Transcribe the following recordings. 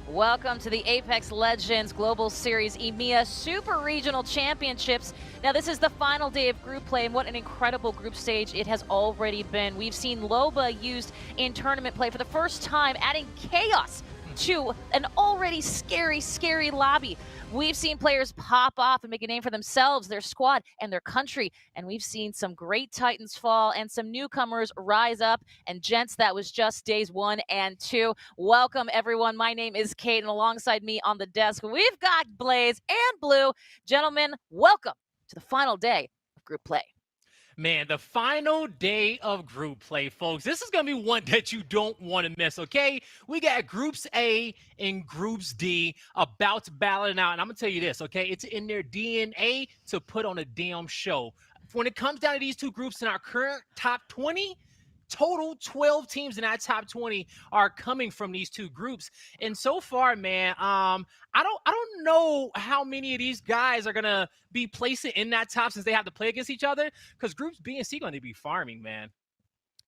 Welcome to the Apex Legends Global Series EMEA Super Regional Championships. Now, this is the final day of group play, and what an incredible group stage it has already been. We've seen Loba used in tournament play for the first time, adding chaos to an already scary lobby. We've seen players pop off and make a name for themselves, their squad, and their country. And we've seen some great Titans fall and some newcomers rise up. And gents, that was just days 1 and 2. Welcome, everyone. My name is Kate, and alongside me on the desk, we've got Blaze and Blue. Gentlemen, welcome to the final day of group play. Man, the final day of group play, folks. This is going to be one that you don't want to miss, okay? We got Groups A and Groups D about to battle it out. And I'm going to tell you this, okay? It's in their DNA to put on a damn show. When it comes down to these two groups in our current top 20, total 12 teams in that top 20 are coming from these two groups. And so far, man, I don't know how many of these guys are going to be placing in that top since they have to play against each other, because groups B and C going to be farming, man.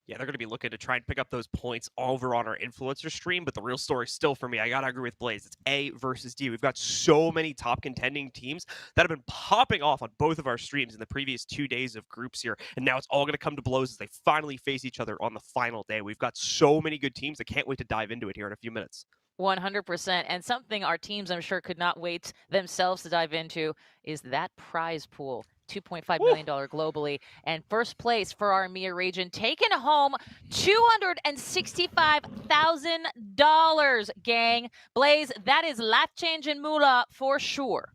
Yeah, they're going to be looking to try and pick up those points over on our influencer stream. But the real story still for me, I got to agree with Blaze. It's A versus D. We've got so many top contending teams that have been popping off on both of our streams in the previous 2 days of groups here. And now it's all going to come to blows as they finally face each other on the final day. We've got so many good teams. I can't wait to dive into it here in a few minutes. 100%. And something our teams, I'm sure, could not wait themselves to dive into is that prize pool. $2.5 million globally, and first place for our EMEA region, taking home $265,000, gang. Blaze, that is life-changing moolah for sure.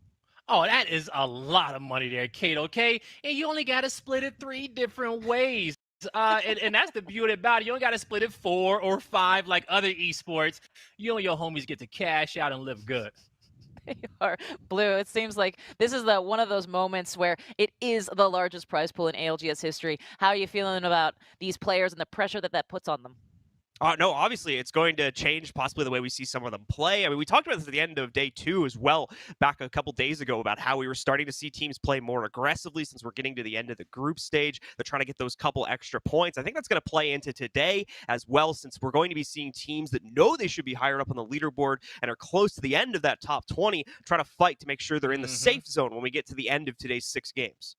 Oh, that is a lot of money there, Kate, okay? And you only got to split it 3 different ways. And that's the beauty about it. You don't got to split it 4 or 5 like other esports. You and your homies get to cash out and live good. They are. Blue, it seems like this is one of those moments where it is the largest prize pool in ALGS history. How are you feeling about these players and the pressure that puts on them? No, obviously, it's going to change possibly the way we see some of them play. I mean, we talked about this at the end of day 2 as well, back a couple days ago, about how we were starting to see teams play more aggressively since we're getting to the end of the group stage. They're trying to get those couple extra points. I think that's going to play into today as well, since we're going to be seeing teams that know they should be higher up on the leaderboard and are close to the end of that top 20, trying to fight to make sure they're in the safe zone when we get to the end of today's 6 games.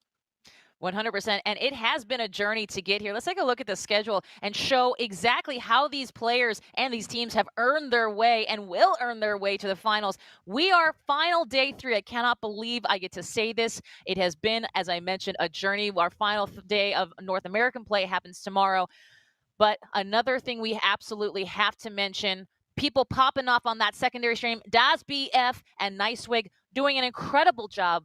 100%. And it has been a journey to get here. Let's take a look at the schedule and show exactly how these players and these teams have earned their way and will earn their way to the finals. We are final day 3. I cannot believe I get to say this. It has been, as I mentioned, a journey. Our final day of North American play happens tomorrow. But another thing we absolutely have to mention, people popping off on that secondary stream, Das BF and Nicewig doing an incredible job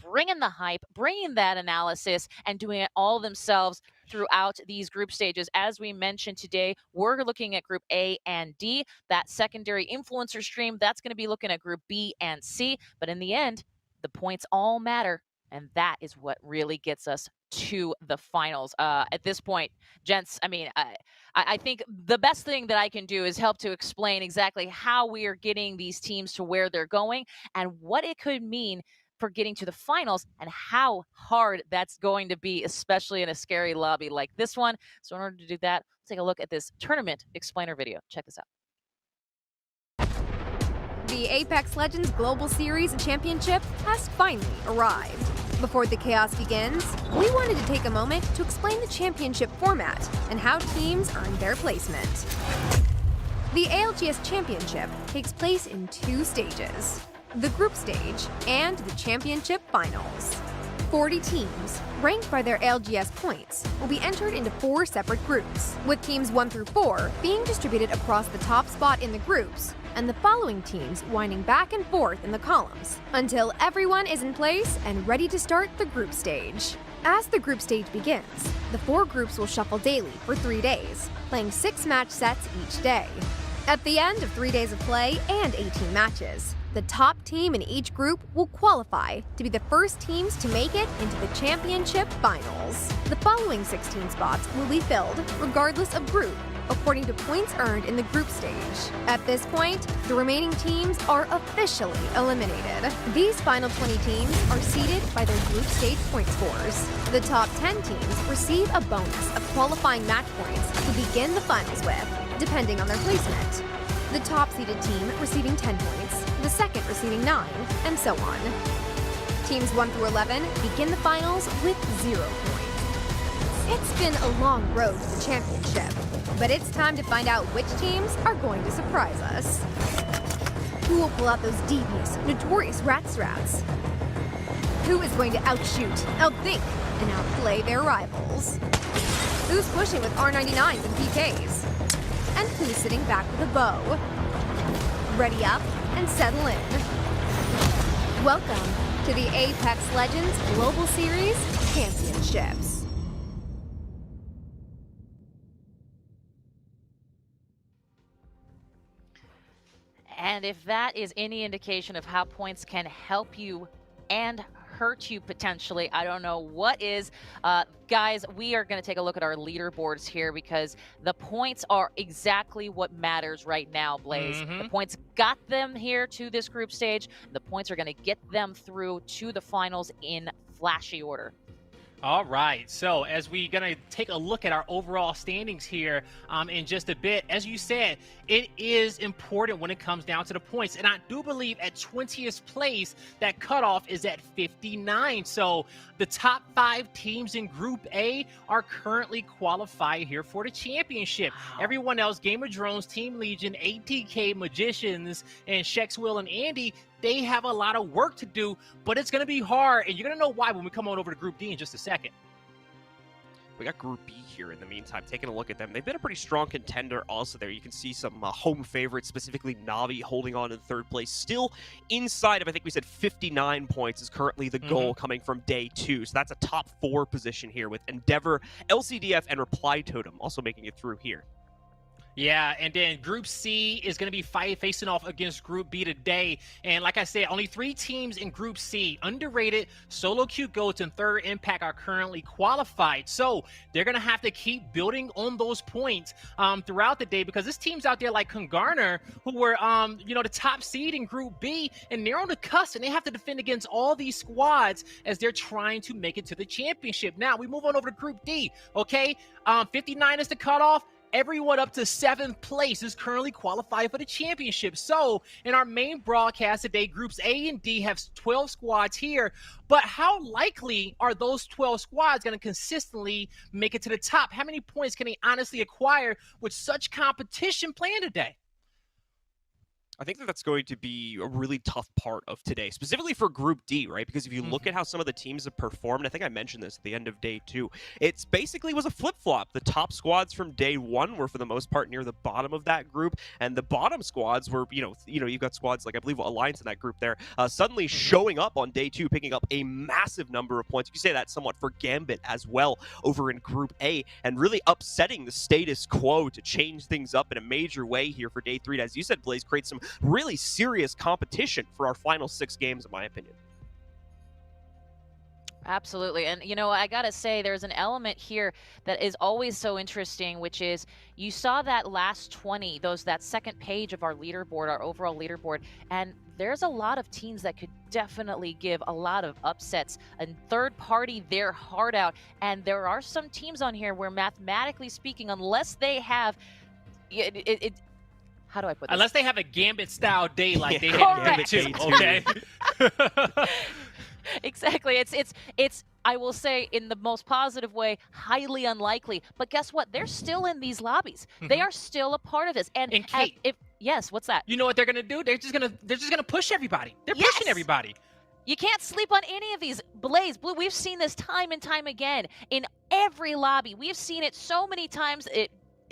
bringing the hype, bringing that analysis, and doing it all themselves throughout these group stages. As we mentioned today, we're looking at Group A and D. That secondary influencer stream, that's going to be looking at Group B and C. But in the end, the points all matter, and that is what really gets us to the finals. At this point, gents, I mean, I think the best thing that I can do is help to explain exactly how we are getting these teams to where they're going and what it could mean for getting to the finals and how hard that's going to be, especially in a scary lobby like this one. So in order to do that, let's take a look at this tournament explainer video. Check this out. The Apex Legends Global Series Championship has finally arrived. Before the chaos begins, we wanted to take a moment to explain the championship format and how teams earn their placement. The ALGS Championship takes place in 2 stages: the group stage and the championship finals. 40 teams, ranked by their ALGS points, will be entered into 4 separate groups, with teams 1 through 4 being distributed across the top spot in the groups, and the following teams winding back and forth in the columns, until everyone is in place and ready to start the group stage. As the group stage begins, the 4 groups will shuffle daily for 3 days, playing 6 match sets each day. At the end of 3 days of play and 18 matches, the top team in each group will qualify to be the first teams to make it into the championship finals. The following 16 spots will be filled regardless of group, according to points earned in the group stage. At this point, the remaining teams are officially eliminated. These final 20 teams are seeded by their group stage point scores. The top 10 teams receive a bonus of qualifying match points to begin the finals with, depending on their placement. the top-seeded team receiving 10 points, the second receiving 9, and so on. Teams 1 through 11 begin the finals with 0 points. It's been a long road to the championship, but it's time to find out which teams are going to surprise us. Who will pull out those devious, notorious rat strats? Who is going to outshoot, outthink, and outplay their rivals? Who's pushing with R99s and PKs? And who's sitting back with a bow? Ready up and settle in. Welcome to the Apex Legends Global Series Championships. And if that is any indication of how points can help you and hurt you potentially, I don't know what is. Guys, we are going to take a look at our leaderboards here because the points are exactly what matters right now, Blaze. The points got them here to this group stage. The points are going to get them through to the finals in flashy order. All right, so as we're going to take a look at our overall standings here in just a bit, as you said, it is important when it comes down to the points. And I do believe at 20th place, that cutoff is at 59. So the top 5 teams in Group A are currently qualified here for the championship. Wow. Everyone else, Game of Drones, Team Legion, ATK, Magicians, and Shex, Will, and Andy, they have a lot of work to do, but it's going to be hard, and you're going to know why when we come on over to Group D in just a second. We got Group B here in the meantime, taking a look at them. They've been a pretty strong contender also there. You can see some home favorites, specifically Navi holding on in 3rd place. Still inside of, I think we said 59 points is currently the goal coming from day 2. So that's a top 4 position here with Endeavor, LCDF, and Reply Totem also making it through here. Yeah, and then Group C is going to be facing off against Group B today. And like I said, only 3 teams in Group C, Underrated, Solo Q Goats, and Third Impact are currently qualified. So they're going to have to keep building on those points throughout the day because this team's out there like Kungarner, who were, the top seed in Group B, and they're on the cusp, and they have to defend against all these squads as they're trying to make it to the championship. Now, we move on over to Group D, okay? 59 is the cutoff. Everyone up to 7th place is currently qualified for the championship. So in our main broadcast today, Groups A and D have 12 squads here. But how likely are those 12 squads going to consistently make it to the top? How many points can they honestly acquire with such competition playing today? I think that that's going to be a really tough part of today, specifically for Group D, right? Because if you look at how some of the teams have performed, I think I mentioned this at the end of day 2, it's basically was a flip-flop. The top squads from day 1 were for the most part near the bottom of that group, and the bottom squads were, you've got squads like I believe Alliance in that group there, suddenly showing up on day 2, picking up a massive number of points. You can say that somewhat for Gambit as well over in Group A, and really upsetting the status quo to change things up in a major way here for day 3. And as you said, Blaze, create some really serious competition for our final 6 games, in my opinion. Absolutely. And, I got to say, there's an element here that is always so interesting, which is you saw that last 20, that second page of our leaderboard, our overall leaderboard, and there's a lot of teams that could definitely give a lot of upsets and third party their heart out. And there are some teams on here where mathematically speaking, unless they have how do I put this? Unless they have a Gambit-style day like they had Correct. Gambit 2, okay? Exactly. It's I will say in the most positive way, highly unlikely. But guess what? They're still in these lobbies. They are still a part of this. And Kate, yes, what's that? You know what they're gonna do? They're just gonna push everybody. They're pushing everybody. You can't sleep on any of these. Blaze Blue, we've seen this time and time again in every lobby. We've seen it so many times.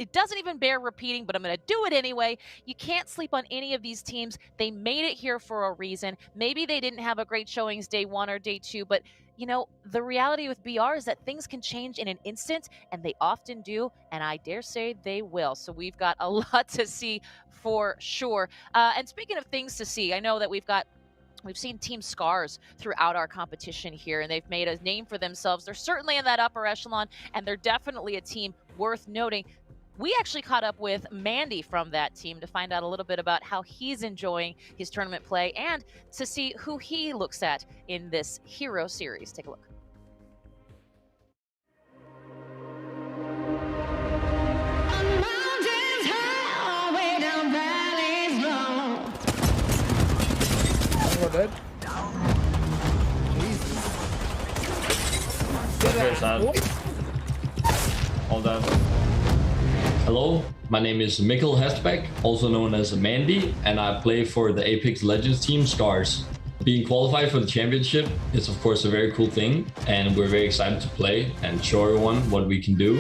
It doesn't even bear repeating, but I'm going to do it anyway. You can't sleep on any of these teams. They made it here for a reason. Maybe they didn't have a great showings day 1 or day 2, but the reality with BR is that things can change in an instant, and they often do, and I dare say they will. So we've got a lot to see for sure. And speaking of things to see, I know that we've seen Team Scars throughout our competition here, and they've made a name for themselves. They're certainly in that upper echelon, and they're definitely a team worth noting. We actually caught up with Mandy from that team to find out a little bit about how he's enjoying his tournament play and to see who he looks at in this Hero Series. Take a look. Mountains high, way down valley. Dead. Jesus. Very sad. All that. Hello, my name is Mikkel Hestbeck, also known as Mandy, and I play for the Apex Legends team Scars. Being qualified for the championship is of course a very cool thing, and we're very excited to play and show everyone what we can do.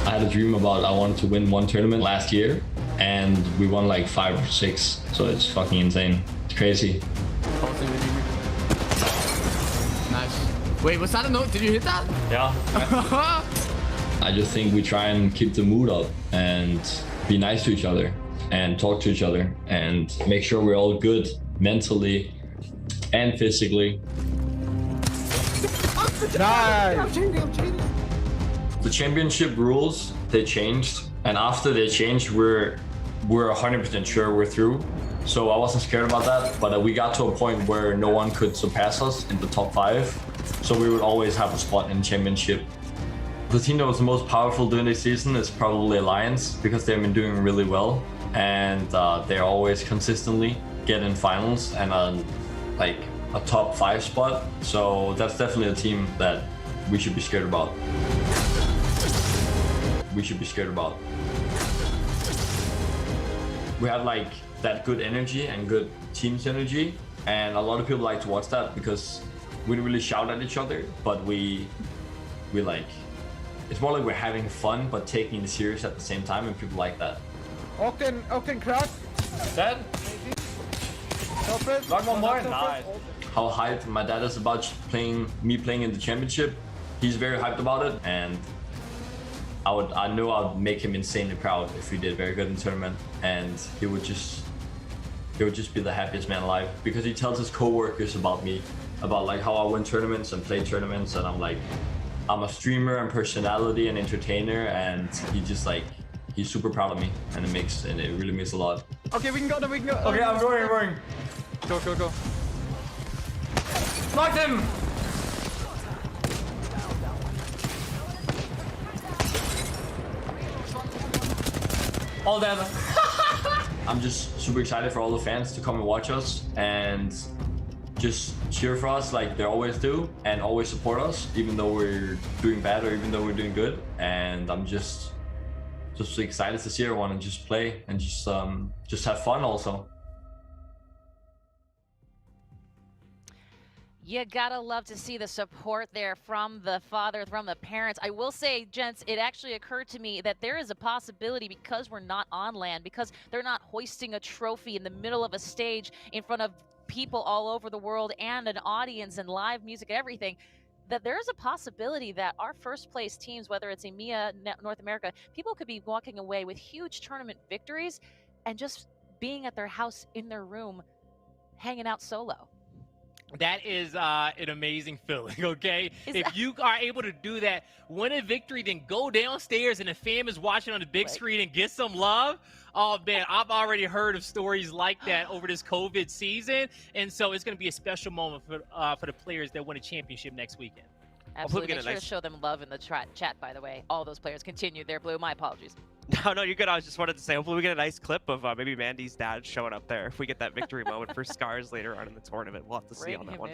I had a dream about I wanted to win one tournament last year, and we won like 5 or 6, so it's fucking insane. It's crazy. Nice. Wait, was that a note? Did you hit that? Yeah. I just think we try and keep the mood up and be nice to each other and talk to each other and make sure we're all good mentally and physically. Nice. The championship rules, they changed, and after they changed, we're 100% sure we're through. So I wasn't scared about that, but we got to a point where no one could surpass us in the top 5. So we would always have a spot in championship. The team that was the most powerful during the season is probably Alliance, because they've been doing really well, and they're always consistently getting finals and like a top 5 spot. So that's definitely a team that we should be scared about. We should be scared about. We have like that good energy and good team synergy, and a lot of people like to watch that because we don't really shout at each other, but we like, it's more like we're having fun but taking it serious at the same time, and people like that. Octane crack. Dead. Top it. One more. Nice. How hyped my dad is about me playing in the championship. He's very hyped about it, and I know I'd make him insanely proud if we did very good in the tournament, and he would just be the happiest man alive, because he tells his co-workers about me, about like how I win tournaments and play tournaments, and I'm a streamer and personality and entertainer, and he's super proud of me, and it really means a lot. Okay, we can go. Okay, I'm going. Go. Knocked him! All dead. I'm just super excited for all the fans to come and watch us and just cheer for us like they always do, and always support us even though we're doing bad or even though we're doing good. And I'm just excited to see everyone and just play and just have fun also. You gotta love to see the support there from the father, from the parents. I will say, gents, it actually occurred to me that there is a possibility, because we're not on land, because they're not hoisting a trophy in the middle of a stage in front of people all over the world and an audience and live music and everything, that there's a possibility that our first place teams, whether it's EMEA, North America, people could be walking away with huge tournament victories and just being at their house in their room, hanging out solo. That is an amazing feeling, okay? If you are able to do that, win a victory, then go downstairs and the fam is watching on the big screen and get some love. Oh, man, I've already heard of stories like that over this COVID season. And so it's going to be a special moment for the players that win a championship next weekend. Absolutely. Make sure to show them love in the chat, by the way. All those players continue their blue. My apologies. No, you're good. I just wanted to say, hopefully we get a nice clip of maybe Mandy's dad showing up there. If we get that victory moment for Scars later on in the tournament, we'll have to see on that one.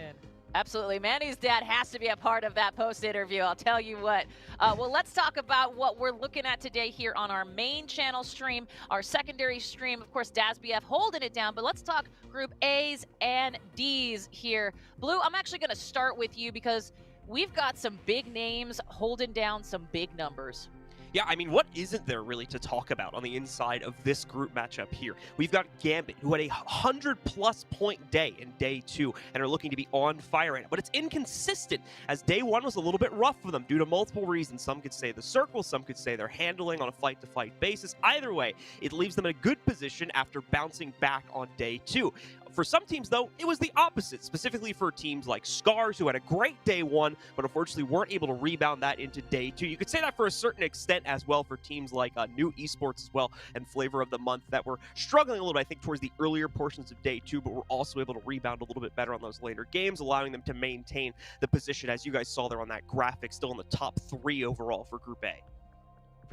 Absolutely. Mandy's dad has to be a part of that post-interview, I'll tell you what. Well, let's talk about what we're looking at today here on our main channel stream, our secondary stream. Of course, DazBF holding it down, but let's talk Group A's and D's here. Blue, I'm actually going to start with you because we've got some big names holding down some big numbers. Yeah, I mean, what isn't there really to talk about on the inside of this group matchup here? We've got Gambit, who had a 100+ point day in day 2 and are looking to be on fire right now. But it's inconsistent, as day 1 was a little bit rough for them due to multiple reasons. Some could say the circle, some could say they're handling on a fight-to-fight basis. Either way, it leaves them in a good position after bouncing back on day 2. For some teams, though, it was the opposite, specifically for teams like Scars, who had a great day 1, but unfortunately weren't able to rebound that into day 2. You could say that for a certain extent as well for teams like New Esports as well and Flavor of the Month that were struggling a little bit, I think, towards the earlier portions of day 2, but were also able to rebound a little bit better on those later games, allowing them to maintain the position, as you guys saw there on that graphic, still in the top 3 overall for Group A.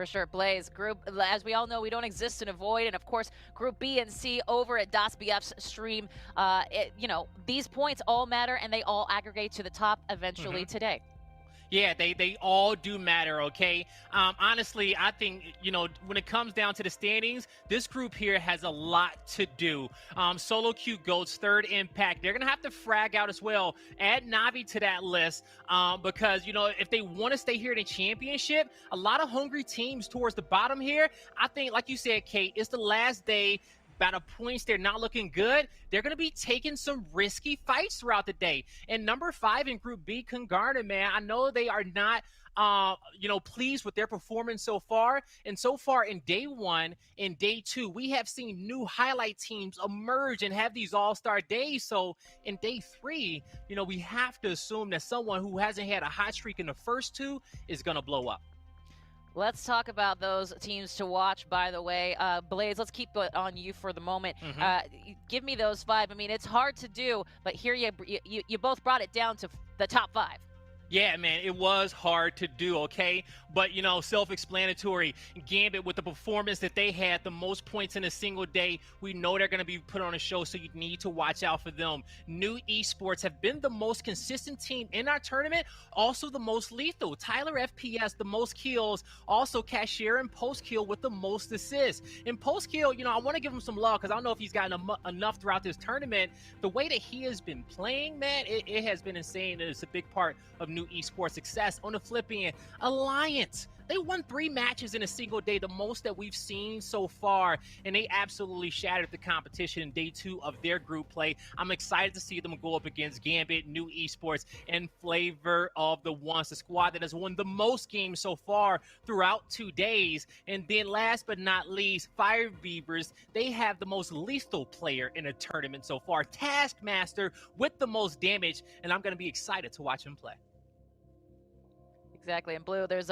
For sure. Blaze, group, as we all know, we don't exist in a void. And of course, Group B and C over at DasBF's stream. These points all matter and they all aggregate to the top eventually today. Yeah, they all do matter, okay? Honestly, I think, when it comes down to the standings, this group here has a lot to do. Solo Q Goats, third Impact. They're going to have to frag out as well. Add Navi to that list because, if they want to stay here in the championship, a lot of hungry teams towards the bottom here. I think, like you said, Kate, it's the last day. By the points, they're not looking good. They're going to be taking some risky fights throughout the day. And number 5 in Group B, Kungarna, man, I know they are not, pleased with their performance so far. And so far in day 1 and day 2, we have seen new highlight teams emerge and have these all-star days. So in day 3, we have to assume that someone who hasn't had a hot streak in the first 2 is going to blow up. Let's talk about those teams to watch, by the way. Blaze, let's keep it on you for the moment. Give me those 5. I mean, it's hard to do, but here you both brought it down to the top 5. Yeah, man, it was hard to do, okay? But, self-explanatory. Gambit, with the performance that they had, the most points in a single day, we know they're going to be put on a show, so you need to watch out for them. New Esports have been the most consistent team in our tournament, also the most lethal. Tyler FPS, the most kills, also Cashier and Postkill with the most assists. And Postkill, I want to give him some love because I don't know if he's gotten enough throughout this tournament. The way that he has been playing, man, it has been insane, and it's a big part of New Esports success. On the flip end, Alliance, they won 3 matches in a single day, the most that we've seen so far, and they absolutely shattered the competition in day 2 of their group play. I'm excited to see them go up against Gambit, New Esports, and Flavor of the Ones, the squad that has won the most games so far throughout 2 days. And then last but not least, Fire Beavers, they have the most lethal player in a tournament so far, Taskmaster, with the most damage, and I'm going to be excited to watch him play. Exactly. And Blue, there's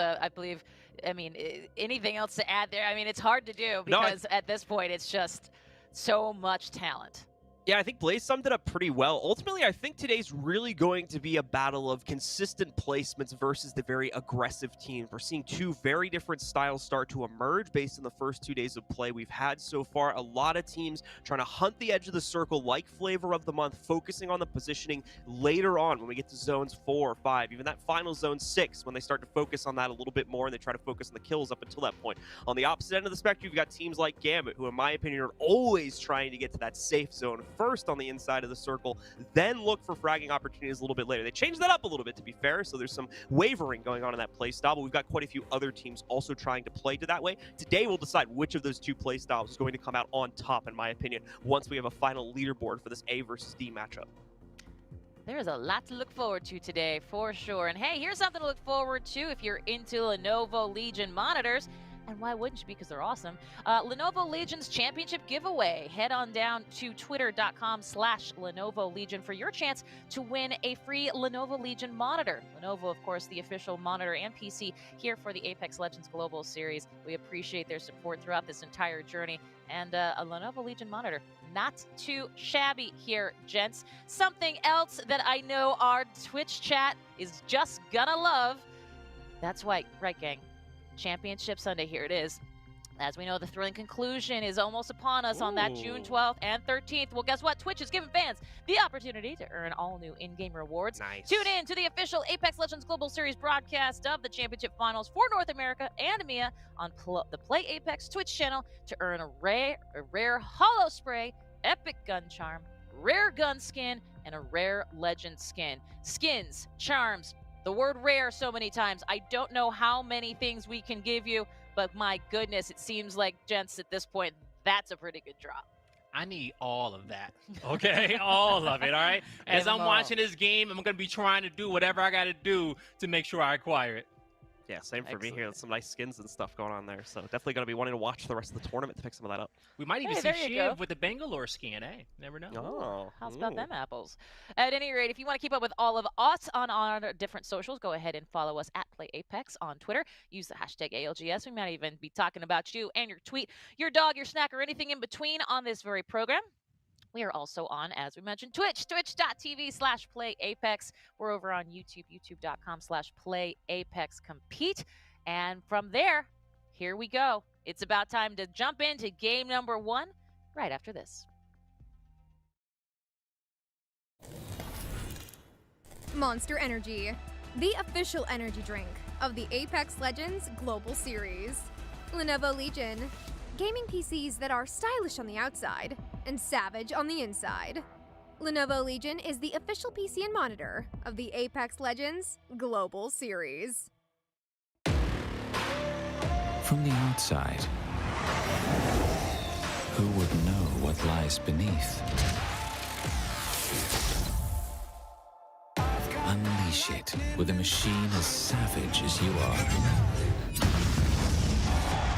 anything else to add there? I mean, it's hard to do because at this point, it's just so much talent. Yeah, I think Blaze summed it up pretty well. Ultimately, I think today's really going to be a battle of consistent placements versus the very aggressive teams. We're seeing 2 very different styles start to emerge based on the first 2 days of play we've had so far. A lot of teams trying to hunt the edge of the circle like Flavor of the Month, focusing on the positioning later on when we get to zones 4 or 5, even that final zone 6, when they start to focus on that a little bit more and they try to focus on the kills up until that point. On the opposite end of the spectrum, you've got teams like Gambit, who in my opinion are always trying to get to that safe zone first on the inside of the circle, then look for fragging opportunities a little bit later. They changed that up a little bit, to be fair, so there's some wavering going on in that play style, but we've got quite a few other teams also trying to play to that way. Today, we'll decide which of those 2 play styles is going to come out on top, in my opinion, once we have a final leaderboard for this A versus D matchup. There's a lot to look forward to today, for sure. And hey, here's something to look forward to if you're into Lenovo Legion monitors. And why wouldn't you? Because they're awesome. Lenovo Legion's championship giveaway. Head on down to twitter.com/Lenovo Legion for your chance to win a free Lenovo Legion monitor. Lenovo, of course, the official monitor and PC here for the Apex Legends Global Series. We appreciate their support throughout this entire journey. And a Lenovo Legion monitor, not too shabby here, gents. Something else that I know our Twitch chat is just gonna love. That's right, gang. Championship Sunday, here it is. As we know, the thrilling conclusion is almost upon us on that June 12th and 13th. Well, guess what? Twitch is giving fans the opportunity to earn all new in-game rewards. Nice. Tune in to the official Apex Legends Global Series broadcast of the championship finals for North America and EMEA on the Play Apex Twitch channel to earn a rare holo spray, epic gun charm, rare gun skin, and a rare legend skin. Skins, charms, the word rare so many times. I don't know how many things we can give you, but my goodness, it seems like, gents, at this point, that's a pretty good drop. I need all of that, okay? All of it, all right? As I'm watching this game, I'm going to be trying to do whatever I got to do to make sure I acquire it. Yeah, same for me Excellent. here. Some nice skins and stuff going on there. So definitely going to be wanting to watch the rest of the tournament to pick some of that up. We might even Hey, see there you go. Shiv with the Bangalore skin, eh? Never know. Oh, How's about them apples? At any rate, if you want to keep up with all of us on our different socials, go ahead and follow us at PlayApex on Twitter. Use the hashtag ALGS. We might even be talking about you and your tweet, your dog, your snack, or anything in between on this very program. We are also on, as we mentioned, Twitch, twitch.tv/PlayApex. We're over on YouTube, youtube.com/PlayApexCompete. And from there, here we go. It's about time to jump into game number 1 right after this. Monster Energy, the official energy drink of the Apex Legends Global Series. Lenovo Legion, gaming PCs that are stylish on the outside and savage on the inside. Lenovo Legion is the official PC and monitor of the Apex Legends Global Series. From the outside, who would know what lies beneath? Unleash it with a machine as savage as you are.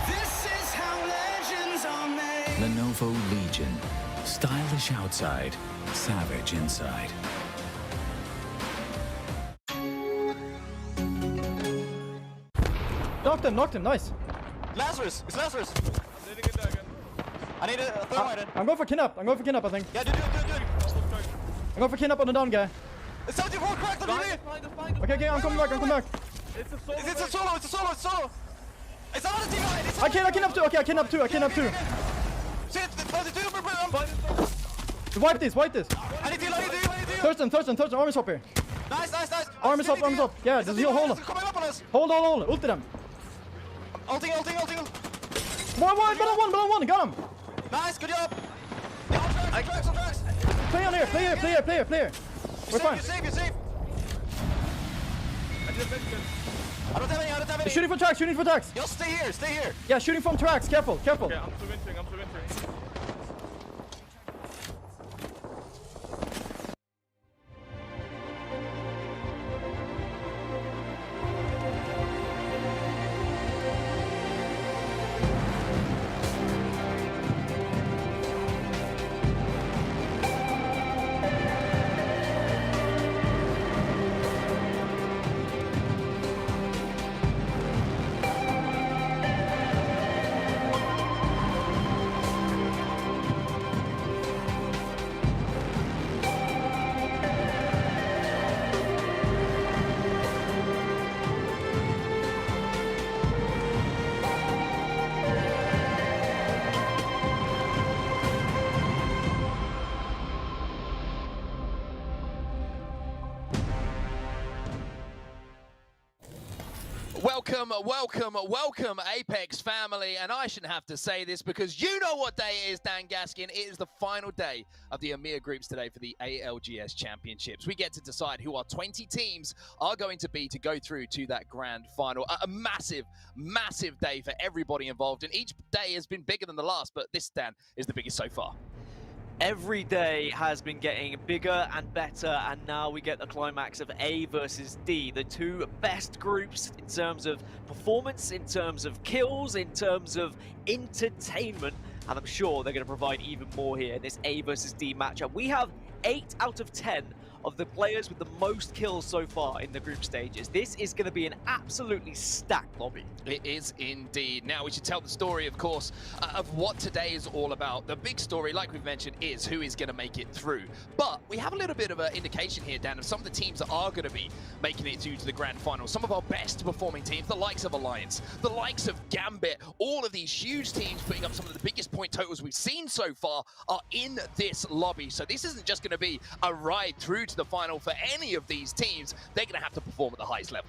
This is how legends are made. Lenovo Legion. Stylish outside, savage inside. Knocked him, nice. Lazarus, it's Lazarus. I need a thermite. I'm going for kidnap, I think. Yeah, do it. I'm going for kidnap on the down guy. It's 74 cracked on me. Okay, I'm coming back. It's a solo. It's not a team fight. I kidnap two, I kidnap two. Shit, 22. Wipe this. I need to. Thurston, armor swap here. Nice. Armor swap. Yeah, just heal, hold on. Coming up on us. Hold, ulti them. Ulting. One, got him. Nice, good job. On tracks. Play here. We're fine. You're safe. I don't have any. Shooting for tracks. Yo, stay here. Yeah, shooting from tracks, careful. Okay, I'm preventing. Welcome, Apex family. And I shouldn't have to say this because you know what day it is, Dan Gaskin. It is the final day of the EMEA groups today for the ALGS Championships. We get to decide who our 20 teams are going to be to go through to that grand final. A massive day for everybody involved. And each day has been bigger than the last, but this, Dan, is the biggest so far. Every day has been getting bigger and better, and now we get the climax of A versus D, the two best groups in terms of performance, in terms of kills, in terms of entertainment, and I'm sure they're going to provide even more here in this A versus D matchup. We have 8 out of 10 of the players with the most kills so far in the group stages. This is going to be an absolutely stacked lobby. It is indeed. Now we should tell the story, of course, of what today is all about. The big story, like we've mentioned, is who is going to make it through. But we have a little bit of an indication here, Dan, of some of the teams that are going to be making it through to the grand final. Some of our best performing teams, the likes of Alliance, the likes of Gambit, all of these huge teams putting up some of the biggest point totals we've seen so far are in this lobby. So this isn't just going to be a ride through to the final for any of these teams. They're going to have to perform at the highest level.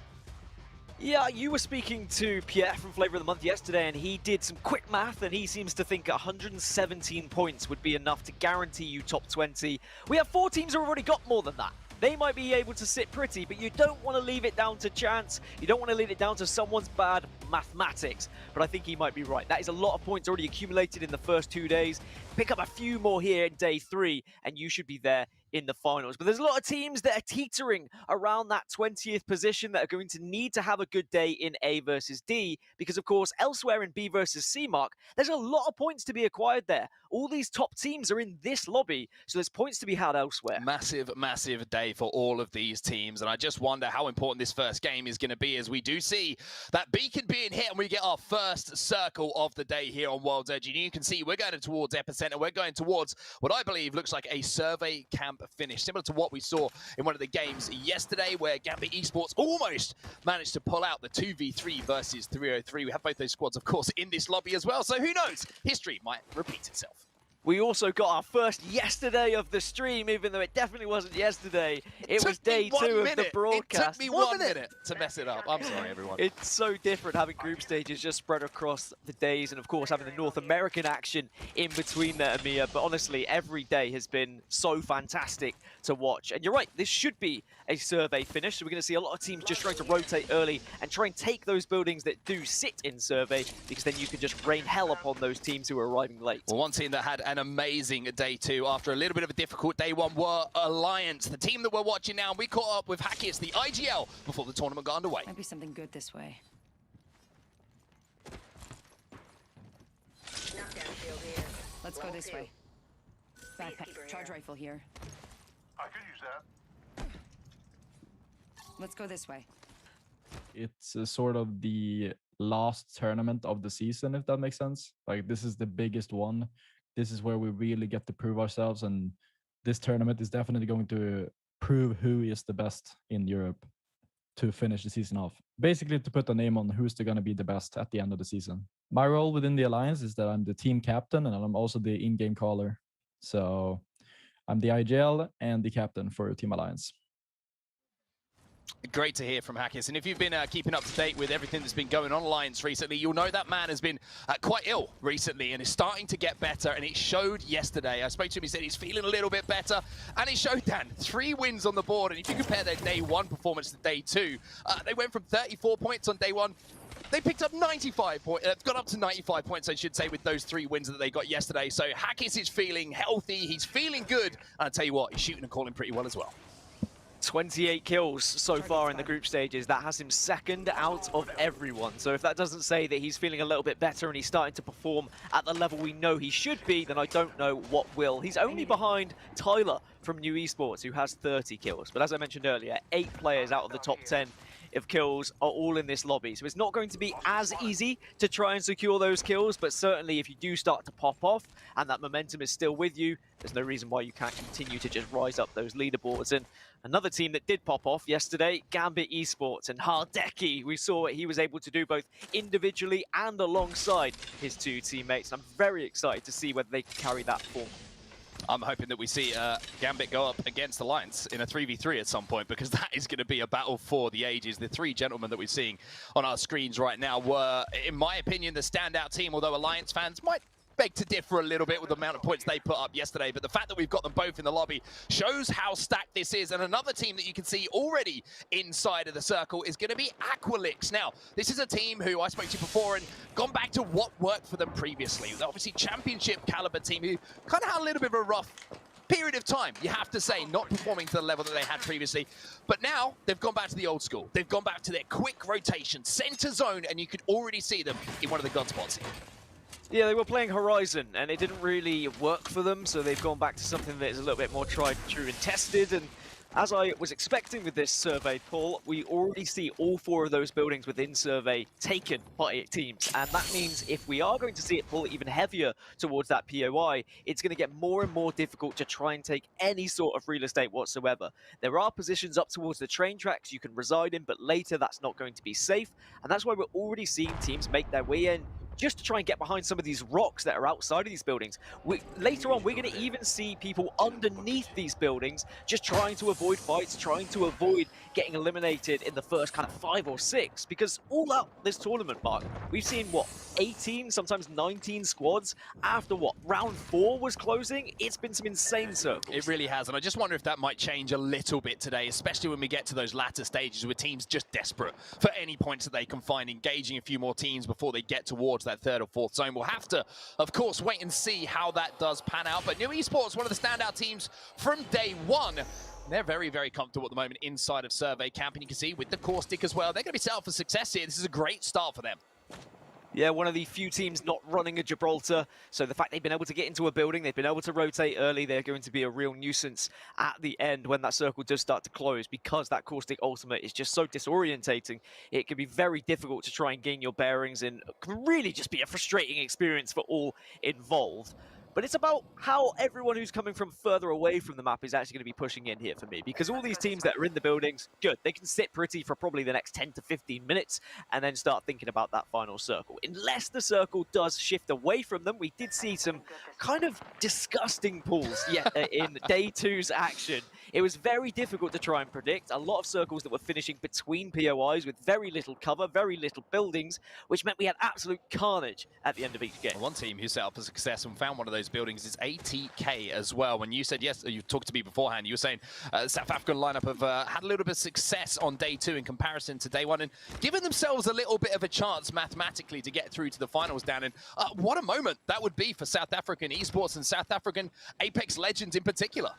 Yeah, you were speaking to Pierre from Flavor of the Month yesterday, and he did some quick math, and he seems to think 117 points would be enough to guarantee you top 20. We have 4 teams who have already got more than that. They might be able to sit pretty, but you don't want to leave it down to chance. You don't want to leave it down to someone's bad mathematics. But I think he might be right. That is a lot of points already accumulated in the first 2 days. Pick up a few more here in day 3, and you should be there in the finals. But there's a lot of teams that are teetering around that 20th position that are going to need to have a good day in A versus D, because of course elsewhere in B versus C, Mark, there's a lot of points to be acquired there. All these top teams are in this lobby, so there's points to be had elsewhere. Massive day for all of these teams, and I just wonder how important this first game is going to be, as we do see that beacon being hit and we get our first circle of the day here on World's Edge. And you can see we're going towards Epicenter. We're going towards what I believe looks like a survey camp the finish, similar to what we saw in one of the games yesterday where Gambit Esports almost managed to pull out the 2v3 versus 303. We have both those squads, of course, in this lobby as well, so who knows? History might repeat itself. We also got our first yesterday of the stream, even though it definitely wasn't yesterday. It was day 2 of the broadcast. It took me 1 minute to mess it up. I'm sorry, everyone. It's so different having group stages just spread across the days, and of course having the North American action in between the EMEA. But honestly, every day has been so fantastic to watch. And you're right, this should be a survey finish. So we're going to see a lot of teams just trying to rotate early and try and take those buildings that do sit in survey, because then you can just rain hell upon those teams who are arriving late. Well, one team that had an amazing day 2 after a little bit of a difficult day 1 were Alliance, the team that we're watching now. And we caught up with Hackis, the IGL, before the tournament got underway. Might be something good this way. Let's go this way. Backpack, charge rifle here. I could use that. Let's go this way. It's sort of the last tournament of the season, if that makes sense. Like, this is the biggest one. This is where we really get to prove ourselves, and this tournament is definitely going to prove who is the best in Europe to finish the season off. Basically, to put a name on who's going to be the best at the end of the season. My role within the Alliance is that I'm the team captain, and I'm also the in-game caller. So I'm the IGL and the captain for Team Alliance. Great to hear from Hackis. And if you've been keeping up to date with everything that's been going on Alliance recently, you'll know that man has been quite ill recently and is starting to get better. And it showed yesterday. I spoke to him, he said he's feeling a little bit better. And it showed, Dan, 3 wins on the board. And if you compare their day 1 performance to day 2, they went from 34 points on day 1. They picked up 95 points, got up to 95 points, I should say, with those 3 wins that they got yesterday. So Hackis is feeling healthy. He's feeling good. And I'll tell you what, he's shooting and calling pretty well as well. 28 kills so far in the group stages. That has him second out of everyone. So if that doesn't say that he's feeling a little bit better and he's starting to perform at the level we know he should be, then I don't know what will. He's only behind Tyler from New Esports, who has 30 kills. But as I mentioned earlier, 8 players out of the top 10 of kills are all in this lobby. So it's not going to be as easy to try and secure those kills, but certainly if you do start to pop off and that momentum is still with you, there's no reason why you can't continue to just rise up those leaderboards. And another team that did pop off yesterday, Gambit Esports, and Hardeki. We saw what he was able to do both individually and alongside his 2 teammates. I'm very excited to see whether they can carry that form. I'm hoping that we see Gambit go up against Alliance in a 3v3 at some point, because that is going to be a battle for the ages. The 3 gentlemen that we're seeing on our screens right now were, in my opinion, the standout team, although Alliance fans might beg to differ a little bit with the amount of points they put up yesterday. But the fact that we've got them both in the lobby shows how stacked this is. And another team that you can see already inside of the circle is going to be Aqualix. Now, this is a team who I spoke to before and gone back to what worked for them previously. They're obviously championship caliber team who kind of had a little bit of a rough period of time, you have to say, not performing to the level that they had previously. But now they've gone back to the old school. They've gone back to their quick rotation, center zone, and you could already see them in one of the gun spots here. Yeah, they were playing Horizon, and it didn't really work for them, so they've gone back to something that is a little bit more tried, true, and tested. And as I was expecting with this survey poll, we already see all 4 of those buildings within survey taken by teams. And that means if we are going to see it pull even heavier towards that POI, it's going to get more and more difficult to try and take any sort of real estate whatsoever. There are positions up towards the train tracks you can reside in, but later that's not going to be safe. And that's why we're already seeing teams make their way in just to try and get behind some of these rocks that are outside of these buildings. Later on, we're going to even see people underneath these buildings just trying to avoid fights, trying to avoid getting eliminated in the first kind of 5 or 6, because all out this tournament, Mark, we've seen, what, 18, sometimes 19 squads after, what, round 4 was closing? It's been some insane circles. It really has, and I just wonder if that might change a little bit today, especially when we get to those latter stages with teams just desperate for any points that they can find, engaging a few more teams before they get towards that 3rd or 4th zone. We'll have to, of course, wait and see how that does pan out, but New Esports, one of the standout teams from day 1. They're very, very comfortable at the moment inside of Survey Camp, and you can see with the Caustic as well, they're going to be set up for success here. This is a great start for them. Yeah, one of the few teams not running a Gibraltar, so the fact they've been able to get into a building, they've been able to rotate early, they're going to be a real nuisance at the end when that circle does start to close, because that Caustic ultimate is just so disorientating. It can be very difficult to try and gain your bearings, and can really just be a frustrating experience for all involved. but it's about how everyone who's coming from further away from the map is actually going to be pushing in here for me, because all these teams that are in the buildings, good, they can sit pretty for probably the next 10 to 15 minutes and then start thinking about that final circle. Unless the circle does shift away from them, we did see some kind of disgusting pulls in day 2's action. It was very difficult to try and predict. A lot of circles that were finishing between POIs with very little cover, very little buildings, which meant we had absolute carnage at the end of each game. One team who set up for success and found one of those buildings is ATK as well. When you said yes, you talked to me beforehand, you were saying South African lineup have had a little bit of success on day 2 in comparison to day 1 and given themselves a little bit of a chance mathematically to get through to the finals down. And what a moment that would be for South African esports and South African Apex Legends in particular.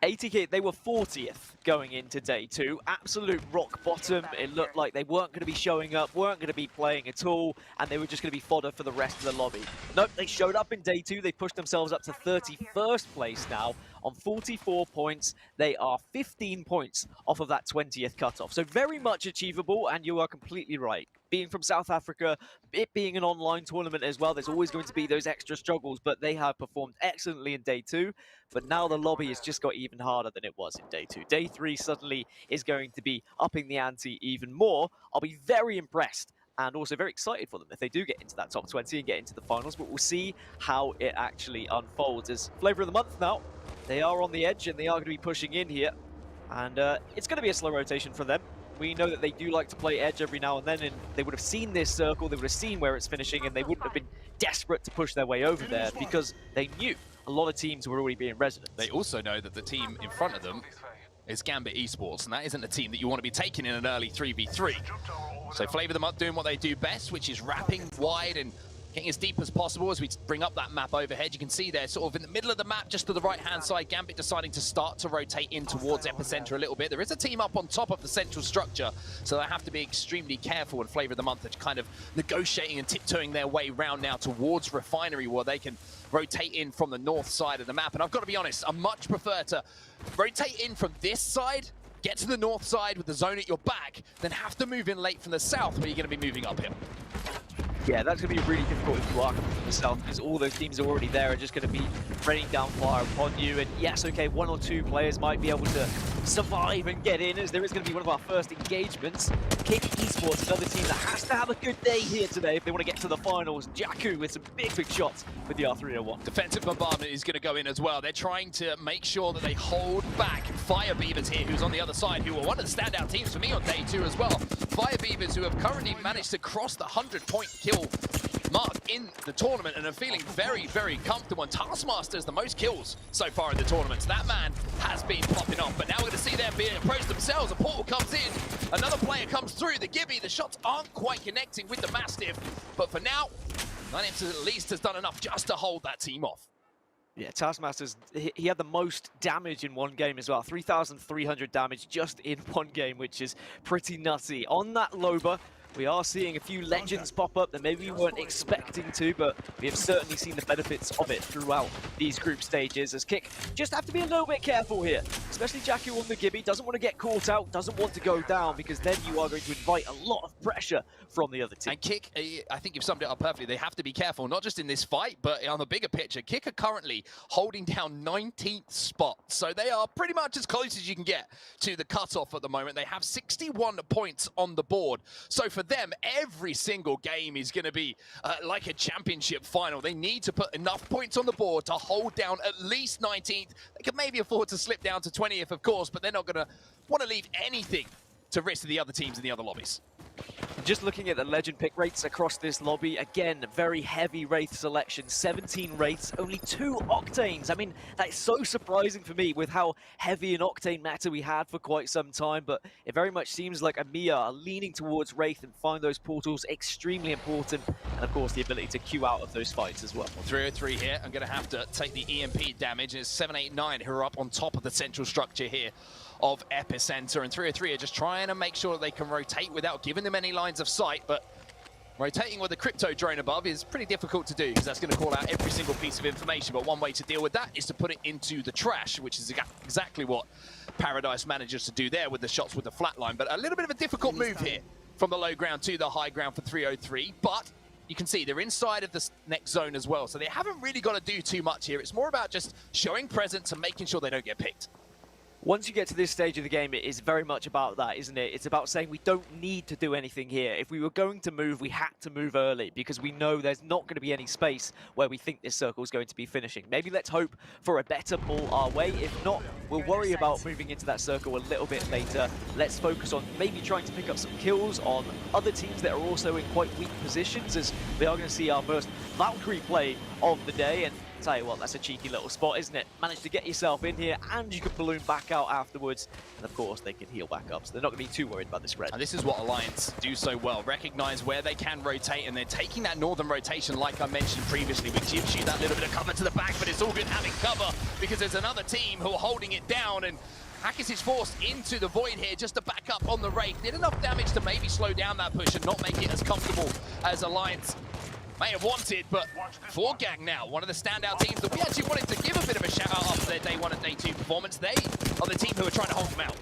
ATK, they were 40th going into day 2. Absolute rock bottom. It looked like they weren't going to be showing up, weren't going to be playing at all, and they were just going to be fodder for the rest of the lobby. Nope, they showed up in day 2. They pushed themselves up to 31st place now on 44 points. They are 15 points off of that 20th cutoff. So very much achievable, and you are completely right. Being from South Africa, it being an online tournament as well, there's always going to be those extra struggles, but they have performed excellently in day 2. But now the lobby has just got even harder than it was in day 2. Day 3 suddenly is going to be upping the ante even more. I'll be very impressed and also very excited for them if they do get into that top 20 and get into the finals, but we'll see how it actually unfolds. As Flavor of the Month now, they are on the edge and they are going to be pushing in here, and it's going to be a slow rotation for them. We know that they do like to play edge every now and then, and they would have seen this circle, they would have seen where it's finishing, and they wouldn't have been desperate to push their way over there because they knew a lot of teams were already being resident. They also know that the team in front of them is Gambit Esports, and that isn't a team that you want to be taking in an early 3v3. So Flavor of the Month doing what they do best, which is wrapping wide and getting as deep as possible as we bring up that map overhead. You can see there, sort of in the middle of the map, just to the right-hand side, Gambit deciding to start to rotate in towards Epicenter a little bit. There is a team up on top of the central structure, so they have to be extremely careful, and Flavor of the Month are kind of negotiating and tiptoeing their way round now towards Refinery, where they can rotate in from the north side of the map. And I've got to be honest, I much prefer to rotate in from this side, get to the north side with the zone at your back, than have to move in late from the south, where you're going to be moving uphill. Yeah, that's going to be really difficult if you are coming from the south, because all those teams already there are just going to be raining down fire upon you. And yes, okay, 1 or 2 players might be able to survive and get in, as there is going to be one of our first engagements. Kick Esports, another team that has to have a good day here today if they want to get to the finals. Jakku with some big shots with the R301. Defensive bombardment is going to go in as well. They're trying to make sure that they hold back Fire Beavers here, who's on the other side, who are one of the standout teams for me on day 2 as well. Fire Beavers, who have currently managed to cross the 100-point kill mark in the tournament and are feeling very comfortable. And Taskmaster is the most kills so far in the tournament. So that man has been popping off. But now we're going to see them being approached themselves. A portal comes in, another player comes through. The Gibby, the shots aren't quite connecting with the Mastiff. But for now, Ninix at least has done enough just to hold that team off. Yeah, Taskmaster's, he had the most damage in one game as well. 3,300 damage just in one game, which is pretty nutty. On that Loba, we are seeing a few legends pop up that maybe we weren't expecting to, but we have certainly seen the benefits of it throughout these group stages. As Kick just have to be a little bit careful here, especially Jakku on the Gibby. Doesn't want to get caught out, doesn't want to go down, because then you are going to invite a lot of pressure from the other team. And Kick, I think you've summed it up perfectly. They have to be careful, not just in this fight, but on the bigger picture. Kick are currently holding down 19th spot, so they are pretty much as close as you can get to the cutoff at the moment. They have 61 points on the board, so for them, every single game is going to be like a championship final. They need to put enough points on the board to hold down at least 19th. They could maybe afford to slip down to 20th, of course, but they're not going to want to leave anything to risk to the other teams in the other lobbies. Just looking at the legend pick rates across this lobby, again, very heavy Wraith selection. 17 Wraiths, only 2 Octanes. I mean, that is so surprising for me with how heavy an Octane meta we had for quite some time, but it very much seems like EMEA are leaning towards Wraith and find those portals extremely important, and of course the ability to queue out of those fights as well. 303 here, I'm going to have to take the EMP damage, and it's 789 who are up on top of the central structure here of Epicenter, and 303 are just trying to make sure that they can rotate without giving them any lines of sight, but rotating with a crypto drone above is pretty difficult to do because that's going to call out every single piece of information. But one way to deal with that is to put it into the trash, which is exactly what Paradise manages to do there with the shots with the flatline. But a little bit of a difficult move here from the low ground to the high ground for 303, but you can see they're inside of the next zone as well, so they haven't really got to do too much here. It's more about just showing presence and making sure they don't get picked. Once you get to this stage of the game, it is very much about that, isn't it? It's about saying we don't need to do anything here. If we were going to move, we had to move early because we know there's not going to be any space where we think this circle is going to be finishing. Maybe let's hope for a better pull our way. If not, we'll worry about moving into that circle a little bit later. Let's focus on maybe trying to pick up some kills on other teams that are also in quite weak positions, as we are going to see our first Valkyrie play of the day. And tell you what, that's a cheeky little spot, isn't it? Manage to get yourself in here, and you can balloon back out afterwards. And of course, they can heal back up, so they're not going to be too worried about this red. And this is what Alliance do so well. Recognize where they can rotate, and they're taking that northern rotation, like I mentioned previously, which gives you that little bit of cover to the back, but it's all good having cover, because there's another team who are holding it down, and Hackis is forced into the void here just to back up on the Wraith. Did enough damage to maybe slow down that push and not make it as comfortable as Alliance may have wanted, but 4Gang now, one of the standout teams that we actually wanted to give a bit of a shout out after their day 1 and day 2 performance. They are the team who are trying to hold them out.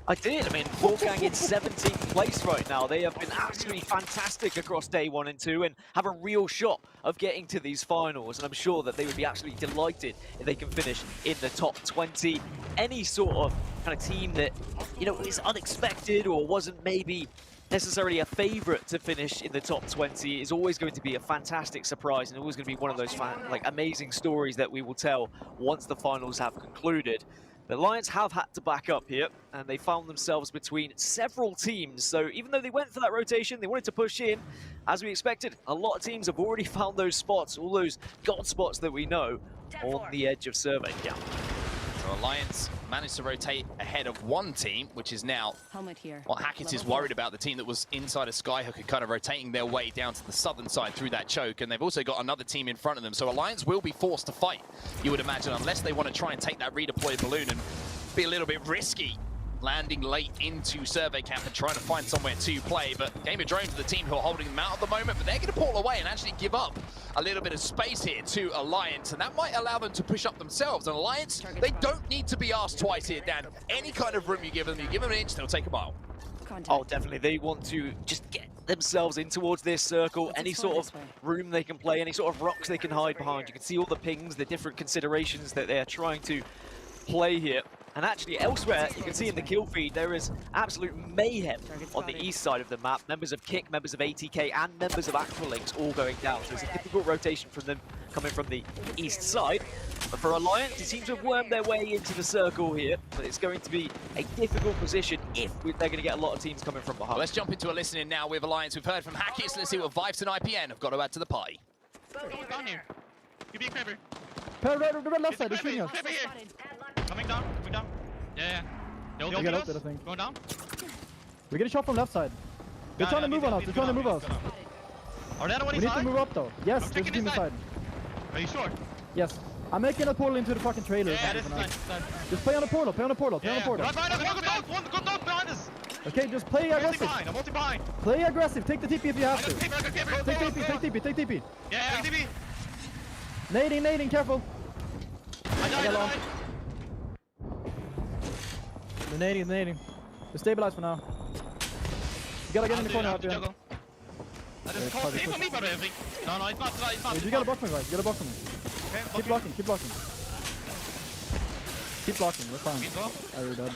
I did. I mean, 4Gang in 17th place right now. They have been absolutely fantastic across day 1 and 2 and have a real shot of getting to these finals. And I'm sure that they would be absolutely delighted if they can finish in the top 20. Any sort of kind of team that, you know, is unexpected or wasn't maybe necessarily a favorite to finish in the top 20 is always going to be a fantastic surprise, and always going to be one of those amazing stories that we will tell once the finals have concluded. The Lions have had to back up here, and they found themselves between several teams. So even though they went for that rotation, they wanted to push in, as we expected. A lot of teams have already found those spots, all those god spots that we know, on the edge of survey. Yeah. So Alliance managed to rotate ahead of one team, which is now what Hackett is worried about, the team that was inside of Skyhook and kind of rotating their way down to the southern side through that choke, and they've also got another team in front of them. So Alliance will be forced to fight, you would imagine, unless they want to try and take that redeployed balloon and be a little bit risky, landing late into survey camp and trying to find somewhere to play. But Game of Drones are the team who are holding them out at the moment, but they're going to pull away and actually give up a little bit of space here to Alliance, and that might allow them to push up themselves. And Alliance, they don't need to be asked twice here, Dan. Any kind of room you give them an inch, they'll take a mile. Oh, definitely. They want to just get themselves in towards this circle. Any sort of room they can play, any sort of rocks they can hide behind. You can see all the pings, the different considerations that they're trying to play here. And actually, elsewhere, you can see in the kill feed, there is absolute mayhem on the east side of the map. Members of Kick, members of ATK, and members of Aqualinks all going down. So it's a difficult rotation from them coming from the east side. But for Alliance, it seems to have wormed their way into the circle here. But it's going to be a difficult position if they're going to get a lot of teams coming from behind. Well, let's jump into a listening now with Alliance. We've heard from Hackett. Let's see what Vibes and IPN have got to add to the party. Down here. Give me a Kraber. Right left side, they're shooting us. Coming down. Yeah. They get out there, I think. Going down. We're getting shot from left side. They're trying to move on us. They're trying to move us. Are they the one We need inside? to move up though. Yes, there's a team inside. Are you sure? Yes. I'm making a portal into the fucking trailer. Yeah, this is nice. Just play on the portal, play on the portal. Right behind us, one good dog behind us. Okay, just play aggressive. I'm multi behind. Play aggressive. Take the TP if you have to. Take Take TP. Yeah, TP. Nading, careful. I died. They're nading. They're stabilized for now. You gotta get in the corner out there. Aim for me, brother, I think. No, it's not. You gotta block me, guys. You gotta block me. Keep blocking. Keep blocking, we're fine. Oh, you're dead.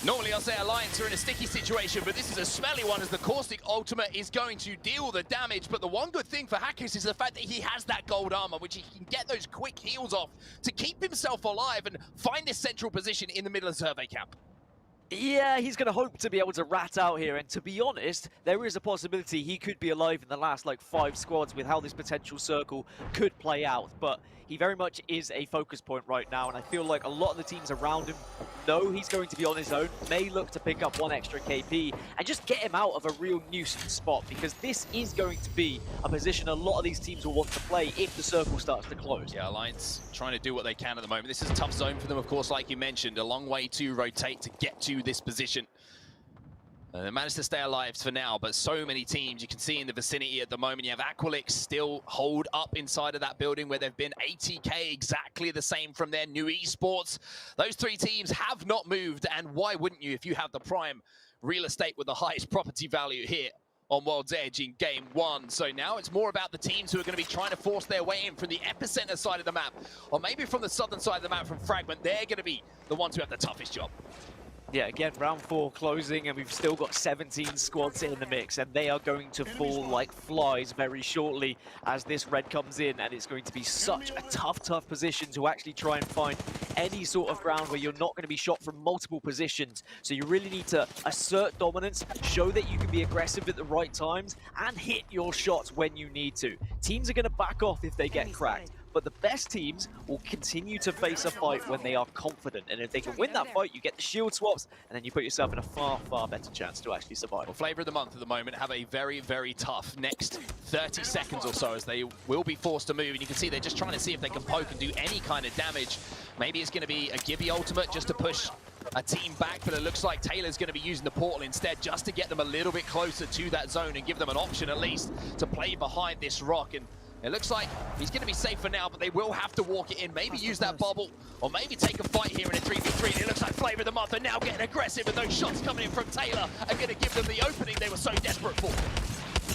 Normally I'll say Alliance are in a sticky situation, but this is a smelly one as the Caustic Ultimate is going to deal the damage. But the one good thing for Hackis is the fact that he has that gold armor, which he can get those quick heals off to keep himself alive and find this central position in the middle of survey camp. Yeah, he's going to hope to be able to rat out here, and to be honest, there is a possibility he could be alive in the last, 5 squads with how this potential circle could play out, but he very much is a focus point right now, and I feel like a lot of the teams around him know he's going to be on his own, may look to pick up one extra KP, and just get him out of a real nuisance spot, because this is going to be a position a lot of these teams will want to play if the circle starts to close. Yeah, Alliance trying to do what they can at the moment. This is a tough zone for them, of course, like you mentioned, a long way to rotate to get to this position. They managed to stay alive for now, but so many teams you can see in the vicinity at the moment. You have Aqualix still hold up inside of that building where they've been. ATK exactly the same from their new esports. Those 3 teams have not moved, and why wouldn't you if you have the prime real estate with the highest property value here on World's Edge in game 1. So now it's more about the teams who are going to be trying to force their way in from the epicenter side of the map, or maybe from the southern side of the map from Fragment. They're going to be the ones who have the toughest job. Yeah, again, round 4 closing, and we've still got 17 squads in the mix, and they are going to fall like flies very shortly as this red comes in, and it's going to be such a tough position to actually try and find any sort of ground where you're not going to be shot from multiple positions. So you really need to assert dominance, show that you can be aggressive at the right times, and hit your shots when you need to. Teams are going to back off if they get cracked, but the best teams will continue to face a fight when they are confident. And if they can win that fight, you get the shield swaps, and then you put yourself in a far better chance to actually survive. Well, Flavor of the Month at the moment have a very tough next 30 seconds or so as they will be forced to move. And you can see they're just trying to see if they can poke and do any kind of damage. Maybe it's going to be a Gibby ultimate just to push a team back, but it looks like Taylor's going to be using the portal instead just to get them a little bit closer to that zone and give them an option at least to play behind this rock. And it looks like he's going to be safe for now, but they will have to walk it in, maybe use that bubble, or maybe take a fight here in a 3v3. And it looks like Flavor of the Month are now getting aggressive, and those shots coming in from Taylor are going to give them the opening they were so desperate for.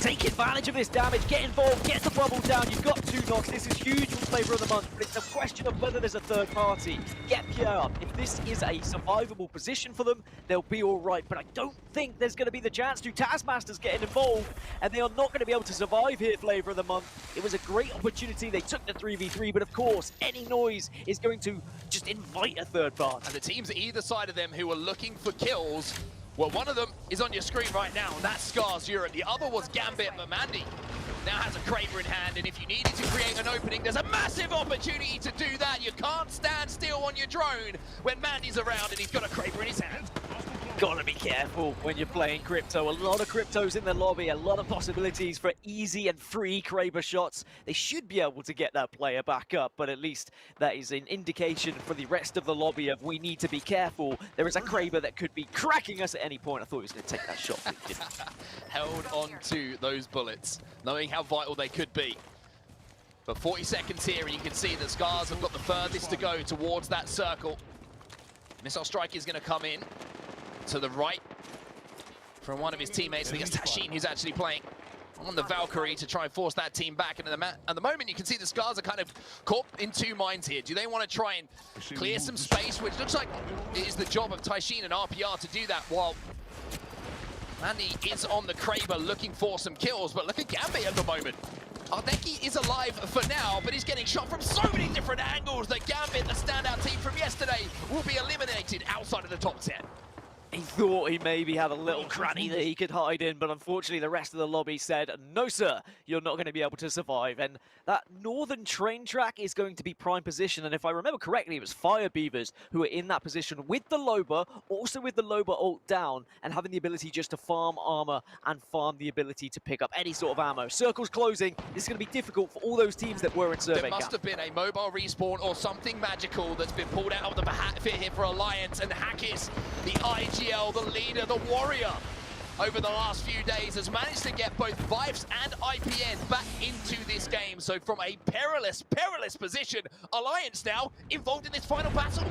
Take advantage of this damage, get involved, get the bubble down. You've got 2 knocks. This is huge for Flavor of the Month, but it's a question of whether there's a third party. Get Pierre up. If this is a survivable position for them, they'll be all right, but I don't think there's going to be the chance to. Taskmaster's getting involved, and they are not going to be able to survive here, Flavor of the Month. It was a great opportunity. They took the 3v3, but of course, any noise is going to just invite a third party. And the teams either side of them who are looking for kills, well, one of them is on your screen right now, and that's Scars Europe. The other was Gambit, but Mandy now has a Kraber in hand, and if you needed to create an opening, there's a massive opportunity to do that. You can't stand still on your drone when Mandy's around and he's got a Kraber in his hand. Gotta be careful when you're playing Crypto. A lot of Cryptos in the lobby, a lot of possibilities for easy and free Kraber shots. They should be able to get that player back up, but at least that is an indication for the rest of the lobby of we need to be careful. There is a Kraber that could be cracking us at any point. I thought he was going to take that shot, but he didn't. Held on to those bullets, knowing how vital they could be. But 40 seconds here, and you can see that Scars have got the furthest to go towards that circle. Missile Strike is going to come in to the right from one of his teammates. I think it's Tashin who's actually playing on the Valkyrie to try and force that team back into the mat. At the moment, you can see the Scars are kind of caught in 2 minds here. Do they want to try and clear some space, which looks like it is the job of Taishin and RPR to do that, while Mandy is on the Kraber looking for some kills, but look at Gambit at the moment. Ardeki is alive for now, but he's getting shot from so many different angles that Gambit, the standout team from yesterday, will be eliminated outside of the top 10. He thought he maybe had a little cranny that he could hide in, but unfortunately the rest of the lobby said, no sir, you're not going to be able to survive. And that northern train track is going to be prime position, and if I remember correctly, it was Fire Beavers who were in that position with the Loba, also with the Loba ult down, and having the ability just to farm armor and farm the ability to pick up any sort of ammo. Circle's closing. This is going to be difficult for all those teams that were in survey There must have been a mobile respawn or something magical that's been pulled out of the hat here for Alliance, and Hackis, the IGL, the leader, the warrior, over the last few days has managed to get both Vibes and IPN back into this game. So from a perilous position, Alliance now involved in this final battle.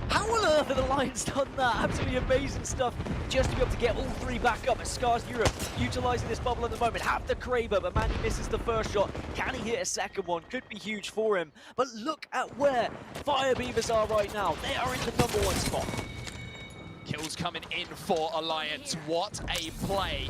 How on earth have the Lions done that? Absolutely amazing stuff just to be able to get all 3 back up. As Scars Europe utilising this bubble at the moment. Have the Kraber, but Mandy misses the first shot. Can he hit a second one? Could be huge for him. But look at where Fire Beavers are right now. They are in the #1 spot. Kills coming in for Alliance. What a play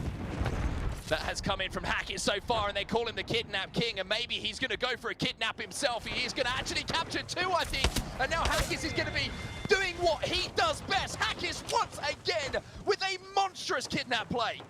that has come in from Hackett so far, and they call him the Kidnap King, and maybe he's going to go for a kidnap himself. He is going to actually capture 2, I think, and now Hackett is going to be doing what he does best. Hackett once again with a monstrous kidnap play.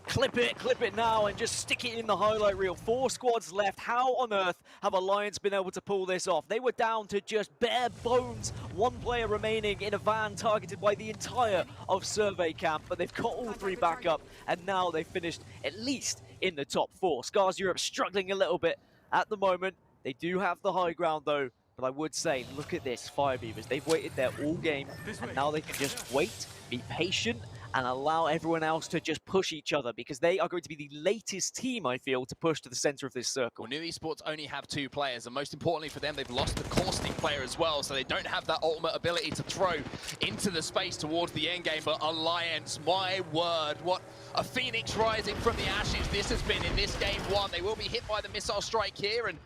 Clip it now, and just stick it in the highlight reel. 4 squads left. How on earth have Alliance been able to pull this off? They were down to just bare bones. 1 player remaining in a van targeted by the entire of Survey Camp, but they've got all 3 back up, and now they've finished at least in the top 4. Scars Europe struggling a little bit at the moment. They do have the high ground though, but I would say, look at this, Fire Beavers. They've waited there all game, and now they can just wait, be patient, and allow everyone else to just push each other, because they are going to be the latest team, I feel, to push to the center of this circle. Well, New Esports only have 2 players, and most importantly for them, they've lost the Caustic player as well, so they don't have that ultimate ability to throw into the space towards the end game. But Alliance, my word, what a phoenix rising from the ashes this has been in this game 1. They will be hit by the missile strike here and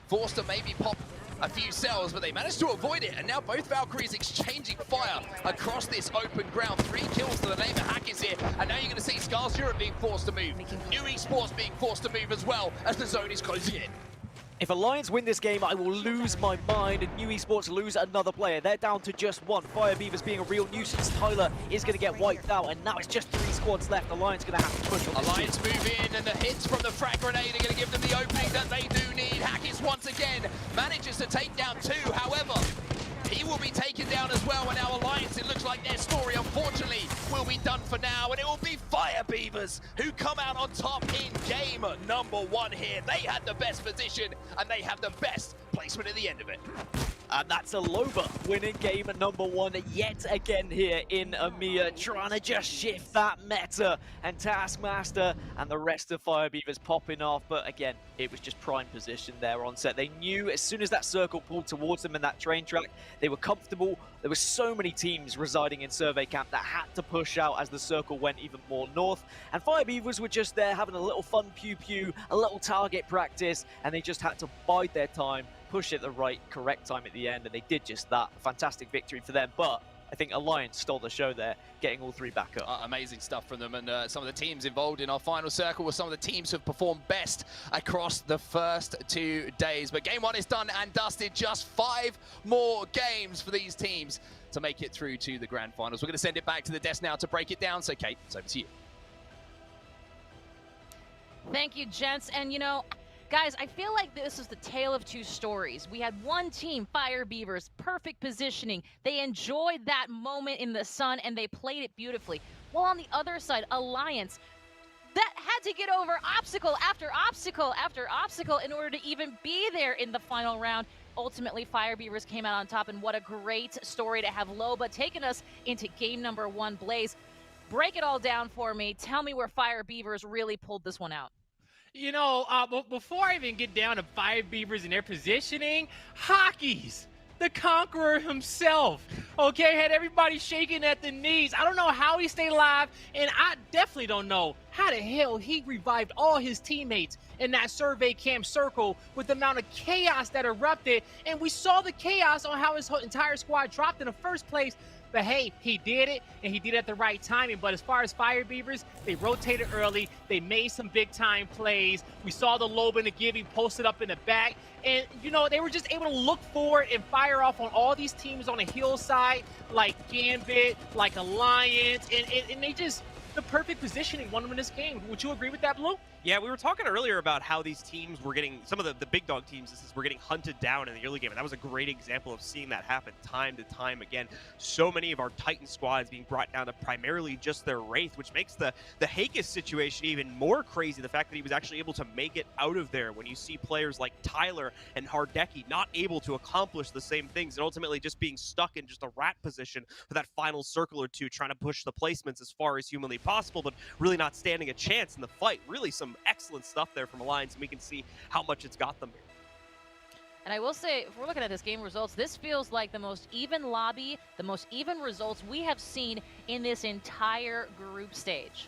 forced to maybe pop a few cells, but they managed to avoid it, and now both Valkyries exchanging fire across this open ground. 3 kills to the name of Hackers here, and now you're going to see Scars Europe being forced to move. New Esports being forced to move as well as the zone is closing in. If Alliance win this game, I will lose my mind, and New Esports lose another player. They're down to just 1. Fire Beavers being a real nuisance. Tyler is going to get wiped out, and now it's just 3 squads left. Alliance going to have to push on this Alliance move in, and the hits from the frag grenade are going to give them the opening that they do need. Hackers once again manages to take down 2. However, he will be taken down as well, and now Alliance, it looks like their story, unfortunately, will be done for now, and it will be Fire Beavers who come out on top in game number 1 here. They had the best position, and they have the best placement at the end of it. And that's Aloba winning game number 1 yet again here in EMEA, trying to just shift that meta, and Taskmaster and the rest of Fire Beavers popping off. But again, it was just prime position there on set. They knew as soon as that circle pulled towards them in that train track, they were comfortable. There were so many teams residing in Survey Camp that had to push out as the circle went even more north. And Fire Beavers were just there having a little fun pew-pew, a little target practice, and they just had to bide their time, push it the right, correct time at the end, and they did just that. A fantastic victory for them, but I think Alliance stole the show there, getting all 3 back up. Amazing stuff from them, and some of the teams involved in our final circle were some of the teams who have performed best across the first 2 days. But game 1 is done and dusted. Just 5 more games for these teams to make it through to the grand finals. We're going to send it back to the desk now to break it down. So, Kate, it's over to you. Thank you, gents. And, you know, guys, I feel like this is the tale of 2 stories. We had one team, Fire Beavers, perfect positioning. They enjoyed that moment in the sun, and they played it beautifully. While on the other side, Alliance, that had to get over obstacle after obstacle after obstacle in order to even be there in the final round. Ultimately, Fire Beavers came out on top, and what a great story to have Loba taking us into game number 1. Blaze, break it all down for me. Tell me where Fire Beavers really pulled this one out. You know, before I even get down to Fire Beavers and their positioning, Hockey's the conqueror himself, okay, had everybody shaking at the knees. I don't know how he stayed alive, and I definitely don't know how the hell he revived all his teammates in that survey camp circle with the amount of chaos that erupted. And we saw the chaos on how his entire squad dropped in the first place. But hey, he did it, and he did it at the right timing. But as far as Fire Beavers, they rotated early. They made some big-time plays. We saw the Loba and the Gibby posted up in the back. And, you know, they were just able to look forward and fire off on all these teams on the hillside, like Gambit, like Alliance, and they just, the perfect positioning won them in this game. Would you agree with that, Blue? Yeah, we were talking earlier about how these teams were getting, some of the big dog teams, were getting hunted down in the early game, and that was a great example of seeing that happen time to time again. So many of our Titan squads being brought down to primarily just their Wraith, which makes the Hakis situation even more crazy, the fact that he was actually able to make it out of there when you see players like Tyler and Hardeki not able to accomplish the same things, and ultimately just being stuck in just a rat position for that final circle or two, trying to push the placements as far as humanly possible, but really not standing a chance in the fight. Really some excellent stuff there from Alliance, and we can see how much it's got them here. And I will say, if we're looking at this game results, this feels like the most even lobby, the most even results we have seen in this entire group stage.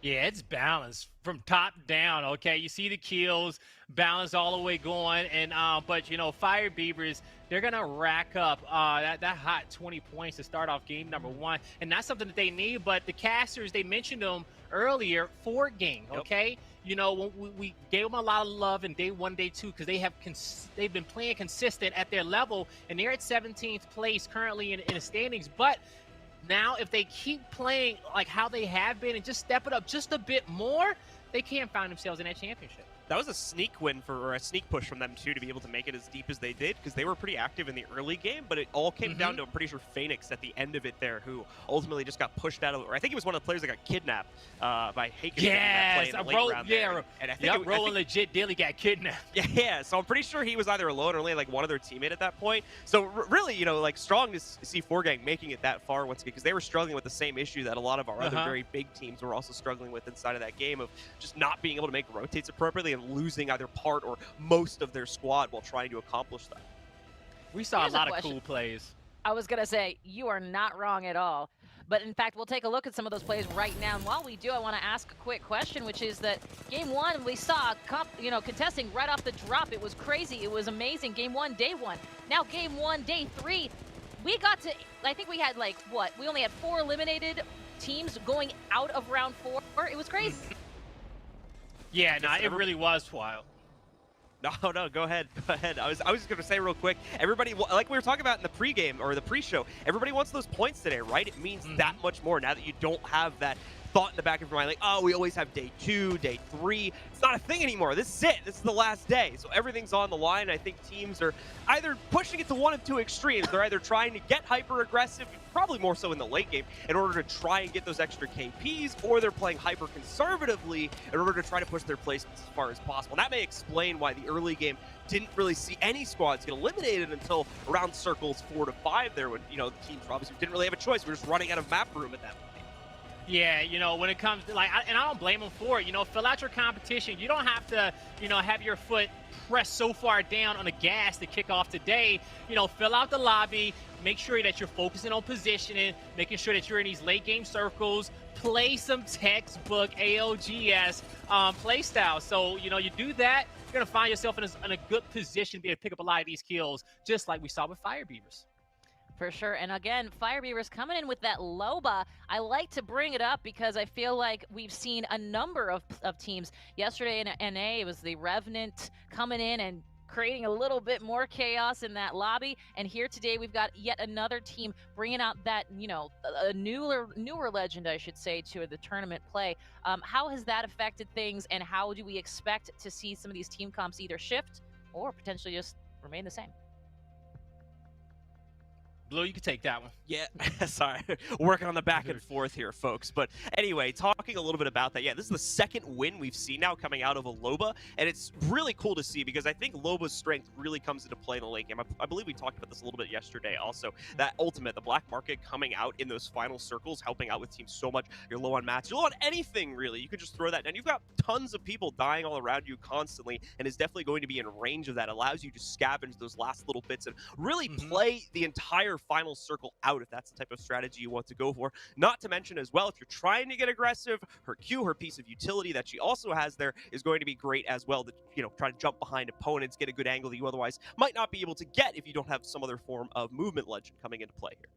Yeah, it's balanced from top down, okay? You see the kills, balance all the way going, and but, you know, Fire Beavers, they're going to rack up that hot 20 points to start off game number 1, and that's something that they need. But the casters, they mentioned them earlier, Fort Gang, okay? Yep. You know, we gave them a lot of love in day 1, day 2, because they've been playing consistent at their level, and they're at 17th place currently in the standings. But now, if they keep playing like how they have been and just step it up just a bit more, they can't find themselves in that championship. That was a sneak win or a sneak push from them too, to be able to make it as deep as they did, because they were pretty active in the early game, but it all came down to, I'm pretty sure, Phoenix at the end of it there, who ultimately just got pushed out of, or I think he was one of the players that got kidnapped by Haken. Yes, And I think Roland legit Dilly got kidnapped. Yeah, so I'm pretty sure he was either alone or only like one other teammate at that point. So really, you know, like strong to see 4Gang making it that far once again, because they were struggling with the same issue that a lot of our other very big teams were also struggling with inside of that game, of just not being able to make rotates appropriately and losing either part or most of their squad while trying to accomplish that. We saw a lot of cool plays. I was going to say, you are not wrong at all. But in fact, we'll take a look at some of those plays right now. And while we do, I want to ask a quick question, which is that Game 1, we saw, contesting right off the drop. It was crazy. It was amazing. Game 1, day 1. Now Game 1, day 3. We got to, I think we had like, what? We only had 4 eliminated teams going out of round 4. It was crazy. Yeah, no, it really was wild. No, go ahead. Go ahead. I was just going to say real quick, everybody, like we were talking about in the pregame or the pre-show, everybody wants those points today, right? It means that much more now that you don't have that thought in the back of your mind, like, oh, we always have day 2, day 3. It's not a thing anymore. This is it. This is the last day. So everything's on the line. I think teams are either pushing it to one of two extremes. They're either trying to get hyper-aggressive, probably more so in the late game, in order to try and get those extra KPs, or they're playing hyper-conservatively in order to try to push their placements as far as possible. And that may explain why the early game didn't really see any squads get eliminated until around circles 4 to 5 there, when, you know, the teams obviously didn't really have a choice. We were just running out of map room at that point. Yeah, you know, when it comes to, like, and I don't blame them for it. You know, fill out your competition. You don't have to, you know, have your foot pressed so far down on the gas to kick off today. You know, fill out the lobby. Make sure that you're focusing on positioning, making sure that you're in these late game circles. Play some textbook ALGS play style. So, you know, you do that, you're going to find yourself in a good position to be able to pick up a lot of these kills, just like we saw with Fire Beavers. For sure. And again, Fire Beavers coming in with that Loba. I like to bring it up because I feel like we've seen a number of teams. Yesterday in NA, it was the Revenant coming in and creating a little bit more chaos in that lobby. And here today, we've got yet another team bringing out that, you know, a newer legend, I should say, to the tournament play. How has that affected things, and how do we expect to see some of these team comps either shift or potentially just remain the same? Blue, you can take that one. Yeah, sorry. Working on the back and forth here, folks. But anyway, talking a little bit about that, yeah, this is the second win we've seen now coming out of a Loba, and it's really cool to see because I think Loba's strength really comes into play in the late game. I believe we talked about this a little bit yesterday also. That ultimate, the black market coming out in those final circles, helping out with teams so much. You're low on mats, you're low on anything, really. You could just throw that down. You've got tons of people dying all around you constantly, and is definitely going to be in range of that. Allows you to scavenge those last little bits and really play the entire final circle out if that's the type of strategy you want to go for. Not to mention as well, if you're trying to get aggressive, her Q, her piece of utility that she also has there is going to be great as well to, you know, try to jump behind opponents, get a good angle that you otherwise might not be able to get if you don't have some other form of movement legend coming into play here.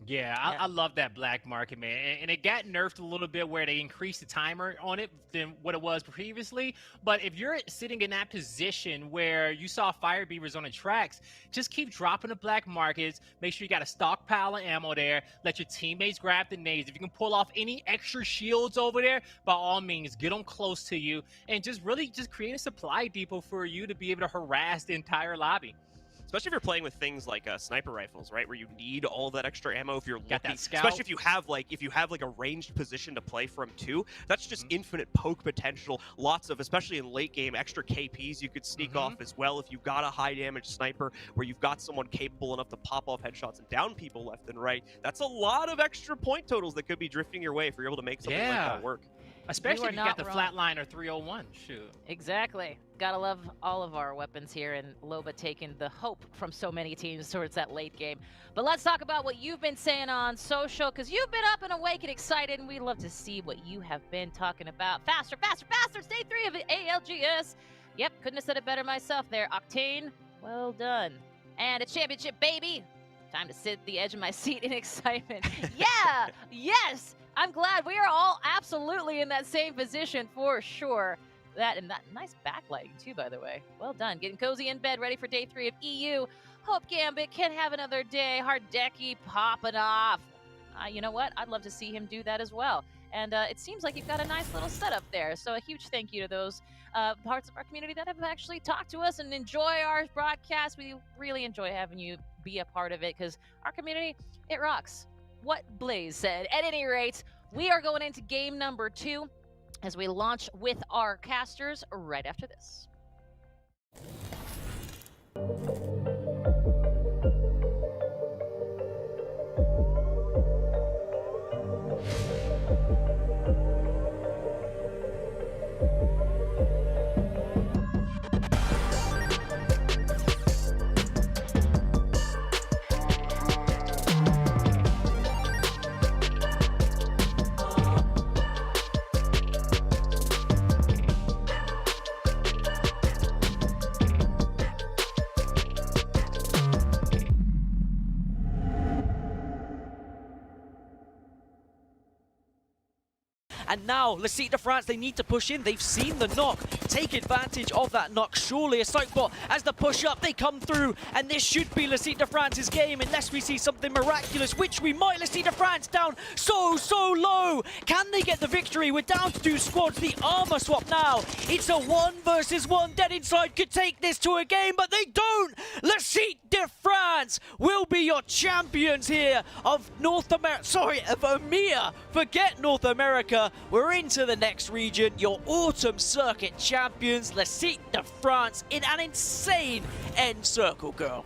Yeah, I love that black market, man. And it got nerfed a little bit where they increased the timer on it than what it was previously. But if you're sitting in that position where you saw Fire Beavers on the tracks, just keep dropping the black markets. Make sure you got a stockpile of ammo there. Let your teammates grab the nades. If you can pull off any extra shields over there, by all means, get them close to you. And just really just create a supply depot for you to be able to harass the entire lobby. Especially if you're playing with things like sniper rifles, right, where you need all that extra ammo if you're looking. That scout. Especially if you have like a ranged position to play from too. That's just infinite poke potential. Lots of, especially in late game, extra KPs you could sneak off as well if you've got a high damage sniper where you've got someone capable enough to pop off headshots and down people left and right. That's a lot of extra point totals that could be drifting your way if you're able to make something like that work. Especially if you got the flatliner 301. Shoot. Exactly. Gotta love all of our weapons here, and Loba taking the hope from so many teams towards that late game. But let's talk about what you've been saying on social, because you've been up and awake and excited, and we'd love to see what you have been talking about. Faster, faster, faster! It's day 3 of ALGS. Yep, couldn't have said it better myself there. Octane, well done. And it's championship, baby! Time to sit at the edge of my seat in excitement. Yeah! Yes! I'm glad we are all absolutely in that same position for sure. That nice backlighting too, by the way. Well done. Getting cozy in bed, ready for day 3 of EU. Hope Gambit can have another day. Hardeki popping off. You know what? I'd love to see him do that as well. And it seems like you've got a nice little setup there. So a huge thank you to those parts of our community that have actually talked to us and enjoy our broadcast. We really enjoy having you be a part of it because our community, it rocks. What Blaze said. At any rate, we are going into game number 2 as we launch with our casters right after this. And now, Lecite de France, they need to push in. They've seen the knock. Take advantage of that knock. Surely a Psychbot as the push up, they come through. And this should be Lecite de France's game unless we see something miraculous, which we might. Lecite de France down so low. Can they get the victory? We're down to 2 squads. The armor swap now. It's a 1 versus 1. Dead Inside could take this to a game, but they don't. Lecite de France will be your champions here of North America. Sorry, of EMEA. Forget North America. We're into the next region. Your Autumn Circuit champions, Lecite de France, in an insane end circle, girl.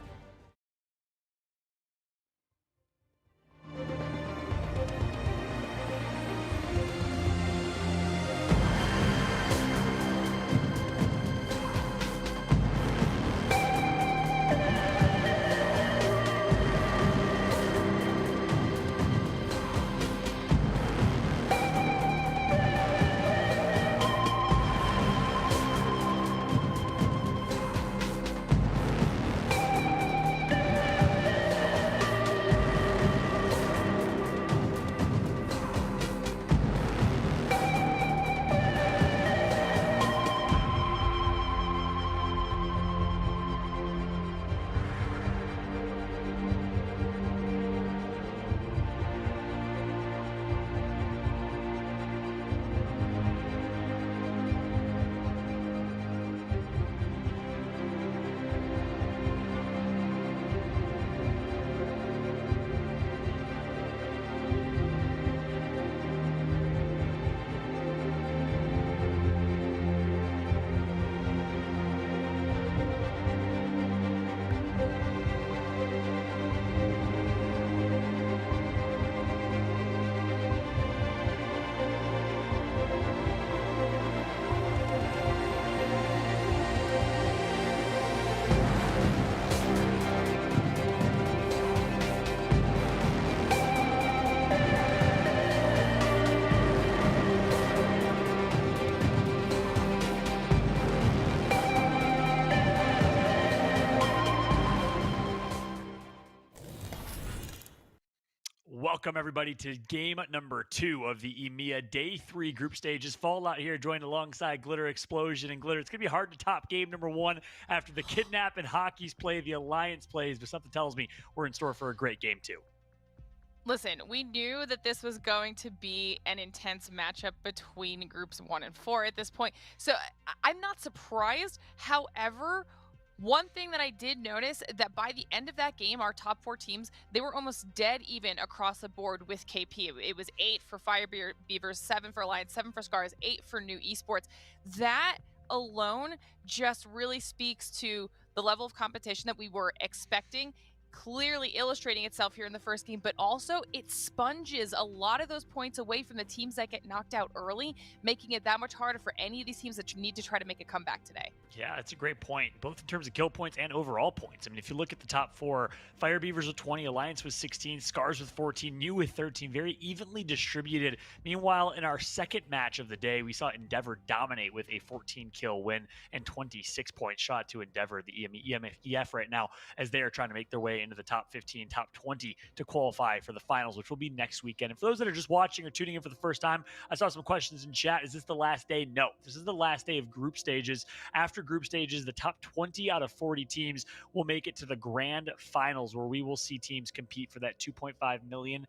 Welcome, everybody, to game number 2 of the EMEA Day 3 group stages. Fallout here joined alongside Glitter Explosion and Glitter. It's going to be hard to top game number 1 after the Kidnap and Hockey's play, the Alliance plays, but something tells me we're in store for a great game 2. Listen, we knew that this was going to be an intense matchup between groups 1 and 4 at this point, so I'm not surprised. However, one thing that I did notice that by the end of that game, our top 4 teams, they were almost dead even across the board with KP. It was 8 for Fire Beavers, 7 for Alliance, 7 for Scars, 8 for New Esports. That alone just really speaks to the level of competition that we were expecting, clearly illustrating itself here in the first game, but also it sponges a lot of those points away from the teams that get knocked out early, making it that much harder for any of these teams that need to try to make a comeback today. Yeah, that's a great point, both in terms of kill points and overall points. I mean, if you look at the top 4, Fire Beavers with 20, Alliance with 16, Scars with 14, New with 13, very evenly distributed. Meanwhile, in our second match of the day, we saw Endeavor dominate with a 14-kill win and 26-point shot to Endeavor, the EMEF right now, as they are trying to make their way into the top 15, top 20 to qualify for the finals, which will be next weekend. And for those that are just watching or tuning in for the first time, I saw some questions in chat. Is this the last day? No, this is the last day of group stages. After group stages, the top 20 out of 40 teams will make it to the grand finals, where we will see teams compete for that $2.5 million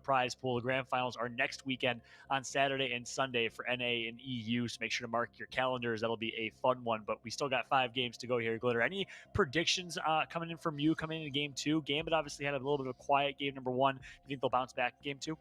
prize pool. The grand finals are next weekend on Saturday and Sunday for NA and EU, so make sure to mark your calendars. That'll be a fun one, but we still got 5 games to go here. Glitter, any predictions coming in from you coming into game 2? Gambit obviously had a little bit of a quiet game number 1. Do you think they'll bounce back game 2?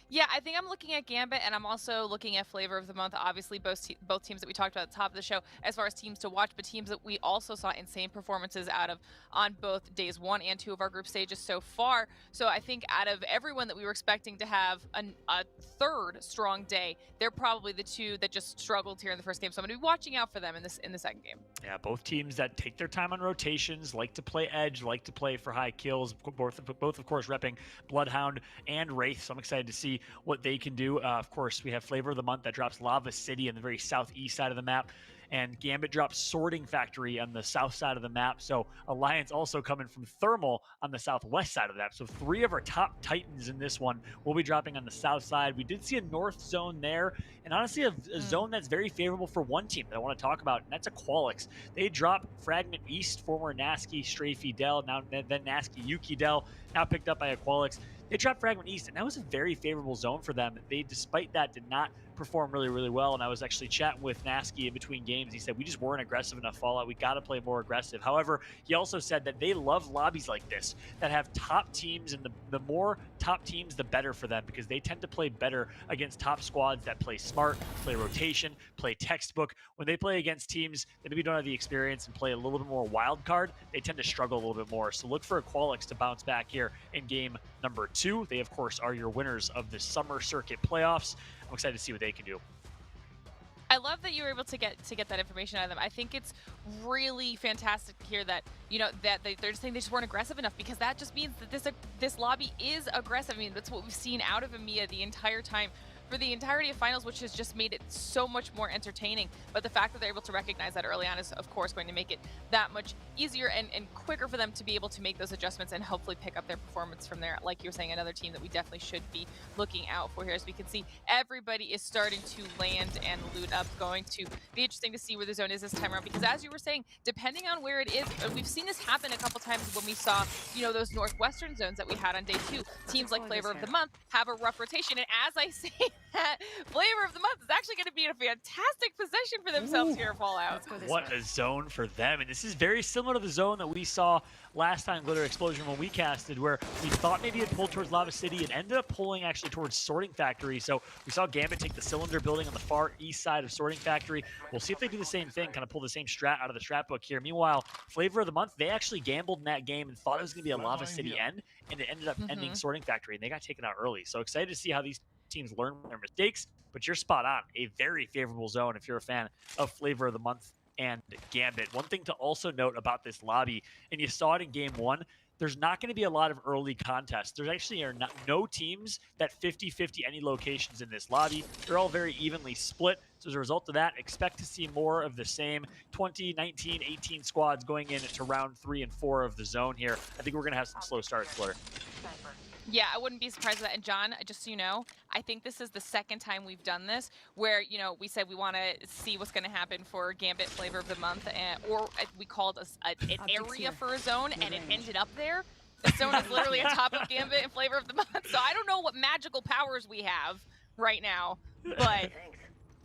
Yeah, I think I'm looking at Gambit, and I'm also looking at Flavor of the Month. Obviously, both teams that we talked about at the top of the show, as far as teams to watch, but teams that we also saw insane performances out of on both days 1 and 2 of our group stages so far. So I think out of everyone that we were expecting to have a third strong day, they're probably the 2 that just struggled here in the first game. So I'm going to be watching out for them in the second game. Yeah, both teams that take their time on rotations, like to play edge, like to play for high kills, both of course repping Bloodhound and Wraith. So I'm excited to see what they can do. Of course, we have Flavor of the Month that drops Lava City in the very southeast side of the map, and Gambit drops Sorting Factory on the south side of the map. So Alliance also coming from Thermal on the southwest side of the map. So 3 of our top Titans in this one will be dropping on the south side. We did see a north zone there, and honestly a zone that's very favorable for one team that I want to talk about, and that's Aqualix. They drop Fragment East, former Nasky Strafey Dell, now then Nasky Yuki Dell, now picked up by Aqualix. They dropped Fragment East, and that was a very favorable zone for them. They, despite that, did not perform really, really well. And I was actually chatting with Nasky in between games. He said, we just weren't aggressive enough Fallout. We got to play more aggressive. However, he also said that they love lobbies like this that have top teams, and the more top teams, the better for them, because they tend to play better against top squads that play smart, play rotation, play textbook. When they play against teams that maybe don't have the experience and play a little bit more wild card, they tend to struggle a little bit more. So look for Aqualix to bounce back here in game number 2. They, of course, are your winners of the Summer Circuit playoffs. I'm excited to see what they can do. I love that you were able to get that information out of them. I think it's really fantastic to hear that, you know, that they're just saying they just weren't aggressive enough, because that just means that this lobby is aggressive. I mean, that's what we've seen out of EMEA the entire time for the entirety of finals, which has just made it so much more entertaining. But the fact that they're able to recognize that early on is, of course, going to make it that much easier and quicker for them to be able to make those adjustments and hopefully pick up their performance from there. Like you were saying, another team that we definitely should be looking out for here. As we can see, everybody is starting to land and loot up. Going to be interesting to see where the zone is this time around, because as you were saying, depending on where it is, we've seen this happen a couple times when we saw, you know, those northwestern zones that we had on day 2. Teams like Flavor of the Month have a rough rotation, and as I say that, Flavor of the Month is actually going to be in a fantastic position for themselves here at Fallout. What a zone for them. And this is very similar to the zone that we saw last time Glitter Explosion when we casted, where we thought maybe it pulled towards Lava City and ended up pulling actually towards Sorting Factory. So we saw Gambit take the cylinder building on the far east side of Sorting Factory. We'll see if they do the same thing, kind of pull the same strat out of the strat book here. Meanwhile, Flavor of the Month, they actually gambled in that game and thought it was going to be a Lava City end, and it ended up ending Sorting Factory, and they got taken out early. So excited to see how these teams learn from their mistakes, but you're spot on. A very favorable zone if you're a fan of Flavor of the Month and Gambit. One thing to also note about this lobby, and you saw it in game 1, there's not going to be a lot of early contests. There's actually no teams that 50-50 any locations in this lobby. They're all very evenly split. So as a result of that, expect to see more of the same 20, 19, 18 squads going into round 3 and 4 of the zone here. I think we're going to have some slow starts, Blair. Yeah, I wouldn't be surprised with that. And John, just so you know, I think this is the second time we've done this where, you know, we said we want to see what's going to happen for Gambit Flavor of the Month, or we called an area for a zone, and it ended up there. The zone is literally atop of Gambit and Flavor of the Month. So I don't know what magical powers we have right now, but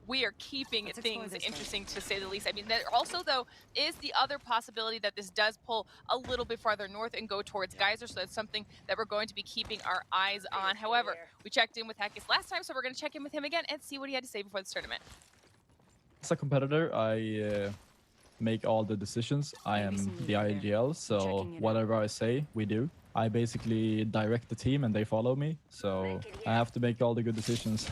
we are keeping things interesting, to say the least. I mean, there also, though, is the other possibility that this does pull a little bit farther north and go towards Geyser, so that's something that we're going to be keeping our eyes on. However, we checked in with Hackis last time, so we're going to check in with him again and see what he had to say before this tournament. As a competitor, I make all the decisions. I am the IGL, so whatever I say, we do. I basically direct the team and they follow me, so I have to make all the good decisions.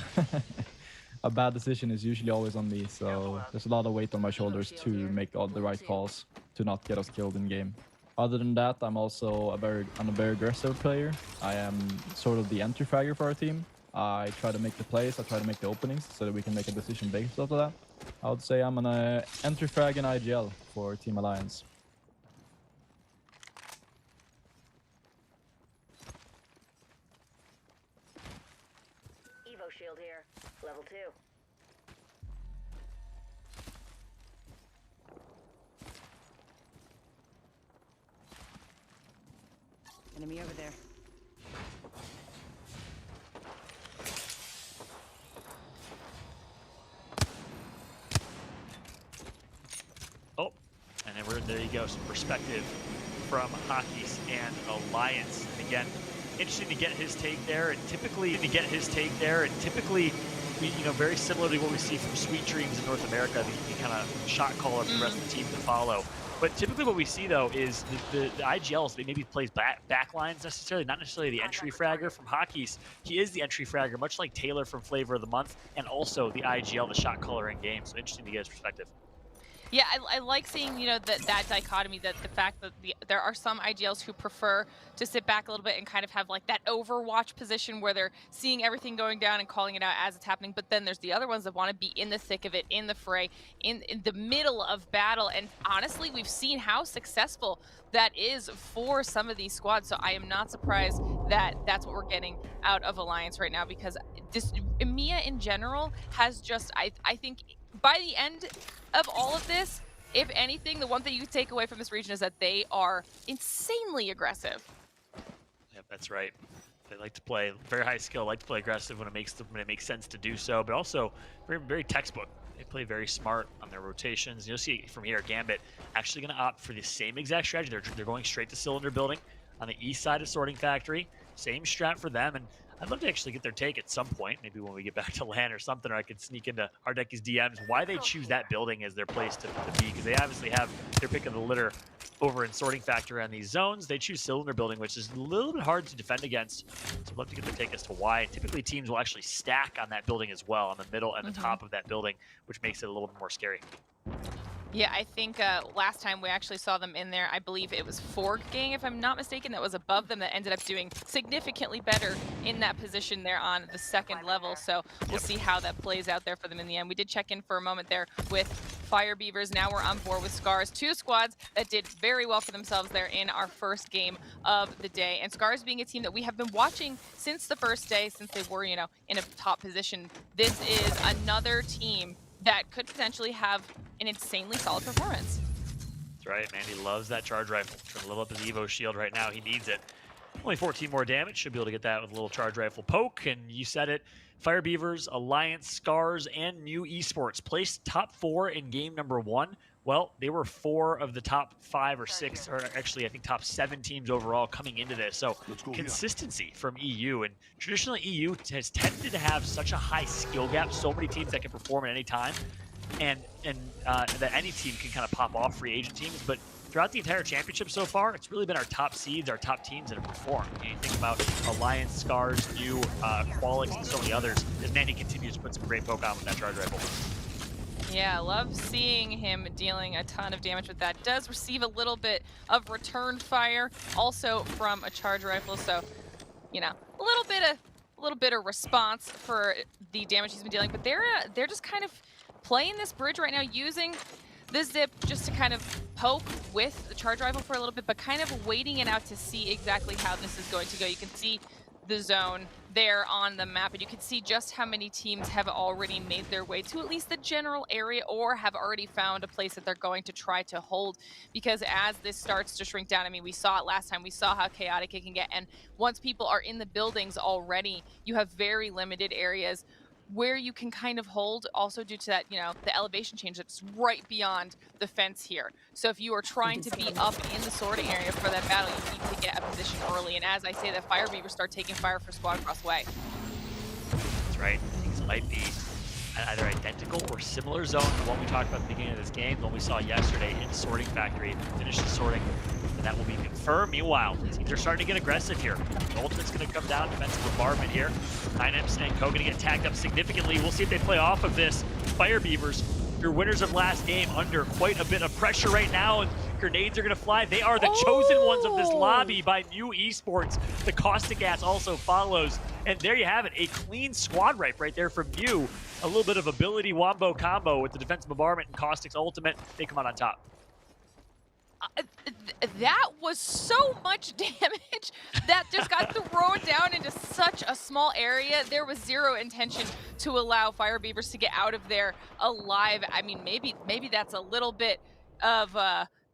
A bad decision is usually always on me, so there's a lot of weight on my shoulders to make all the right calls to not get us killed in game. Other than that, I'm also a very aggressive player. I am sort of the entry fragger for our team. I try to make the plays, I try to make the openings so that we can make a decision based off of that. I would say I'm an entry frag and IGL for Team Alliance. Enemy over there. Oh, and then there you go, some perspective from Hockey's and Alliance. And again, interesting to get his take there, and typically very similar to what we see from Sweet Dreams in North America, the kind of shot caller for the rest of the team to follow. But typically what we see, though, is the IGLs, they maybe plays back lines necessarily, not necessarily the entry fragger. From Hockey's, he is the entry fragger, much like Taylor from Flavor of the Month, and also the IGL, the shot caller in game. So interesting to get his perspective. Yeah, I like seeing, that dichotomy, that the fact that there are some IGLs who prefer to sit back a little bit and kind of have like that overwatch position where they're seeing everything going down and calling it out as it's happening. But then there's the other ones that want to be in the thick of it, in the fray, in the middle of battle. And honestly, we've seen how successful that is for some of these squads. So I am not surprised that that's what we're getting out of Alliance right now, because this EMEA in general has just, I think, by the end of all of this, if anything, the one thing you take away from this region is that they are insanely aggressive. Yep, that's right. They like to play very high skill, like to play aggressive when it makes sense to do so, but also very, very textbook. They play very smart on their rotations. You'll see from here, Gambit actually going to opt for the same exact strategy. They're going straight to cylinder building on the east side of Sorting Factory. Same strat for them, and I'd love to actually get their take at some point, maybe when we get back to LAN or something, or I could sneak into Hardecky's DMs, why they choose that building as their place to be, because they obviously have their pick of the litter over in Sorting Factory on these zones. They choose cylinder building, which is a little bit hard to defend against, so I'd love to get their take as to why. Typically, teams will actually stack on that building as well, on the middle and the top of that building, which makes it a little bit more scary. Yeah, I think last time we actually saw them in there, I believe it was Forg Gang, if I'm not mistaken, that was above them, that ended up doing significantly better in that position there on the second level. So we'll see how that plays out there for them in the end. We did check in for a moment there with Fire Beavers. Now we're on board with Scars. Two squads that did very well for themselves there in our first game of the day. And Scars being a team that we have been watching since the first day, since they were, in a top position. This is another team that could potentially have an insanely solid performance. That's right, man. He loves that charge rifle. Trying to level up his Evo shield right now. He needs it. Only 14 more damage. Should be able to get that with a little charge rifle poke. And you said it. Fire Beavers, Alliance, Scars, and New Esports placed top 4 in game number 1. Well, they were 4 of the top 5 or 6, or actually I think top 7 teams overall coming into this. So consistency from EU, and traditionally EU has tended to have such a high skill gap, so many teams that can perform at any time, and that any team can kind of pop off free agent teams. But throughout the entire championship so far, it's really been our top seeds, our top teams that have performed. You think about Alliance, Scars, New, Qualix, and so many others, as Manny continues to put some great poke on with that charge rifle. Yeah, I love seeing him dealing a ton of damage with that. Does receive a little bit of return fire, also from a charge rifle. So, a little bit of response for the damage he's been dealing. But they're just kind of playing this bridge right now, using the zip just to kind of poke with the charge rifle for a little bit, but kind of waiting it out to see exactly how this is going to go. You can see the zone there on the map, and you can see just how many teams have already made their way to at least the general area, or have already found a place that they're going to try to hold. Because as this starts to shrink down, I mean, we saw it last time, we saw how chaotic it can get, and once people are in the buildings already, you have very limited areas where you can kind of hold, also due to that, the elevation change that's right beyond the fence here. So if you are trying to be up in the sorting area for that battle, you need to get a position early. And as I say, that Fire Beavers start taking fire for squad across way. That's right. Things might be either identical or similar zone to what we talked about at the beginning of this game, the one we saw yesterday in Sorting Factory. Finish the sorting, and that will be confirmed. Meanwhile, teams are starting to get aggressive here. The ultimate's going to come down, defensive bombardment here. 9M and Co going to get tagged up significantly. We'll see if they play off of this. Fire Beavers, your winners of last game, under quite a bit of pressure right now, and grenades are going to fly. They are the chosen ones of this lobby by New Esports. The caustic gas also follows, and there you have it, a clean squad right there from New. A little bit of ability wombo combo with the defensive bombardment and caustic's ultimate. They come out on top. That was so much damage that just got thrown down into such a small area. There was zero intention to allow Fire Beavers to get out of there alive. I mean, maybe that's a little bit of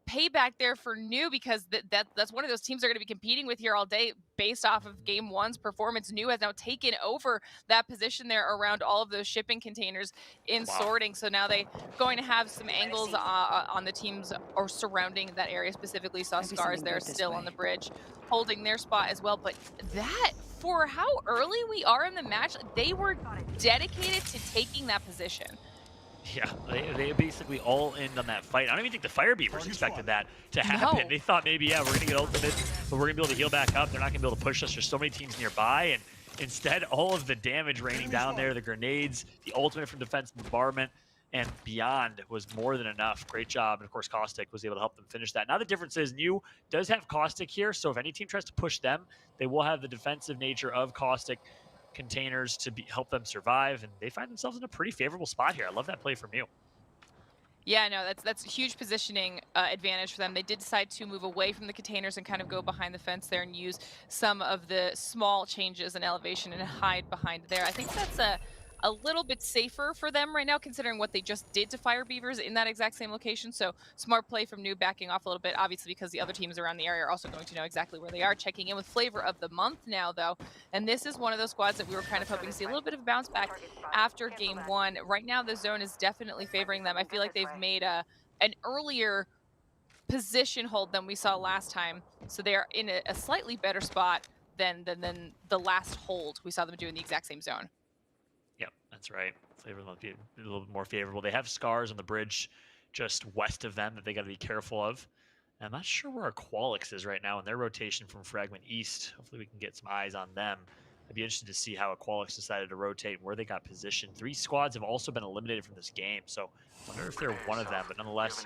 payback there for New, because that's one of those teams they're going to be competing with here all day based off of Game 1's performance. New has now taken over that position there around all of those shipping containers in sorting. So now they going to have some angles on the teams or surrounding that area. Specifically, saw Scars there still on the bridge holding their spot as well. But that, for how early we are in the match, they were dedicated to taking that position. Yeah, they basically all in on that fight. I don't even think the Fire Beavers expected that to happen. No. They thought maybe, yeah, we're going to get ultimate, but we're going to be able to heal back up. They're not going to be able to push us. There's so many teams nearby, and instead, all of the damage raining down there, the grenades, the ultimate from defense bombardment, and beyond was more than enough. Great job. And of course, Caustic was able to help them finish that. Now the difference is New does have Caustic here, so if any team tries to push them, they will have the defensive nature of Caustic containers to help them survive, and they find themselves in a pretty favorable spot here. I love that play from New. Yeah, no, that's a huge positioning advantage for them. They did decide to move away from the containers and kind of go behind the fence there and use some of the small changes in elevation and hide behind there. I think that's a little bit safer for them right now, considering what they just did to Fire Beavers in that exact same location. So smart play from New, backing off a little bit, obviously, because the other teams around the area are also going to know exactly where they are. Checking in with Flavor of the Month now, though. And this is one of those squads that we were kind of hoping to see a little bit of a bounce back after Game 1. Right now, the zone is definitely favoring them. I feel like they've made an earlier position hold than we saw last time. So they are in a slightly better spot than the last hold we saw them do in the exact same zone. Yep, that's right. Flavor might be a little bit more favorable. They have Scars on the bridge just west of them that they got to be careful of. And I'm not sure where our Qualix is right now in their rotation from Fragment East. Hopefully we can get some eyes on them. I'd be interested to see how a Qualix decided to rotate and where they got positioned. 3 squads have also been eliminated from this game, so I wonder if they're one of them. But nonetheless,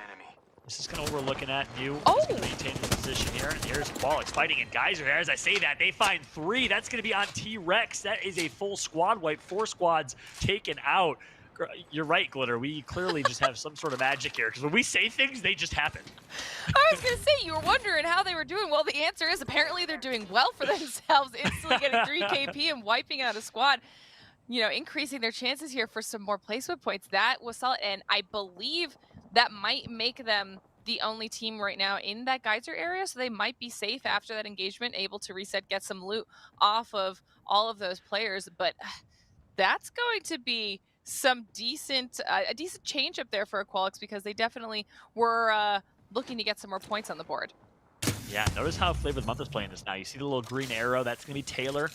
this is kind of what we're looking at. New is going to maintain the position here. And here's Qualix fighting in Geyser here. As I say that, they find 3. That's going to be on T-Rex. That is a full squad wipe. 4 squads taken out. You're right, Glitter. We clearly just have some sort of magic here, because when we say things, they just happen. I was going to say, you were wondering how they were doing. Well, the answer is apparently they're doing well for themselves, instantly getting 3 KP and wiping out a squad. You know, increasing their chances here for some more placement points. That was solid, and I believe that might make them the only team right now in that Geyser area, so they might be safe after that engagement, able to reset, get some loot off of all of those players. But that's going to be some decent, a decent change up there for Qualix, because they definitely were looking to get some more points on the board. Yeah, notice how Flavor of the Month is playing this now. You see the little green arrow? That's going to be Taylor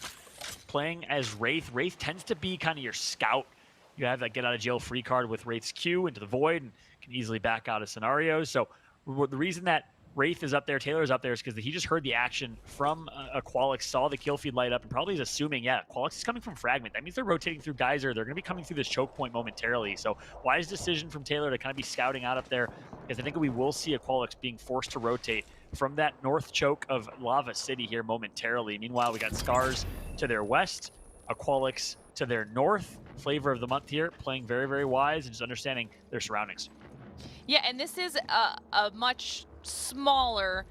playing as Wraith. Wraith tends to be kind of your scout. You have that get out of jail free card with Wraith's Q into the void and can easily back out of scenarios. So the reason that Wraith is up there, Taylor's up there, is because he just heard the action from a Qualix, saw the kill feed light up, and probably is assuming, yeah, Qualix is coming from Fragment. That means they're rotating through Geyser. They're going to be coming through this choke point momentarily. So wise decision from Taylor to kind of be scouting out up there, because I think we will see a Qualix being forced to rotate from that north choke of Lava City here momentarily. Meanwhile, we got Scars to their west, a Qualix to their north. Flavor of the Month here, playing very, very wise and just understanding their surroundings. Yeah, and this is a much smaller,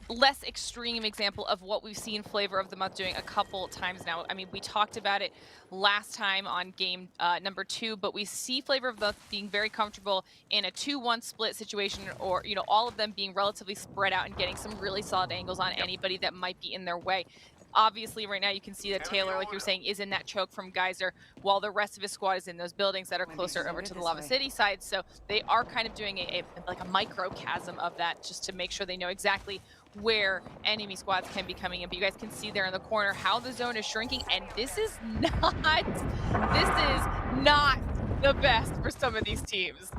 less extreme example of what we've seen Flavor of the Month doing a couple times now. I mean, we talked about it last time on game number 2, but we see Flavor of the Month being very comfortable in a 2-1 split situation, or, you know, all of them being relatively spread out and getting some really solid angles on anybody that might be in their way. Obviously, right now you can see that Taylor, like you were saying, is in that choke from Geyser, while the rest of his squad is in those buildings that are closer over to the Lava City side. So they are kind of doing like a microcosm of that, just to make sure they know exactly where enemy squads can be coming in. But you guys can see there in the corner how the zone is shrinking, and this is not the best for some of these teams.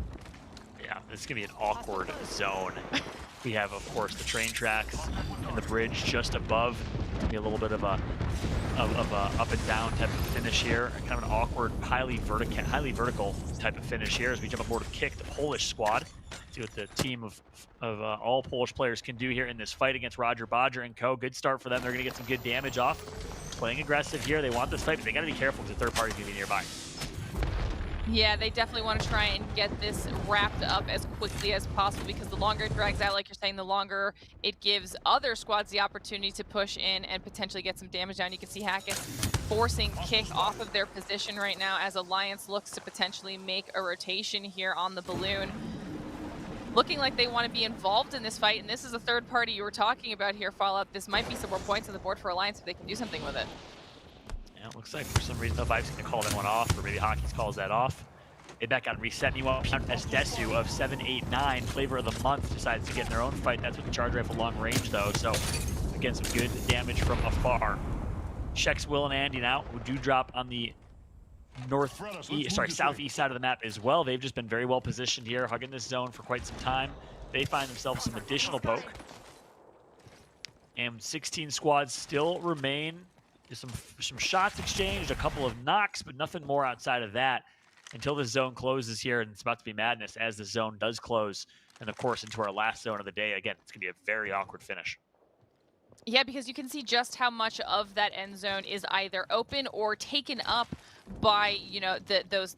Yeah, this is gonna be an awkward zone. We have, of course, the train tracks and the bridge just above. Maybe a little bit of a up and down type of finish here. Kind of an awkward, highly vertical type of finish here as we jump aboard with Kick, the Polish squad. See what the team of all Polish players can do here in this fight against Roger Bodger and co. Good start for them. They're going to get some good damage off. Playing aggressive here. They want this fight, but they got to be careful because the third party's going to be nearby. Yeah, they definitely want to try and get this wrapped up as quickly as possible, because the longer it drags out, like you're saying, the longer it gives other squads the opportunity to push in and potentially get some damage down. You can see Hackett forcing Kick off of their position right now as Alliance looks to potentially make a rotation here on the balloon. looking like they want to be involved in this fight, and this is a third party you were talking about here, Fallout. This might be some more points on the board for Alliance if they can do something with it. Yeah, it looks like for some reason the Vibe's going to call that one off, or maybe Hockey's calls that off. They back on reset. Meanwhile, Desu of 7-8-9, Flavor of the Month, decides to get in their own fight. That's with the charge rifle long range, though. So, again, some good damage from afar. Checks Will and Andy now, who do drop on the southeast side of the map as well. They've just been very well positioned here, hugging this zone for quite some time. They find themselves some additional poke. And 16 squads still remain. There's some shots exchanged, a couple of knocks, but nothing more outside of that until the zone closes here, and it's about to be madness as the zone does close. And of course, into our last zone of the day. Again, it's going to be a very awkward finish. Yeah, because you can see just how much of that end zone is either open or taken up by, you know, those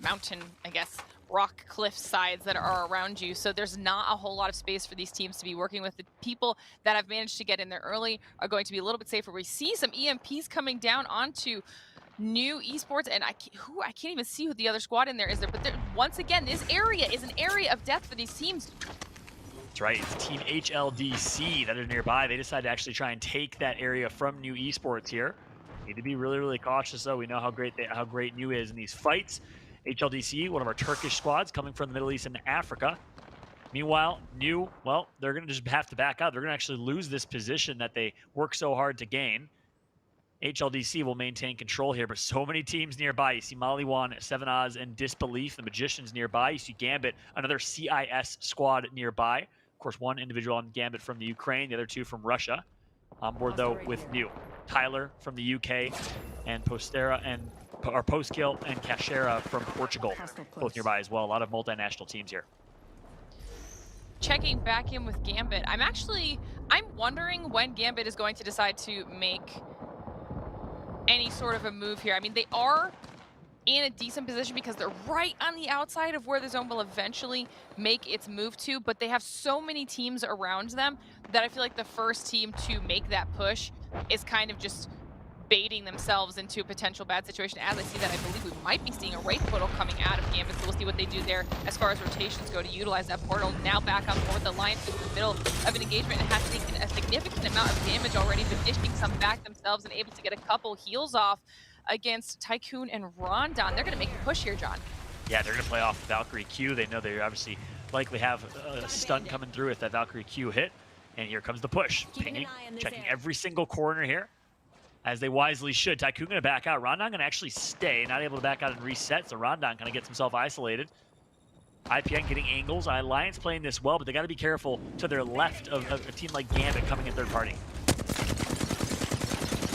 mountain, I guess, rock cliff sides that are around you. So there's not a whole lot of space for these teams to be working with. The people that have managed to get in there early are going to be a little bit safer. We see some EMPs coming down onto New Esports, and I can't even see who the other squad in there is there. But once again, this area is an area of death for these teams. That's right, it's Team HLDC that are nearby. They decided to actually try and take that area from New Esports here. Need to be really, really cautious, though. We know how great New is in these fights. HLDC, one of our Turkish squads coming from the Middle East and Africa. Meanwhile, New, well, they're going to just have to back up. They're going to actually lose this position that they work so hard to gain. HLDC will maintain control here, but so many teams nearby. You see Maliwan, Seven Oz, and Disbelief, the Magicians nearby. You see Gambit, another CIS squad nearby. Of course, one individual on Gambit from the Ukraine, the other two from Russia. On board, though, with New. Tyler from the UK, and Postkill and Cachera from Portugal, both nearby as well. A lot of multinational teams here. Checking back in with Gambit, I'm wondering when Gambit is going to decide to make any sort of a move here. I mean, they are in a decent position because they're right on the outside of where the zone will eventually make its move to, but they have so many teams around them that I feel like the first team to make that push is kind of just baiting themselves into a potential bad situation. As I see that, I believe we might be seeing a Wraith portal coming out of Gambit, so we'll see what they do there as far as rotations go to utilize that portal. Now back on board, the Alliance is in the middle of an engagement and has taken a significant amount of damage already, but dishing some back themselves and able to get a couple heals off against Tycoon and Rondon. They're going to make a push here, John. Yeah, they're going to play off Valkyrie Q. They know they obviously likely have a stun coming through if that Valkyrie Q hit. And here comes the push. Pinging, checking every single corner here, as they wisely should. Tycoon going to back out. Rondon going to actually stay, not able to back out and reset, so Rondon kind of gets himself isolated. IPN getting angles. Alliance playing this well, but they got to be careful to their left of a team like Gambit coming in third party.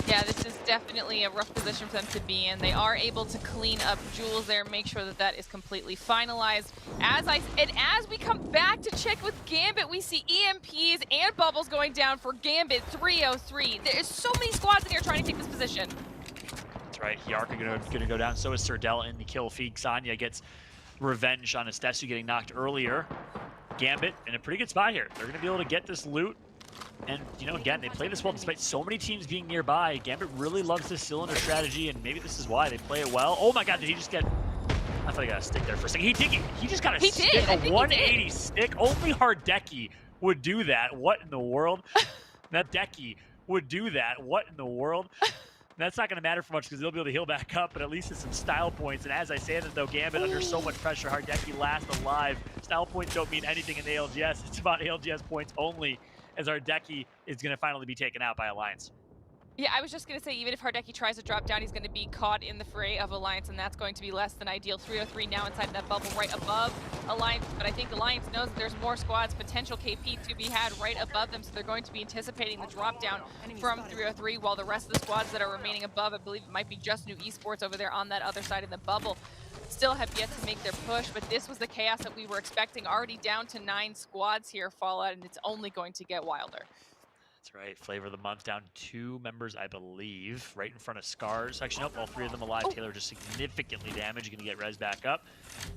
Yeah, this is definitely a rough position for them to be in. They are able to clean up Jules there, make sure that that is completely finalized. As we come back to check with Gambit, we see EMPs and bubbles going down for Gambit 303. There's so many squads in here trying to take this position. That's right. Yarka gonna go down. So is Serdell in the kill feed. Xania gets revenge on Estesu getting knocked earlier. Gambit in a pretty good spot here. They're gonna be able to get this loot. And, you know, again, they play this well despite so many teams being nearby. Gambit really loves this cylinder strategy, and maybe this is why they play it well. Oh my god, did he just get... I thought he got a stick there for a second. He just got a stick, a 180 stick. Only Hardeki would do that. What in the world? That Deki would do that. What in the world? That's not going to matter for much because they'll be able to heal back up, but at least it's some style points. And as I say that, though, Gambit under so much pressure, Hardeki last alive. Style points don't mean anything in the ALGS. It's about ALGS points only, as Hardeki is going to finally be taken out by Alliance. Yeah, I was just going to say, even if Hardeki tries to drop down, he's going to be caught in the fray of Alliance, and that's going to be less than ideal. 303 now inside that bubble right above Alliance, but I think Alliance knows that there's more squads, potential KP to be had right above them, so they're going to be anticipating the drop down from 303, while the rest of the squads that are remaining above, I believe it might be just New Esports over there on that other side in the bubble, still have yet to make their push, but this was the chaos that we were expecting. Already down to 9 squads here, Fallout, and it's only going to get wilder. That's right. Flavor of the Month down 2 members, I believe, right in front of Scars. Actually, nope, all 3 of them alive. Oh. Taylor just significantly damaged. Going to get res back up,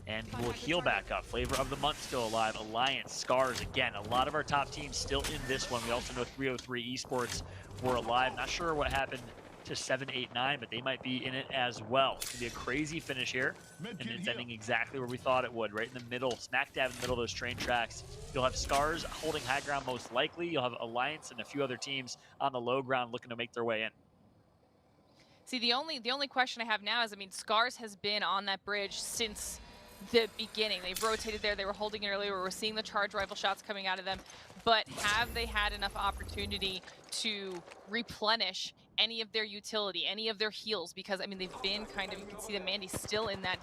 and he will heal back up. Flavor of the Month still alive. Alliance, Scars, again, a lot of our top teams still in this one. We also know 303 Esports were alive. Not sure what happened to 7, 8, 9, but they might be in it as well. It's going to be a crazy finish here, and it's ending exactly where we thought it would, right in the middle, smack dab in the middle of those train tracks. You'll have Scars holding high ground most likely. You'll have Alliance and a few other teams on the low ground looking to make their way in. See, the only question I have now is, I mean, Scars has been on that bridge since the beginning. They've rotated there. They were holding it earlier. We're seeing the charge rifle shots coming out of them. But have they had enough opportunity to replenish any of their utility, any of their heals? Because, I mean, they've been kind of, you can see that Mandy's still in that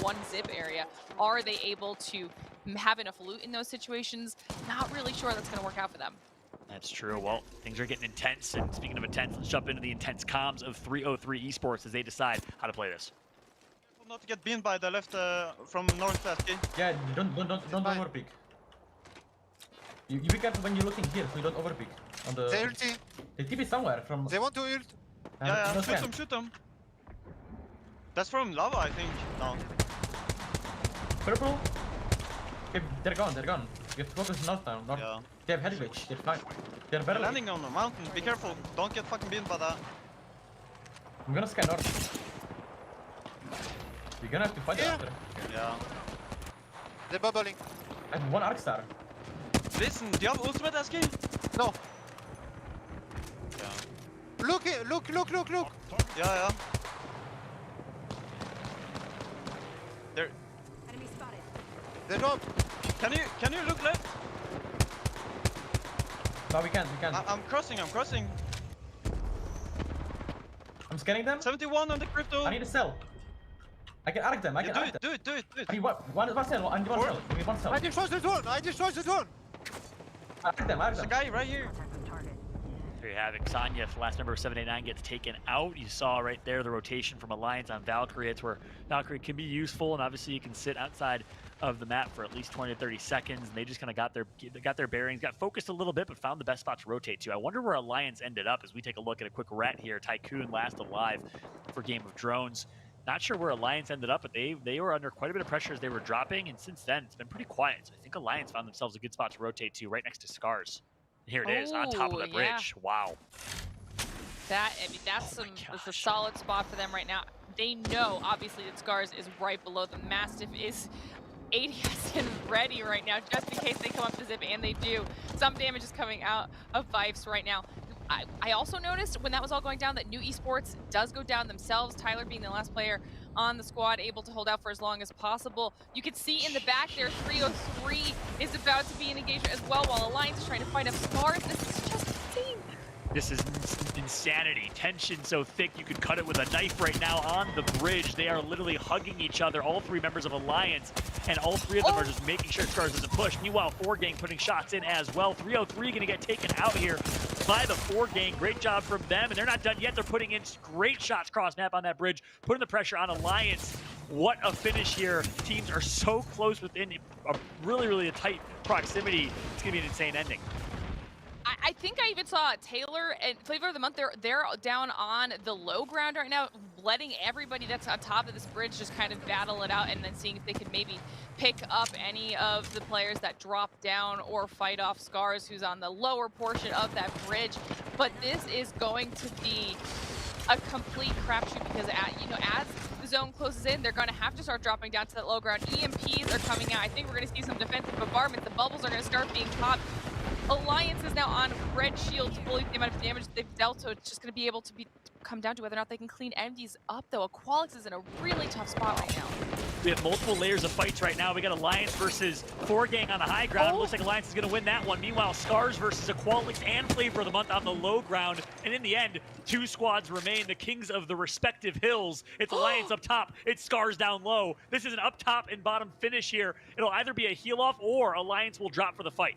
one zip area. Are they able to have enough loot in those situations? Not really sure that's going to work out for them. That's true. Well, things are getting intense. And speaking of intense, let's jump into the intense comms of 303 Esports as they decide how to play this. Not to get beamed by the left from northwest. Yeah, don't overpeak. You be careful when you're looking here, so you don't overpeak. On the. They ulti. The TP somewhere from. They want to ult. Yeah, shoot them. That's from lava, I think. No. Purple. Okay, they're gone. You have to focus north now. North. Yeah. They have heavyweights. They're fine. They're better. Landing on the mountain. Be careful. Don't get fucking beamed by that. I'm gonna scan north. You're gonna have to fight it after. Yeah. They're bubbling. I have one arc star. Listen, do you have ultimate, SK? No. Yeah. Look! Yeah. They're... Enemy spotted. They're not. Can you look left? No, we can't. I'm crossing. I'm scanning them. 71 on the crypto. I need a cell. I can arc them. Do it. I need one cell. I need one cell. Give me one cell. I destroyed the drone. Arc them. There's a guy right here. There you have it. Xanya, the last member of 789, gets taken out. You saw right there the rotation from Alliance on Valkyrie. It's where Valkyrie can be useful, and obviously you can sit outside of the map for at least 20 to 30 seconds, and they just kind of got their bearings, got focused a little bit, but found the best spot to rotate to. I wonder where Alliance ended up as we take a look at a quick rat here. Tycoon last alive for Game of Drones. Not sure where Alliance ended up, but they were under quite a bit of pressure as they were dropping, and since then it's been pretty quiet. So I think Alliance found themselves a good spot to rotate to, right next to Scars. And here it is on top of the bridge. Wow. That's a solid spot for them right now. They know obviously that Scars is right below them. Mastiff is ADS and ready right now, just in case they come up to zip, and they do. Some damage is coming out of Vipes right now. I also noticed when that was all going down that New Esports does go down themselves, Tyler being the last player on the squad, able to hold out for as long as possible. You can see in the back there, 303 is about to be in engagement as well, while Alliance is trying to find up Scars. This is just insane. This is insanity. Tension so thick you could cut it with a knife right now on the bridge. They are literally hugging each other, all three members of Alliance, and all three of them are just making sure Scars doesn't push. Meanwhile, 4Gang putting shots in as well. 303 going to get taken out here by the 4Gang. Great job from them, and they're not done yet. They're putting in great shots cross map on that bridge, putting the pressure on Alliance. What a finish here. Teams are so close within a really a tight proximity. It's going to be an insane ending. I think I even saw Taylor and Flavor of the Month, they're down on the low ground right now, letting everybody that's on top of this bridge just kind of battle it out, and then seeing if they could maybe pick up any of the players that drop down or fight off Scars, who's on the lower portion of that bridge. But this is going to be a complete crapshoot because as the zone closes in, they're going to have to start dropping down to that low ground. EMPs are coming out. I think we're going to see some defensive bombardment. The bubbles are going to start being popped. Alliance is now on red shield to believe the amount of damage they've dealt, so it's just going to be able to come down to whether or not they can clean empties up, though. Aqualix is in a really tough spot right now. We have multiple layers of fights right now. We got Alliance versus 4Gang on the high ground. Looks like Alliance is going to win that one. Meanwhile, Scars versus Aqualix and Flavor of the Month on the low ground. And in the end, two squads remain, the kings of the respective hills. It's Alliance up top. It's Scars down low. This is an up top and bottom finish here. It'll either be a heal off or Alliance will drop for the fight.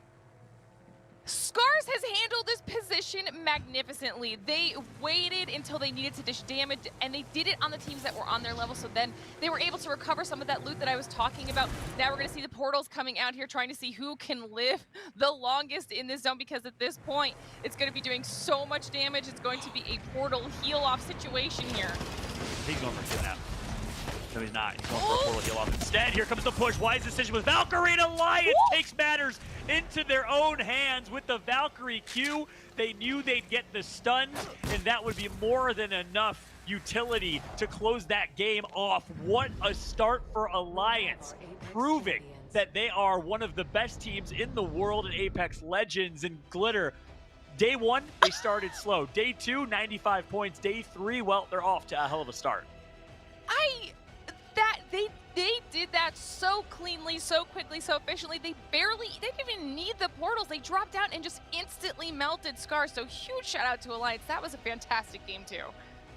Scars has handled this position magnificently. They waited until they needed to dish damage, and they did it on the teams that were on their level, so then they were able to recover some of that loot that I was talking about. Now we're going to see the portals coming out here, trying to see who can live the longest in this zone, because at this point, it's going to be doing so much damage. It's going to be a portal heal-off situation here. He's going for 2 now. No, he's not. He's going for a portal heal off. Instead, here comes the push. Wise decision with Valkyrie, and Alliance takes matters into their own hands with the Valkyrie Q. They knew they'd get the stuns, and that would be more than enough utility to close that game off. What a start for Alliance, proving that they are one of the best teams in the world in Apex Legends. And Glitter, day one, they started slow. Day two, 95 points. Day three, well, they're off to a hell of a start. They did that so cleanly, so quickly, so efficiently. They didn't even need the portals. They dropped down and just instantly melted Scar. So huge shout out to Alliance. That was a fantastic game too.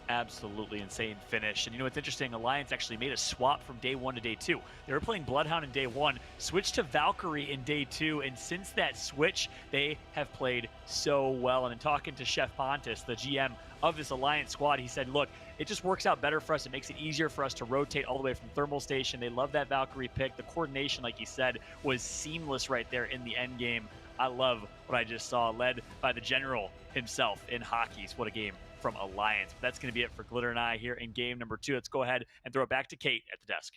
Absolutely insane finish. And you know what's interesting? Alliance actually made a swap from day one to day two. They were playing Bloodhound in day one, switched to Valkyrie in day two, and since that switch, they have played so well. And in talking to Chef Pontus, the GM of this Alliance squad, he said, look, it just works out better for us. It makes it easier for us to rotate all the way from Thermal Station. They love that Valkyrie pick. The coordination, like he said, was seamless right there in the end game. I love what I just saw, led by the general himself in Hockeys. What a game from Alliance. But that's going to be it for Glitter and I here in game number 2. Let's go ahead and throw it back to Kate at the desk.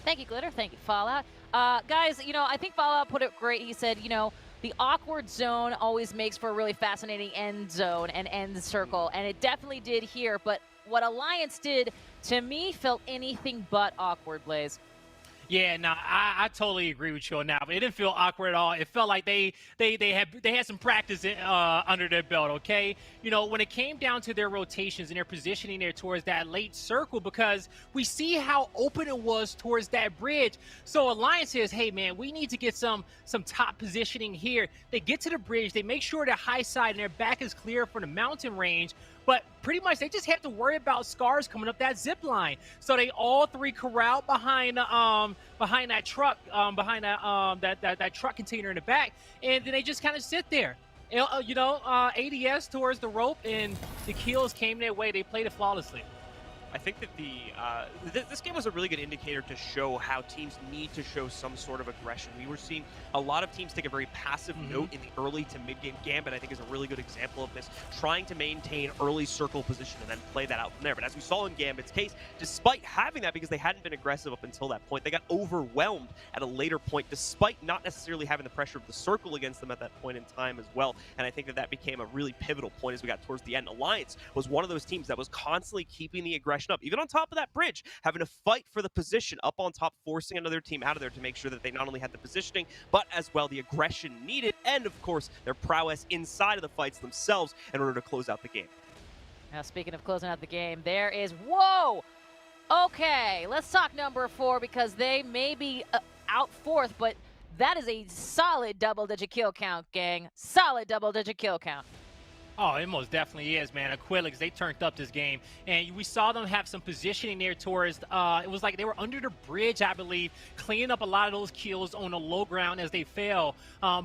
Thank you, Glitter. Thank you, Fallout. Guys, you know, I think Fallout put it great. He said, you know, the awkward zone always makes for a really fascinating end zone and end circle, and it definitely did here. But what Alliance did, to me, felt anything but awkward, Blaze. Yeah, no, I totally agree with you on that. But it didn't feel awkward at all. It felt like they had some practice under their belt. Okay, you know, when it came down to their rotations and their positioning there towards that late circle, because we see how open it was towards that bridge. So Alliance says, hey man, we need to get some top positioning here. They get to the bridge, they make sure their high side and their back is clear for the mountain range. But pretty much they just have to worry about Scars coming up that zip line. So they all three corralled behind that truck, behind that truck container in the back, and then they just kind of sit there. You know, ADS towards the rope, and the kills came their way. They played it flawlessly. I think that this game was a really good indicator to show how teams need to show some sort of aggression. We were seeing a lot of teams take a very passive note in the early to mid-game Gambit, I think, is a really good example of this, trying to maintain early circle position and then play that out from there. But as we saw in Gambit's case, despite having that, because they hadn't been aggressive up until that point, they got overwhelmed at a later point, despite not necessarily having the pressure of the circle against them at that point in time as well. And I think that became a really pivotal point as we got towards the end. Alliance was one of those teams that was constantly keeping the aggression up, even on top of that bridge, having to fight for the position up on top, forcing another team out of there to make sure that they not only had the positioning, but as well the aggression needed, and of course their prowess inside of the fights themselves in order to close out the game. Now, speaking of closing out the game, there is, whoa! Okay, let's talk number 4, because they may be out fourth, but that is a solid double-digit kill count, gang. Solid double-digit kill count. Oh, it most definitely is, man. Aquilix, they turned up this game, and we saw them have some positioning there towards, it was like they were under the bridge, I believe, cleaning up a lot of those kills on the low ground as they fell,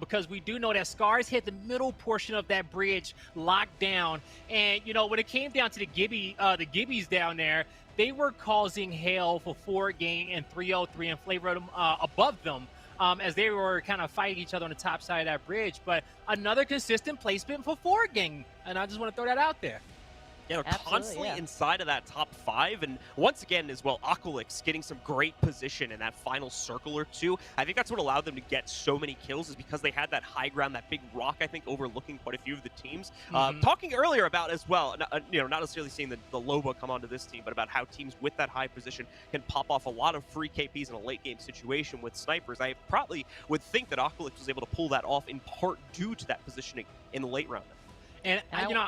because we do know that Scars hit the middle portion of that bridge locked down, and, you know, when it came down to the Gibbies down there, they were causing hell for 4 Gang and 303 and Flavor above them. As they were kind of fighting each other on the top side of that bridge. But another consistent placement for 4 Gang, and I just want to throw that out there. Yeah, they're constantly inside of that top 5, and once again as well, Aquilix getting some great position in that final circle or two. I think that's what allowed them to get so many kills, is because they had that high ground, that big rock, I think, overlooking quite a few of the teams. Talking earlier about as well, you know, not necessarily seeing the Loba come onto this team, but about how teams with that high position can pop off a lot of free KPs in a late game situation with snipers. I probably would think that Aquilix was able to pull that off in part due to that positioning in the late round. And you know,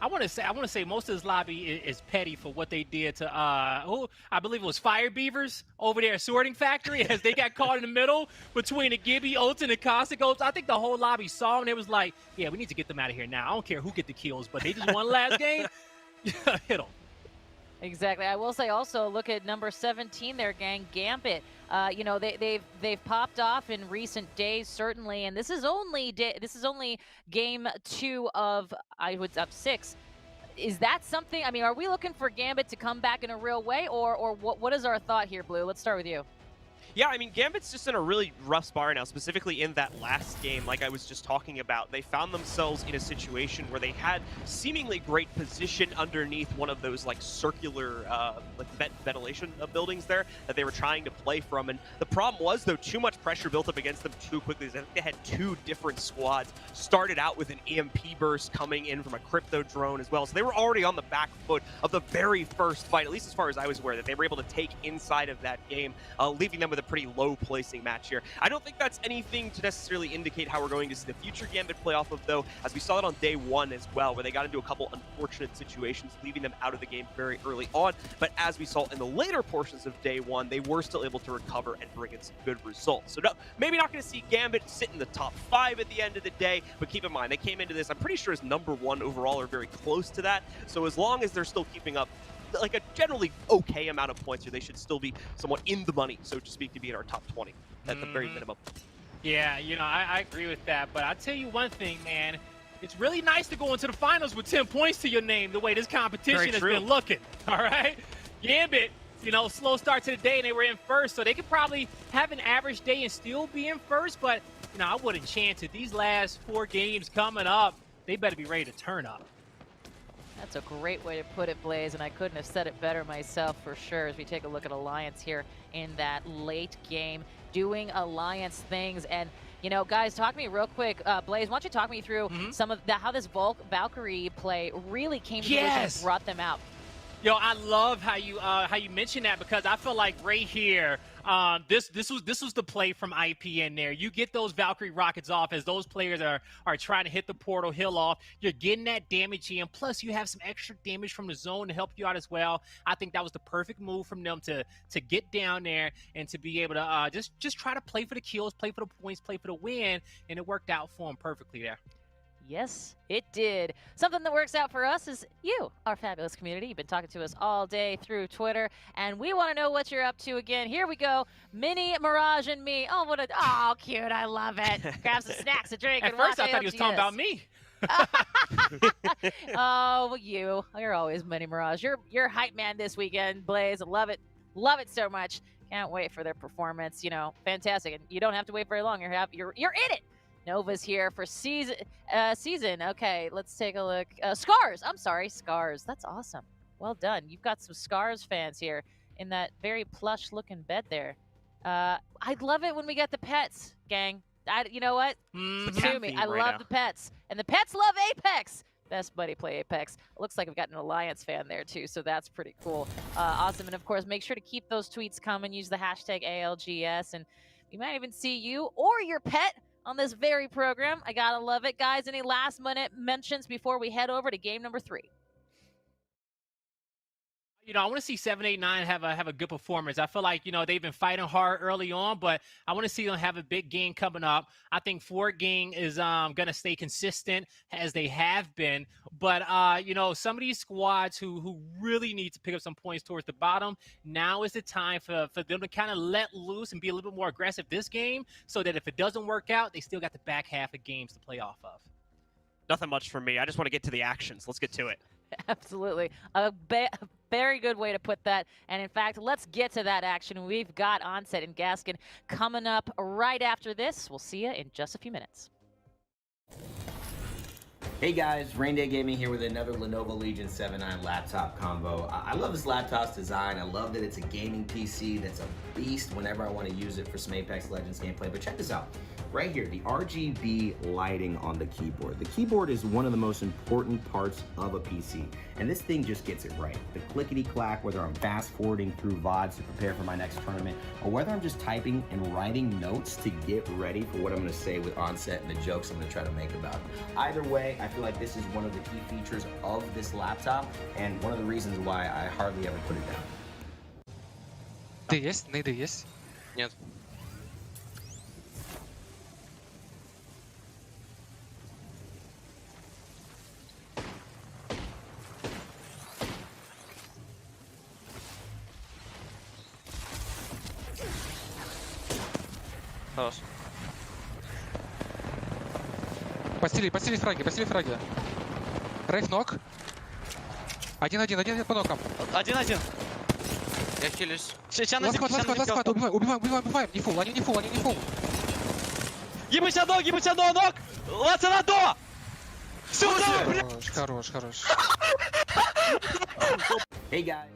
I want to say most of this lobby is petty for what they did to I believe it was Fire Beavers over there at Sorting Factory, as they got caught in the middle between the Gibby ults and the Caustic ults. I think the whole lobby saw them, and it was like, yeah, we need to get them out of here now. I don't care who get the kills, but they just won last game. Hit them. Exactly. I will say also, look at number 17 there, gang, Gambit. You know, they've popped off in recent days, certainly, and this is only game 2 of, I would up 6. Is that something? I mean, are we looking for Gambit to come back in a real way, or what is our thought here, Blue? Let's start with you. Yeah, I mean, Gambit's just in a really rough spot right now, specifically in that last game, like I was just talking about. They found themselves in a situation where they had seemingly great position underneath one of those, like, circular, ventilation buildings there that they were trying to play from. And the problem was, though, too much pressure built up against them too quickly. I think they had 2 different squads. Started out with an EMP burst coming in from a crypto drone as well. So they were already on the back foot of the very first fight, at least as far as I was aware, that they were able to take inside of that game, leaving them with a pretty low placing match here. I don't think that's anything to necessarily indicate how we're going to see the future Gambit play off of, though, as we saw it on day 1 as well, where they got into a couple unfortunate situations, leaving them out of the game very early on. But as we saw in the later portions of day 1, they were still able to recover and bring in some good results. So no, maybe not going to see Gambit sit in the top 5 at the end of the day, but keep in mind, they came into this, I'm pretty sure, as #1 overall or very close to that. So as long as they're still keeping up like a generally okay amount of points here, they should still be somewhat in the money, so to speak, to be in our top 20 at the very minimum. Yeah, you know, I agree with that, but I'll tell you one thing, man. It's really nice to go into the finals with 10 points to your name, the way this competition has been looking, all right? Gambit, you know, slow start to the day, and they were in first, so they could probably have an average day and still be in first, but, you know, I wouldn't chance it. These last 4 games coming up, they better be ready to turn up. That's a great way to put it, Blaze, and I couldn't have said it better myself for sure as we take a look at Alliance here in that late game, doing Alliance things. And, you know, guys, talk to me real quick. Blaze, why don't you talk me through some of how this Valkyrie play really came to fruition and brought them out? Yo, I love how you mentioned that, because I feel like right here, this was the play from IP in there. You get those Valkyrie rockets off as those players are trying to hit the portal hill off. You're getting that damage in. Plus, you have some extra damage from the zone to help you out as well. I think that was the perfect move from them to get down there and to be able to just try to play for the kills, play for the points, play for the win, and it worked out for them perfectly there. Yes, it did. Something that works out for us is you, our fabulous community. You've been talking to us all day through Twitter, and we want to know what you're up to again. Here we go. Mini, Mirage, and me. Oh, cute. I love it. Grab some snacks, a drink, At first, I thought he was talking about me. Oh, you're always Mini Mirage. You're hype man this weekend, Blaze. I love it so much. Can't wait for their performance. You know, fantastic. And you don't have to wait very long. You're in it. Nova's here for season. Okay, let's take a look. Scars. I'm sorry, Scars. That's awesome. Well done. You've got some Scars fans here in that very plush-looking bed there. I love it when we get the pets, gang. You know what? Sue me. I love the pets, and the pets love Apex. Best buddy play Apex. Looks like we've got an Alliance fan there too, so that's pretty cool. Awesome, and of course, make sure to keep those tweets coming. Use the hashtag ALGS, and we might even see you or your pet on this very program. I gotta love it. Guys, any last minute mentions before we head over to game number 3? You know, I want to see 789 have a good performance. I feel like, you know, they've been fighting hard early on, but I want to see them have a big game coming up. I think Fort Gang is going to stay consistent as they have been. But, you know, some of these squads who really need to pick up some points towards the bottom, now is the time for them to kind of let loose and be a little bit more aggressive this game, so that if it doesn't work out, they still got the back half of games to play off of. Nothing much for me. I just want to get to the actions. Let's get to it. Absolutely. A very good way to put that. And in fact, let's get to that action. We've got Onset and Gaskin coming up right after this. We'll see you in just a few minutes. Hey guys, Rain Day Gaming here with another Lenovo Legion 7 9 laptop combo. I love this laptop's design. I love that it's a gaming PC that's a beast whenever I want to use it for some Apex Legends gameplay. But check this out. Right here, the RGB lighting on the keyboard. The keyboard is one of the most important parts of a PC, and this thing just gets it right. The clickety-clack, whether I'm fast-forwarding through VODs to prepare for my next tournament, or whether I'm just typing and writing notes to get ready for what I'm going to say with Onset and the jokes I'm going to try to make about it. Either way, I feel like this is one of the key features of this laptop, and one of the reasons why I hardly ever put it down. Нейды есть? Нет. Хорош. Постели фраги. Рейф ног. Один по нокам. Один. Я хилюсь. Ласт хват, убиваем. Не фул, они не фул. Ебать одно, ног! Лаца на до! Сюда, блядь! Хорош. Hey guys.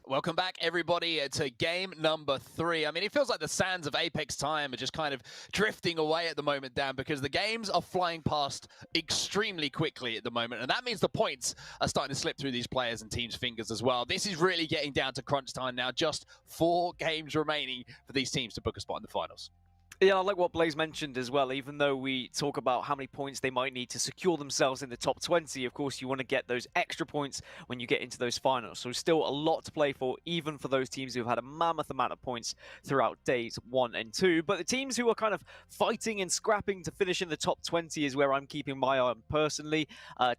Welcome back, everybody, to game number 3. I mean, it feels like the sands of Apex time are just kind of drifting away at the moment, Dan, because the games are flying past extremely quickly at the moment, and that means the points are starting to slip through these players' and teams' fingers as well. This is really getting down to crunch time now. Just 4 games remaining for these teams to book a spot in the finals. Yeah, I like what Blaze mentioned as well. Even though we talk about how many points they might need to secure themselves in the top 20, of course, you want to get those extra points when you get into those finals. So still a lot to play for, even for those teams who've had a mammoth amount of points throughout days 1 and 2. But the teams who are kind of fighting and scrapping to finish in the top 20 is where I'm keeping my eye on personally.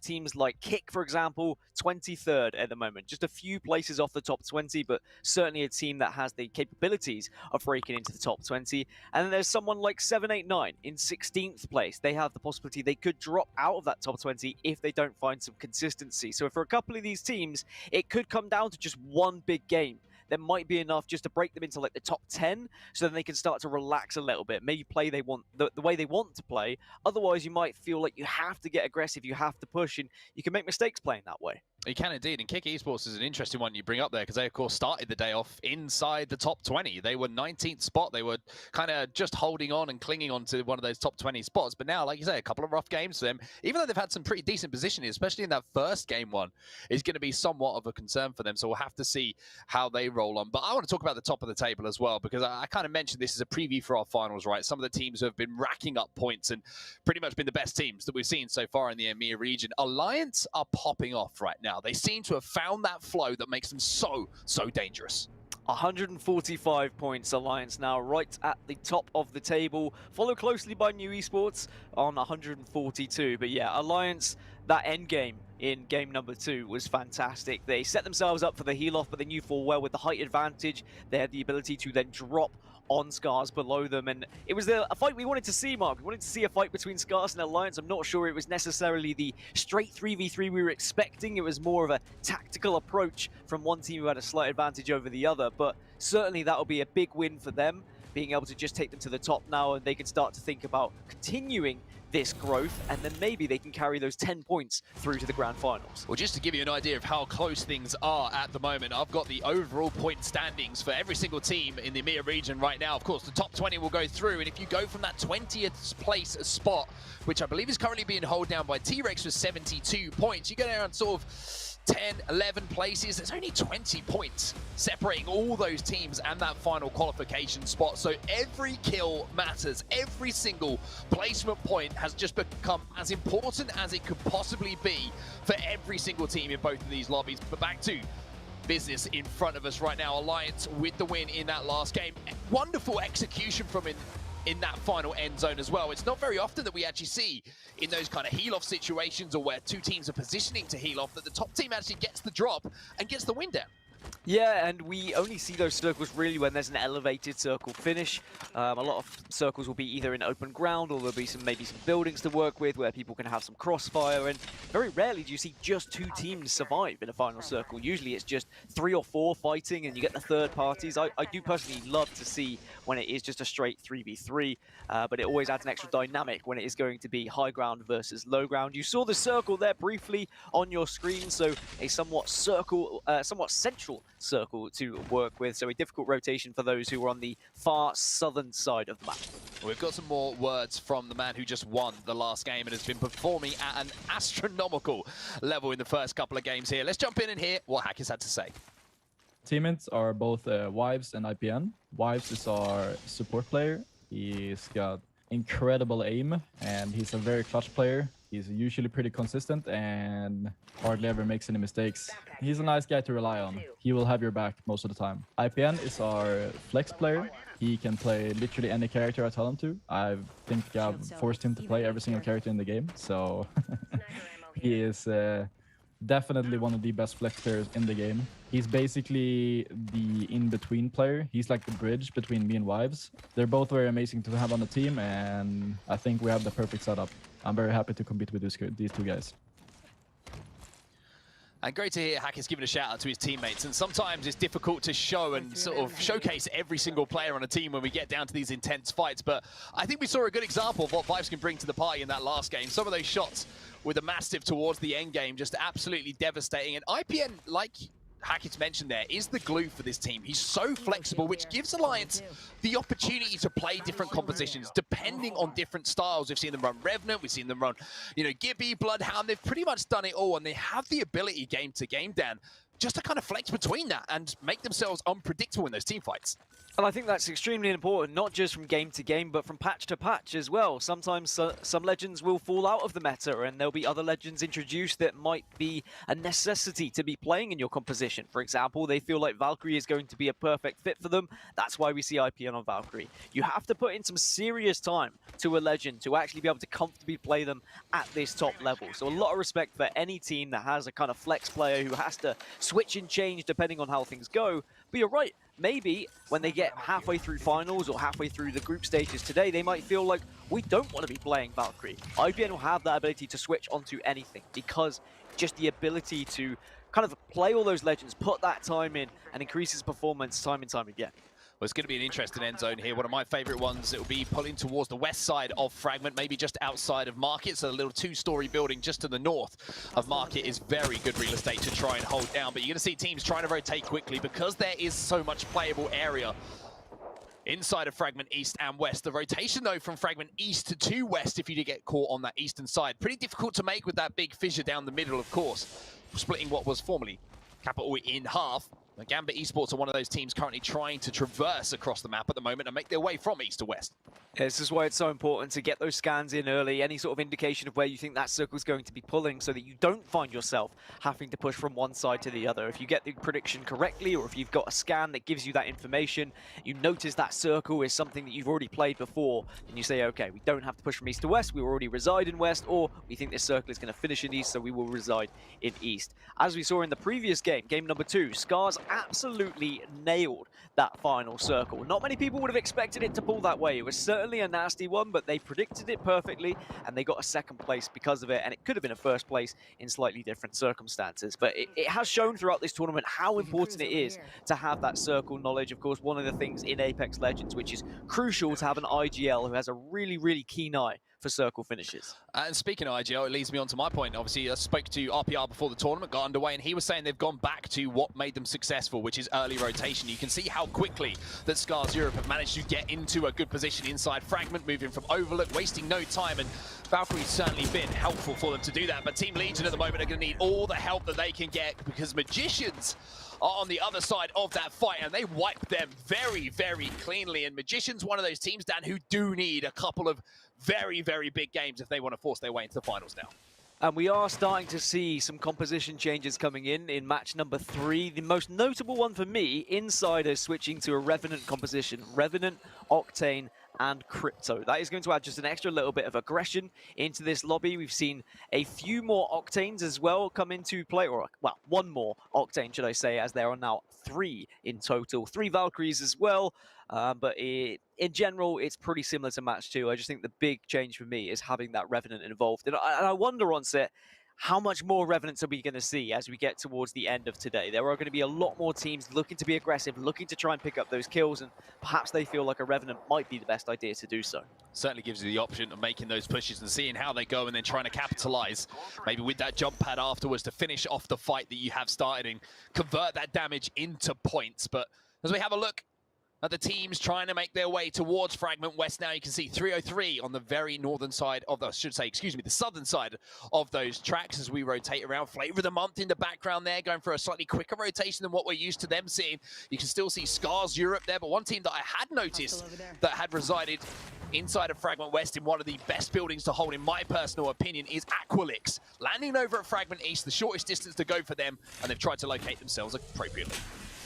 Teams like Kick, for example, 23rd at the moment. Just a few places off the top 20, but certainly a team that has the capabilities of breaking into the top 20. And then there's someone like 789 in 16th place. They have the possibility they could drop out of that top 20 if they don't find some consistency. So for a couple of these teams, it could come down to just one big game that might be enough just to break them into like the top 10, so then they can start to relax a little bit, maybe play the way they want to play. Otherwise, you might feel like you have to get aggressive, you have to push, and you can make mistakes playing that way. You can indeed, and Kick Esports is an interesting one you bring up there, because they, of course, started the day off inside the top 20. They were 19th spot. They were kind of just holding on and clinging on to one of those top 20 spots. But now, like you say, a couple of rough games for them, even though they've had some pretty decent positioning, especially in that first game one, is going to be somewhat of a concern for them. So we'll have to see how they roll on. But I want to talk about the top of the table as well, because I kind of mentioned this as a preview for our finals, right? Some of the teams who have been racking up points and pretty much been the best teams that we've seen so far in the EMEA region. Alliance are popping off right now. They seem to have found that flow that makes them so dangerous. 145 points, Alliance now right at the top of the table, followed closely by New Esports on 142. But yeah, Alliance, that end game in game number 2 was fantastic. They set themselves up for the heal off, but they knew full well with the height advantage, they had the ability to then drop on Scars below them, and it was a fight we wanted to see, Mark. We wanted to see a fight between Scars and Alliance. I'm not sure it was necessarily the straight 3v3 we were expecting. It was more of a tactical approach from one team who had a slight advantage over the other, but certainly that will be a big win for them, being able to just take them to the top now, and they can start to think about continuing this growth, and then maybe they can carry those 10 points through to the grand finals. Well, just to give you an idea of how close things are at the moment, I've got the overall point standings for every single team in the EMEA region right now. Of course, the top 20 will go through, and if you go from that 20th place spot, which I believe is currently being held down by T-Rex with 72 points, you go down sort of 10, 11 places. There's only 20 points separating all those teams and that final qualification spot. So every kill matters. Every single placement point has just become as important as it could possibly be for every single team in both of these lobbies. But back to business in front of us right now. Alliance with the win in that last game. Wonderful execution from in that final end zone as well. It's not very often that we actually see in those kind of heal-off situations or where two teams are positioning to heal off that the top team actually gets the drop and gets the win down. Yeah, and we only see those circles really when there's an elevated circle finish. A lot of circles will be either in open ground or there'll be maybe some buildings to work with where people can have some crossfire, and very rarely do you see just two teams survive in a final circle. Usually it's just 3 or 4 fighting and you get the third parties. I do personally love to see when it is just a straight 3v3, but it always adds an extra dynamic when it is going to be high ground versus low ground. You saw the circle there briefly on your screen, so a somewhat central circle to work with, so a difficult rotation for those who are on the far southern side of the map. We've got some more words from the man who just won the last game and has been performing at an astronomical level in the first couple of games here. Let's jump in and hear what Hackers had to say. Teammates are both Wives and IPN. Wives is our support player. He's got incredible aim and he's a very clutch player. He's usually pretty consistent and hardly ever makes any mistakes. He's a nice guy to rely on. He will have your back most of the time. IPN is our flex player. He can play literally any character I tell him to. I think I've forced him to play every single character in the game, so he is definitely one of the best flex players in the game. He's basically the in-between player. He's like the bridge between me and Wives. They're both very amazing to have on the team, and I think we have the perfect setup. I'm very happy to compete with these two guys. And great to hear Hackers giving a shout out to his teammates. And sometimes it's difficult to show and sort of showcase every single player on a team when we get down to these intense fights. But I think we saw a good example of what Vibes can bring to the party in that last game. Some of those shots with a Mastiff towards the end game, just absolutely devastating. And IPN, like Hackett mentioned there, is the glue for this team. He's so flexible, which gives Alliance the opportunity to play different compositions depending on different styles. We've seen them run Revenant, we've seen them run, Gibby, Bloodhound. They've pretty much done it all, and they have the ability game to game, Dan, just to kind of flex between that and make themselves unpredictable in those team fights. And I think that's extremely important, not just from game to game, but from patch to patch as well. Sometimes some legends will fall out of the meta, and there'll be other legends introduced that might be a necessity to be playing in your composition. For example, they feel like Valkyrie is going to be a perfect fit for them. That's why we see IPN on Valkyrie. You have to put in some serious time to a legend to actually be able to comfortably play them at this top level. So a lot of respect for any team that has a kind of flex player who has to switch and change depending on how things go. But you're right. Maybe when they get halfway through finals or halfway through the group stages today, they might feel like, we don't want to be playing Valkyrie. IPN will have that ability to switch onto anything, because just the ability to kind of play all those legends, put that time in, and increase his performance time and time again. Well, it's going to be an interesting end zone here. One of my favorite ones, it will be pulling towards the west side of Fragment, maybe just outside of Market. So a little 2-story building just to the north of Market is very good real estate to try and hold down. But you're going to see teams trying to rotate quickly because there is so much playable area inside of Fragment East and West. The rotation, though, from Fragment East to West, if you did get caught on that eastern side, pretty difficult to make with that big fissure down the middle, of course, splitting what was formerly Capital in half. Gambit Esports are one of those teams currently trying to traverse across the map at the moment and make their way from east to west. Yeah, this is why it's so important to get those scans in early, any sort of indication of where you think that circle is going to be pulling, so that you don't find yourself having to push from one side to the other. If you get the prediction correctly, or if you've got a scan that gives you that information, you notice that circle is something that you've already played before, and you say, okay, we don't have to push from east to west, we already reside in west, or we think this circle is going to finish in east, so we will reside in east. As we saw in the previous game, game number 2, Scars absolutely nailed that final circle. Not many people would have expected it to pull that way. It was certainly a nasty one, but they predicted it perfectly, and they got a second place because of it, and it could have been a first place in slightly different circumstances. But it has shown throughout this tournament how important it is to have that circle knowledge. Of course, one of the things in Apex Legends, which is crucial to have an IGL who has a really, really keen eye for circle finishes. And speaking of IGL, it leads me on to my point. Obviously, I spoke to RPR before the tournament got underway, and he was saying they've gone back to what made them successful, which is early rotation. You can see how quickly that Scars Europe have managed to get into a good position inside Fragment, moving from Overlook, wasting no time, and Valkyrie's certainly been helpful for them to do that. But Team Legion at the moment are going to need all the help that they can get, because Magicians are on the other side of that fight, and they wipe them very, very cleanly. And Magicians, one of those teams, Dan, who do need a couple of very, very big games if they want to force their way into the finals now. And we are starting to see some composition changes coming in match number 3. The most notable one for me, Insiders switching to a Revenant composition. Revenant, Octane, and Crypto. That is going to add just an extra little bit of aggression into this lobby. We've seen a few more Octanes as well come into play, or, well, one more Octane, should I say, as there are now 3 in total. 3 Valkyries as well. But in general, it's pretty similar to match 2. I just think the big change for me is having that Revenant involved. And I wonder, on set, how much more Revenants are we going to see as we get towards the end of today? There are going to be a lot more teams looking to be aggressive, looking to try and pick up those kills, and perhaps they feel like a Revenant might be the best idea to do so. Certainly gives you the option of making those pushes and seeing how they go and then trying to capitalize, maybe with that jump pad afterwards to finish off the fight that you have started and convert that damage into points. But as we have a look at the teams trying to make their way towards Fragment West now, you can see 303 on the very northern side of the, the southern side of those tracks as we rotate around. Flavor of the Month in the background there, going for a slightly quicker rotation than what we're used to them seeing. You can still see Scars Europe there, but one team that I had noticed that had resided inside of Fragment West in one of the best buildings to hold, in my personal opinion, is Aqualix. Landing over at Fragment East, the shortest distance to go for them, and they've tried to locate themselves appropriately.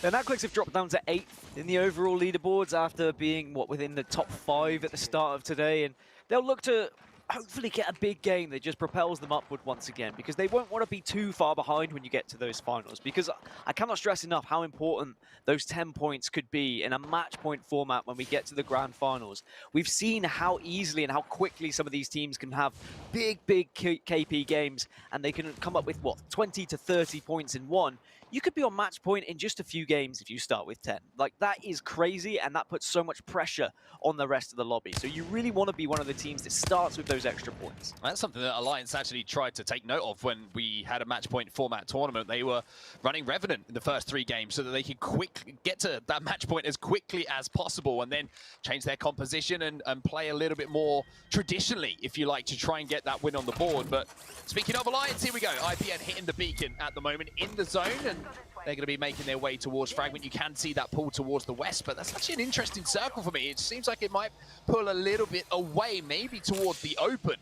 And Aqualix have dropped down to 8th in the overall leaderboards after being, within the top 5 at the start of today. And they'll look to hopefully get a big game that just propels them upward once again, because they won't want to be too far behind when you get to those finals, because I cannot stress enough how important those 10 points could be in a match point format when we get to the grand finals. We've seen how easily and how quickly some of these teams can have big KP games, and they can come up with, 20 to 30 points in one. You could be on match point in just a few games if you start with 10. Like, that is crazy, and that puts so much pressure on the rest of the lobby. So you really want to be one of the teams that starts with those extra points. That's something that Alliance actually tried to take note of when we had a match point format tournament. They were running Revenant in the first 3 games so that they could quickly get to that match point as quickly as possible, and then change their composition and play a little bit more traditionally, if you like, to try and get that win on the board. But speaking of Alliance, here we go. IPN hitting the beacon at the moment in the zone, and they're going to be making their way towards Fragment. You can see that pull towards the west, but that's actually an interesting circle for me. It seems like it might pull a little bit away, maybe towards the open,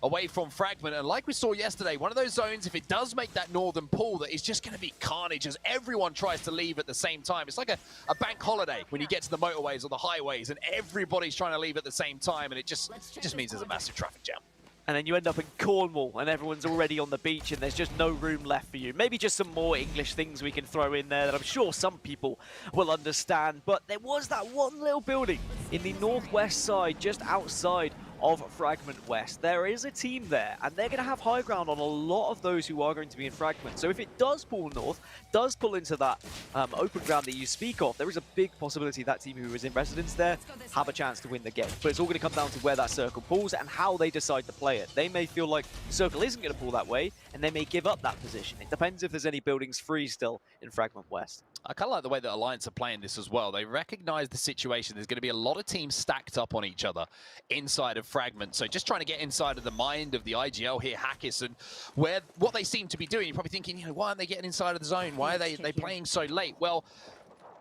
away from Fragment. And like we saw yesterday, one of those zones, if it does make that northern pull, that is just going to be carnage as everyone tries to leave at the same time. It's like a bank holiday when you get to the motorways or the highways and everybody's trying to leave at the same time, and it just means there's a massive traffic jam. And then you end up in Cornwall and everyone's already on the beach and there's just no room left for you. Maybe just some more English things we can throw in there that I'm sure some people will understand. But there was that one little building in the northwest side, just outside of Fragment West. There is a team there, and they're going to have high ground on a lot of those who are going to be in Fragment. So if it does pull north, does pull into that open ground that you speak of, there is a big possibility that team who is in residence there have a chance to win the game. But it's all going to come down to where that circle pulls and how they decide to play it. They may feel like the circle isn't going to pull that way, and they may give up that position. It depends if there's any buildings free still in Fragment West. I kind of like the way that Alliance are playing this as well. They recognize the situation. There's going to be a lot of teams stacked up on each other inside of Fragment. So just trying to get inside of the mind of the IGL here, Hackis, and what they seem to be doing. You're probably thinking, why aren't they getting inside of the zone? Why are they playing so late? Well,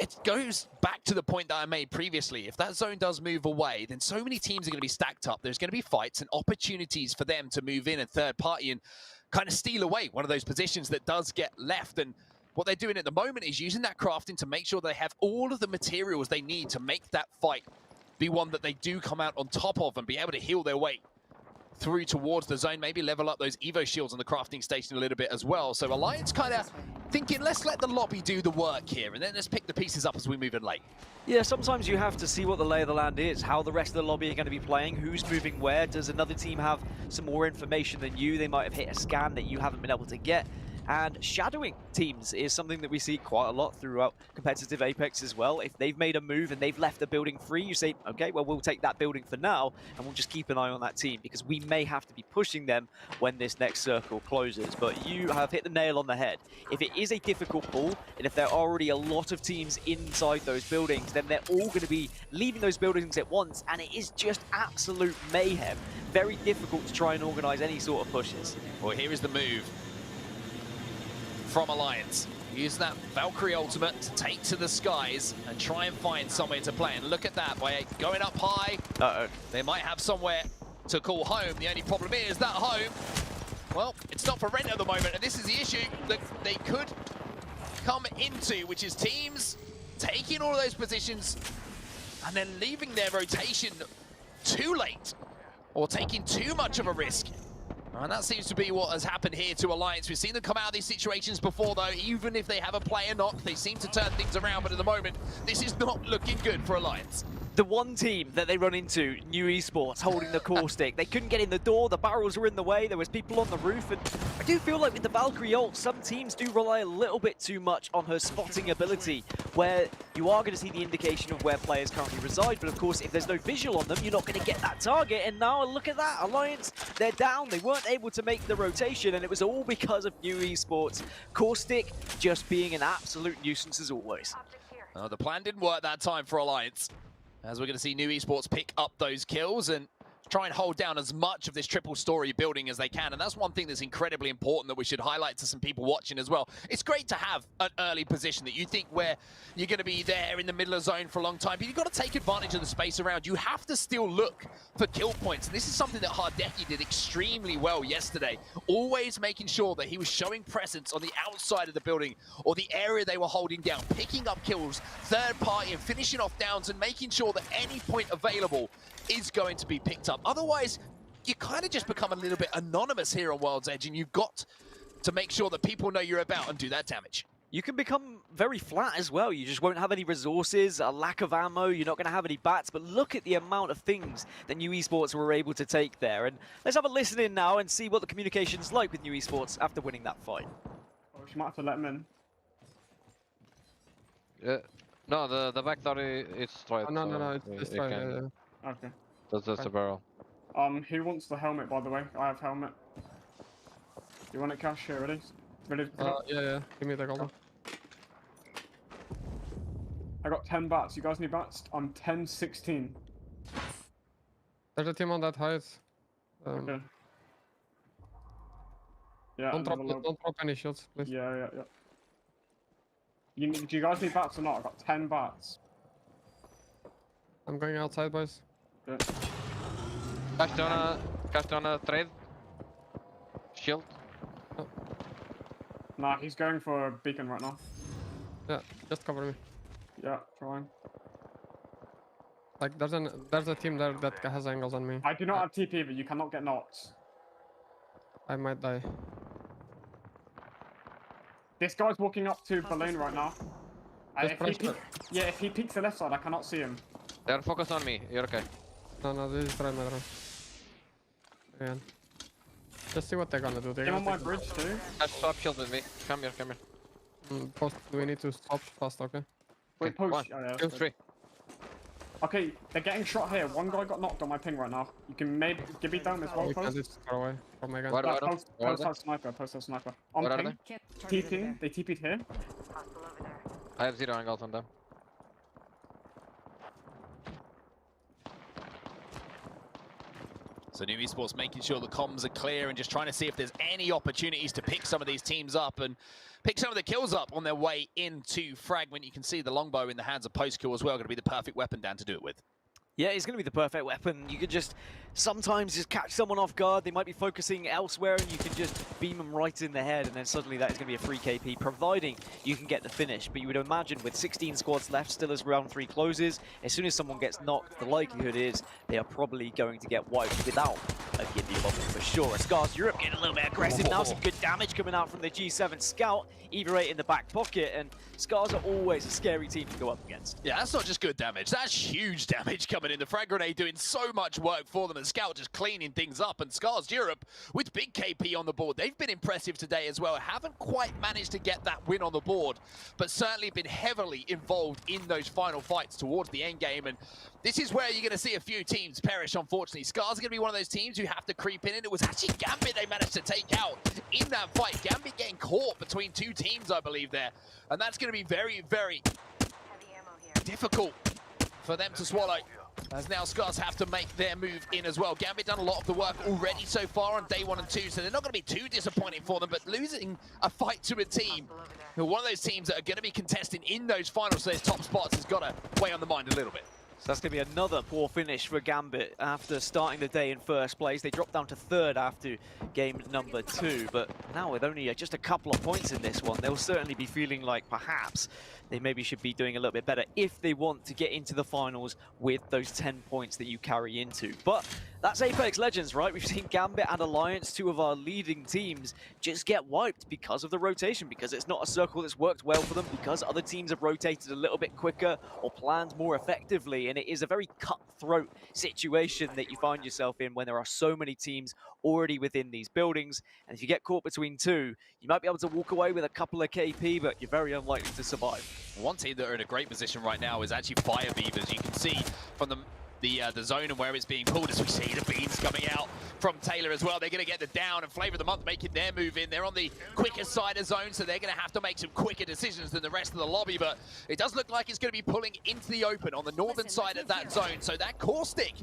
it goes back to the point that I made previously. If that zone does move away, then so many teams are going to be stacked up. There's going to be fights and opportunities for them to move in and third party and kind of steal away one of those positions that does get left. And what they're doing at the moment is using that crafting to make sure they have all of the materials they need to make that fight be one that they do come out on top of and be able to heal their way through towards the zone, maybe level up those Evo shields on the crafting station a little bit as well. So Alliance kind of thinking, let's let the lobby do the work here, and then let's pick the pieces up as we move in late. Yeah, sometimes you have to see what the lay of the land is, how the rest of the lobby are going to be playing, who's moving where. Does another team have some more information than you? They might have hit a scan that you haven't been able to get. And shadowing teams is something that we see quite a lot throughout competitive Apex as well. If they've made a move and they've left the building free, you say, okay, well, we'll take that building for now, and we'll just keep an eye on that team, because we may have to be pushing them when this next circle closes. But you have hit the nail on the head. If it is a difficult pull, and if there are already a lot of teams inside those buildings, then they're all going to be leaving those buildings at once, and it is just absolute mayhem. Very difficult to try and organize any sort of pushes. Well, here is the move from Alliance. Use that Valkyrie ultimate to take to the skies and try and find somewhere to play. And look at that, by going up high, they might have somewhere to call home. The only problem is that home Well, it's not for rent at the moment, and this is the issue that they could come into, which is teams taking all of those positions and then leaving their rotation too late or taking too much of a risk. And that seems to be what has happened here to Alliance. We've seen them come out of these situations before, though. Even if they have a player knock, they seem to turn things around. But at the moment, this is not looking good for Alliance. The one team that they run into, New Esports, holding the core stick. They couldn't get in the door, the barrels were in the way, there was people on the roof, and I do feel like with the Valkyrie ult, some teams do rely a little bit too much on her spotting ability, where you are going to see the indication of where players currently reside, but of course, if there's no visual on them, you're not going to get that target, and now look at that, Alliance, they're down, they weren't able to make the rotation, and it was all because of New Esports. Core stick just being an absolute nuisance as always. The plan didn't work that time for Alliance, as we're going to see New Esports pick up those kills and try and hold down as much of this triple story building as they can. And that's one thing that's incredibly important that we should highlight to some people watching as well. It's great to have an early position that you think where you're going to be there in the middle of zone for a long time, but you've got to take advantage of the space around. You have to still look for kill points. And this is something that Hardeki did extremely well yesterday, always making sure that he was showing presence on the outside of the building or the area they were holding down, picking up kills, third party and finishing off downs and making sure that any point available is going to be picked up. Otherwise, you kind of just become a little bit anonymous here on World's Edge, and you've got to make sure that people know you're about and do that damage. You can become very flat as well. You just won't have any resources, a lack of ammo, you're not going to have any bats, but look at the amount of things that New Esports were able to take there. And let's have a listen in now and see what the communication's like with New Esports after winning that fight. Oh, she might have to let him in. Yeah. No, the back door is straight. Oh, no, it's straight. Yeah. Okay. That's just a barrel. Who wants the helmet, by the way? I have helmet. You want it, Cash? Here, ready? Ready? Yeah. Give me the gold. I got 10 bats. You guys need bats? I'm 10-16. There's a team on that height. Okay. Yeah. Don't drop any shields, please. Yeah. Do you guys need bats or not? I got 10 bats. I'm going outside, boys. Okay. Cash down a trade. Shield. Oh. Nah, he's going for a beacon right now. Yeah, just cover me. Yeah, trying. Like, there's a team there that has angles on me. I do not have TP either. You cannot get knocked. I might die. This guy's walking up to balloon right now. If he peeks the left side, I cannot see him. They're focused on me. You're okay. No, this is right, man. Again. Just see what they're gonna do. They're on my bridge too. Swap shield with me. Come here. Post, we need to stop fast, okay? Wait, post. One, Oh, yeah, two, three. Okay, they're getting shot here. One guy got knocked on my ping right now. You can maybe give me down as well, Because post. it's far away from my gun. Post has sniper, post has sniper. On ping. TPing, they TP'd here. I have 0 angles on them. So New Esports making sure the comms are clear and just trying to see if there's any opportunities to pick some of these teams up and pick some of the kills up on their way into Fragment. You can see the longbow in the hands of Postkill as well, going to be the perfect weapon down to do it with. Yeah, it's going to be the perfect weapon. You could just sometimes just catch someone off guard. They might be focusing elsewhere and you can just beam them right in the head and then suddenly that is going to be a free KP, providing you can get the finish. But you would imagine with 16 squads left still as round 3 closes, as soon as someone gets knocked, the likelihood is they are probably going to get wiped without a Giddy bubble for sure. Scars Europe getting a little bit aggressive now. Some good damage coming out from the G7 Scout. EVA8 in the back pocket, and Scars are always a scary team to go up against. Yeah, that's not just good damage. That's huge damage coming in. The frag grenade doing so much work for them, and Scout just cleaning things up. And Scars Europe with big KP on the board. They've been impressive today as well. Haven't quite managed to get that win on the board, but certainly been heavily involved in those final fights towards the end game. And this is where you're going to see a few teams perish, unfortunately. Scars are going to be one of those teams who have to creep in, and it was actually Gambit they managed to take out in that fight. Gambit getting caught between two teams, I believe, there. And that's going to be very, very difficult for them to swallow, as now Scars have to make their move in as well. Gambit done a lot of the work already so far on day 1 and 2, so they're not going to be too disappointing for them, but losing a fight to a team who are one of those teams that are going to be contesting in those finals, so those top spots, has got to weigh on the mind a little bit. So that's going to be another poor finish for Gambit after starting the day in first place. They dropped down to third after game number 2, but now with only just a couple of points in this one, they'll certainly be feeling like perhaps they maybe should be doing a little bit better if they want to get into the finals with those 10 points that you carry into. But that's Apex Legends, right? We've seen Gambit and Alliance, two of our leading teams, just get wiped because of the rotation, because it's not a circle that's worked well for them, because other teams have rotated a little bit quicker or planned more effectively, and it is a very cutthroat situation that you find yourself in when there are so many teams already within these buildings, and if you get caught between two, you might be able to walk away with a couple of KP, but you're very unlikely to survive. One team that are in a great position right now is actually Fire Beavers. You can see from the zone and where it's being pulled as we see the beans coming out from Taylor as well. They're going to get the down, and Flavor of the Month making their move in. They're on the quicker side of zone, so they're going to have to make some quicker decisions than the rest of the lobby, but it does look like it's going to be pulling into the open on the northern side of that zone, so that caustic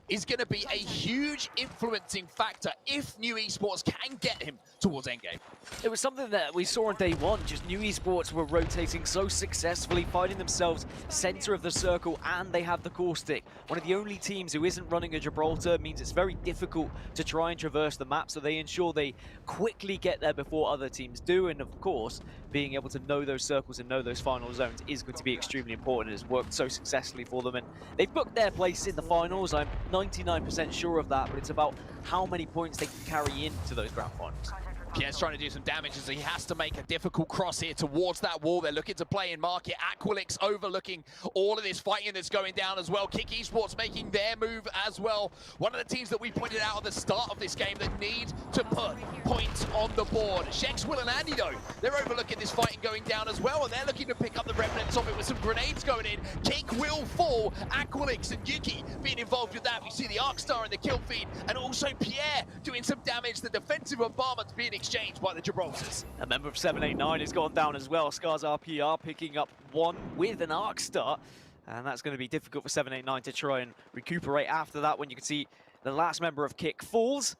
is going to be a huge influencing factor if New Esports can get him towards endgame. It was something that we saw on day one, just New Esports were rotating so successfully, finding themselves center of the circle, and they have the caustic. One of the only teams who isn't running a Gibraltar means it's very difficult to try and traverse the map, so they ensure they quickly get there before other teams do, and of course, being able to know those circles and know those final zones is going to be extremely important. It has worked so successfully for them, and they've booked their place in the finals. I'm 99% sure of that, but it's about how many points they can carry into those grand finals. Pierre's trying to do some damage as he has to make a difficult cross here towards that wall. They're looking to play in market. Aqualix overlooking all of this fighting that's going down as well. Kick Esports making their move as well. One of the teams that we pointed out at the start of this game that need to put points on the board. Shex, Will and Andy though, they're overlooking this fighting going down as well, and they're looking to pick up the remnants of it with some grenades going in. Kick will fall. Aqualix and Yuki being involved with that. We see the Arcstar in the kill feed, and also Pierre doing some damage. The defensive bombardment being exchanged by the Gibraltars. A member of 789 has gone down as well. Scars RPR picking up one with an Arcstar, and that's going to be difficult for 789 to try and recuperate after that when you can see the last member of Kick falls.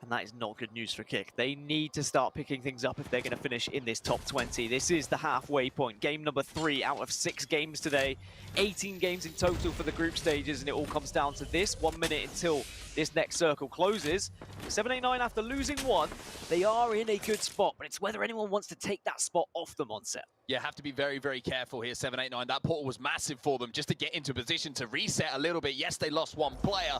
And that is not good news for Kick. They need to start picking things up if they're going to finish in this top 20. This is the halfway point. Game number 3 out of 6 games today. 18 games in total for the group stages, and it all comes down to this. 1 minute until this next circle closes. 789, after losing one, they are in a good spot, but it's whether anyone wants to take that spot off them on set. Yeah, have to be very, very careful here, 789. That portal was massive for them just to get into position to reset a little bit. Yes, they lost one player,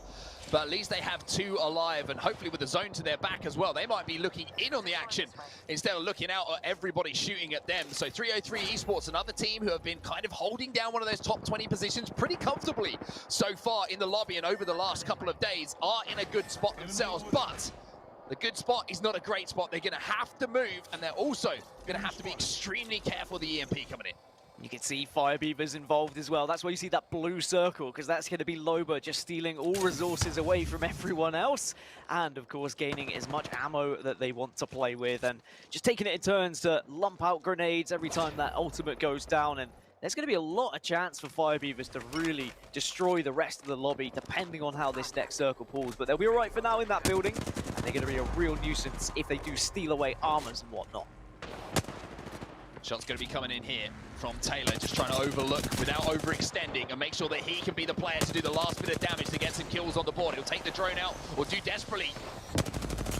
but at least they have 2 alive, and hopefully with the zone to their back as well, they might be looking in on the action instead of looking out at everybody shooting at them. So 303 Esports, another team who have been kind of holding down one of those top 20 positions pretty comfortably so far in the lobby and over the last couple of days, are in a good spot themselves, but the good spot is not a great spot. They're going to have to move, and they're also going to have to be extremely careful of the EMP coming in. You can see Fire Beavers involved as well. That's why you see that blue circle, because that's going to be Loba just stealing all resources away from everyone else. And, of course, gaining as much ammo that they want to play with, and just taking it in turns to lump out grenades every time that ultimate goes down. And there's going to be a lot of chance for Fire Beavers to really destroy the rest of the lobby, depending on how this next circle pulls. But they'll be all right for now in that building, and they're going to be a real nuisance if they do steal away armors and whatnot. Shot's going to be coming in here from Taylor, just trying to overlook without overextending and make sure that he can be the player to do the last bit of damage to get some kills on the board. He'll take the drone out or do desperately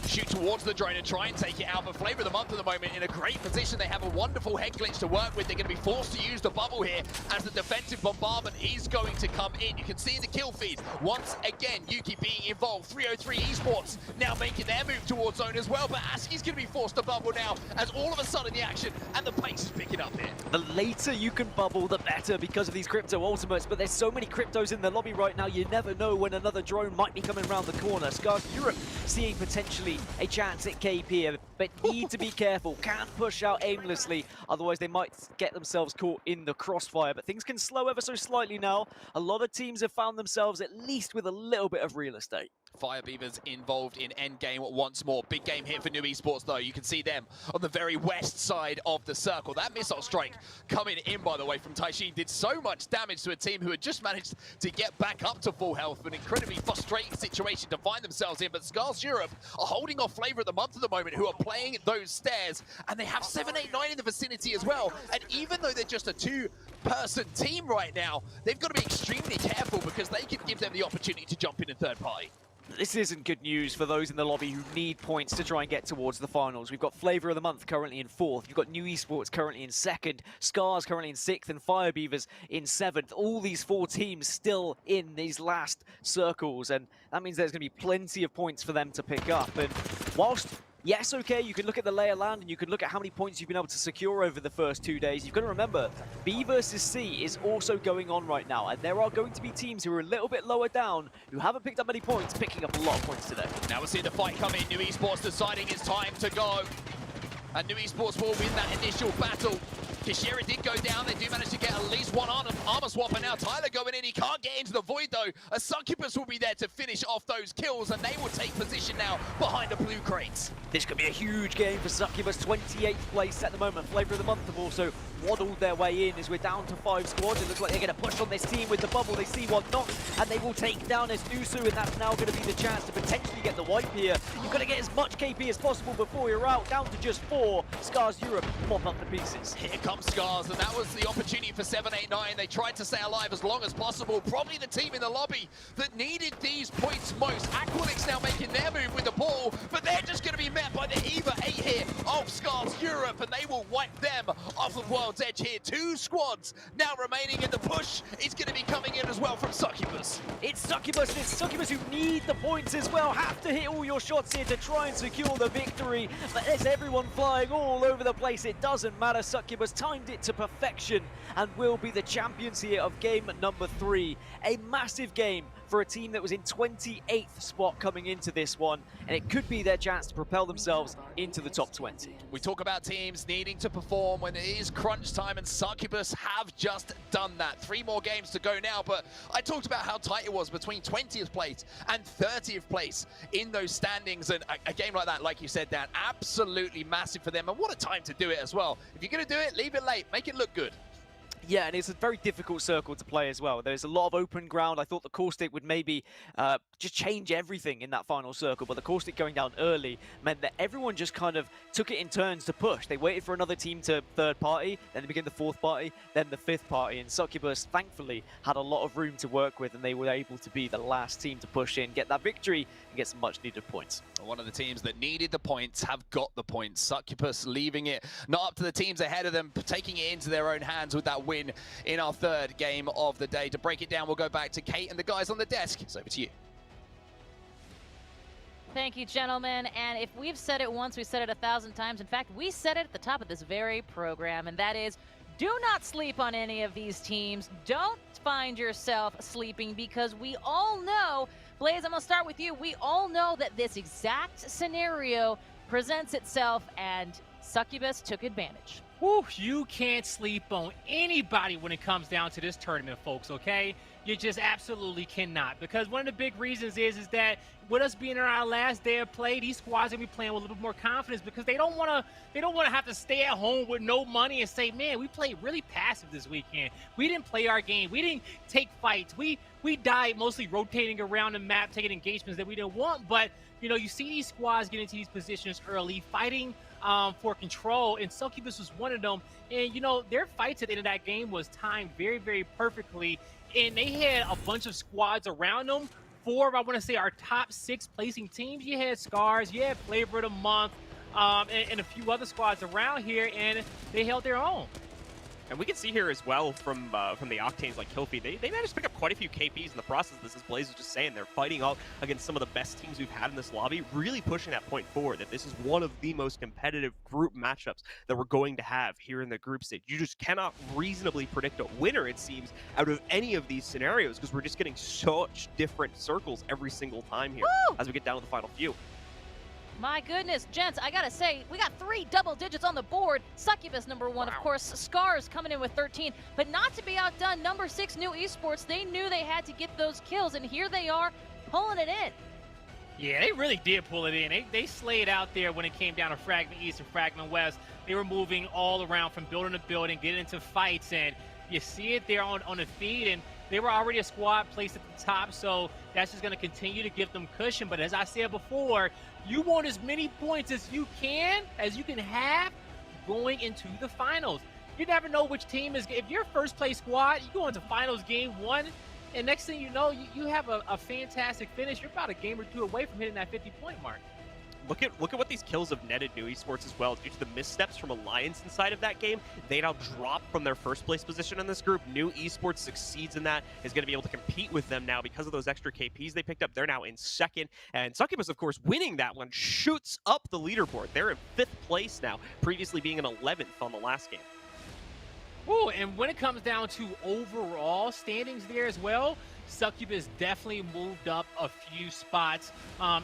shoot towards the drone and try and take it out. But Flavor of the Month at the moment in a great position. They have a wonderful head glitch to work with. They're going to be forced to use the bubble here as the defensive bombardment is going to come in. You can see the kill feed. Once again, Yuki being involved. 303 Esports now making their move towards zone as well. But Aski's going to be forced to bubble now as all of a sudden the action and the pace is picking up here. The later you can bubble, the better because of these crypto ultimates. But there's so many cryptos in the lobby right now, you never know when another drone might be coming around the corner. Scars Europe seeing potentially a chance at KP here, but need to be careful. Can't push out aimlessly, otherwise they might get themselves caught in the crossfire. But things can slow ever so slightly now. A lot of teams have found themselves at least with a little bit of real estate. Fire Beavers involved in endgame once more. Big game here for New Esports, though. You can see them on the very west side of the circle. That missile strike coming in, by the way, from Taishin did so much damage to a team who had just managed to get back up to full health. An incredibly frustrating situation to find themselves in. But Scars Europe are holding off Flavor of the Month at the moment, who are playing those stairs. And they have 789 in the vicinity as well. And even though they're just a two-person team right now, they've got to be extremely careful because they could give them the opportunity to jump in third party. This isn't good news for those in the lobby who need points to try and get towards the finals. We've got Flavor of the Month currently in 4th. You've got New Esports currently in 2nd. Scars currently in 6th. And Fire Beavers in 7th. All these 4 teams still in these last circles. And that means there's going to be plenty of points for them to pick up. And whilst... yes, okay, you can look at the lay of land and you can look at how many points you've been able to secure over the first 2 days. You've got to remember, B versus C is also going on right now, and there are going to be teams who are a little bit lower down, who haven't picked up many points, picking up a lot of points today. Now we're seeing the fight come in. New Esports deciding it's time to go. And New Esports will win that initial battle. Kishira did go down. They do manage to get at least one armor swap, and now Tyler going in. He can't get into the void, though. A Succubus will be there to finish off those kills, and they will take position now behind the blue crates. This could be a huge game for Succubus, 28th place at the moment. Flavor of the Month have also waddled their way in as we're down to 5 squads. It looks like they're going to push on this team with the bubble. They see one knock, and they will take down Estusu, and that's now going to be the chance to potentially get the wipe here. You've got to get as much KP as possible before you're out, down to just 4. Scars Europe pop up the pieces. Here comes Scars, and that was the opportunity for 789. They tried to stay alive as long as possible. Probably the team in the lobby that needed these points most. Aqualix now making their move with the ball, but they're just going to be met by the EVA 8 here of Scars Europe, and they will wipe them off of World's Edge here. 2 squads now remaining, in the push is going to be coming in as well from Succubus. It's Succubus who need the points as well. Have to hit all your shots here to try and secure the victory. But there's everyone flying all over the place. It doesn't matter. Succubus timed it to perfection and will be the champions here of game number 3. A massive game for a team that was in 28th spot coming into this one, and it could be their chance to propel themselves into the top 20. We talk about teams needing to perform when it is crunch time, and Succubus have just done that. 3 more games to go now, but I talked about how tight it was between 20th place and 30th place in those standings, and a game like that, like you said, Dan, absolutely massive for them, and what a time to do it as well. If you're going to do it, leave it late, make it look good. Yeah, and it's a very difficult circle to play as well. There's a lot of open ground. I thought the Caustic would maybe just change everything in that final circle, but the Caustic going down early meant that everyone just kind of took it in turns to push. They waited for another team to third party, then they began the 4th party, then the 5th party, and Succubus, thankfully, had a lot of room to work with, and they were able to be the last team to push in, get that victory, and get some much-needed points. One of the teams that needed the points have got the points. Succubus leaving it not up to the teams ahead of them, taking it into their own hands with that win in our 3rd game of the day. To break it down, we'll go back to Kate and the guys on the desk. It's over to you. Thank you, gentlemen. And if we've said it once, we've said it 1,000 times. In fact, we said it at the top of this very program, and that is, do not sleep on any of these teams. Don't find yourself sleeping, because we all know, Blaze, I'm going to start with you. We all know that this exact scenario presents itself, and Succubus took advantage. Woo, you can't sleep on anybody when it comes down to this tournament, folks, okay? You just absolutely cannot, because one of the big reasons is that with us being in our last day of play, these squads will be playing with a little bit more confidence, because they don't want to have to stay at home with no money and say, man, we played really passive this weekend. We didn't play our game. We didn't take fights. We died mostly rotating around the map, taking engagements that we didn't want. But you know, you see these squads get into these positions early, fighting for control, and Succubus was one of them. And you know, their fights at the end of that game was timed very, very perfectly, and they had a bunch of squads around them. 4 of, I want to say, our top 6 placing teams. You had Scars, you had Flavor of the Month, and a few other squads around here, and they held their own. And we can see here as well from the Octanes like Killfeed, they managed to pick up quite a few KPs in the process. This is Blaze was just saying, they're fighting out against some of the best teams we've had in this lobby, really pushing that point forward, that this is one of the most competitive group matchups that we're going to have here in the group stage. You just cannot reasonably predict a winner, it seems, out of any of these scenarios, because we're just getting such different circles every single time here. Woo! As we get down to the final few. My goodness, gents, I gotta say, we got 3 double digits on the board. Succubus number 1, of course, Scars coming in with 13, but not to be outdone, number 6, New Esports. They knew they had to get those kills, and here they are pulling it in. Yeah, they really did pull it in. They slayed out there when it came down to Fragment East and Fragment West. They were moving all around from building to building, getting into fights, and you see it there on the feed, and they were already a squad placed at the top, so that's just going to continue to give them cushion. But as I said before, you want as many points as you can have going into the finals. You never know which team is. If you're first place squad, you go into finals game 1, and next thing you know, you have a fantastic finish. You're about a game or 2 away from hitting that 50-point mark. Look at what these kills have netted New Esports as well. Due to the missteps from Alliance inside of that game, they now drop from their first place position in this group. New Esports succeeds in that, is going to be able to compete with them now because of those extra KPs they picked up. They're now in second, and Succubus, of course, winning that one, shoots up the leaderboard. They're in 5th place now, previously being in 11th on the last game. Ooh, and when it comes down to overall standings there as well, Succubus definitely moved up a few spots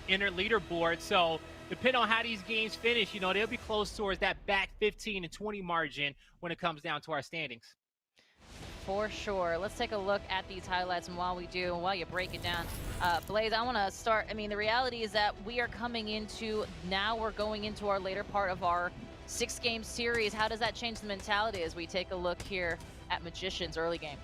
in their leaderboard. So depending on how these games finish, they'll be close towards that back 15 and 20 margin when it comes down to our standings. For sure. Let's take a look at these highlights, and while you break it down, Blaze, I want to start. I mean, the reality is that we're going into our later part of our 6-game series. How does that change the mentality as we take a look here at Magician's early game?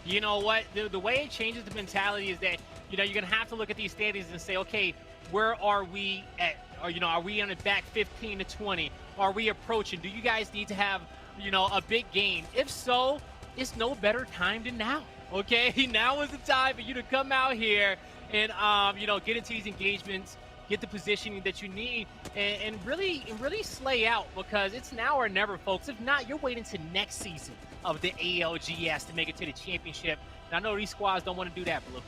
You know what? The way it changes the mentality is that, you're going to have to look at these standings and say, okay, where are we at? Or, are we on the back 15 to 20? Are we approaching? Do you guys need to have, a big game? If so, it's no better time than now, okay? Now is the time for you to come out here and, get into these engagements, get the positioning that you need, and really slay out, because it's now or never, folks. If not, you're waiting to next season of the ALGS to make it to the championship. And I know these squads don't want to do that, Blue.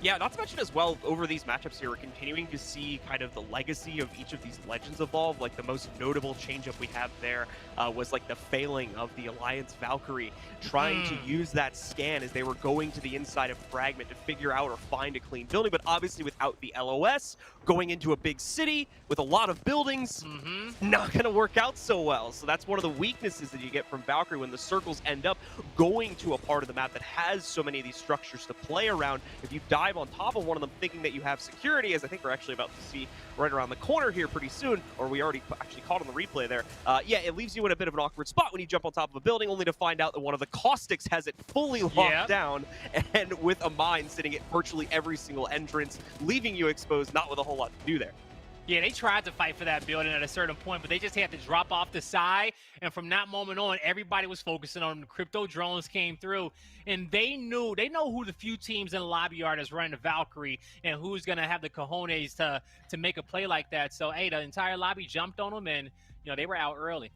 Yeah, not to mention as well, over these matchups here, we're continuing to see kind of the legacy of each of these legends evolve. Like, the most notable change-up we have there was like the failing of the Alliance Valkyrie, trying to use that scan as they were going to the inside of Fragment to figure out or find a clean building, but obviously without the LOS, going into a big city with a lot of buildings, not going to work out so well. So that's one of the weaknesses that you get from Valkyrie when the circles end up going to a part of the map that has so many of these structures to play around. If you dive on top of one of them thinking that you have security, as I think we're actually about to see right around the corner here pretty soon, or we already actually caught on the replay there, yeah, it leaves you in a bit of an awkward spot when you jump on top of a building, only to find out that one of the caustics has it fully locked down, and with a mine sitting at virtually every single entrance, leaving you exposed, not with a whole lot to do there. Yeah, they tried to fight for that building at a certain point, but they just had to drop off the side. And from that moment on, everybody was focusing on them. The crypto drones came through, and they know who the few teams in the lobby are that's running the Valkyrie and who's going to have the cojones to make a play like that. So, hey, the entire lobby jumped on them, and, they were out early.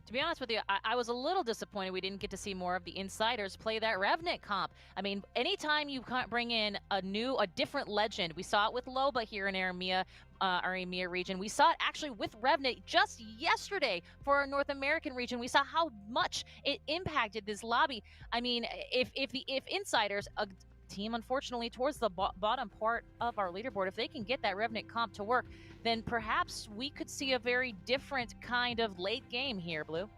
To be honest with you, I was a little disappointed we didn't get to see more of the insiders play that Revenant comp. I mean, anytime you bring in a different legend, we saw it with Loba here in our EMEA region. We saw it actually with Revenant just yesterday for our North American region. We saw how much it impacted this lobby. I mean, if insiders, a team unfortunately towards the bottom part of our leaderboard, if they can get that Revenant comp to work, then perhaps we could see a very different kind of late game here, Blue.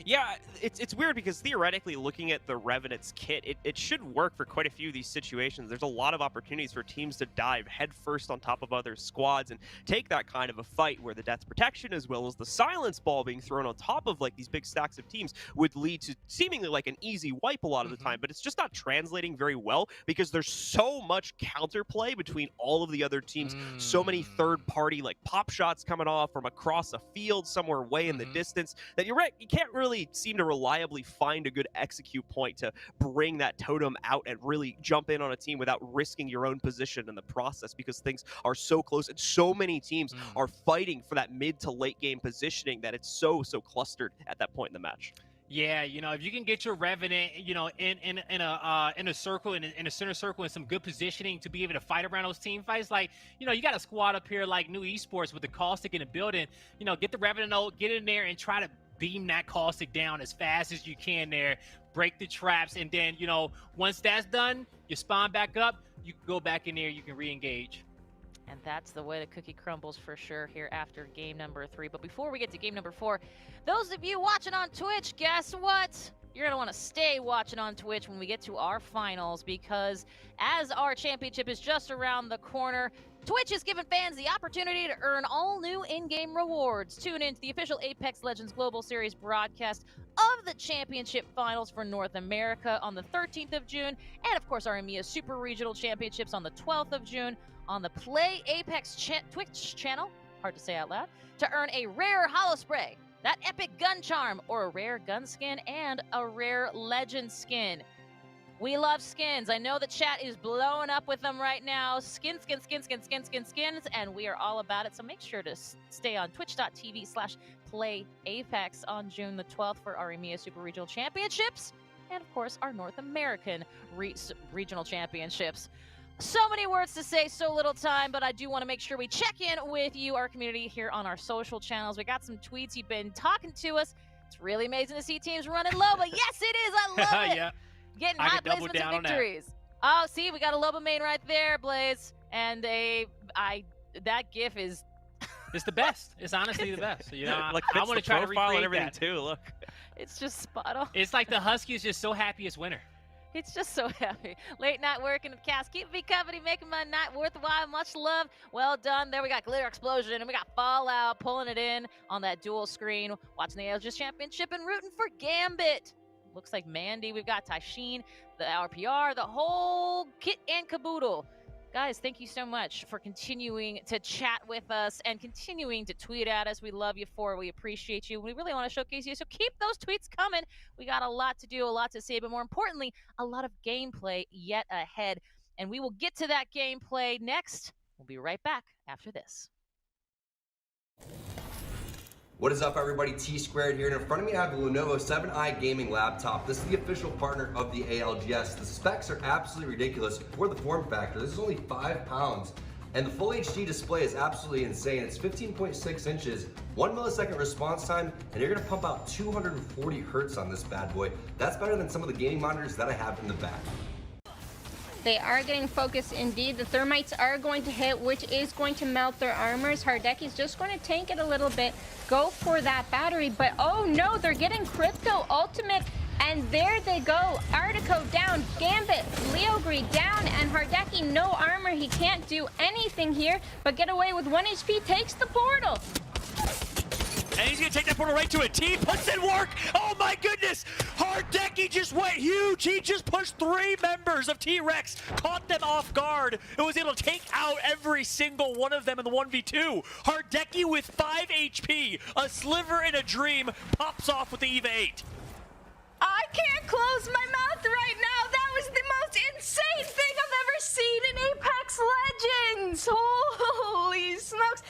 Yeah, it's weird because theoretically, looking at the Revenant's kit, it should work for quite a few of these situations. There's a lot of opportunities for teams to dive headfirst on top of other squads and take that kind of a fight where the Death Protection as well as the Silence Ball being thrown on top of like these big stacks of teams would lead to seemingly like an easy wipe a lot of the time, but it's just not translating very well because there's so much counterplay between all of the other teams, so many third-party like pop shots coming off from across a field somewhere way in the distance that you're right, you can't really seem to reliably find a good execute point to bring that totem out and really jump in on a team without risking your own position in the process, because things are so close and so many teams are fighting for that mid to late game positioning that it's so clustered at that point in the match. Yeah, if you can get your Revenant, in a circle, in a center circle, and some good positioning to be able to fight around those team fights, like, you got a squad up here like New Esports with the caustic in the building, get the Revenant out, get in there and try to beam that caustic down as fast as you can there, break the traps, and then, once that's done, you spawn back up, you can go back in there, you can re-engage. And that's the way the cookie crumbles for sure here after game number 3. But before we get to game number 4, those of you watching on Twitch, guess what? You're going to want to stay watching on Twitch when we get to our finals, because as our championship is just around the corner, Twitch is giving fans the opportunity to earn all new in-game rewards. Tune in to the official Apex Legends Global Series broadcast of the Championship Finals for North America on the 13th of June, and of course our EMEA Super Regional Championships on the 12th of June on the Play Apex Twitch channel, hard to say out loud, to earn a rare Hollow Spray, that epic gun charm, or a rare gun skin, and a rare legend skin. We love skins. I know the chat is blowing up with them right now. Skins, and we are all about it. So make sure to stay on twitch.tv/playapex on June the 12th for our EMEA Super Regional Championships, and of course our North American Regional Championships. So many words to say, so little time, but I do want to make sure we check in with you, our community, here on our social channels. We got some tweets. You've been talking to us. It's really amazing to see teams running low, but yes, it is. I love it. Yeah. Getting I hot can double placements down and on that. victories. Oh, see, we got a Loba main right there, Blaze. And that gif is... It's the best. It's honestly the best. You know, like I fits want the to try to profile and recreate everything that. too. Look. It's just spot on. It's like the Husky is just so happy it's winter. It's just so happy. Late night working with Cass. Keep me company, making my night worthwhile. Much love. Well done. There we got Glitter Explosion, and we got Fallout pulling it in on that dual screen. Watching the ALGS Championship and rooting for Gambit. Looks like Mandy. We've got Taisheen, the RPR, the whole kit and caboodle. Guys, thank you so much for continuing to chat with us and continuing to tweet at us. We love you for it. We appreciate you. We really want to showcase you, so keep those tweets coming. We got a lot to do, a lot to say, but more importantly, a lot of gameplay yet ahead. And we will get to that gameplay next. We'll be right back after this. What is up, everybody? T-Squared here, and in front of me I have the Lenovo 7i gaming laptop. This is the official partner of the ALGS. The specs are absolutely ridiculous for the form factor. This is only 5 pounds, and the full HD display is absolutely insane. It's 15.6 inches, 1 millisecond response time, and you're gonna pump out 240 hertz on this bad boy. That's better than some of the gaming monitors that I have in the back. They are getting focused indeed. The thermites are going to hit, which is going to melt their armors. Hardeki's just going to tank it a little bit, go for that battery, but oh no, they're getting Crypto Ultimate, and there they go. Artico down, Gambit, Leogri down, and Hardeki no armor. He can't do anything here, but get away with 1 HP, takes the portal. And he's going to take that portal right to it. T puts in work. Oh my goodness. Hardeki just went huge. He just pushed 3 members of T-Rex, caught them off guard, and was able to take out every single one of them in the 1v2. Hardeki with 5 HP, a sliver in a dream, pops off with the EVA 8. I can't close my mouth right now. That was the most insane thing I've ever seen in Apex Legends. Holy smokes.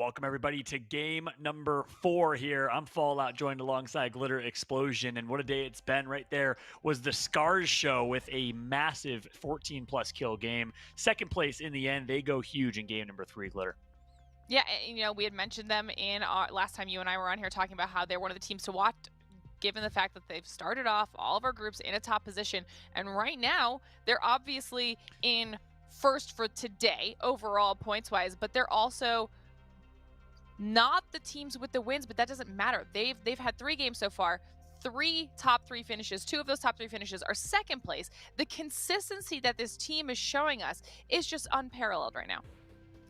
Welcome everybody to game number 4 here. I'm Fallout, joined alongside Glitter Explosion, and what a day it's been. Right there was the Scars show with a massive 14+ kill game. Second place in the end. They go huge in game number 3, Glitter. Yeah, you know, we had mentioned them in our last time you and I were on here talking about how they're one of the teams to watch, given the fact that they've started off all of our groups in a top position, and right now they're obviously in first for today overall points wise, but they're also not the teams with the wins, but that doesn't matter. They've had 3 games so far, 3 top 3 finishes. 2 of those top 3 finishes are second place. The consistency that this team is showing us is just unparalleled right now.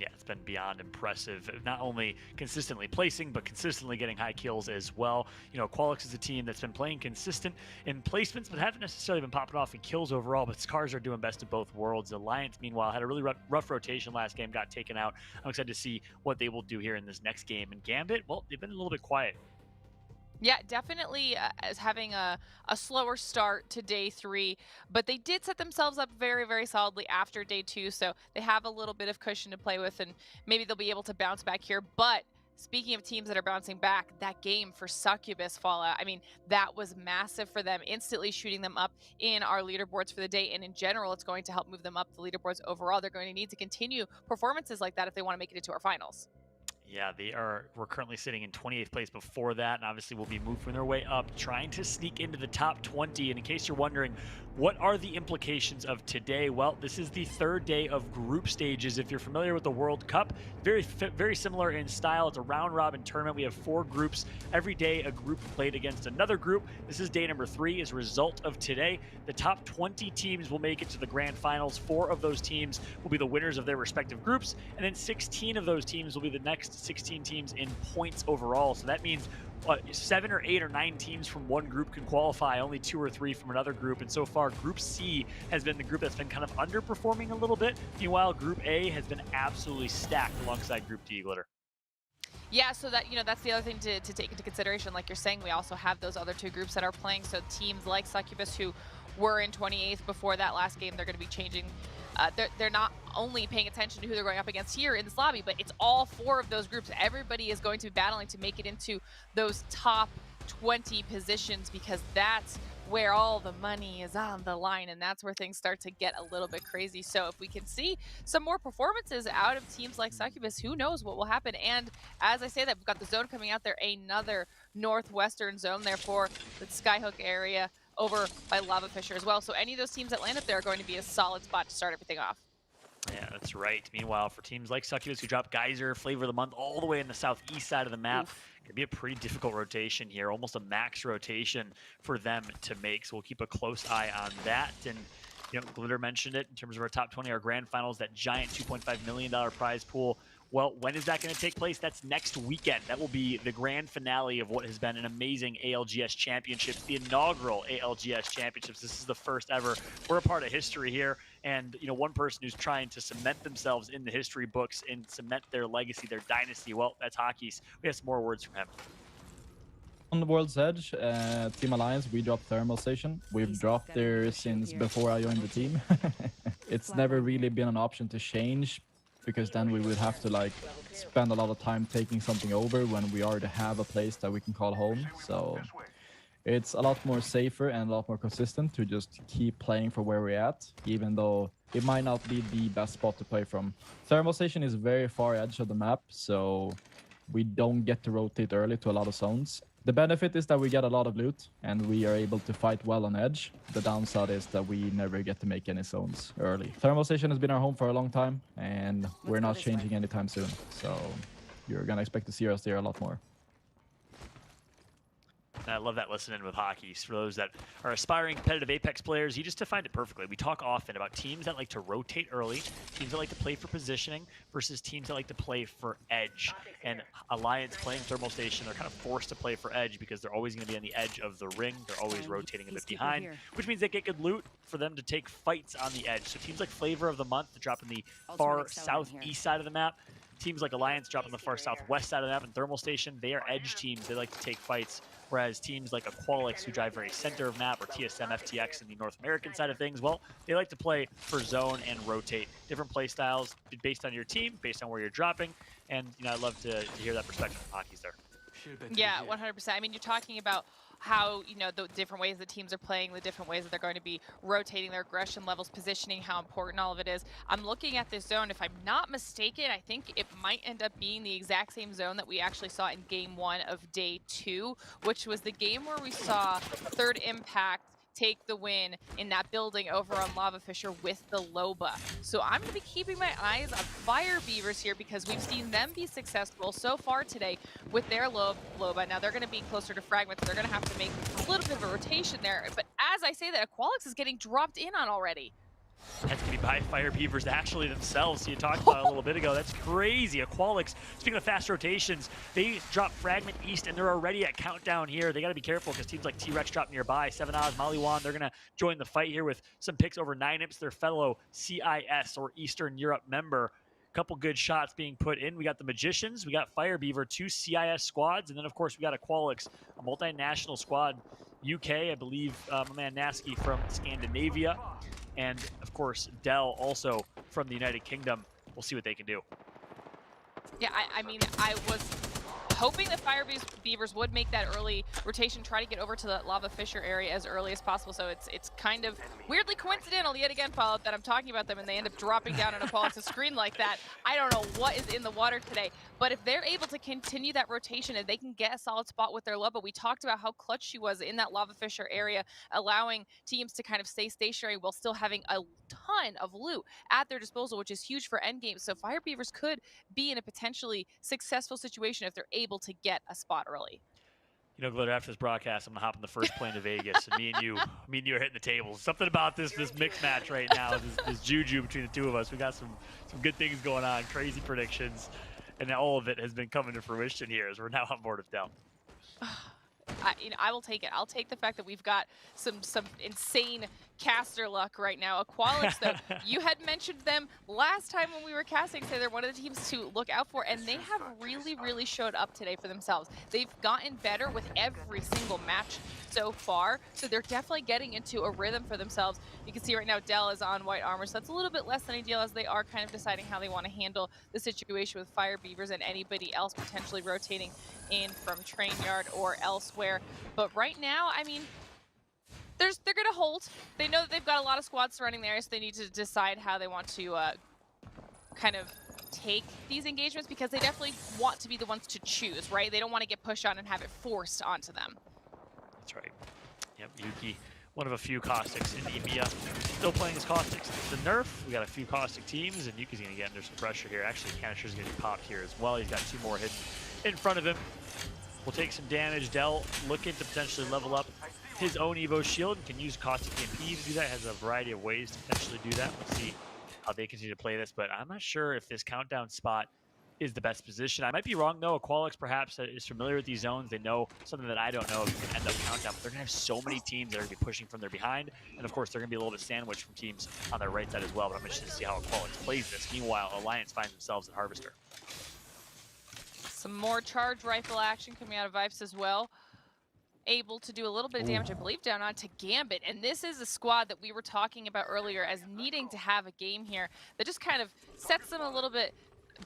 Yeah, it's been beyond impressive. Not only consistently placing, but consistently getting high kills as well. You know, Qualix is a team that's been playing consistent in placements, but haven't necessarily been popping off in kills overall. But Scars are doing best of both worlds. Alliance, meanwhile, had a really rough rotation last game, got taken out. I'm excited to see what they will do here in this next game. And Gambit, well, they've been a little bit quiet. Yeah, definitely as having a slower start to day 3, but they did set themselves up very, very solidly after day 2, so they have a little bit of cushion to play with, and maybe they'll be able to bounce back here. But speaking of teams that are bouncing back, that game for Succubus Fallout, I mean, that was massive for them, instantly shooting them up in our leaderboards for the day, and in general, it's going to help move them up the leaderboards overall. They're going to need to continue performances like that if they want to make it into our finals. Yeah, we're currently sitting in 28th place before that, and obviously we'll be moving their way up, trying to sneak into the top 20. And in case you're wondering, what are the implications of today? Well, this is the 3rd day of group stages. If you're familiar with the World Cup, very similar in style. It's a round-robin tournament. We have 4 groups. Every day, a group played against another group. This is day number 3. As a result of today, the top 20 teams will make it to the grand finals. 4 of those teams will be the winners of their respective groups, and then 16 of those teams will be the next 16 teams in points overall. So that means 7 or 8 or 9 teams from one group can qualify, only 2 or 3 from another group. And so far, Group C has been the group that's been kind of underperforming a little bit. Meanwhile, Group A has been absolutely stacked alongside Group D, Glitter. Yeah, so that, you know, that's the other thing to take into consideration. Like you're saying, we also have those other 2 groups that are playing. So teams like Succubus, who were in 28th before that last game, they're going to be changing. They're not only paying attention to who they're going up against here in this lobby, but it's all 4 of those groups. Everybody is going to be battling to make it into those top 20 positions, because that's where all the money is on the line, and that's where things start to get a little bit crazy. So if we can see some more performances out of teams like Succubus, who knows what will happen. And as I say that, we've got the zone coming out there, another northwestern zone there for the Skyhook area over by Lava Fisher as well. So any of those teams that land up there are going to be a solid spot to start everything off. Yeah, that's right. Meanwhile, for teams like Succubus, who drop Geyser, Flavor of the Month, all the way in the southeast side of the map, could be a pretty difficult rotation here, almost a max rotation for them to make. So we'll keep a close eye on that. And, you know, Glitter mentioned it in terms of our top 20, our grand finals, that giant $2.5 million prize pool. Well, when is that going to take place? That's next weekend. That will be the grand finale of what has been an amazing ALGS Championships, the inaugural ALGS Championships. This is the first ever. We're a part of history here. And, you know, one person who's trying to cement themselves in the history books and cement their legacy, their dynasty, well, that's Hockey's. We have some more words from him. On the World's Edge, Team Alliance, we dropped Thermal Station. We've dropped there since before I joined the team. It's never really been an option to change, because then we would have to like spend a lot of time taking something over when we already have a place that we can call home. So it's a lot more safer and a lot more consistent to just keep playing for where we're at, even though it might not be the best spot to play from. Thermal Station is very far edge of the map, so we don't get to rotate early to a lot of zones. The benefit is that we get a lot of loot and we are able to fight well on edge. The downside is that we never get to make any zones early. Thermal Station has been our home for a long time, and we're not changing anytime soon. So you're going to expect to see us there a lot more. And I love that listening with Hockey. For those that are aspiring competitive Apex players, he just defined it perfectly. We talk often about teams that like to rotate early, teams that like to play for positioning, versus teams that like to play for edge. And Alliance playing Thermal Station, they're kind of forced to play for edge because they're always going to be on the edge of the ring. They're always rotating a bit behind, which means they get good loot for them to take fights on the edge. So teams like Flavor of the Month, that drop in the far southeast side of the map, teams like Alliance drop on the far southwest side of the map, and Thermal Station, they are edge teams. They like to take fights, whereas teams like Aqualix, who drive very center of map, or TSM, FTX in the North American side of things, well, they like to play for zone and rotate. Different play styles based on your team, based on where you're dropping, and I'd love to hear that perspective from Hockey's there. Yeah, 100%. I mean, you're talking about how, the different ways the teams are playing, the different ways that they're going to be rotating their aggression levels, positioning, how important all of it is. I'm looking at this zone. If I'm not mistaken, I think it might end up being the exact same zone that we actually saw in game 1 of day 2, which was the game where we saw Third Impact take the win in that building over on Lava Fisher with the Loba. So I'm going to be keeping my eyes on Fire Beavers here because we've seen them be successful so far today with their Loba. Now they're going to be closer to Fragments. They're going to have to make a little bit of a rotation there. But as I say that, Aqualix is getting dropped in on already. That's going to be by Fire Beavers actually themselves. So you talked about it a little bit ago. That's crazy. Aqualix, speaking of fast rotations, they drop Fragment East, and they're already at Countdown here. They got to be careful because teams like T-Rex drop nearby. 7Oz, Maliwan, they're going to join the fight here with some picks over 9imps, their fellow CIS or Eastern Europe member. Couple good shots being put in. We got the Magicians, we got Fire Beaver, 2 CIS squads, and then of course we got Aqualix, a multinational squad. UK, I believe, my man Nasky from Scandinavia. And, of course, Dell also from the United Kingdom. We'll see what they can do. Yeah, I mean, I was hoping that Fire Beavers would make that early rotation, try to get over to the Lava Fisher area as early as possible. So it's kind of weirdly coincidental, yet again, Fallout, that I'm talking about them and they end up dropping down on Aqualix's screen like that. I don't know what is in the water today, but if they're able to continue that rotation and they can get a solid spot with their Loba, we talked about how clutch she was in that Lava Fisher area, allowing teams to kind of stay stationary while still having a ton of loot at their disposal, which is huge for endgame. So Fire Beavers could be in a potentially successful situation if they're able to get a spot early. Glitter, after this broadcast, I'm gonna hop on the first plane to Vegas, and me and you are hitting the table. Something about this mixed match right now, this juju between the two of us. We got some good things going on, crazy predictions, and all of it has been coming to fruition here as we're now on board of Dell. I will take it. I'll take the fact that we've got some insane caster luck right now. Aqualix, though, you had mentioned them last time when we were casting, so they're one of the teams to look out for, and they have really showed up today for themselves. They've gotten better with every single match so far, so they're definitely getting into a rhythm for themselves. You can see right now Dell is on white armor, so that's a little bit less than ideal as they are kind of deciding how they want to handle the situation with Fire Beavers and anybody else potentially rotating in from Train Yard or elsewhere. But right now, I mean, they're going to hold. They know that they've got a lot of squads surrounding there, so they need to decide how they want to kind of take these engagements because they definitely want to be the ones to choose, right? They don't want to get pushed on and have it forced onto them. That's right. Yep, Yuki, one of a few Caustics in EMEA. Still playing as Caustics. The nerf, we got a few Caustic teams, and Yuki's going to get under some pressure here. Actually, Canister's going to be popped here as well. He's got 2 more hidden in front of him. Will take some damage. Dell looking to potentially level up his own Evo shield and can use Caustic EMP to do that. Has a variety of ways to potentially do that. Let's see how they continue to play this, but I'm not sure if this countdown spot is the best position. I might be wrong though. Aqualix perhaps is familiar with these zones. They know something that I don't know if can end up countdown, but they're gonna have so many teams that are gonna be pushing from their behind, and of course they're gonna be a little bit sandwiched from teams on their right side as well, but I'm interested to see how Aqualix plays this. Meanwhile, Alliance finds themselves at Harvester. Some more charge rifle action coming out of Vipes as well. Able to do a little bit of damage, I believe, down onto Gambit. And this is a squad that we were talking about earlier as needing to have a game here that just kind of sets them a little bit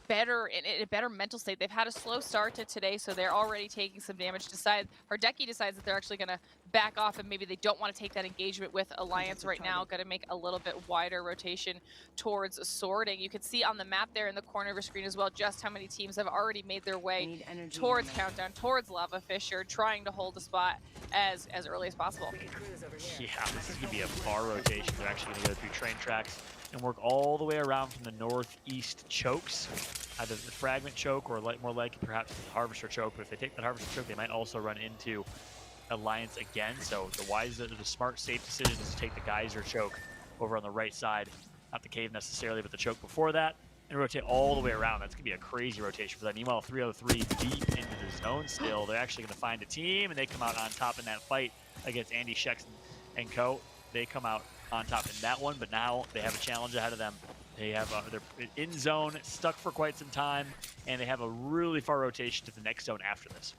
better in a better mental state. They've had a slow start to today, so they're already taking some damage. Hardeki decides that they're actually going to back off and maybe they don't want to take that engagement with Alliance right now. Got to make a little bit wider rotation towards sorting. You can see on the map there in the corner of your screen as well just how many teams have already made their way towards Countdown, towards Lava Fisher, trying to hold the spot as early as possible. Yeah, this is going to be a far rotation. They're actually going to go through train tracks and work all the way around from the northeast chokes, either the Fragment choke or more likely perhaps the Harvester choke. But if they take that Harvester choke, they might also run into Alliance again. So the smart, safe decision is to take the Geyser choke over on the right side, not the cave necessarily, but the choke before that, and rotate all the way around. That's gonna be a crazy rotation for that. Meanwhile, 303 deep into the zone still. They're actually gonna find a team, and they come out on top in that fight against Andy Shex and co. They come out on top in that one, but now they have a challenge ahead of them They have they're in zone, stuck for quite some time, and they have a really far rotation to the next zone after this.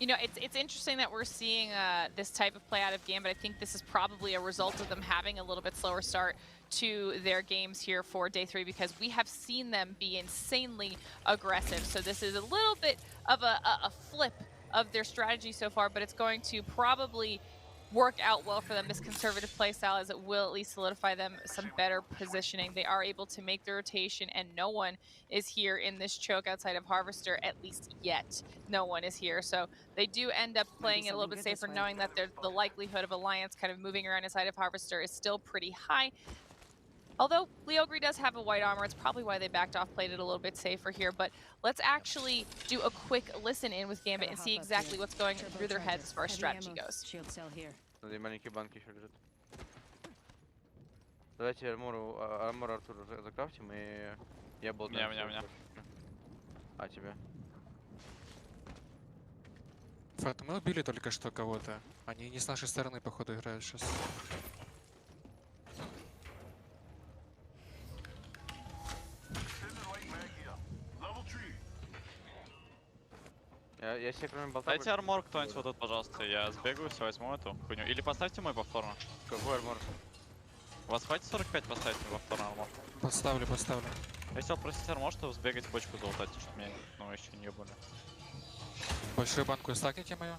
You know, it's interesting that we're seeing this type of play out of game, but I think this is probably a result of them having a little bit slower start to their games here for day 3, because we have seen them be insanely aggressive. So this is a little bit of a flip of their strategy so far, but it's going to probably work out well for them, this conservative play style, as it will at least solidify them some better positioning. They are able to make the rotation, and no one is here in this choke outside of Harvester, at least yet. No one is here. So they do end up playing it a little bit safer, knowing that the likelihood of Alliance kind of moving around inside of Harvester is still pretty high. Although Leogri does have a white armor, it's probably why they backed off, played it a little bit safer here. But let's actually do a quick listen in with Gambit and see exactly what's going through their heads as far as strategy goes. Shield cell here. Маленький банк еще лежит. Давайте армор Артур закрафтим, и я буду... Меня. А тебя? Фэт, мы убили только что кого-то. Они не с нашей стороны, походу, играют сейчас. Я себе кроме болта... Дайте армор кто-нибудь вот тут, пожалуйста. Я сбегаю, все возьму эту хуйню. Или поставьте мой повторно. Какой армор? У вас хватит 45 поставить мой повторный армор? Поставлю. Я хотел просить армор, чтобы сбегать бочку залутать, чтобы меня, ну, еще не были. Большую банку стакните мою.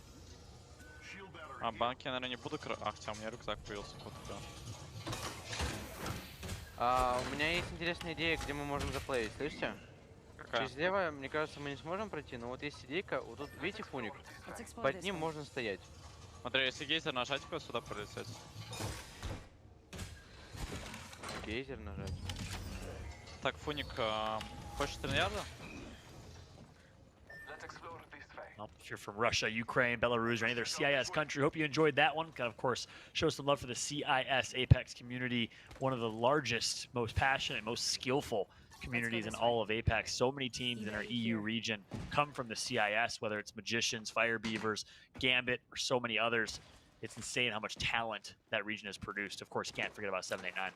А банки я, наверное, не буду Ах, хотя у меня рюкзак появился. Вот у меня есть интересная идея, где мы можем заплеить, слышите? Какая? Через лево, мне кажется, мы не сможем пройти, но вот есть идейка, вот тут, видите, фуник? Под ним можно стоять. Смотри, если гейзер нажать, то сюда пролететь. Гейзер нажать. Так, фуник, хочешь тренерда? Well, if you're from Russia, Ukraine, Belarus, or any other CIS country, hope you enjoyed that one. Gotta, of course, show some love for the CIS Apex community, one of the largest, most passionate, most skillful communities in all of Apex. So many teams in our EU region come from the CIS, whether it's Magicians, Fire Beavers, Gambit, or so many others. It's insane how much talent that region has produced. Of course, you can't forget about 789.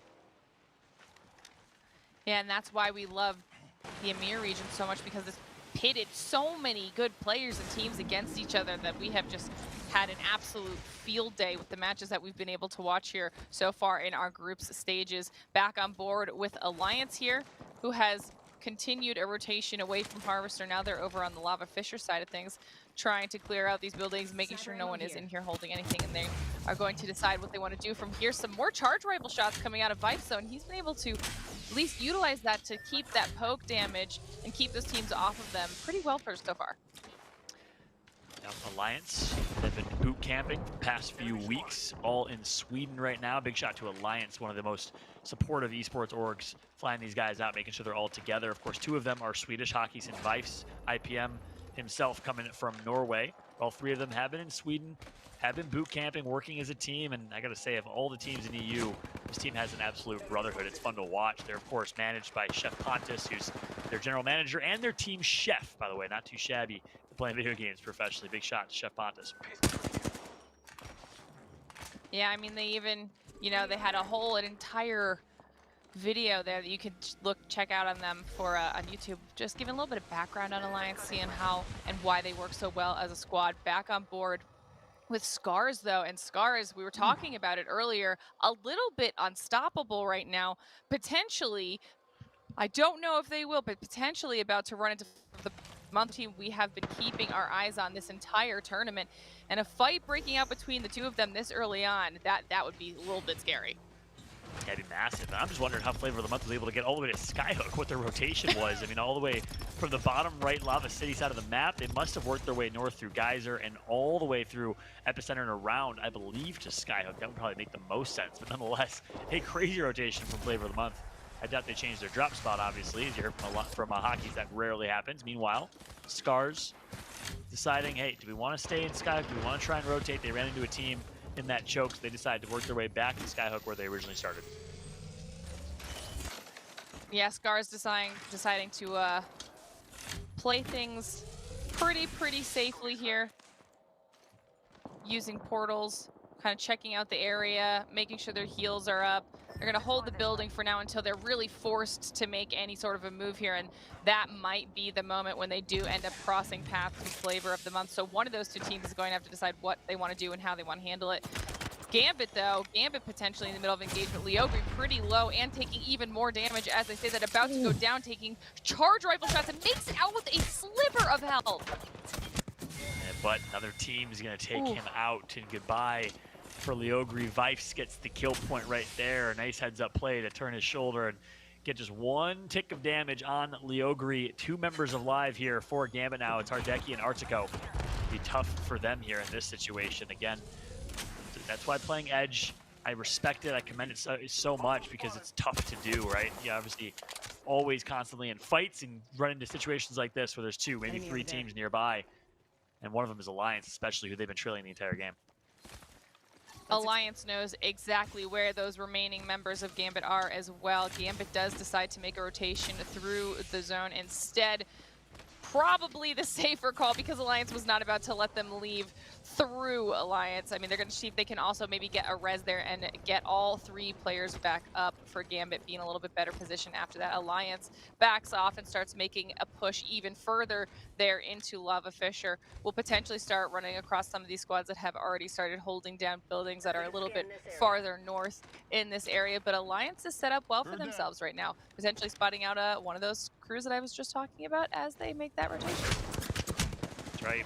Yeah, and that's why we love the EMEA region so much, because it's pitted so many good players and teams against each other that we have just had an absolute field day with the matches that we've been able to watch here so far in our groups stages. Back on board with Alliance here, who has continued a rotation away from Harvester. Now they're over on the Lava Fisher side of things, trying to clear out these buildings, making sure no one is in here holding anything, and they are going to decide what they want to do from here. Some more charge rifle shots coming out of Vice Zone. He's been able to at least utilize that to keep that poke damage and keep those teams off of them pretty well for so far. Now, Alliance, they've been boot camping for the past few weeks, all in Sweden right now. Big shout to Alliance, one of the most supportive esports orgs, flying these guys out, making sure they're all together. Of course, 2 of them are Swedish hockeys in Vifes, IPM himself coming from Norway. All 3 of them have been in Sweden, have been boot camping, working as a team, and I gotta say, of all the teams in EU, this team has an absolute brotherhood. It's fun to watch. They're, of course, managed by Chef Pontus, who's their general manager, and their team chef, by the way, not too shabby, playing video games professionally. Big shot to Chef Pontus. Yeah, I mean, they even, you know, they had an entire video there that you could check out on them for on YouTube, just giving a little bit of background on Alliance, seeing how and why they work so well as a squad. Back on board with Scars, though, and Scars, we were talking about it earlier, a little bit unstoppable right now, potentially. I don't know if they will, but potentially about to run into the month team we have been keeping our eyes on this entire tournament, and a fight breaking out between the 2 of them this early on, that would be a little bit scary. Yeah, it'd be massive. And I'm just wondering how Flavor of the Month was able to get all the way to Skyhook, what their rotation was. I mean, all the way from the bottom right Lava City side of the map, they must have worked their way north through Geyser and all the way through Epicenter and around, I believe, to Skyhook. That would probably make the most sense. But nonetheless, a crazy rotation from Flavor of the Month. I doubt they changed their drop spot, obviously, as you heard from hockeys, that rarely happens. Meanwhile, Scars deciding, hey, do we want to stay in Skyhook? Do we want to try and rotate? They ran into a team in that choke, so they decided to work their way back to Skyhook where they originally started. Yeah, Scars deciding to play things pretty safely here, using portals, kind of checking out the area, making sure their heals are up, They're going to hold the building for now until they're really forced to make any sort of a move here, and that might be the moment when they do end up crossing paths with Flavor of the Month. So one of those two teams is going to have to decide what they want to do and how they want to handle it. Gambit, though, Gambit potentially in the middle of engagement. Leogri pretty low and taking even more damage as they say that, about to go down, taking charge rifle shots and makes it out with a sliver of health. But another team is going to take him out, and goodbye for Leogri. Vifes gets the kill point right there. A nice heads-up play to turn his shoulder and get just one tick of damage on Leogri. 2 members alive here for Gambit now. It's Hardeki and Artico. Be tough for them here in this situation. Again, that's why playing Edge, I respect it. I commend it so much because it's tough to do, right? Yeah, obviously, always constantly in fights and run into situations like this where there's 2, maybe 3 teams nearby. And one of them is Alliance, especially, who they've been trailing the entire game. Alliance knows exactly where those remaining members of Gambit are as well. Gambit does decide to make a rotation through the zone instead. Probably the safer call because Alliance was not about to let them leave through Alliance. I mean, they're going to see if they can also maybe get a res there and get all 3 players back up for Gambit being a little bit better position after that. Alliance backs off and starts making a push even further there into Lava Fisher. We'll potentially start running across some of these squads that have already started holding down buildings that are a little bit farther north in this area, but Alliance is set up well for themselves right now, potentially spotting out one of those crews that I was just talking about as they make that rotation. That's right.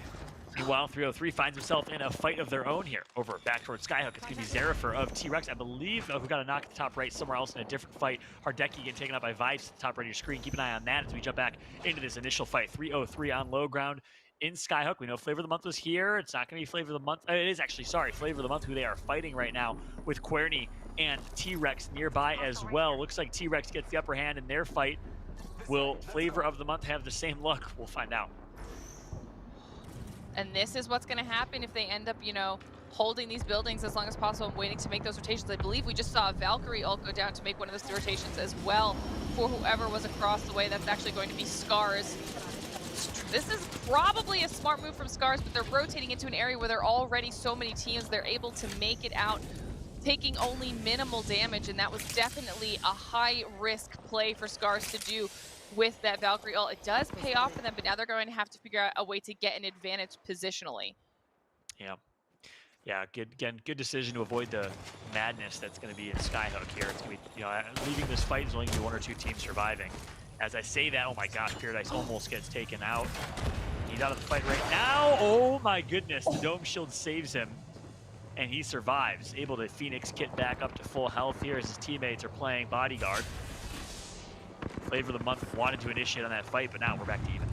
Meanwhile, 303 finds himself in a fight of their own here. Over back towards Skyhook. It's going to be Zerifer of T-Rex, I believe, who got a knock at the top right somewhere else in a different fight. Hardeki getting taken out by Vibes at the top right of your screen. Keep an eye on that as we jump back into this initial fight. 303 on low ground in Skyhook. We know Flavor of the Month was here. It's not going to be Flavor of the Month. It is actually, sorry, Flavor of the Month, who they are fighting right now with Querney and T-Rex nearby as well. Looks like T-Rex gets the upper hand in their fight. Will Flavor of the Month have the same luck? We'll find out. And this is what's going to happen if they end up, you know, holding these buildings as long as possible and waiting to make those rotations. I believe we just saw a Valkyrie ult go down to make one of those rotations as well for whoever was across the way. That's actually going to be Scars. This is probably a smart move from Scars, but they're rotating into an area where there are already so many teams. They're able to make it out, taking only minimal damage, and that was definitely a high-risk play for Scars to do with that Valkyrie ult. It does pay off for them, but now they're going to have to figure out a way to get an advantage positionally. Yeah. Yeah, good decision to avoid the madness that's going to be in Skyhook here. It's going to be, you know, leaving this fight is only going to be 1 or 2 teams surviving. As I say that, oh my gosh, Paradise almost gets taken out. He's out of the fight right now. Oh my goodness, the Dome Shield saves him, and he survives. Able to Phoenix kit back up to full health here as his teammates are playing bodyguard. Flavor of the Month wanted to initiate on that fight, but now we're back to even.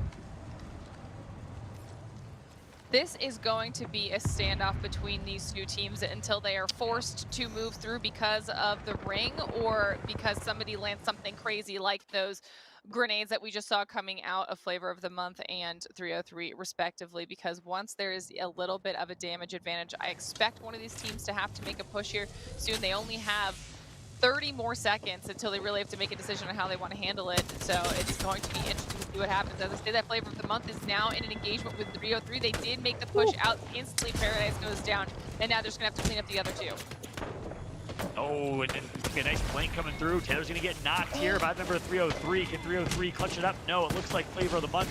This is going to be a standoff between these 2 teams until they are forced to move through because of the ring or because somebody lands something crazy like those grenades that we just saw coming out of Flavor of the Month and 303 respectively, because once there is a little bit of a damage advantage, I expect one of these teams to have to make a push here soon. They only have 30 more seconds until they really have to make a decision on how they want to handle it. So it's going to be interesting to see what happens. As I say, that Flavor of the Month is now in an engagement with 303. They did make the push out instantly. Paradise goes down, and now they're just going to have to clean up the other 2. Oh, and then a nice flank coming through. Taylor's going to get knocked here by member 303. Can 303 clutch it up? No, it looks like Flavor of the Month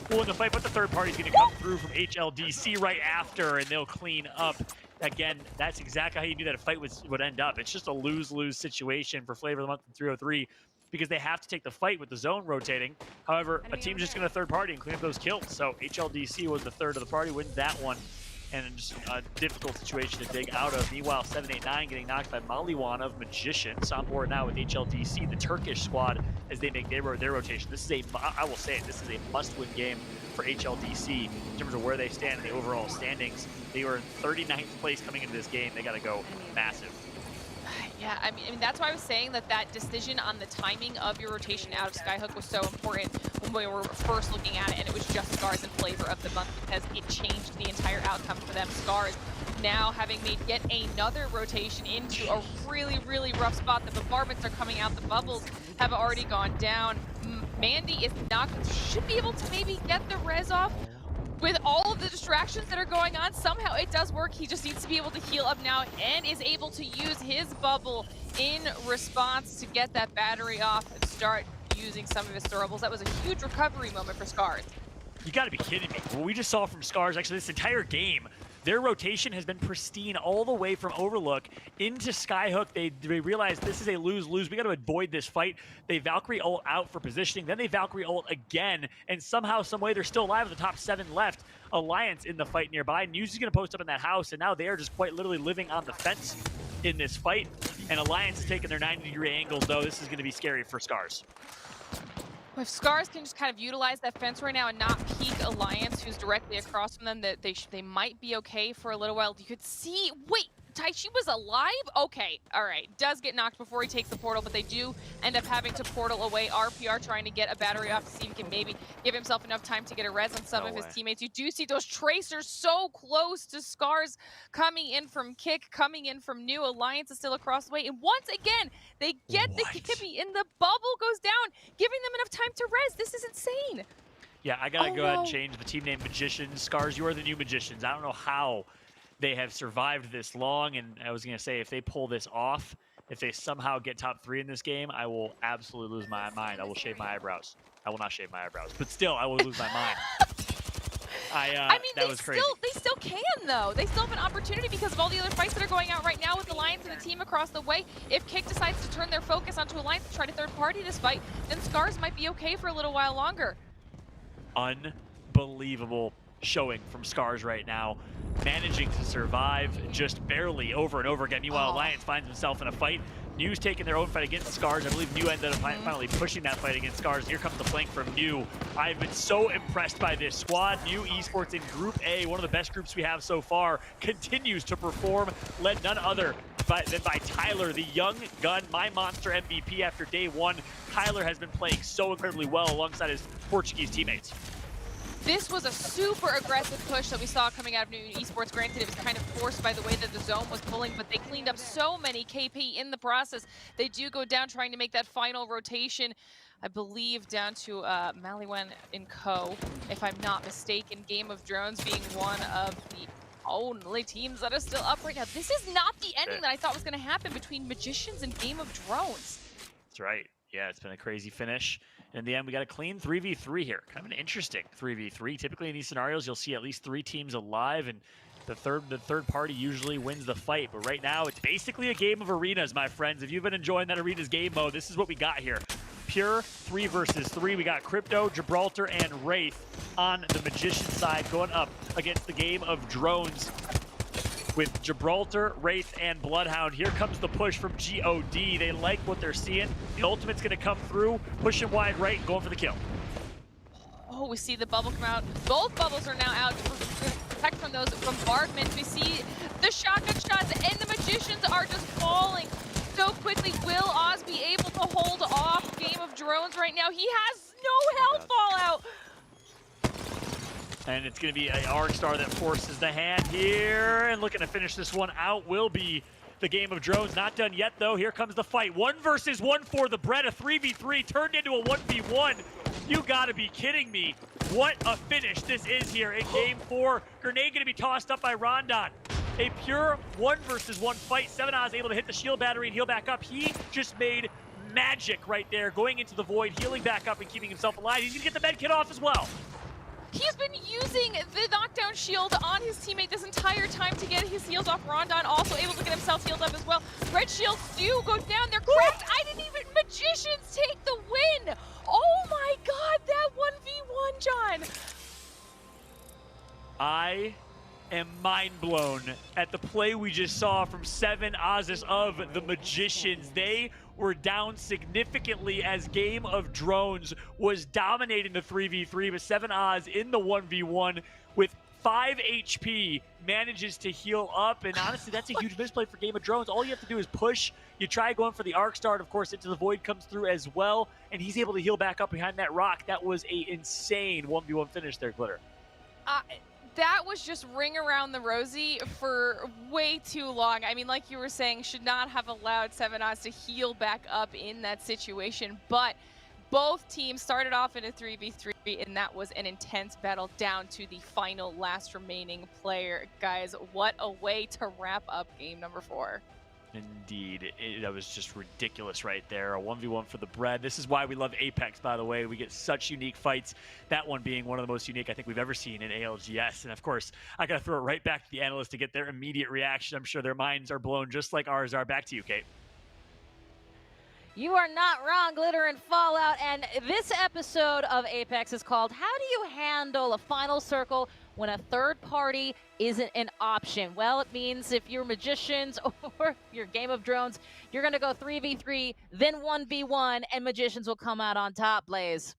will in the fight, but the third party's going to come through from HLDC right after, and they'll clean up. Again, that's exactly how you knew that a fight would end up. It's just a lose-lose situation for Flavor of the Month and 303 because they have to take the fight with the zone rotating. However, a team's just going to third party and clean up those kills. So HLDC was the third of the party, wins that one. And just a difficult situation to dig out of. Meanwhile, 789 getting knocked by Maliwan of Magicians. On board now with HLDC, the Turkish squad, as they make their rotation. This is I will say it, this is a must-win game for HLDC in terms of where they stand in the overall standings. They were in 39th place coming into this game. They got to go massive. Yeah, I mean, that's why I was saying that decision on the timing of your rotation out of Skyhook was so important when we were first looking at it, and it was just Scars and Flavor of the Month because it changed the entire outcome for them. Scars now having made yet another rotation into a really, really rough spot. The bombardments are coming out. The bubbles have already gone down. Mandy is not, should be able to maybe get the res off. with all of the distractions that are going on, somehow it does work. He just needs to be able to heal up now and is able to use his bubble in response to get that battery off and start using some of his throwables. That was a huge recovery moment for Scars. You gotta be kidding me. What we just saw from Scars, actually this entire game, their rotation has been pristine all the way from Overlook into Skyhook. They realize this is a lose-lose. We got to avoid this fight. They Valkyrie ult out for positioning. Then they Valkyrie ult again. And somehow, some way, they're still alive with the top 7 left. Alliance in the fight nearby. News is going to post up in that house. And now they are just quite literally living on the fence in this fight. And Alliance is taking their 90-degree angles, though. This is going to be scary for Scars. If Scars can just kind of utilize that fence right now and not peek Alliance, who's directly across from them, that they might be okay for a little while. You could see, wait, Taichi was alive? Okay, all right. Does get knocked before he takes the portal, but they do end up having to portal away. RPR trying to get a battery off to see if he can maybe give himself enough time to get a res on some of his teammates. You do see those tracers so close to Scars coming in from Kick, coming in from New. Alliance is still across the way. And once again, they get the Kibby and the bubble goes down, giving them enough time to res. This is insane. Yeah, I gotta go ahead and change the team name Magicians. Scars, you are the new Magicians. I don't know how they have survived this long, and I was going to say, if they pull this off, if they somehow get top 3 in this game, I will absolutely lose my mind. I will shave my eyebrows. I will not shave my eyebrows, but still, I will lose my mind. I mean, that was crazy. They still can, though. They still have an opportunity because of all the other fights that are going out right now with Alliance and the team across the way. If Kick decides to turn their focus onto Alliance and try to third-party this fight, then Scars might be okay for a little while longer. Unbelievable showing from Scars right now, managing to survive just barely over and over again. Meanwhile, Alliance finds himself in a fight. New's taking their own fight against Scars. I believe New ended up finally pushing that fight against Scars. Here comes the flank from New. I've been so impressed by this squad. New Esports in Group A, one of the best groups we have so far, continues to perform, led none other than by Tyler, the young gun, my monster MVP after day 1. Tyler has been playing so incredibly well alongside his Portuguese teammates. This was a super aggressive push that we saw coming out of New Esports. Granted, it was kind of forced by the way that the zone was pulling, but they cleaned up so many KP in the process. They do go down trying to make that final rotation, I believe, down to Maliwan and Co., if I'm not mistaken. Game of Drones being one of the only teams that are still up right now. This is not the ending that I thought was going to happen between Magicians and Game of Drones. That's right. Yeah, it's been a crazy finish. In the end, we got a clean 3v3 here. Kind of an interesting 3v3. Typically in these scenarios, you'll see at least 3 teams alive, and the third party usually wins the fight. But right now, it's basically a game of arenas, my friends. If you've been enjoying that arenas game mode, this is what we got here. Pure 3 versus 3. We got Crypto, Gibraltar, and Wraith on the Magician side going up against the Game of Drones with Gibraltar, Wraith, and Bloodhound. Here comes the push from GOD. They like what they're seeing. The ultimate's going to come through, pushing wide right, going for the kill. Oh, we see the bubble come out. Both bubbles are now out to protect from those bombardments. We see the shotgun shots, and the Magicians are just falling so quickly. Will Oz be able to hold off Game of Drones right now? He has no health fallout. And it's going to be an Arcstar that forces the hand here. And looking to finish this one out will be the Game of Drones. Not done yet, though. Here comes the fight. 1 versus 1 for the bread. A 3v3 turned into a 1v1. You got to be kidding me. What a finish this is here in Game 4. Grenade going to be tossed up by Rondon. A pure 1 versus 1 fight. 7Oz able to hit the shield battery and heal back up. He just made magic right there, going into the void, healing back up and keeping himself alive. He's going to get the med kit off as well. He's been using the knockdown shield on his teammate this entire time to get his heals off. Rondon also able to get himself healed up as well. Red shields do go down. They're cracked. I didn't even... Magicians take the win. Oh my god, that 1v1, John. I am mind blown at the play we just saw from 7Oz of the Magicians. They were down significantly as Game of Drones was dominating the 3v3, but 7Oz in the 1v1 with 5 HP manages to heal up, and honestly, that's a huge misplay for Game of Drones. All you have to do is push. You try going for the arc start, of course, into the void comes through as well, and he's able to heal back up behind that rock. That was a insane 1v1 finish there, Glitter. That was just ring around the rosy for way too long. I mean, like you were saying, should not have allowed 7Oz to heal back up in that situation, but Both teams started off in a 3v3, and that was an intense battle down to the final last remaining player. Guys, what a way to wrap up game number 4. Indeed, that was just ridiculous right there. A 1v1 for the bread. This is why we love Apex, by the way. We get such unique fights. That one being one of the most unique I think we've ever seen in ALGS. And of course, I got to throw it right back to the analysts to get their immediate reaction. I'm sure their minds are blown just like ours are. Back to you, Kate. You are not wrong, Glitter and Fallout. And this episode of Apex is called How Do You Handle a Final Circle When a Third Party Isn't an Option? Well, it means if you're Magicians or your Game of Drones, you're going to go 3v3, then 1v1, and Magicians will come out on top, Blaze.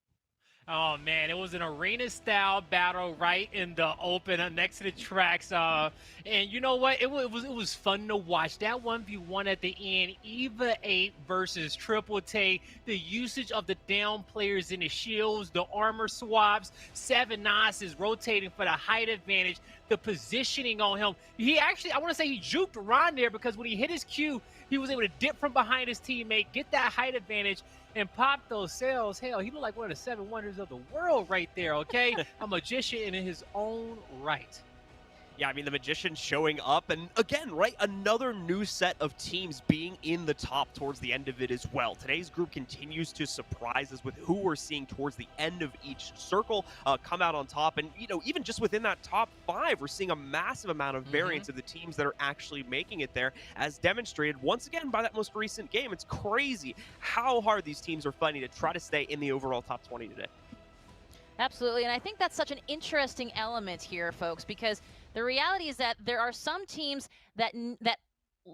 Oh man, it was an arena-style battle right in the open next to the tracks. And you know what? It was fun to watch. That 1v1 at the end, EVA 8 versus Triple T. The usage of the down players in the shields, the armor swaps. 7 Nas is rotating for the height advantage. The positioning on him. He actually, I want to say he juked around there because when he hit his Q, he was able to dip from behind his teammate, get that height advantage, and pop those cells. Hell, he looked like one of the 7 wonders of the world right there, okay? A magician in his own right. Yeah, I mean, the Magician showing up, and again, right, another new set of teams being in the top towards the end of it as well. Today's group continues to surprise us with who we're seeing towards the end of each circle come out on top, and, you know, even just within that top 5, we're seeing a massive amount of variance of the teams that are actually making it there, as demonstrated once again by that most recent game. It's crazy how hard these teams are fighting to try to stay in the overall top 20 today. Absolutely, and I think that's such an interesting element here, folks, because the reality is that there are some teams that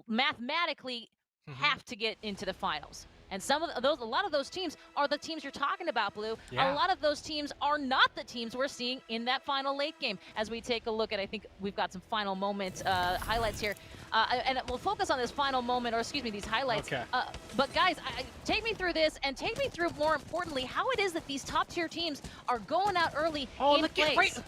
mathematically have to get into the finals. And some of those, a lot of those teams are the teams you're talking about, Blue. Yeah. A lot of those teams are not the teams we're seeing in that final late game. As we take a look at, I think we've got some final moment highlights here. And we'll focus on this final moment, or excuse me, these highlights. Okay. But guys, take me through this, and take me through, more importantly, how it is that these top tier teams are going out early in look place. at right.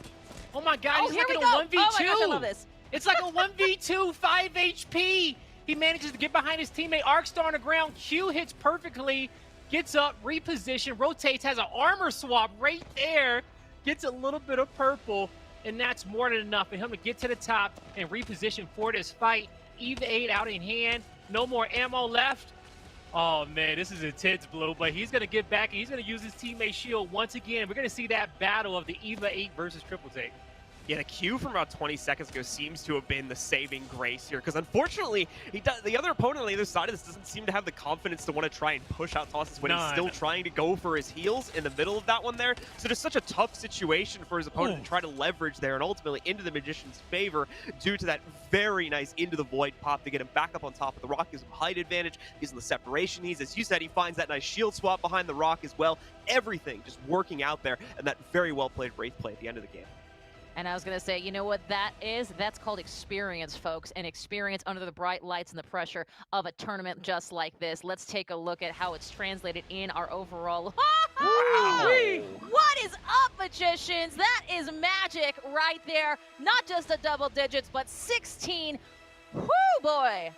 Oh my God, Oh, he's here like we in a go. 1v2. Oh my gosh, I love this. It's like a 1v2, 5 HP. He manages to get behind his teammate. Arcstar on the ground. Q hits perfectly. Gets up, reposition, rotates, has an armor swap right there. Gets a little bit of purple, and that's more than enough for him to get to the top and reposition for this fight. EVA 8 out in hand. No more ammo left. Oh, man, this is intense, Blue, but he's going to get back, and he's going to use his teammate shield once again. We're going to see that battle of the EVA 8 versus Triple T. Yeah, the Q from about 20 seconds ago seems to have been the saving grace here, because unfortunately, the other opponent on the other side of this doesn't seem to have the confidence to want to try and push out Tosses when he's still trying to go for his heals in the middle of that one there. So just such a tough situation for his opponent to try to leverage there, and ultimately into the Magician's favor due to that very nice into the void pop to get him back up on top of the rock, gives him height advantage, gives him the separation needs. As you said, he finds that nice shield swap behind the rock as well. Everything just working out there, and that very well played Wraith play at the end of the game. And I was going to say, you know what that is? That's called experience, folks, and experience under the bright lights and the pressure of a tournament just like this. Let's take a look at how it's translated in our overall. Wow. What is up, Magicians? That is magic right there. Not just the double digits, but 16. Whoo, boy.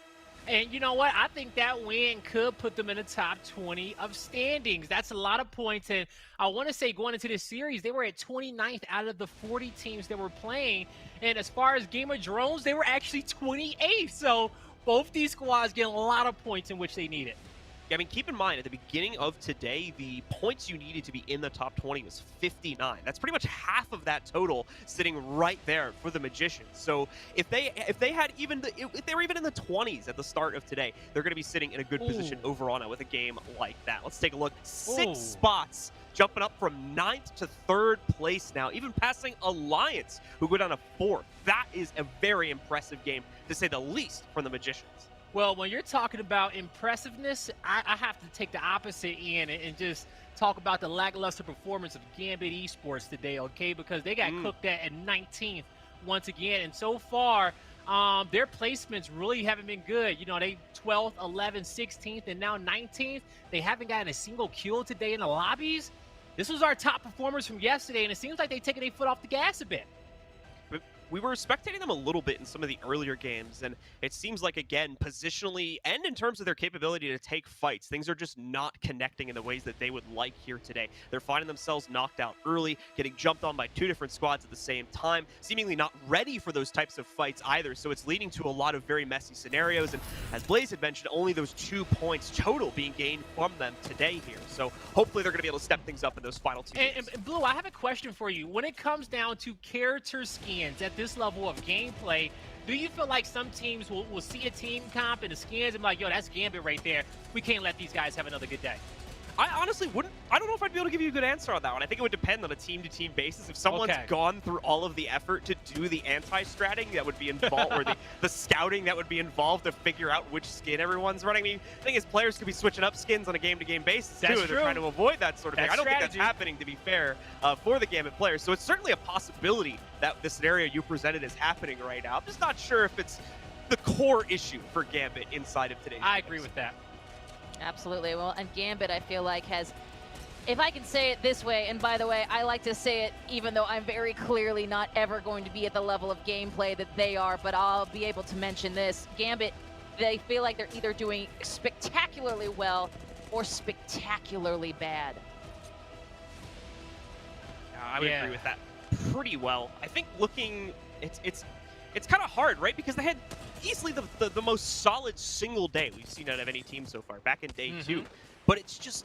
And you know what? I think that win could put them in the top 20 of standings. That's a lot of points. And I want to say going into this series, they were at 29th out of the 40 teams that were playing. And as far as Game of Drones, they were actually 28th. So both these squads getting a lot of points in which they needed. Yeah, I mean, keep in mind, at the beginning of today, the points you needed to be in the top 20 was 59. That's pretty much half of that total sitting right there for the Magicians. So if they had even if they were even in the 20s at the start of today, they're going to be sitting in a good position overall now with a game like that. Let's take a look. 6 spots, jumping up from 9th to 3rd place now, even passing Alliance, who go down to 4th. That is a very impressive game, to say the least, from the Magicians. Well, when you're talking about impressiveness, I have to take the opposite end and just talk about the lackluster performance of Gambit Esports today, okay? Because they got cooked at 19th once again. And so far, their placements really haven't been good. You know, they 12th, 11th, 16th, and now 19th. They haven't gotten a single kill today in the lobbies. This was our top performers from yesterday, and it seems like they've taken their foot off the gas a bit. we were spectating them a little bit in some of the earlier games, and it seems like, again, positionally and in terms of their capability to take fights, things are just not connecting in the ways that they would like here today. They're finding themselves knocked out early, getting jumped on by 2 different squads at the same time, seemingly not ready for those types of fights either, so it's leading to a lot of very messy scenarios, and as Blaze had mentioned, only those 2 points total being gained from them today here, so hopefully they're going to be able to step things up in those final 2 games. And Blue, I have a question for you. When it comes down to character skins at this level of gameplay, do you feel like some teams will see a team comp and the skins and be like, yo, that's Gambit right there. We can't let these guys have another good day? I honestly wouldn't. I don't know if I'd be able to give you a good answer on that one. I think it would depend on a team-to-team basis. If someone's gone through all of the effort to do the anti-stratting that would be involved, or the scouting that would be involved to figure out which skin everyone's running. I mean, the thing is, players could be switching up skins on a game-to-game basis, too. They're trying to avoid that sort of thing. I don't think that's happening, to be fair, for the Gambit players. So it's certainly a possibility that the scenario you presented is happening right now. I'm just not sure if it's the core issue for Gambit inside of today's I agree with that. Absolutely. Well, and Gambit, I feel like, has, if I can say it this way, and by the way, I like to say it even though I'm very clearly not ever going to be at the level of gameplay that they are, but I'll be able to mention this. Gambit, they feel like they're either doing spectacularly well or spectacularly bad. I would agree with that pretty well. I think looking, it's kind of hard, right? Because they had easily the most solid single day we've seen out of any team so far, back in day 2. But it's just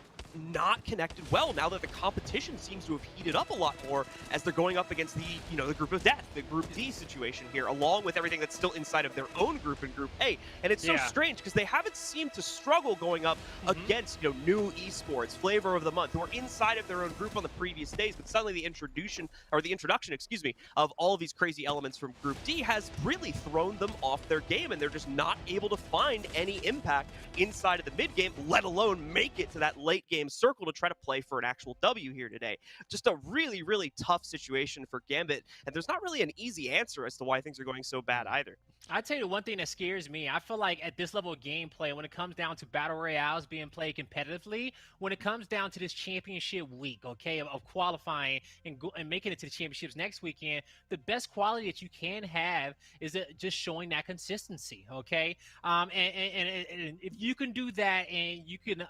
not connected well now that the competition seems to have heated up a lot more as they're going up against the, the group of death, the Group D situation here, along with everything that's still inside of their own group in Group A. And it's so strange because they haven't seemed to struggle going up against, new esports, flavor of the month, who are inside of their own group on the previous days, but suddenly the introduction, of all of these crazy elements from Group D has really thrown them off their game, and they're just not able to find any impact inside of the mid game, let alone make it to that late game circle to try to play for an actual W here today. Just a really, really tough situation for Gambit, and there's not really an easy answer as to why things are going so bad either. I tell you one thing that scares me. I feel like at this level of gameplay, when it comes down to battle royales being played competitively, when it comes down to this championship week, okay, of qualifying and making it to the championships next weekend, the best quality that you can have is just showing that consistency, okay? And if you can do that and you can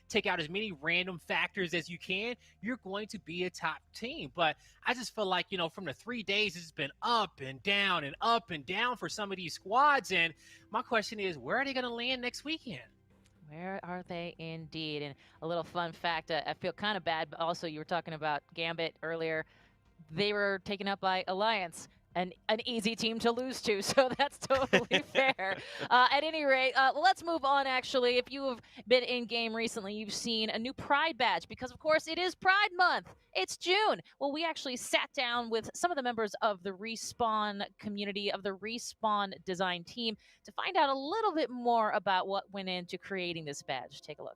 take out as many random factors as you can, you're going to be a top team. But I just feel like, from the 3 days, it's been up and down for some of these squads. And my question is, where are they going to land next weekend? Where are they indeed? And a little fun fact, I feel kind of bad, but also you were talking about Gambit earlier. They were taken up by Alliance, an easy team to lose to, so that's totally fair. At any rate, let's move on, actually. If you have been in-game recently, you've seen a new Pride badge, because, of course, it is Pride Month. It's June. Well, we actually sat down with some of the members of the Respawn community, of the Respawn design team, to find out a little bit more about what went into creating this badge. Take a look.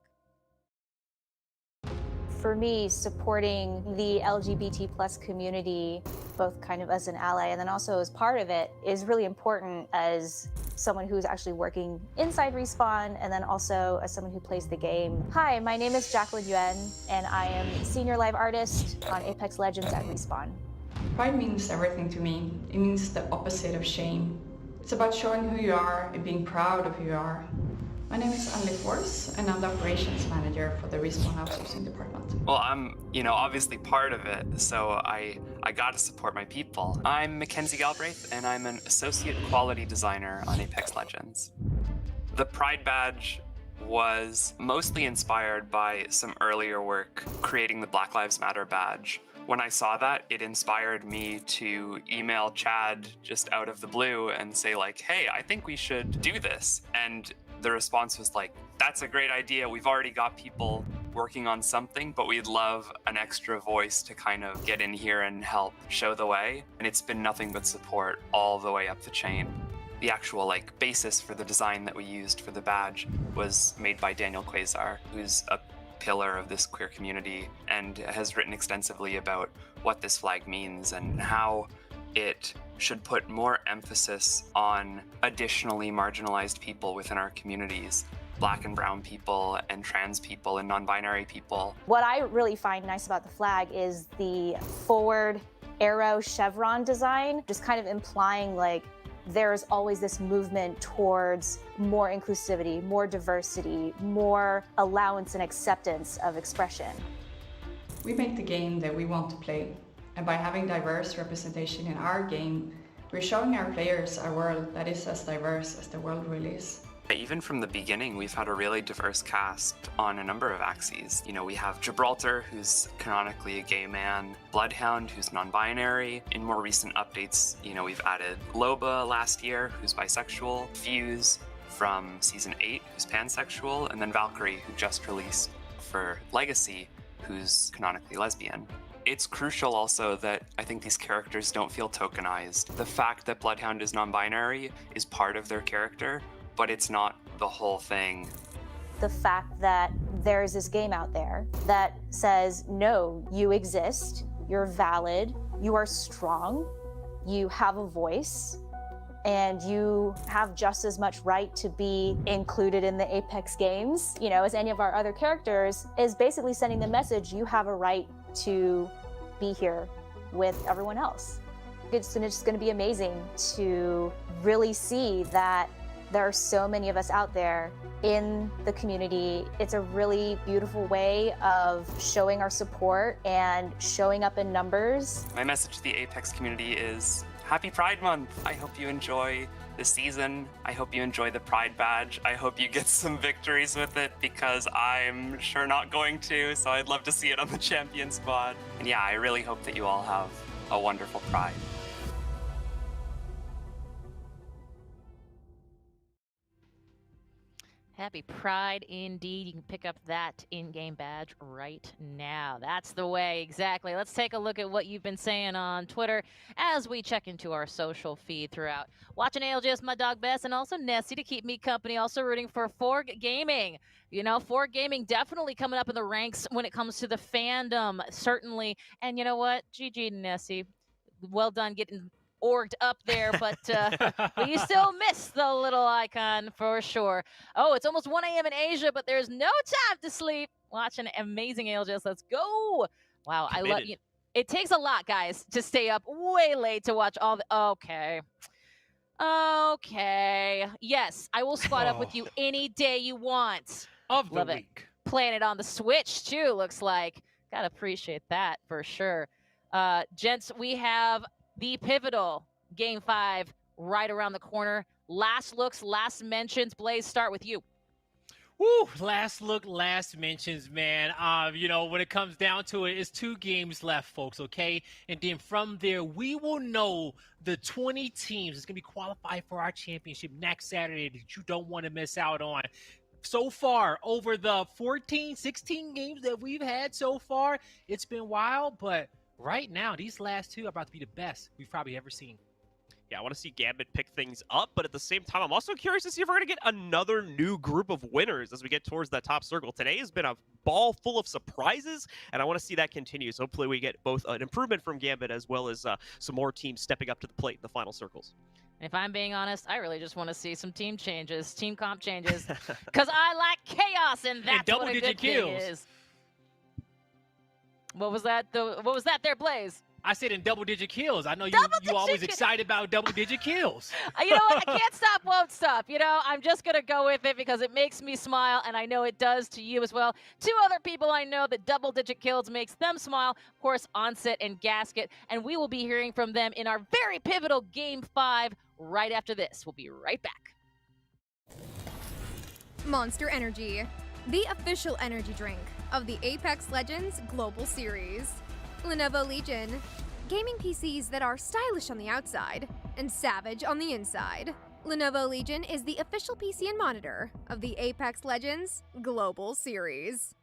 For me, supporting the LGBT plus community, both kind of as an ally and then also as part of it, is really important as someone who's actually working inside Respawn and then also as someone who plays the game. Hi, my name is Jacqueline Yuan, and I am Senior Live Artist on Apex Legends at Respawn. Pride means everything to me. It means the opposite of shame. It's about showing who you are and being proud of who you are. My name is Anli Force, and I'm the operations manager for the Respawn outsourcing department. Well, I'm, obviously part of it, so I gotta support my people. I'm Mackenzie Galbraith, and I'm an associate quality designer on Apex Legends. The Pride badge was mostly inspired by some earlier work creating the Black Lives Matter badge. When I saw that, it inspired me to email Chad just out of the blue and say like, hey, I think we should do this. And the response was like, that's a great idea. We've already got people working on something, but we'd love an extra voice to kind of get in here and help show the way. And it's been nothing but support all the way up the chain. The actual basis for the design that we used for the badge was made by Daniel Quasar, who's a pillar of this queer community and has written extensively about what this flag means and how it should put more emphasis on additionally marginalized people within our communities black and brown people and trans people and non-binary people. What I really find nice about the flag is the forward arrow chevron design, just kind of implying like there's always this movement towards more inclusivity, more diversity, more allowance and acceptance of expression. We make the game that we want to play, and by having diverse representation in our game, we're showing our players a world that is as diverse as the world really is. Even from the beginning, we've had a really diverse cast on a number of axes. You know, we have Gibraltar, who's canonically a gay man, Bloodhound, who's non-binary. In more recent updates, you know, we've added Loba last year, who's bisexual, Fuse from Season 8, who's pansexual, and then Valkyrie, who just released for Legacy, who's canonically lesbian. It's crucial also that I think these characters don't feel tokenized. The fact that Bloodhound is non-binary is part of their character, but it's not the whole thing. The fact that there's this game out there that says, no, you exist, you're valid, you are strong, you have a voice, and you have just as much right to be included in the Apex games, you know, as any of our other characters, is basically sending the message, you have a right to be here with everyone else. It's just gonna be amazing to really see that there are so many of us out there in the community. It's a really beautiful way of showing our support and showing up in numbers. My message to the Apex community is Happy Pride Month. I hope you enjoy the season. I hope you enjoy the Pride badge. I hope you get some victories with it because I'm sure not going to, so I'd love to see it on the champion squad. And yeah, I really hope that you all have a wonderful Pride. Happy Pride indeed. You can pick up that in-game badge right now. That's the way, exactly. Let's take a look at what you've been saying on Twitter as we check into our social feed throughout. Watching ALGS, my dog Bess, and also Nessie to keep me company. Also rooting for Forg Gaming. You know, Forg Gaming definitely coming up in the ranks when it comes to the fandom, certainly. And you know what? GG Nessie. Well done getting orged up there, but you still miss the little icon for sure. Oh, it's almost 1 a.m. in Asia, but there's no time to sleep. Watching amazing ALGS. Let's go. Wow, Committed. I love you. It takes a lot, guys, to stay up way late to watch all the. Okay. Okay. Yes, I will squad up with you any day you want. Of the Love week. It. Playing it on the Switch, too, looks like. Gotta appreciate that for sure. Gents, we have the pivotal Game 5 right around the corner. Last looks, last mentions. Blaze, start with you. Woo! Last look, last mentions, man. You know, when it comes down to it, it's 2 games left, folks, okay? And then from there, we will know the 20 teams that's going to be qualified for our championship next Saturday that you don't want to miss out on. So far, over the 14, 16 games that we've had so far, it's been wild, but right now, these last 2 are about to be the best we've probably ever seen. Yeah, I want to see Gambit pick things up, but at the same time, I'm also curious to see if we're going to get another new group of winners as we get towards that top circle. Today has been a ball full of surprises, and I want to see that continue. So hopefully we get both an improvement from Gambit as well as some more teams stepping up to the plate in the final circles. If I'm being honest, I really just want to see some team changes, team comp changes, because I like chaos, and that's what a good thing is. What was that? What was that there, Blaze? I said in double-digit kills. I know you always excited about double-digit kills. You know what? I can't stop, won't stop. You know, I'm just going to go with it because it makes me smile, and I know it does to you as well. 2 other people I know that double-digit kills makes them smile. Of course, Onset and Gasket, and we will be hearing from them in our very pivotal Game 5 right after this. We'll be right back. Monster Energy, the official energy drink of the Apex Legends Global Series. Lenovo Legion, gaming PCs that are stylish on the outside and savage on the inside. Lenovo Legion is the official PC and monitor of the Apex Legends Global Series.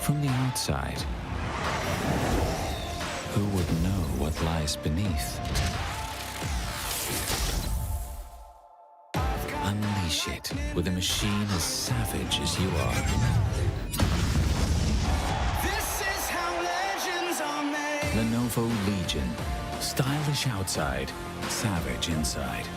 From the outside, who would know what lies beneath? Unleash it with a machine as savage as you are. Lenovo Legion. Stylish outside, savage inside.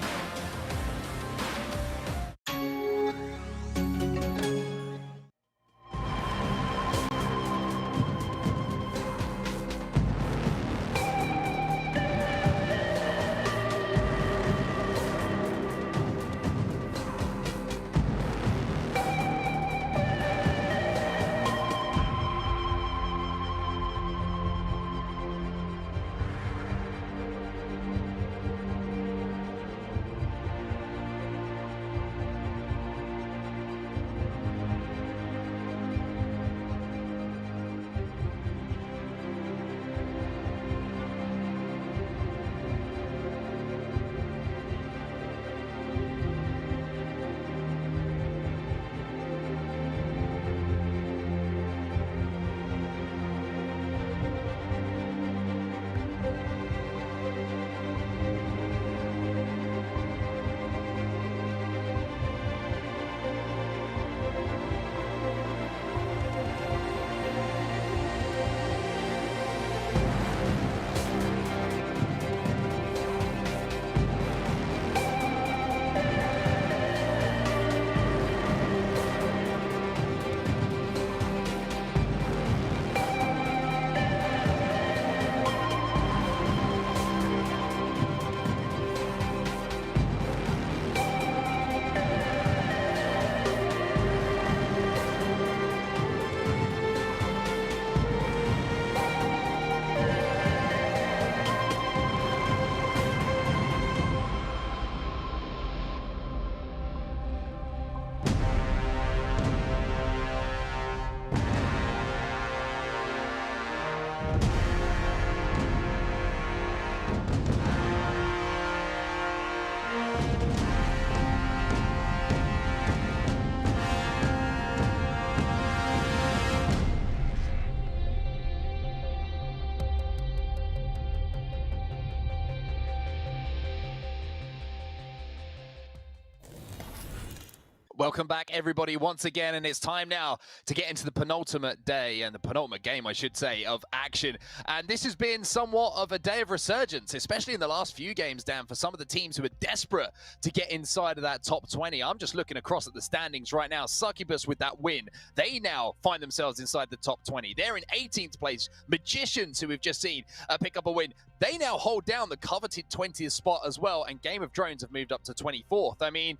Welcome back, everybody, once again, and it's time now to get into the penultimate day, and the penultimate game, I should say, of action. And this has been somewhat of a day of resurgence, especially in the last few games, Dan, for some of the teams who are desperate to get inside of that top 20. I'm just looking across at the standings right now. Succubus with that win. They now find themselves inside the top 20. They're in 18th place. Magicians, who we've just seen pick up a win, they now hold down the coveted 20th spot as well, and Game of Drones have moved up to 24th. I mean,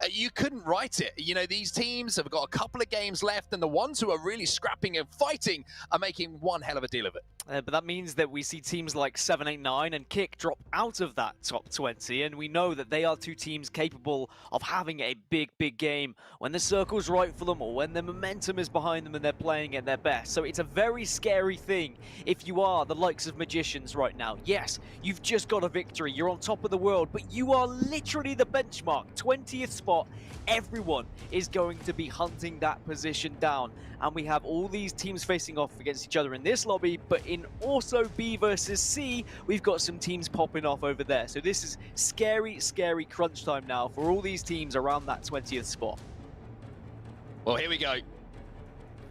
you couldn't write it. You know, these teams have got a couple of games left, and the ones who are really scrapping and fighting are making one hell of a deal of it. But that means that we see teams like 789 and Kick drop out of that top 20, and we know that they are two teams capable of having a big, big game when the circle's right for them or when the momentum is behind them and they're playing at their best. So it's a very scary thing if you are the likes of Magicians right now. Yes, you've just got a victory, you're on top of the world, but you are literally the benchmark, 20th spot. Everyone is going to be hunting that position down, and we have all these teams facing off against each other in this lobby, but in also B versus C, we've got some teams popping off over there. So this is scary, scary crunch time now for all these teams around that 20th spot. Well, here we go.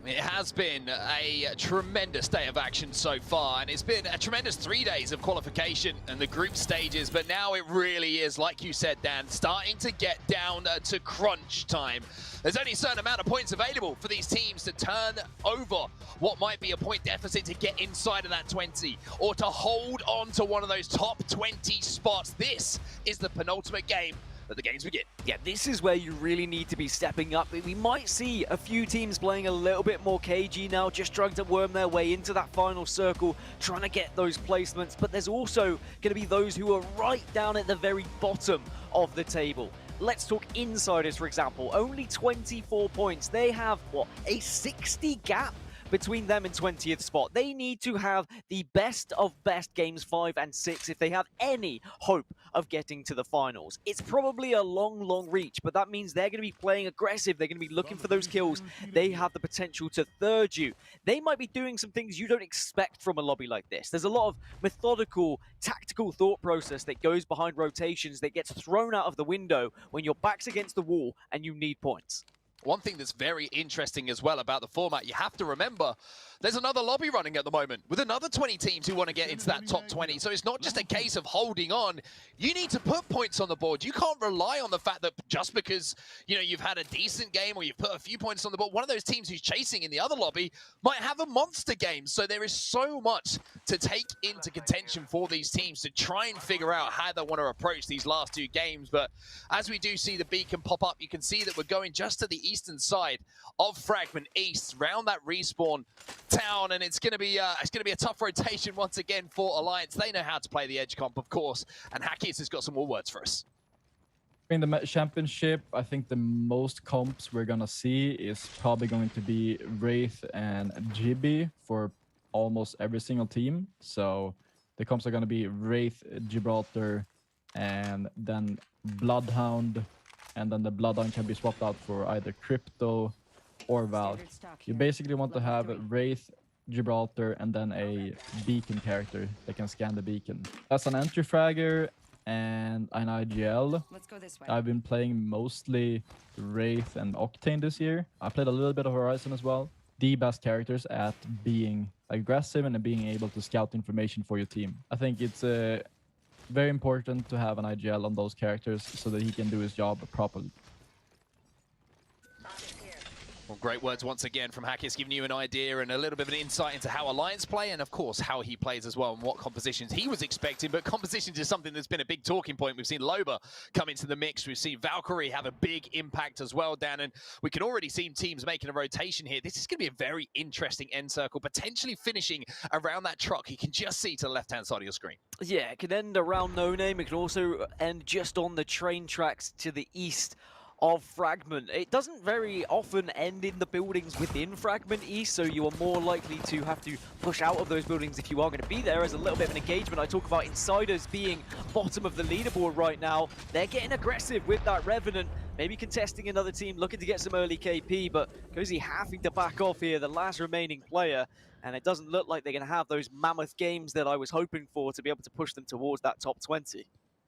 It has been a tremendous day of action so far, and it's been a tremendous 3 days of qualification and the group stages, but now it really is, like you said, Dan, starting to get down to crunch time. There's only a certain amount of points available for these teams to turn over what might be a point deficit to get inside of that 20, or to hold on to one of those top 20 spots. This is the penultimate game. Let the games begin. Yeah, this is where you really need to be stepping up. We might see a few teams playing a little bit more cagey now, just trying to worm their way into that final circle, trying to get those placements, but there's also going to be those who are right down at the very bottom of the table. Let's talk Insiders, for example. Only 24 points. They have, what, a 60 gap between them and 20th spot. They need to have the best of best games 5 and 6 if they have any hope of getting to the finals. It's probably a long, long reach, but that means they're going to be playing aggressive. They're going to be looking for those kills. They have the potential to third you. They might be doing some things you don't expect from a lobby like this. There's a lot of methodical, tactical thought process that goes behind rotations that gets thrown out of the window when your back's against the wall and you need points. One thing that's very interesting as well about the format, you have to remember, there's another lobby running at the moment with another 20 teams who want to get into that top 20. So it's not just a case of holding on. You need to put points on the board. You can't rely on the fact that just because, you know, you've had a decent game or you've put a few points on the board, one of those teams who's chasing in the other lobby might have a monster game. So there is so much to take into contention for these teams to try and figure out how they want to approach these last two games. But as we do see the beacon pop up, you can see that we're going just to the eastern side of Fragment East, round that respawn town, and it's going to be a tough rotation once again for Alliance. They know how to play the edge comp, of course, and Hackis has got some more words for us. In the championship, I think the most comps we're gonna see is probably going to be Wraith and Gibby for almost every single team. So the comps are gonna be Wraith, Gibraltar, and then Bloodhound, and then the Bloodhound can be swapped out for either Crypto or Valk. You basically want to have Wraith, Gibraltar, and then a beacon character that can scan the beacon. That's an entry fragger and an IGL. Let's go this way. I've been playing mostly Wraith and Octane this year. I played a little bit of Horizon as well. The best characters at being aggressive and being able to scout information for your team. I think it's very important to have an IGL on those characters so that he can do his job properly. Well, great words once again from Hackis, giving you an idea and a little bit of an insight into how Alliance play, and of course how he plays as well and what compositions he was expecting. But compositions is something that's been a big talking point. We've seen Loba come into the mix. We've seen Valkyrie have a big impact as well, Dan, and we can already see teams making a rotation here. This is going to be a very interesting end circle, potentially finishing around that truck. You can just see to the left-hand side of your screen. Yeah, it can end around No Name. It can also end just on the train tracks to the east of Fragment. It doesn't very often end in the buildings within Fragment East, so you are more likely to have to push out of those buildings if you are going to be there as a little bit of an engagement. I talk about Insiders being bottom of the leaderboard right now. They're getting aggressive with that Revenant, maybe contesting another team, looking to get some early KP, but Cozy having to back off here, the last remaining player, and it doesn't look like they're going to have those mammoth games that I was hoping for to be able to push them towards that top 20.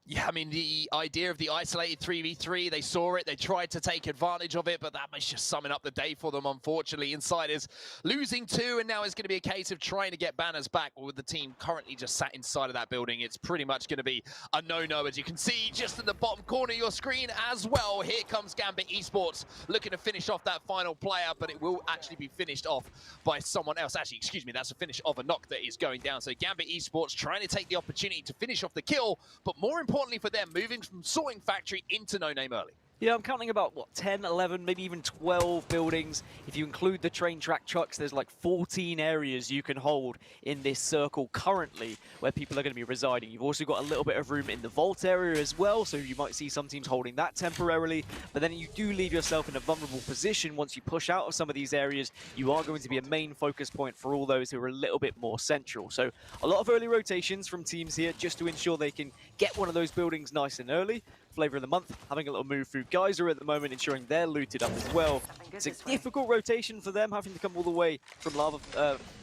Yeah, I mean, the idea of the isolated 3v3, they saw it, they tried to take advantage of it, but that was just summing up the day for them, unfortunately. Insiders losing 2, and now it's going to be a case of trying to get banners back. With the team currently just sat inside of that building, it's pretty much going to be a no-no, as you can see just in the bottom corner of your screen as well. Here comes Gambit Esports looking to finish off that final player, but it will actually be finished off by someone else. Actually, excuse me, that's a finish of a knock that is going down. So Gambit Esports trying to take the opportunity to finish off the kill, but more importantly for them, moving from Sorting Factory into No Name early. Yeah, I'm counting about, what, 10, 11, maybe even 12 buildings. If you include the train track trucks, there's like 14 areas you can hold in this circle currently where people are going to be residing. You've also got a little bit of room in the vault area as well, so you might see some teams holding that temporarily, but then you do leave yourself in a vulnerable position once you push out of some of these areas. You are going to be a main focus point for all those who are a little bit more central. So a lot of early rotations from teams here just to ensure they can get one of those buildings nice and early. Flavor of the month, having a little move through Geyser at the moment, ensuring they're looted up as well. It's a difficult rotation for them, having to come all the way from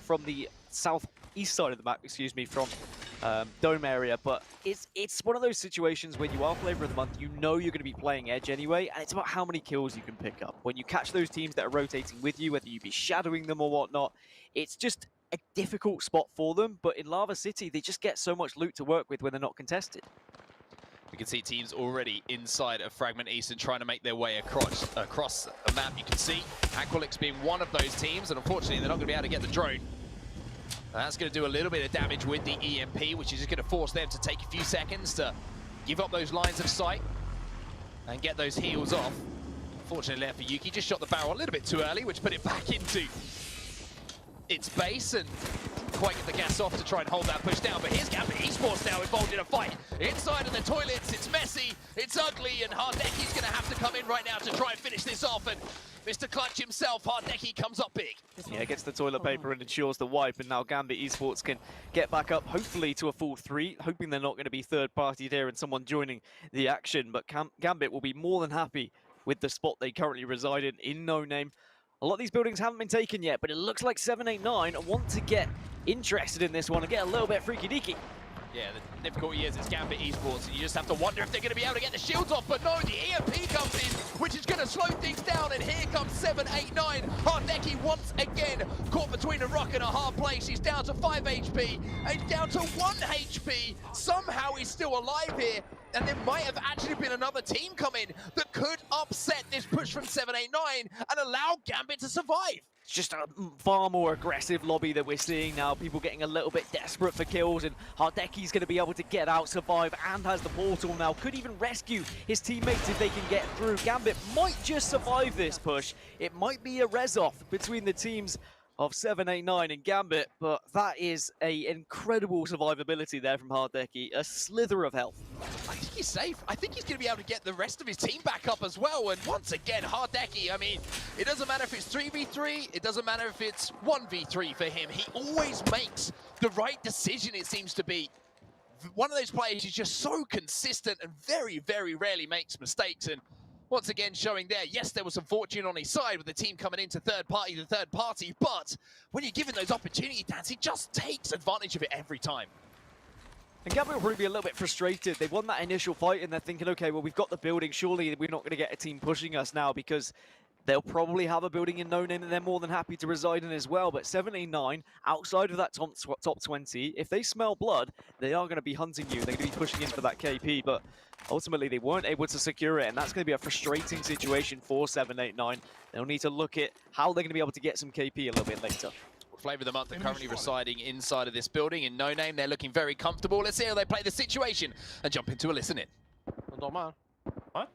from the southeast side of the map, excuse me, from Dome area. But it's one of those situations where you are Flavor of the month, you know you're going to be playing Edge anyway, and it's about how many kills you can pick up. When you catch those teams that are rotating with you, whether you be shadowing them or whatnot, it's just a difficult spot for them. But in Lava City, they just get so much loot to work with when they're not contested. We can see teams already inside of Fragment East and trying to make their way across a map. You can see Aqualix being one of those teams, and unfortunately they're not going to be able to get the drone. And that's going to do a little bit of damage with the EMP, which is just going to force them to take a few seconds to give up those lines of sight and get those heals off. Unfortunately there for Yuki, just shot the barrel a little bit too early, which put it back into its base and quite get the gas off to try and hold that push down. But here's Gambit Esports now involved in a fight. Inside of the toilets, it's messy, it's ugly, and Hardecki's going to have to come in right now to try and finish this off. And Mr. Clutch himself, Hardecki, comes up big. Yeah, gets the toilet paper and ensures the wipe, and now Gambit Esports can get back up, hopefully to a full 3, hoping they're not going to be third-party there and someone joining the action. But Gambit will be more than happy with the spot they currently reside in No Name. A lot of these buildings haven't been taken yet, but it looks like 789 want to get interested in this one and get a little bit freaky-deaky. Yeah, the difficulty is it's Gambit Esports, and you just have to wonder if they're going to be able to get the shields off. But no, the EMP comes in, which is going to slow things down, and here comes 789. Hardecki once again caught between a rock and a hard place. He's down to 5 HP, and he's down to 1 HP. Somehow he's still alive here, and there might have actually been another team come in that could upset this push from 789 and allow Gambit to survive. It's just a far more aggressive lobby that we're seeing now. People getting a little bit desperate for kills, and Hardecki's going to be able to get out, survive, and has the portal now. Could even rescue his teammates if they can get through. Gambit might just survive this push. It might be a res-off between the teams of 789 and Gambit, but that is an incredible survivability there from Hardecki. A slither of health. I think he's safe. I think he's going to be able to get the rest of his team back up as well. And once again, Hardecki, I mean, it doesn't matter if it's 3v3, it doesn't matter if it's 1v3 for him. He always makes the right decision, it seems to be. One of those players who's just so consistent and very, very rarely makes mistakes. And once again, showing there, yes, there was some fortune on his side with the team coming into third party, but when you're given those opportunity, Dance, he just takes advantage of it every time. And Gambit will probably be a little bit frustrated. They've won that initial fight and they're thinking, okay, well, we've got the building. Surely we're not going to get a team pushing us now, because they'll probably have a building in No Name that they're more than happy to reside in as well. But 789, outside of that top 20, if they smell blood, they are going to be hunting you. They're going to be pushing in for that KP, but ultimately they weren't able to secure it, and that's going to be a frustrating situation for 789. They'll need to look at how they're going to be able to get some KP a little bit later. Flavor of the Month are currently residing inside of this building in No Name. They're looking very comfortable. Let's see how they play the situation and jump into a listen in. What?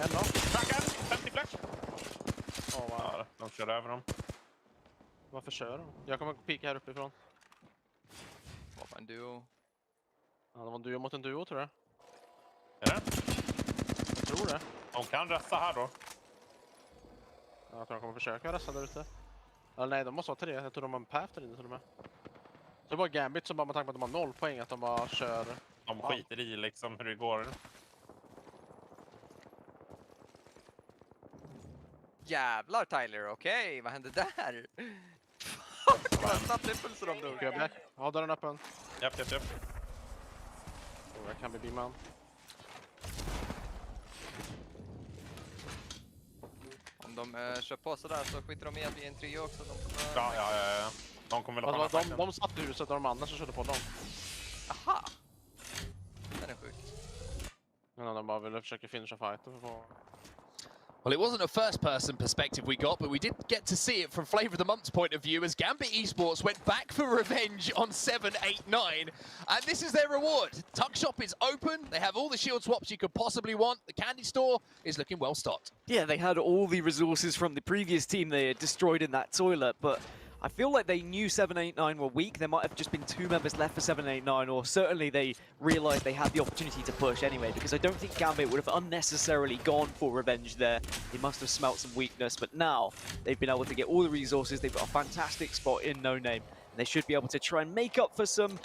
Trackar! 50 flash! Wow, de kör över dem. Varför kör de? Jag kommer pika här uppifrån. Vad var en duo? Ja, det var en duo mot en duo, tror jag. Är det? Jag tror det. De kan ressa här då. Ja, jag tror de kommer försöka ressa där ute. Eller nej, de måste ha 3. Jag tror de har en path där inne till och med. Så det var Gambit som bara med tanke på att de har 0 poäng, att de bara kör. De skiter i liksom hur det går. Jävlar Tyler, okej, vad hände där? Fuck, vad satt det pulsar de då? Ja, dörren öppen. Japp. Jag kan bli beamad. Om de kör på sådär så skiter de i att vi är en trio också. Ja. De kommer väl ha de satt i huset och de andra som körde på dem. Aha! Den är sjuk. Men de bara ville försöka finisha fighten för Well, it wasn't a first-person perspective we got, but we did get to see it from Flavor of the Month's point of view as Gambit Esports went back for revenge on 7, 8, 9. And this is their reward. Tuck Shop is open. They have all the shield swaps you could possibly want. The candy store is looking well stocked. Yeah, they had all the resources from the previous team they had destroyed in that toilet, but I feel like they knew 789 were weak. There might have just been 2 members left for 789, or certainly they realized they had the opportunity to push anyway, because I don't think Gambit would have unnecessarily gone for revenge there. They must have smelt some weakness, but now they've been able to get all the resources. They've got a fantastic spot in No Name, and they should be able to try and make up for some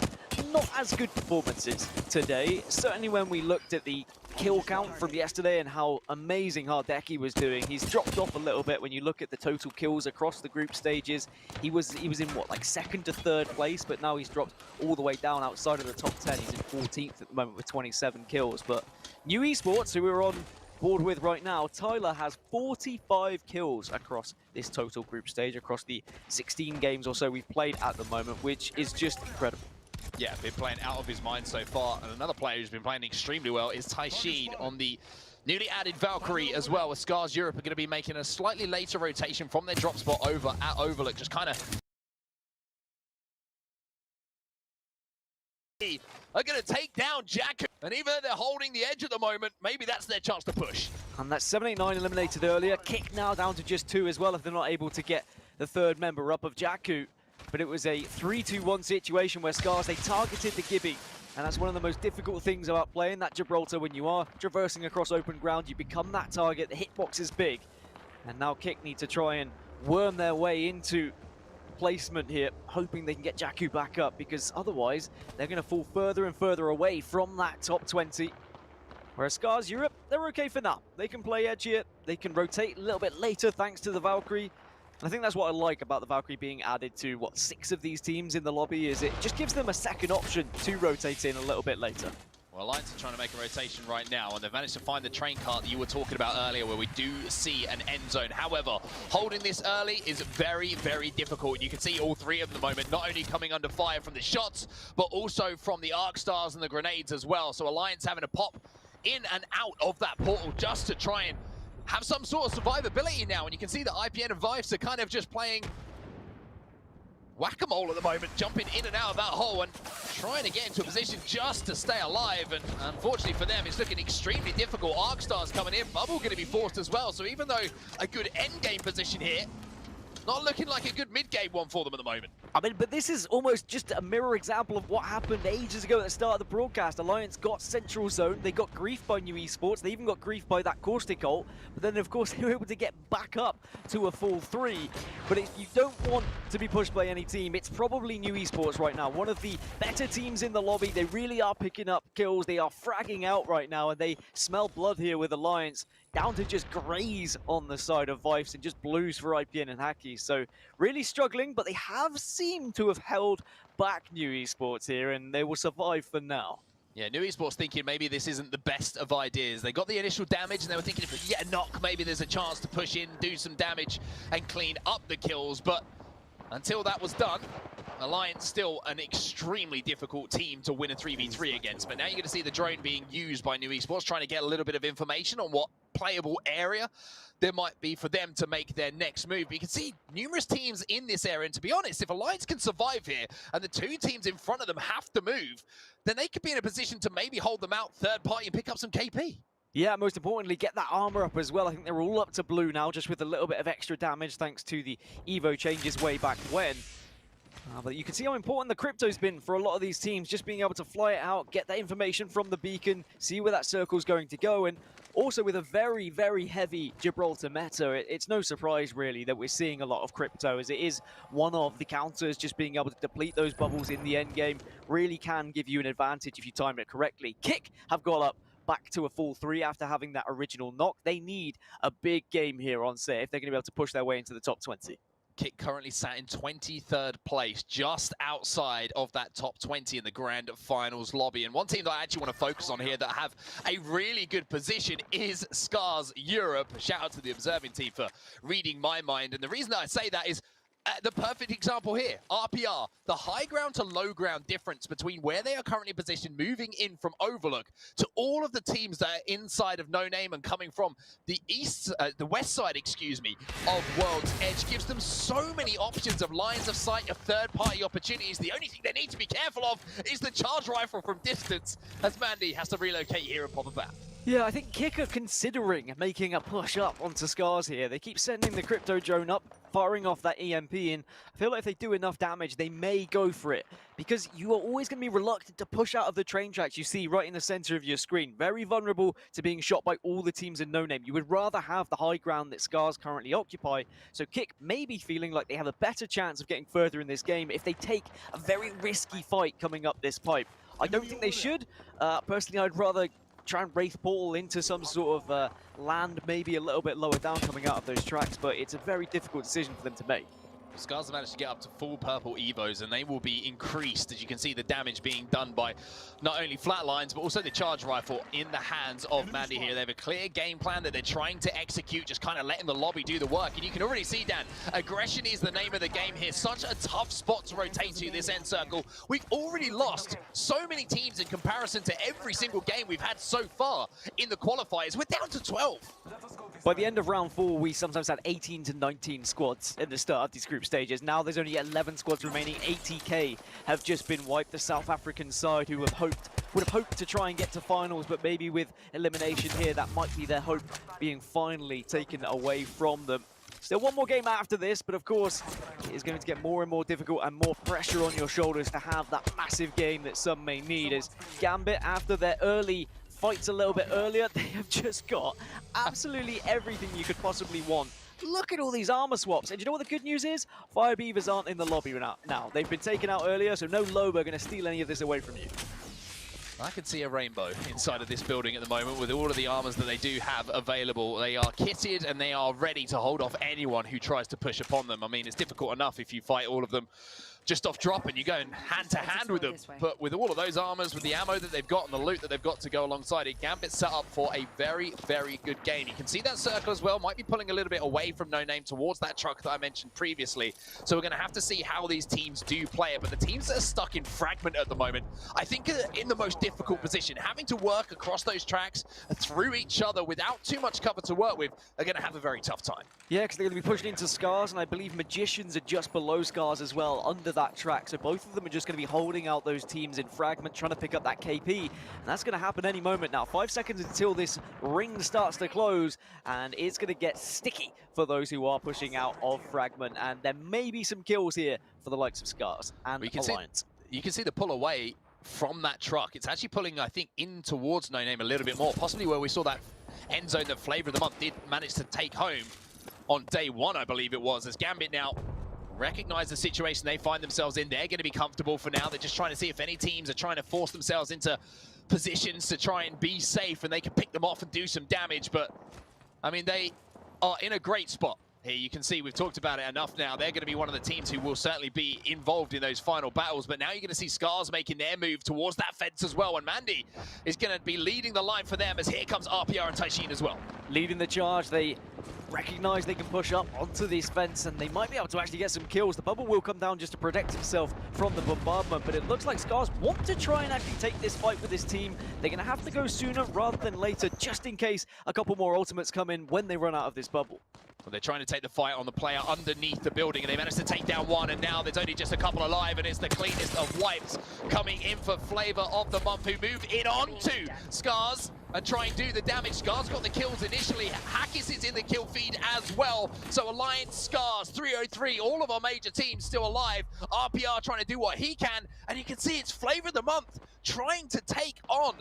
not as good performances today. Certainly when we looked at the kill count from yesterday and how amazing Hardeki was doing, he's dropped off a little bit when you look at the total kills across the group stages. He was in what, like 2nd to 3rd place, but now he's dropped all the way down outside of the top 10. He's in 14th at the moment with 27 kills. But New Esports, who we're on board with right now, Tyler has 45 kills across this total group stage, across the 16 games or so we've played at the moment, which is just incredible. Yeah, been playing out of his mind so far. And another player who's been playing extremely well is Taishid on the newly added Valkyrie as well, as Scars Europe are going to be making a slightly later rotation from their drop spot over at Overlook. Just kind of are going to take down Jack. And even though they're holding the edge at the moment, maybe that's their chance to push. And that's 789 eliminated earlier. Kick now down to just 2 as well if they're not able to get the 3rd member up of Jakku. But it was a 3-2-1 situation where Scars, they targeted the Gibby. And that's one of the most difficult things about playing that Gibraltar. When you are traversing across open ground, you become that target. The hitbox is big. And now Kick need to try and worm their way into placement here, hoping they can get Jakku back up, because otherwise they're going to fall further and further away from that top 20. Whereas Scars Europe, they're okay for now. They can play edgier, they can rotate a little bit later thanks to the Valkyrie. And I think that's what I like about the Valkyrie being added to, 6 of these teams in the lobby, is it just gives them a second option to rotate in a little bit later. Well, Alliance are trying to make a rotation right now, and they've managed to find the train cart that you were talking about earlier, where we do see an end zone. However, holding this early is very, very difficult. You can see all 3 of them at the moment, not only coming under fire from the shots, but also from the arc stars and the grenades as well. So Alliance having to pop in and out of that portal just to try and have some sort of survivability now. And you can see that IPN and Vives are kind of just playing whack-a-mole at the moment, jumping in and out of that hole and trying to get into a position just to stay alive. And unfortunately for them, it's looking extremely difficult. Arc Stars coming in, Bubble going to be forced as well. So even though a good end game position here, not looking like a good mid-game one for them at the moment. I mean, but this is almost just a mirror example of what happened ages ago at the start of the broadcast. Alliance got Central Zone, they got griefed by New Esports, they even got griefed by that Caustic ult, but then of course they were able to get back up to a full 3. But if you don't want to be pushed by any team, it's probably New Esports right now. One of the better teams in the lobby, they really are picking up kills, they are fragging out right now, and they smell blood here with Alliance, down to just graze on the side of Vives and just blues for IPN and Hacky. So really struggling, but they have seemed to have held back New Esports here, and they will survive for now. Yeah, New Esports thinking maybe this isn't the best of ideas. They got the initial damage, and they were thinking if we get a knock, maybe there's a chance to push in, do some damage, and clean up the kills. But until that was done, Alliance still an extremely difficult team to win a 3v3 against. But now you're going to see the drone being used by New Esports, trying to get a little bit of information on what playable area there might be for them to make their next move. But you can see numerous teams in this area, and to be honest, if Alliance can survive here and the 2 teams in front of them have to move, then they could be in a position to maybe hold them out third party and pick up some KP. Yeah, most importantly, get that armor up as well. I think they're all up to blue now, just with a little bit of extra damage thanks to the Evo changes way back when. But you can see how important the crypto's been for a lot of these teams, just being able to fly it out, get that information from the beacon, see where that circle's going to go, and also with a very, very heavy Gibraltar meta, it's no surprise really that we're seeing a lot of crypto, as it is one of the counters. Just being able to deplete those bubbles in the end game really can give you an advantage if you time it correctly. Kick have got up back to a full 3 after having that original knock. They need a big game here on set if they're going to be able to push their way into the top 20. Kick currently sat in 23rd place, just outside of that top 20 in the grand finals lobby. And one team that I actually want to focus on here that have a really good position is Scars Europe. Shout out to the observing team for reading my mind. And the reason that I say that is the perfect example here, RPR, the high ground to low ground difference between where they are currently positioned, moving in from Overlook to all of the teams that are inside of No Name and coming from the west side, excuse me, of World's Edge gives them so many options of lines of sight, of third-party opportunities. The only thing they need to be careful of is the charge rifle from distance, as Mandy has to relocate here and pop a bat. Yeah, I think Kick are considering making a push up onto Scars here. They keep sending the crypto drone up, firing off that EMP, and I feel like if they do enough damage, they may go for it. Because you are always going to be reluctant to push out of the train tracks you see right in the center of your screen. Very vulnerable to being shot by all the teams in No Name. You would rather have the high ground that Scars currently occupy. So Kick may be feeling like they have a better chance of getting further in this game if they take a very risky fight coming up this pipe. I don't think they should. Personally, I'd rather try and Wraith Portal into some sort of land maybe a little bit lower down coming out of those tracks, but it's a very difficult decision for them to make. Scars have managed to get up to full purple evos, and they will be increased. As you can see, the damage being done by not only flatlines, but also the charge rifle in the hands of Mandy here. They have a clear game plan that they're trying to execute, just kind of letting the lobby do the work. And you can already see, Dan, aggression is the name of the game here. Such a tough spot to rotate to this end circle. We've already lost so many teams in comparison to every single game we've had so far in the qualifiers. We're down to 12. By the end of round 4, we sometimes had 18 to 19 squads at the start of these group stages. Now there's only 11 squads remaining. 80k have just been wiped. The South African side, who would have hoped to try and get to finals, but maybe with elimination here, that might be their hope being finally taken away from them. Still one more game after this, but of course, it is going to get more and more difficult and more pressure on your shoulders to have that massive game that some may need. As Gambit, after their early fights a little bit earlier, they have just got absolutely everything you could possibly want. Look at all these armor swaps. And you know what the good news is? Fire Beavers aren't in the lobby now. They've been taken out earlier, so no Loba going to steal any of this away from you. I can see a rainbow inside of this building at the moment with all of the armors that they do have available. They are kitted and they are ready to hold off anyone who tries to push upon them. I mean, it's difficult enough if you fight all of them just off drop and you go hand to hand with them. But with all of those armors, with the ammo that they've got and the loot that they've got to go alongside it, Gambit's set up for a very, very good game. You can see that circle as well, might be pulling a little bit away from No Name towards that truck that I mentioned previously. So we're going to have to see how these teams do play it. But the teams that are stuck in Fragment at the moment, I think are in the most difficult position. Having to work across those tracks through each other without too much cover to work with are going to have a very tough time. Yeah, because they're going to be pushing into Scars, and I believe Magicians are just below Scars as well, under that track. So both of them are just going to be holding out those teams in Fragment, trying to pick up that KP. And that's going to happen any moment now. 5 seconds until this ring starts to close, and it's going to get sticky for those who are pushing out of Fragment. And there may be some kills here for the likes of Scars and Alliance. You can see the pull away from that truck. It's actually pulling, I think, in towards No Name a little bit more, possibly where we saw that end zone that Flavor of the Month did manage to take home on day 1, I believe it was, as Gambit now recognize the situation they find themselves in. They're going to be comfortable for now. They're just trying to see if any teams are trying to force themselves into positions to try and be safe and they can pick them off and do some damage. But, I mean, they are in a great spot. Here you can see, we've talked about it enough now. They're going to be one of the teams who will certainly be involved in those final battles. But now you're going to see Scars making their move towards that fence as well. And Mandy is going to be leading the line for them as here comes RPR and Taishin as well. Leading the charge, they recognize they can push up onto this fence and they might be able to actually get some kills. The bubble will come down just to protect himself from the bombardment, but it looks like Scars want to try and actually take this fight with this team. They're going to have to go sooner rather than later, just in case a couple more ultimates come in when they run out of this bubble. Well, they're trying to take the fight on the player underneath the building, and they managed to take down one, and now there's only just a couple alive, and it's the cleanest of wipes coming in for Flavor of the Month, who move in onto Scars and try and do the damage. Scars got the kills initially. Hackis is in the kill feed as well. So Alliance, Scars, 303, all of our major teams still alive. RPR trying to do what he can, and you can see it's Flavor of the Month trying to take on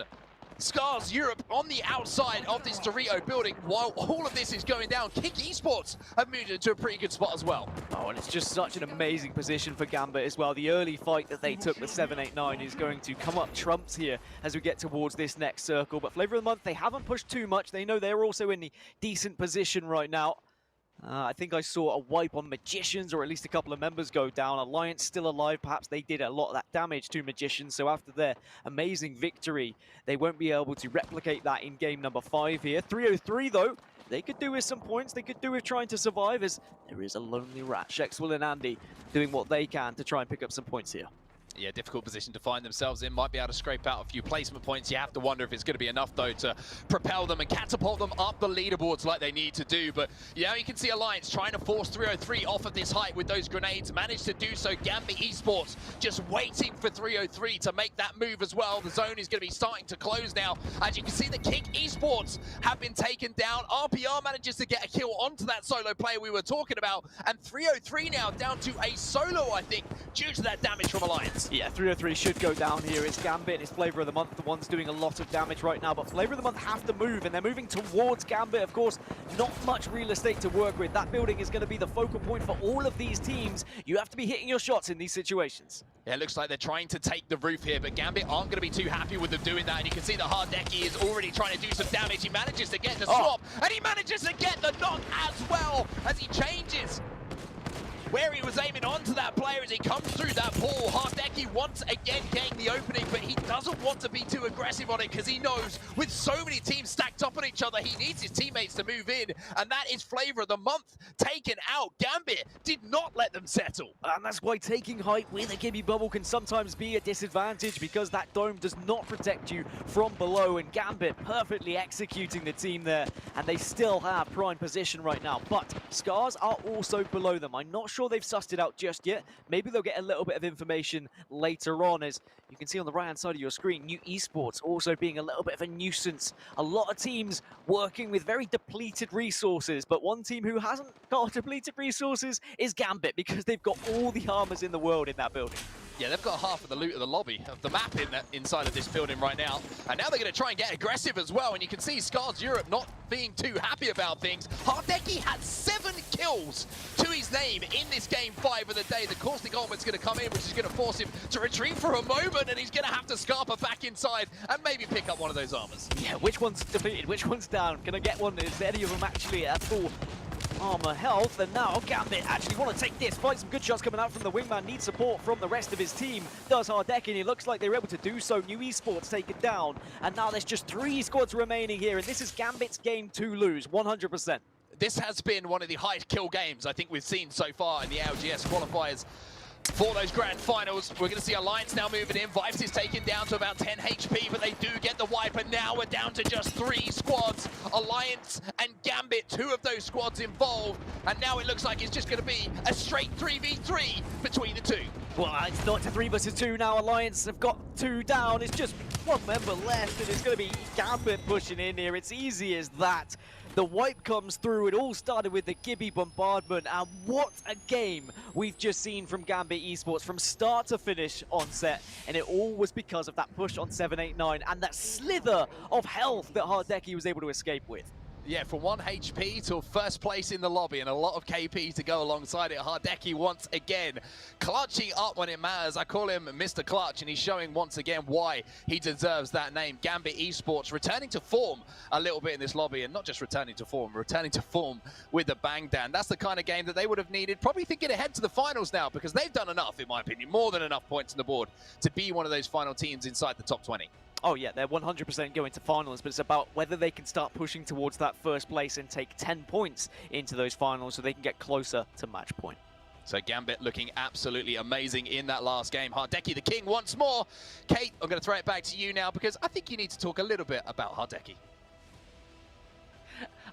Scars Europe on the outside of this Dorito building. While all of this is going down, Kick Esports have moved into a pretty good spot as well. Oh, and it's just such an amazing position for Gambit as well. The early fight that they took with 789 is going to come up trumps here as we get towards this next circle. But Flavor of the Month, they haven't pushed too much. They know they're also in the decent position right now. I think I saw a wipe on Magicians, or at least a couple of members go down. Alliance still alive. Perhaps they did a lot of that damage to Magicians. So after their amazing victory, they won't be able to replicate that in game number 5 here. 303, though, they could do with some points. They could do with trying to survive, as there is a lonely rat. Shexwell and Andy doing what they can to try and pick up some points here. Yeah, difficult position to find themselves in. Might be able to scrape out a few placement points. You have to wonder if it's going to be enough, though, to propel them and catapult them up the leaderboards like they need to do. But, yeah, you can see Alliance trying to force 303 off of this height with those grenades. Managed to do so. Gambit Esports just waiting for 303 to make that move as well. The zone is going to be starting to close now. As you can see, the King Esports have been taken down. RPR manages to get a kill onto that solo player we were talking about. And 303 now down to a solo, I think, due to that damage from Alliance. Yeah, 303 should go down here. It's Gambit and it's Flavor of the Month, the one's doing a lot of damage right now, but Flavor of the Month have to move, and they're moving towards Gambit. Of course, not much real estate to work with. That building is going to be the focal point for all of these teams. You have to be hitting your shots in these situations. Yeah, it looks like they're trying to take the roof here, but Gambit aren't going to be too happy with them doing that, and you can see that Hardeki is already trying to do some damage. He manages to get the swap, and he manages to get the knock as well, as he changes where he was aiming onto that player as he comes through that pool. Hardeki once again getting the opening, but he doesn't want to be too aggressive on it because he knows with so many teams stacked up on each other, he needs his teammates to move in, and that is Flavor of the Month taken out. Gambit did not let them settle. And that's why taking height with a Gibby bubble can sometimes be a disadvantage, because that dome does not protect you from below, and Gambit perfectly executing the team there, and they still have prime position right now. But Scars are also below them. I'm not sure they've sussed it out just yet. Maybe they'll get a little bit of information later on. As you can see on the right hand side of your screen, New Esports also being a little bit of a nuisance. A lot of teams working with very depleted resources, but one team who hasn't got depleted resources is Gambit, because they've got all the armors in the world in that building. Yeah, they've got half of the loot of the lobby, of the map inside of this building right now. And now they're going to try and get aggressive as well. And you can see Scars Europe not being too happy about things. Hardeki had 7 kills to his name in this game 5 of the day. The caustic ultimate's going to come in, which is going to force him to retreat for a moment. And he's going to have to scarper back inside and maybe pick up one of those armors. Yeah, which one's depleted? Which one's down? Can I get one? Is any of them actually at full armor health? And now Gambit actually want to take this, find some good shots coming out from the wingman, needs support from the rest of his team. Does Hardeki, and it looks like they were able to do so. New Esports taken down, and now there's just 3 squads remaining here, and this is Gambit's game to lose, 100%. This has been one of the highest kill games I think we've seen so far in the LGS qualifiers for those grand finals. We're going to see Alliance now moving in. Vibes is taken down to about 10 HP, but they do get the wipe, and now we're down to just 3 squads. Alliance and Gambit, 2 of those squads involved, and now it looks like it's just going to be a straight 3v3 between the 2. Well, it's not to 3 versus 2 now. Alliance have got 2 down. It's just 1 member left, and it's going to be Gambit pushing in here. It's easy as that. The wipe comes through. It all started with the Gibby bombardment, and what a game we've just seen from Gambit Esports from start to finish on set, and it all was because of that push on 789 and that slither of health that Hardeki was able to escape with. Yeah, from 1 HP to first place in the lobby, and a lot of KP to go alongside it. Hardeki once again clutching up when it matters. I call him Mr. Clutch, and he's showing once again why he deserves that name. Gambit Esports returning to form a little bit in this lobby, and not just returning to form with the bang, Dan. That's the kind of game that they would have needed, probably thinking ahead to the finals now, because they've done enough, in my opinion, more than enough points on the board to be one of those final teams inside the top 20. Oh yeah, they're 100% going to finals, but it's about whether they can start pushing towards that first place and take 10 points into those finals so they can get closer to match point. So Gambit looking absolutely amazing in that last game. Hardeki the king once more. Kate, I'm going to throw it back to you now, because I think you need to talk a little bit about Hardeki.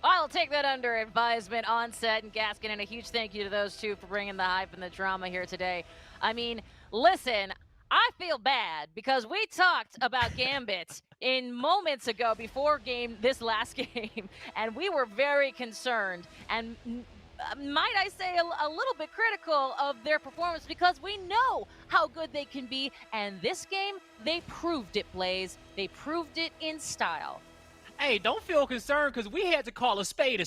I'll take that under advisement. Onset and Gaskin, and a huge thank you to those 2 for bringing the hype and the drama here today. I mean, listen, I feel bad because we talked about Gambit in moments ago before this last game, and we were very concerned and might I say a little bit critical of their performance, because we know how good they can be, and this game, they proved it, Blaze. They proved it in style. Hey, don't feel concerned, because we had to call a spade,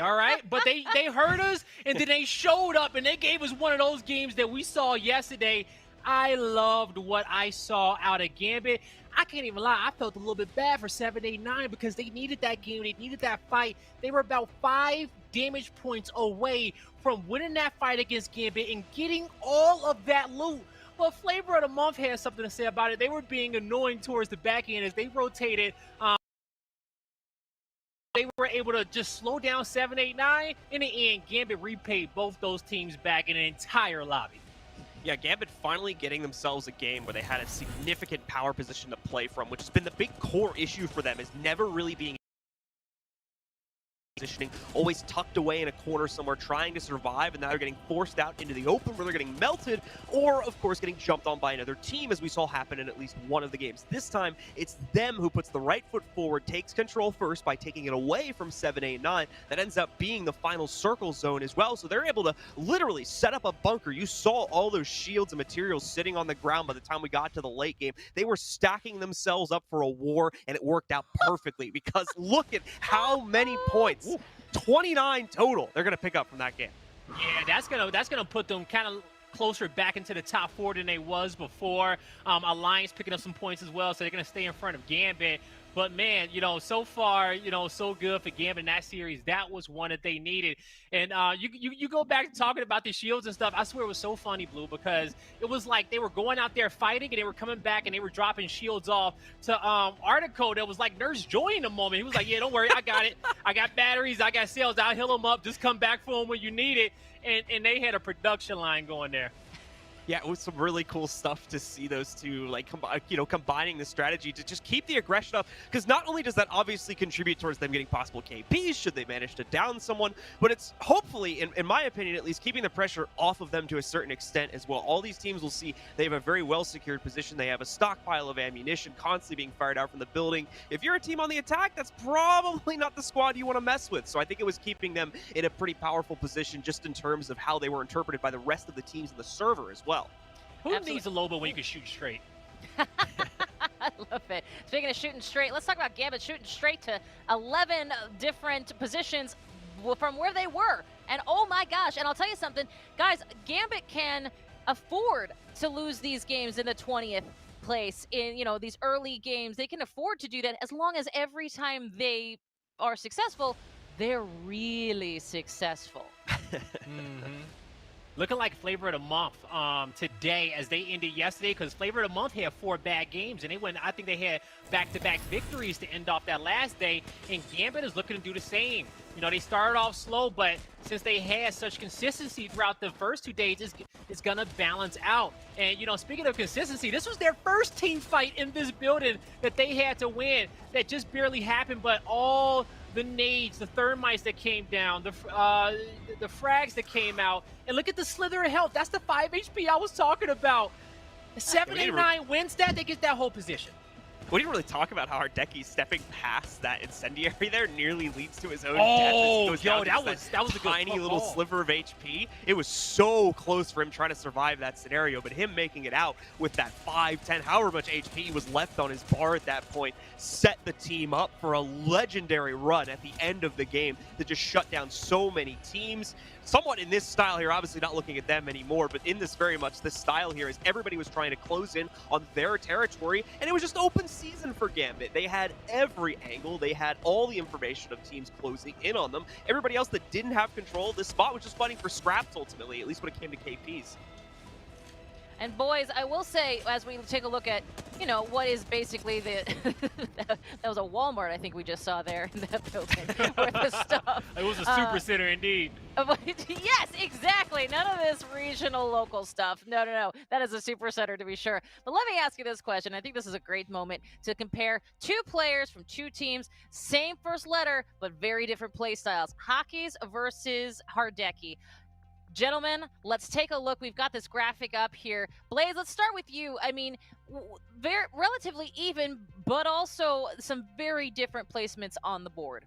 all right? But they heard us, and then they showed up, and they gave us one of those games that we saw yesterday. I loved what I saw out of Gambit. I can't even lie, I felt a little bit bad for 789 because they needed that game, they needed that fight. They were about 5 damage points away from winning that fight against Gambit and getting all of that loot. But Flavor of the Month has something to say about it. They were being annoying towards the back end as they rotated. They were able to just slow down 7-8-9. In the end, Gambit repaid both those teams back in an entire lobby. Yeah, Gambit finally getting themselves a game where they had a significant power position to play from, which has been the big core issue for them, is never really being positioning, always tucked away in a corner somewhere trying to survive, and now they're getting forced out into the open where they're getting melted, or of course getting jumped on by another team, as we saw happen in at least one of the games. This time, it's them who puts the right foot forward, takes control first by taking it away from 7-8-9. That ends up being the final circle zone as well, so they're able to literally set up a bunker. You saw all those shields and materials sitting on the ground by the time we got to the late game. They were stacking themselves up for a war, and it worked out perfectly because look at how many points. 29 total they're going to pick up from that game. Yeah, that's gonna put them kind of closer back into the top 4 than they was before. Alliance picking up some points as well, so they're going to stay in front of Gambit. But man, so far, so good for Gambit in that series. That was one that they needed. And you go back to talking about the shields and stuff. I swear it was so funny, Blue, because it was like they were going out there fighting and they were coming back and they were dropping shields off to Artico that was like Nurse Joy in a moment. He was like, yeah, don't worry, I got it. I got batteries, I got cells, I'll heal them up. Just come back for them when you need it. And they had a production line going there. Yeah, it was some really cool stuff to see those two, like, combining the strategy to just keep the aggression up. Because not only does that obviously contribute towards them getting possible KPs should they manage to down someone, but it's hopefully, in my opinion at least, keeping the pressure off of them to a certain extent as well. All these teams will see they have a very well-secured position. They have a stockpile of ammunition constantly being fired out from the building. If you're a team on the attack, that's probably not the squad you want to mess with. So I think it was keeping them in a pretty powerful position just in terms of how they were interpreted by the rest of the teams in the server as well. Who needs a Loba when you can shoot straight? I love it. Speaking of shooting straight, let's talk about Gambit shooting straight to 11 different positions from where they were. And oh my gosh, and I'll tell you something, guys, Gambit can afford to lose these games in the 20th place in, these early games. They can afford to do that as long as every time they are successful, they're really successful. Looking like Flavor of the Month today as they ended yesterday, because Flavor of the Month had 4 bad games and I think they had back-to-back victories to end off that last day, and Gambit is looking to do the same. They started off slow, but since they had such consistency throughout the first 2 days, it's going to balance out. And, speaking of consistency, this was their first team fight in this building that they had to win that just barely happened, but all the nades, the thermites that came down, the frags that came out, and look at the slither of health. That's the 5 HP I was talking about. 7-8-9 wins that, they get that whole position. We didn't really talk about how Hardeki stepping past that incendiary there nearly leads to his own death. Oh, that was a tiny little sliver of HP. It was so close for him trying to survive that scenario, but him making it out with that 5, 10, however much HP was left on his bar at that point, set the team up for a legendary run at the end of the game that just shut down so many teams. Somewhat in this style here, obviously not looking at them anymore, but in this very much this style here is everybody was trying to close in on their territory, and it was just open season for Gambit. They had every angle, they had all the information of teams closing in on them. Everybody else that didn't have control of this spot was just fighting for scraps ultimately, at least when it came to KPs. And boys, I will say, as we take a look at, what is basically that was a Walmart, I think we just saw there in that building, where the stuff. It was a super center indeed. Yes, exactly. None of this regional local stuff. No. That is a super center to be sure. But let me ask you this question. I think this is a great moment to compare 2 players from 2 teams, same first letter, but very different play styles. Hockey's versus Hardeki. Gentlemen, let's take a look. We've got this graphic up here. Blaze, let's start with you. I mean, very relatively even, but also some very different placements on the board.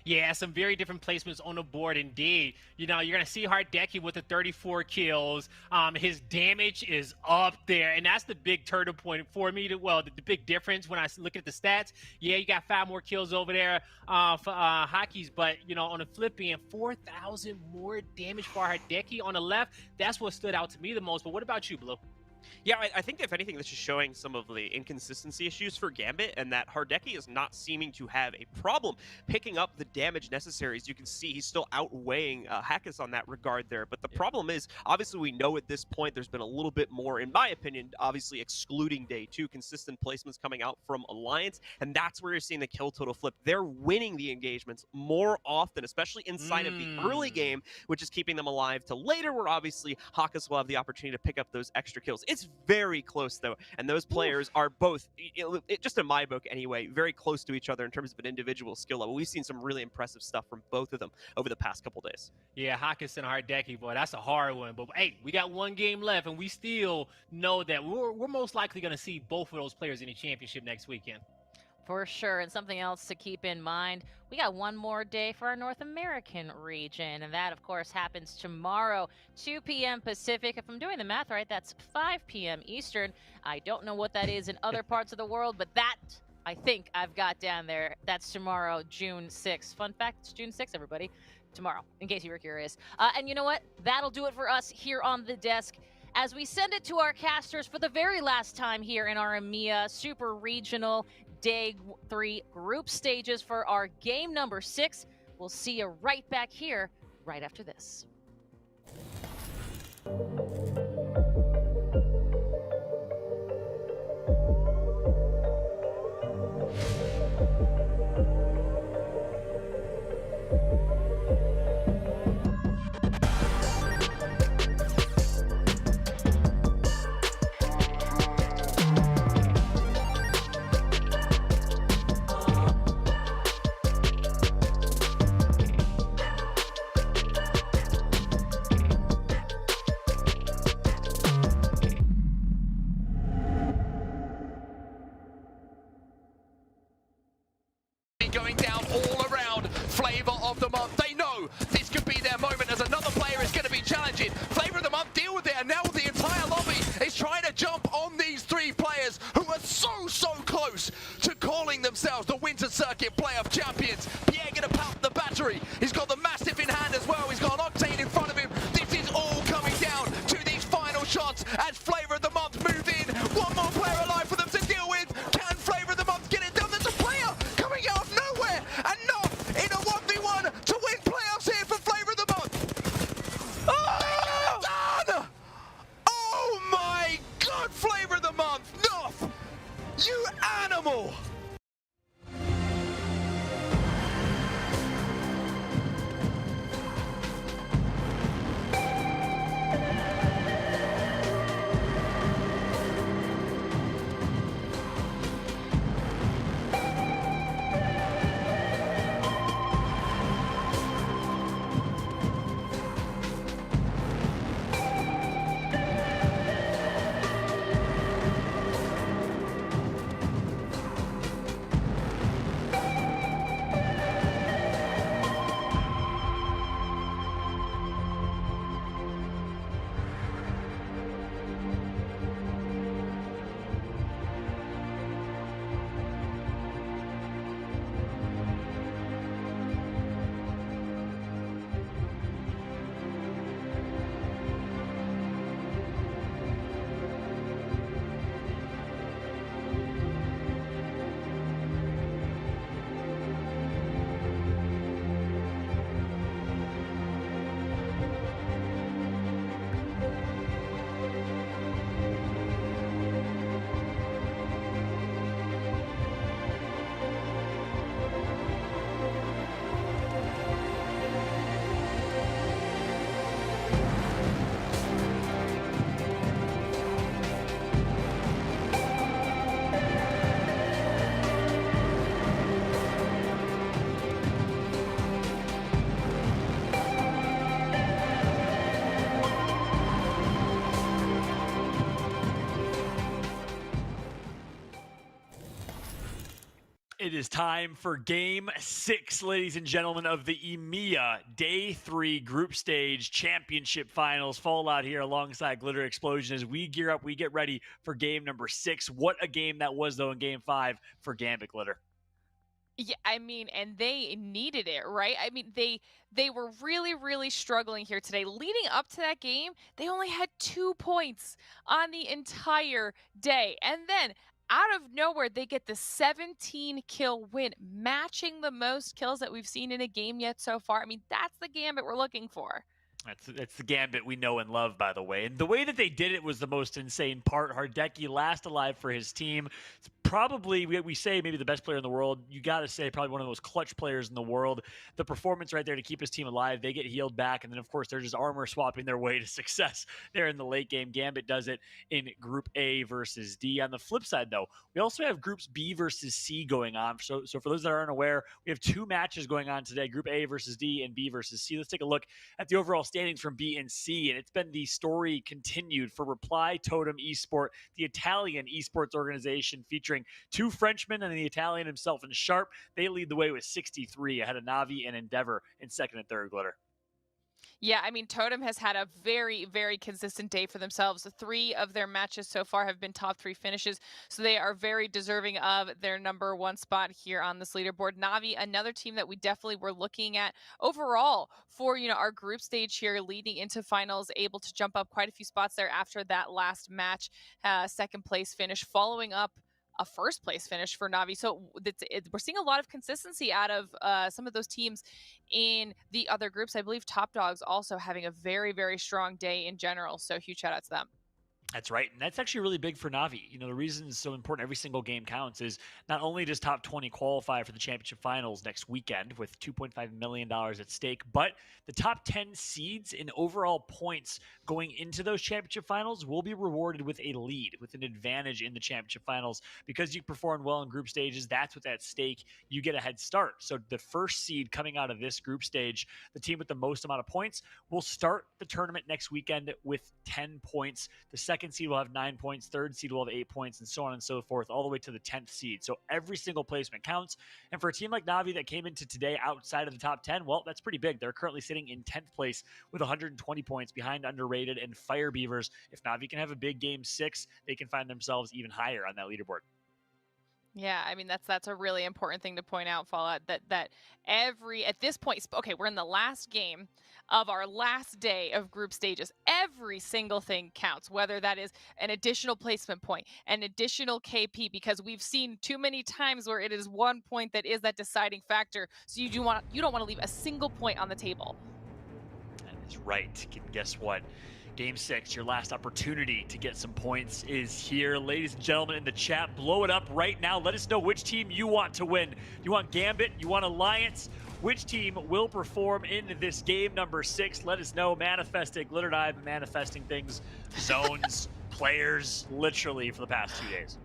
Yeah, some very different placements on the board indeed. You're going to see Hardeki with the 34 kills. His damage is up there, and that's the big turtle point for me. The big difference when I look at the stats, yeah, you got 5 more kills over there for Hockey's, but, on the flip end, 4,000 more damage for Hardeki on the left. That's what stood out to me the most. But what about you, Blue? Yeah, I think if anything, this is showing some of the inconsistency issues for Gambit, and that Hardeki is not seeming to have a problem picking up the damage necessary. As you can see, he's still outweighing Hackis on that regard there. But the problem is, obviously, we know at this point there's been a little bit more, in my opinion, obviously excluding Day 2, consistent placements coming out from Alliance, and that's where you're seeing the kill total flip. They're winning the engagements more often, especially inside of the early game, which is keeping them alive to later, where obviously Hackis will have the opportunity to pick up those extra kills. It's very close, though, and those players are both, just in my book anyway, very close to each other in terms of an individual skill level. We've seen some really impressive stuff from both of them over the past couple days. Yeah, Hackis and Hardeki, boy, that's a hard one. But hey, we got one game left, and we still know that we're most likely going to see both of those players in the championship next weekend. For sure. And something else to keep in mind, we got one more day for our North American region. And that, of course, happens tomorrow, 2 p.m. Pacific. If I'm doing the math right, that's 5 p.m. Eastern. I don't know what that is in other parts of the world, but that, I think I've got down there. That's tomorrow, June 6th. Fun fact, it's June 6th, everybody. Tomorrow, in case you were curious. And you know what? That'll do it for us here on the desk. As we send it to our casters for the very last time here in our EMEA Super Regional Day 3 group stages for our game number 6. We'll see you right back here right after this. Going down all around. Flavor of the month. They know this could be their moment as another player is going to be challenging. Flavor of the month, deal with it, and now the entire lobby is trying to jump on these three players who are so close to calling themselves the Winter Circuit Playoff Champions. Pierre going to pop the battery. He's got the Mastiff in hand as well. He's got an Octane in front of him. This is all coming down to these final shots as Flavor of the month move in. One more player alive for them to deal with. Can Flavor of the month get it done? There's a player coming out of nowhere and not in a 1v1 to win playoffs here for Flavor of the month. Oh, done! Oh my God, Flavor of the month, Noth, you animal! It is time for Game 6, ladies and gentlemen, of the EMEA Day 3 Group Stage Championship Finals. Fallout here alongside Glitter Explosion as we gear up, we get ready for game number 6. What a game that was, though, in Game 5 for Gambit, Glitter. Yeah, I mean, and they needed it, right? I mean, they were really struggling here today. Leading up to that game, they only had 2 points on the entire day. And then out of nowhere, they get the 17 kill win, matching the most kills that we've seen in a game yet so far. I mean, that's the Gambit we're looking for. That's the Gambit we know and love, by the way. And the way that they did it was the most insane part. Hardeki last alive for his team. It's probably, we say maybe the best player in the world. You got to say probably one of the most clutch players in the world. The performance right there to keep his team alive. They get healed back. And then, of course, they're just armor swapping their way to success there in the late game. Gambit does it in Group A versus D. On the flip side, though, we also have Groups B versus C going on. So for those that aren't aware, we have 2 matches going on today, Group A versus D and B versus C. Let's take a look at the overall standings from B and C, and it's been the story continued for Reply Totem Esport, the Italian esports organization featuring 2 Frenchmen and the Italian himself in Sharp. They lead the way with 63 ahead of Navi and Endeavor in second and third, Glitter. Yeah, I mean, Totem has had a very consistent day for themselves. 3 of their matches so far have been top 3 finishes, so they are very deserving of their number 1 spot here on this leaderboard. Navi, another team that we definitely were looking at overall for, our group stage here leading into finals, able to jump up quite a few spots there after that last match, second place finish, following up a first place finish for Navi. So we're seeing a lot of consistency out of some of those teams in the other groups. I believe Top Dogs also having a very strong day in general. So huge shout out to them. That's right. And that's actually really big for Navi. The reason it's so important every single game counts is not only does top 20 qualify for the championship finals next weekend with $2.5 million at stake, but the top 10 seeds in overall points going into those championship finals will be rewarded with a lead, with an advantage in the championship finals. Because you performed well in group stages, that's what's at stake. You get a head start. So the first seed coming out of this group stage, the team with the most amount of points, will start the tournament next weekend with 10 points. The second seed will have 9 points, third seed will have 8 points, and so on and so forth, all the way to the 10th seed. So every single placement counts. And for a team like Navi that came into today outside of the top 10, well, that's pretty big. They're currently sitting in 10th place with 120 points behind Underrated and Fire Beavers. If Navi can have a big game 6, they can find themselves even higher on that leaderboard. Yeah, I mean that's a really important thing to point out, Fallout, that at this point, okay, we're in the last game of our last day of group stages. Every single thing counts, whether that is an additional placement point, an additional KP, because we've seen too many times where it is 1 point that is that deciding factor. So you don't want to leave a single point on the table. That is right. And guess what? Game 6, your last opportunity to get some points is here. Ladies and gentlemen in the chat, blow it up right now. Let us know which team you want to win. You want Gambit? You want Alliance? Which team will perform in this game number 6? Let us know. Manifest it. Glitter and I have been manifesting things, zones, players, literally for the past 2 days.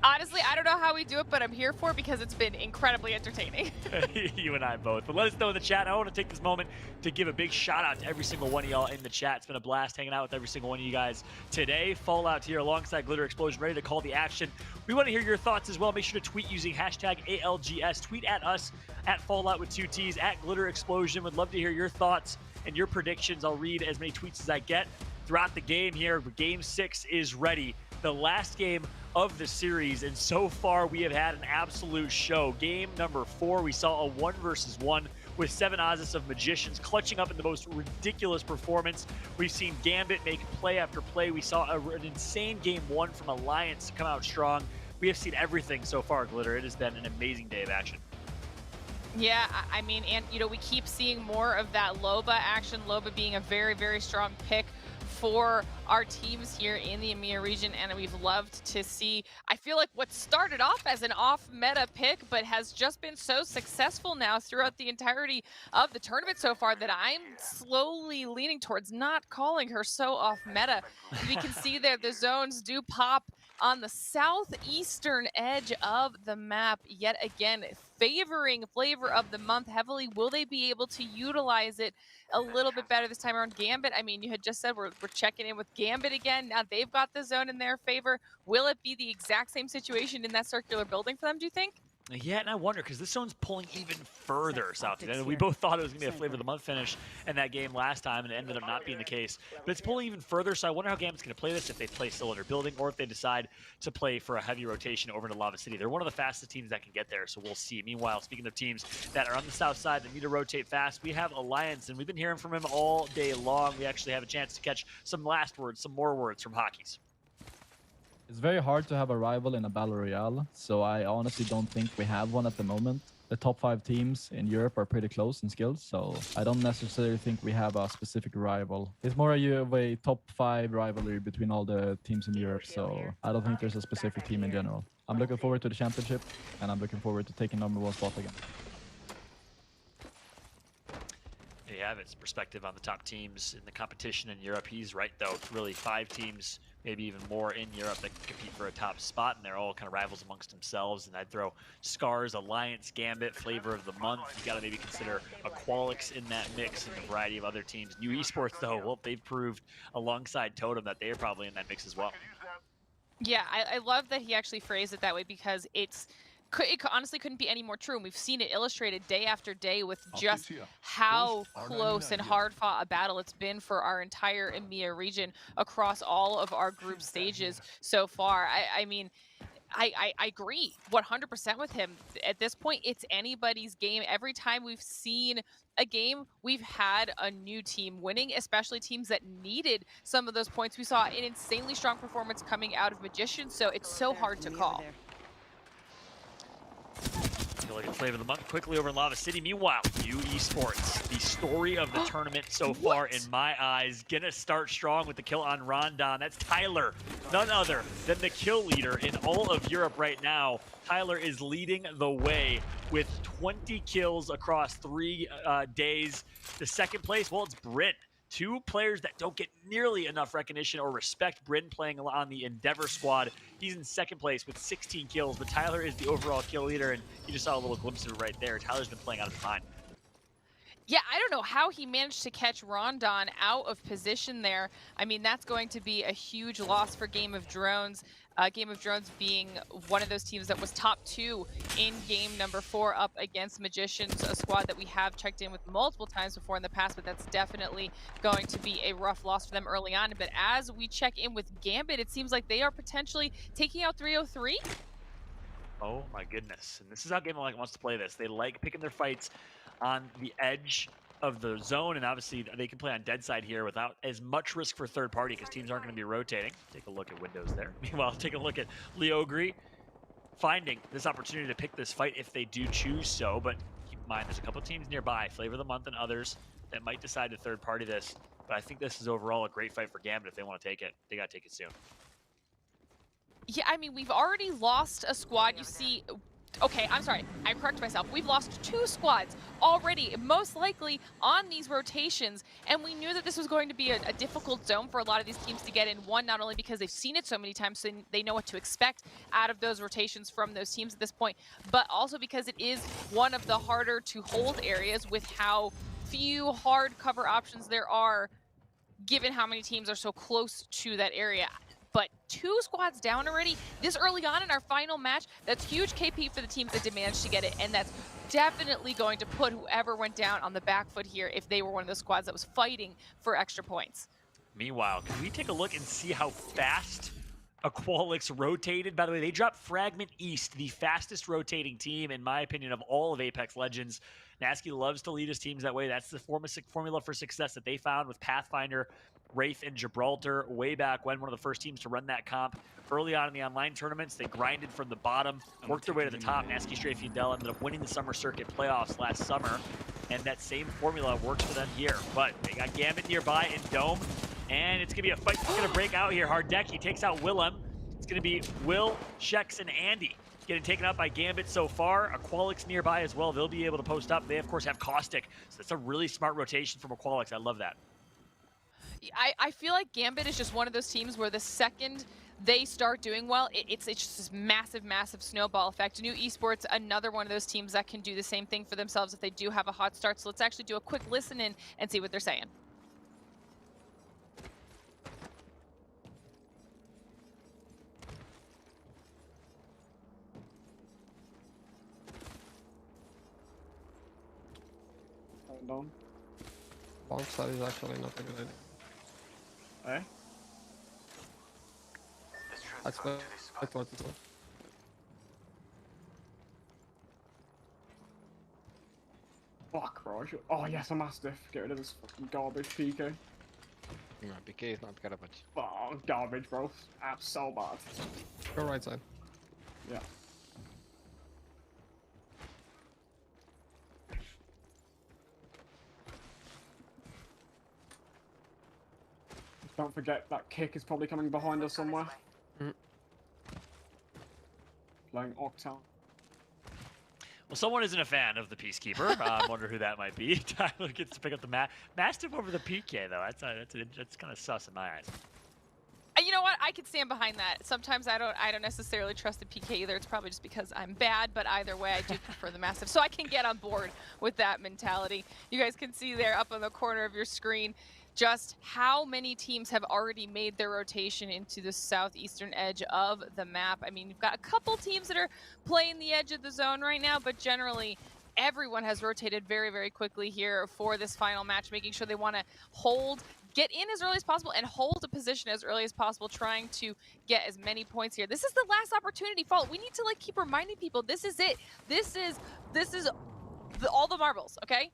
Honestly, I don't know how we do it, but I'm here for it because it's been incredibly entertaining. You and I both. But let us know in the chat. I want to take this moment to give a big shout out to every single one of y'all in the chat. It's been a blast hanging out with every single one of you guys today. Fallout here alongside Glitter Explosion, ready to call the action. We want to hear your thoughts as well. Make sure to tweet using hashtag ALGS. Tweet at us at Fallout with 2 T's, at Glitter Explosion. Would love to hear your thoughts and your predictions. I'll read as many tweets as I get throughout the game here. Game 6 is ready. The last game of the series, and so far we have had an absolute show. Game number 4, we saw a 1 versus 1 with 7 Ozis of Magicians clutching up in the most ridiculous performance. We've seen Gambit make play after play. We saw an insane game 1 from Alliance come out strong. We have seen everything so far, Glitter. It has been an amazing day of action. Yeah, I mean, and we keep seeing more of that Loba action. Loba being a very strong pick for our teams here in the EMEA region, and we've loved to see, I feel like what started off as an off-meta pick, but has just been so successful now throughout the entirety of the tournament so far that I'm slowly leaning towards not calling her so off-meta. We can see there the zones do pop on the southeastern edge of the map yet again, favoring Flavor of the Month heavily. Will they be able to utilize it a little bit better this time around? Gambit, I mean, you had just said we're checking in with Gambit again. Now they've got the zone in their favor. Will it be the exact same situation in that circular building for them, do you think? Yeah, and I wonder, because this zone's pulling even further south. And we both thought it was going to be a Flavor of the Month finish in that game last time, and it ended up not being the case. But it's pulling even further, so I wonder how Gambit's going to play this, if they play still in their building, or if they decide to play for a heavy rotation over to Lava City. They're one of the fastest teams that can get there, so we'll see. Meanwhile, speaking of teams that are on the south side that need to rotate fast, we have Alliance, and we've been hearing from him all day long. We actually have a chance to catch some last words, some more words from Hockeys. It's very hard to have a rival in a battle royale, so I honestly don't think we have one at the moment. The top 5 teams in Europe are pretty close in skills, so I don't necessarily think we have a specific rival. It's more of a top 5 rivalry between all the teams in Europe, so I don't think there's a specific team in general. I'm looking forward to the championship, and I'm looking forward to taking #1 spot again. There you have it. It's perspective on the top teams in the competition in Europe. He's right, though. It's really 5 teams, maybe even more in Europe that can compete for a top spot, and they're all kind of rivals amongst themselves. And I'd throw Scars, Alliance, Gambit, Flavor of the Month. You got to maybe consider Aqualix in that mix and a variety of other teams. New Esports, though, well, they've proved alongside Totem that they are probably in that mix as well. Yeah, I love that he actually phrased it that way, because it honestly couldn't be any more true. And we've seen it illustrated day after day with just how close and hard fought a battle it's been for our entire EMEA region across all of our group stages so far. I mean, I agree 100% with him. At this point, it's anybody's game. Every time we've seen a game, we've had a new team winning, especially teams that needed some of those points. We saw an insanely strong performance coming out of Magician, so it's so hard to call. Take a look at Flavor of the Month quickly over in Lava City. Meanwhile, New Esports, the story of the tournament so far in my eyes, gonna start strong with the kill on Rondon. That's Tyler, none other than the kill leader in all of Europe right now. Tyler is leading the way with 20 kills across 3 days. The second place, well, it's Bryn. 2 players that don't get nearly enough recognition or respect. Bryn playing on the Endeavor squad. He's in second place with 16 kills, but Tyler is the overall kill leader, and you just saw a little glimpse of it right there. Tyler's been playing out of his mind. Yeah, I don't know how he managed to catch Rondon out of position there. I mean, that's going to be a huge loss for Game of Drones. Game of Drones being one of those teams that was top 2 in game number 4 up against Magicians, a squad that we have checked in with multiple times before in the past, but that's definitely going to be a rough loss for them early on. But as we check in with Gambit, it seems like they are potentially taking out 303. Oh my goodness. And this is how Game of wants to play this. They like picking their fights on the edge of the zone, and obviously they can play on dead side here without as much risk for third party because teams aren't going to be rotating. Take a look at windows there. Meanwhile, take a look at Leogri finding this opportunity to pick this fight if they do choose so, but keep in mind there's a couple teams nearby, Flavor of the Month and others, that might decide to third party this, but I think this is overall a great fight for Gambit if they want to take it. They got to take it soon. Yeah, I mean, we've already lost a squad. You see, okay, I'm sorry, I correct myself. We've lost 2 squads already, most likely on these rotations, and we knew that this was going to be a difficult zone for a lot of these teams to get in. One, not only because they've seen it so many times, so they know what to expect out of those rotations from those teams at this point, but also because it is one of the harder to hold areas with how few hard cover options there are, given how many teams are so close to that area. But 2 squads down already this early on in our final match. That's huge KP for the teams that did manage to get it, and that's definitely going to put whoever went down on the back foot here if they were one of those squads that was fighting for extra points. Meanwhile, can we take a look and see how fast Aqualix rotated? By the way, they dropped Fragment East, the fastest rotating team, in my opinion, of all of Apex Legends. Nasky loves to lead his teams that way. That's the formula for success that they found with Pathfinder, Wraith, and Gibraltar way back when, one of the first teams to run that comp. Early on in the online tournaments, they grinded from the bottom, worked their way to the top. Nasky Strafe Udell ended up winning the Summer Circuit playoffs last summer, and that same formula works for them here. But they got Gambit nearby in Dome, and it's going to be a fight that's going to break out here. Hardeki takes out Willem. It's going to be Will, Shex, and Andy getting taken out by Gambit so far. Aqualix nearby as well. They'll be able to post up. They, of course, have Caustic, so that's a really smart rotation from Aqualix. I love that. I feel like Gambit is just one of those teams where the second they start doing well, it's just this massive, massive snowball effect. New Esports, another one of those teams that can do the same thing for themselves if they do have a hot start. So let's actually do a quick listen in and see what they're saying. going down. Long side is actually not a good idea. Eh? Actually, I thought it was. Fuck, Raj. Oh, yes, a Mastiff. Get rid of this fucking garbage PK. No, PK is not garbage. Oh, garbage, bro. That's so bad. Go right side. Yeah. Don't forget that kick is probably coming behind us somewhere. Playing Octown. Well, someone isn't a fan of the Peacekeeper. I wonder who that might be. Tyler gets to pick up the Mastiff over the PK, though. That's kind of sus in my eyes. You know what? I could stand behind that. Sometimes I don't necessarily trust the PK either. It's probably just because I'm bad, but either way, I do prefer the Mastiff. So I can get on board with that mentality. You guys can see there up on the corner of your screen just how many teams have already made their rotation into the southeastern edge of the map. I mean, you've got a couple teams that are playing the edge of the zone right now, but generally everyone has rotated very, very quickly here for this final match, making sure they want to get in as early as possible and hold a position as early as possible, trying to get as many points here. This is the last opportunity, Fault. We need to keep reminding people this is it. This is all the marbles, okay?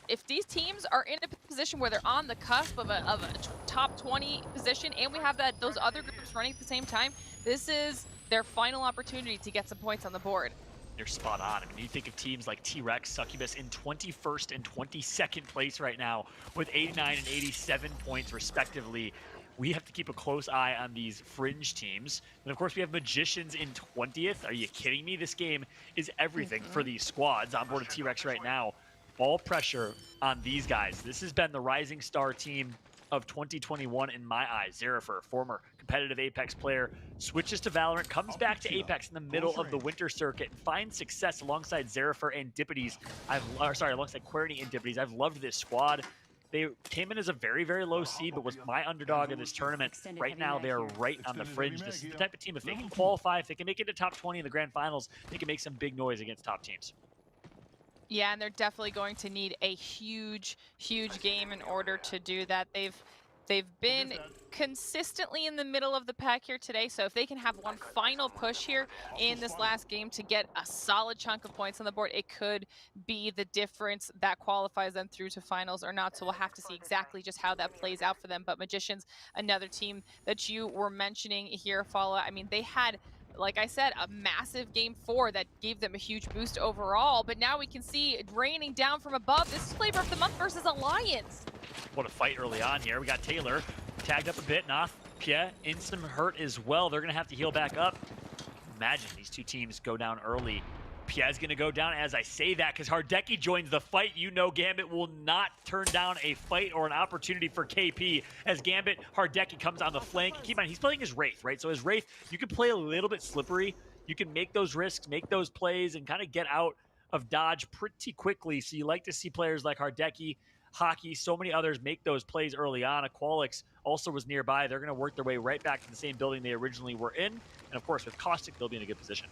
If these teams are in a position where they're on the cusp of a top 20 position, and we have those other groups running at the same time, this is their final opportunity to get some points on the board. You're spot on. I mean, you think of teams like T-Rex, Succubus in 21st and 22nd place right now with 89 and 87 points respectively. We have to keep a close eye on these fringe teams. And of course, we have Magicians in 20th. Are you kidding me? This game is everything for these squads on board of T-Rex right now. All pressure on these guys. This has been the rising star team of 2021 in my eyes. Zerifer, former competitive Apex player, switches to Valorant, comes back to Apex in the middle of the winter circuit, and finds success alongside Zerifer and Dippities. Alongside Querney and Dippities. I've loved this squad. They came in as a very, very low seed, but was my underdog in this tournament. Right now, they are right on the fringe. This is the type of team, if they can qualify, if they can make it to top 20 in the grand finals, they can make some big noise against top teams. Yeah, and they're definitely going to need a huge, huge game in order to do that. They've been consistently in the middle of the pack here today, so if they can have one final push here in this last game to get a solid chunk of points on the board, it could be the difference that qualifies them through to finals or not. So we'll have to see exactly just how that plays out for them. But Magicians, another team that you were mentioning here, Follow. I mean, they had, like I said, a massive game 4 that gave them a huge boost overall, but now we can see it raining down from above. This is Flavor of the Month versus Alliance. What a fight early on here. We got Taylor tagged up a bit. Noth, Pia in some hurt as well. They're going to have to heal back up. Imagine these two teams go down early. Pia's going to go down as I say that because Hardeki joins the fight. You know Gambit will not turn down a fight or an opportunity for KP as Gambit, Hardeki comes on the flank. Keep in mind, he's playing his Wraith, right? So his Wraith, you can play a little bit slippery. You can make those risks, make those plays, and kind of get out of dodge pretty quickly. So you like to see players like Hardeki, Hockey, so many others make those plays early on. Aqualix also was nearby. They're going to work their way right back to the same building they originally were in. And of course, with Caustic, they'll be in a good position.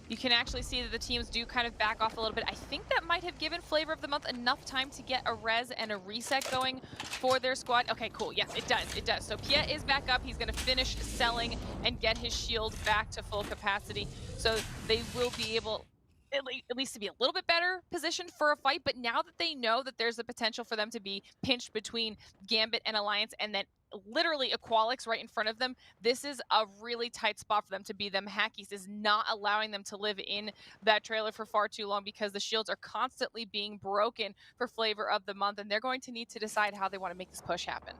You can actually see that the teams do kind of back off a little bit. I think that might have given Flavor of the Month enough time to get a res and a reset going for their squad. Okay, cool. Yes, it does. It does. So Pia is back up. He's going to finish selling and get his shield back to full capacity. So they will be able at least to be a little bit better positioned for a fight. But now that they know that there's the potential for them to be pinched between Gambit and Alliance and then literally Aqualix right in front of them, this is a really tight spot for them to be them. Hackies is not allowing them to live in that trailer for far too long because the shields are constantly being broken for Flavor of the Month, and they're going to need to decide how they want to make this push happen.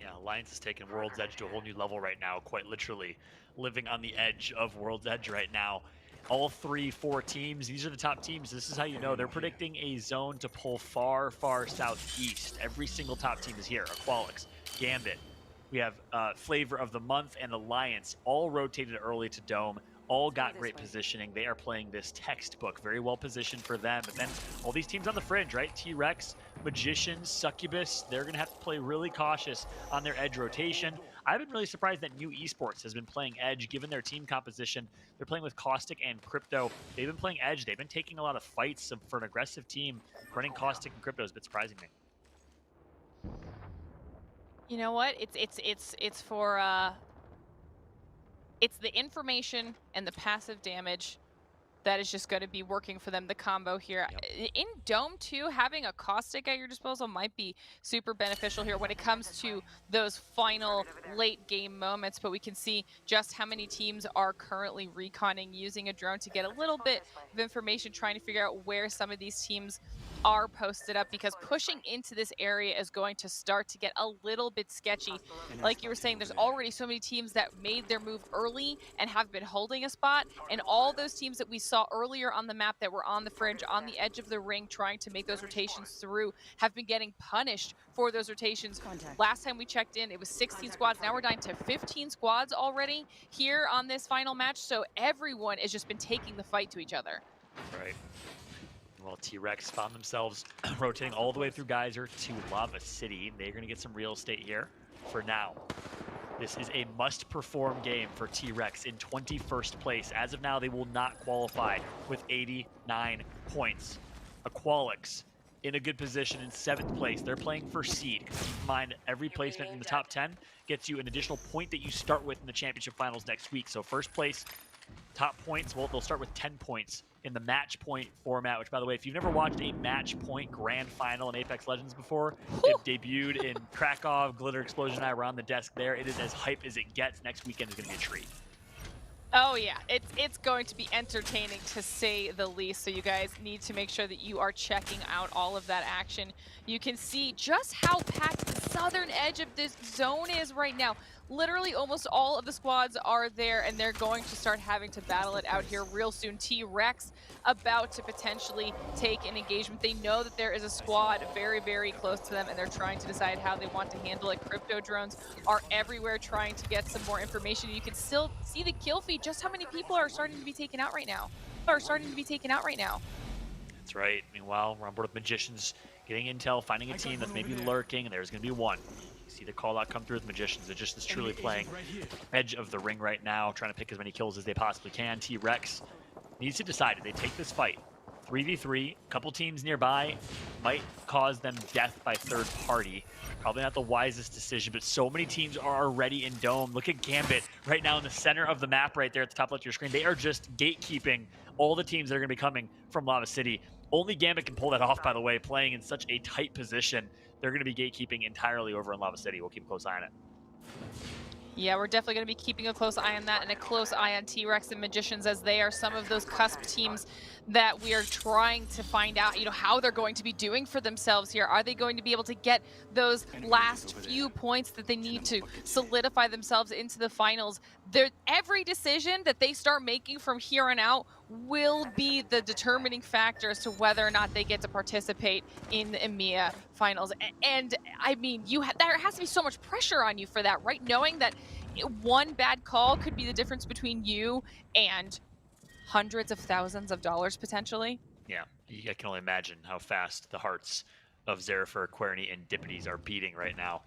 Yeah, Alliance has taken World's Edge to a whole new level right now, quite literally living on the edge of World's Edge right now. All 4 teams, these are the top teams. This is how you know. They're predicting a zone to pull far, far southeast. Every single top team is here. Aqualix, Gambit. We have Flavor of the Month and Alliance all rotated early to Dome. all got great positioning. They are playing this textbook, very well positioned for them. But then all these teams on the fringe, right? T-Rex, Magicians, Succubus, they're going to have to play really cautious on their edge rotation. I've been really surprised that New Esports has been playing edge, given their team composition. They're playing with Caustic and Crypto. They've been playing edge. They've been taking a lot of fights for an aggressive team. Running Caustic and Crypto is a bit surprising me. You know what? It's the information and the passive damage that is just going to be working for them, the combo here. Yep. In Dome 2, having a Caustic at your disposal might be super beneficial here when it comes to those final late game moments, but we can see just how many teams are currently reconning using a drone to get a little bit of information, trying to figure out where some of these teams are posted up, because pushing into this area is going to start to get a little bit sketchy. Like you were saying, there's already so many teams that made their move early and have been holding a spot, and all those teams that we saw earlier on the map that were on the fringe, on the edge of the ring, trying to make those rotations through, have been getting punished for those rotations. Last time we checked in, it was 16 squads. Now we're down to 15 squads already here on this final match, so everyone has just been taking the fight to each other. Right. Well, T-Rex found themselves rotating all the way through Geyser to Lava City. They're going to get some real estate here for now. This is a must-perform game for T-Rex in 21st place. As of now, they will not qualify with 89 points. Aqualix in a good position in 7th place. They're playing for seed. Keep in mind, every placement in the top 10 gets you an additional point that you start with in the championship finals next week. So first place, top points, well, they'll start with 10 points in the match point format, which, by the way, if you've never watched a match point grand final in Apex Legends before, it debuted in Krakow. Glitter Explosion and I were on the desk there. It is as hype as it gets. Next weekend is going to be a treat. Oh yeah, it's going to be entertaining to say the least, so you guys need to make sure that you are checking out all of that action. You can see just how packed the southern edge of this zone is right now. Literally almost all of the squads are there, and they're going to start having to battle it out here real soon. T-Rex about to potentially take an engagement. They know that there is a squad very, very close to them, and they're trying to decide how they want to handle it. Crypto drones are everywhere trying to get some more information. You can still see the kill feed, just how many people are starting to be taken out right now. That's right. Meanwhile, we're on board with Magicians, getting intel, finding a team that's maybe lurking, and there's going to be one. You see the call out come through with Magicians. Magicians truly playing edge of the ring right now, trying to pick as many kills as they possibly can. T-Rex needs to decide if they take this fight. 3v3, a couple teams nearby, might cause them death by third party. Probably not the wisest decision, but so many teams are already in Dome. Look at Gambit right now in the center of the map right there at the top left of your screen. They are just gatekeeping all the teams that are going to be coming from Lava City. Only Gambit can pull that off, by the way, playing in such a tight position. They're going to be gatekeeping entirely over in Lava City. We'll keep a close eye on it. Yeah, we're definitely going to be keeping a close eye on that, and a close eye on T-Rex and Magicians, as they are some of those cusp teams that we are trying to find out, how they're going to be doing for themselves here. Are they going to be able to get those last few points that they need to solidify themselves into the finals? Every decision that they start making from here on out will be the determining factor as to whether or not they get to participate in the EMEA finals. And I mean, there has to be so much pressure on you for that, right? Knowing that one bad call could be the difference between you and hundreds of thousands of dollars potentially. Yeah, I can only imagine how fast the hearts of Zerifer, Querney, and Dippities are beating right now.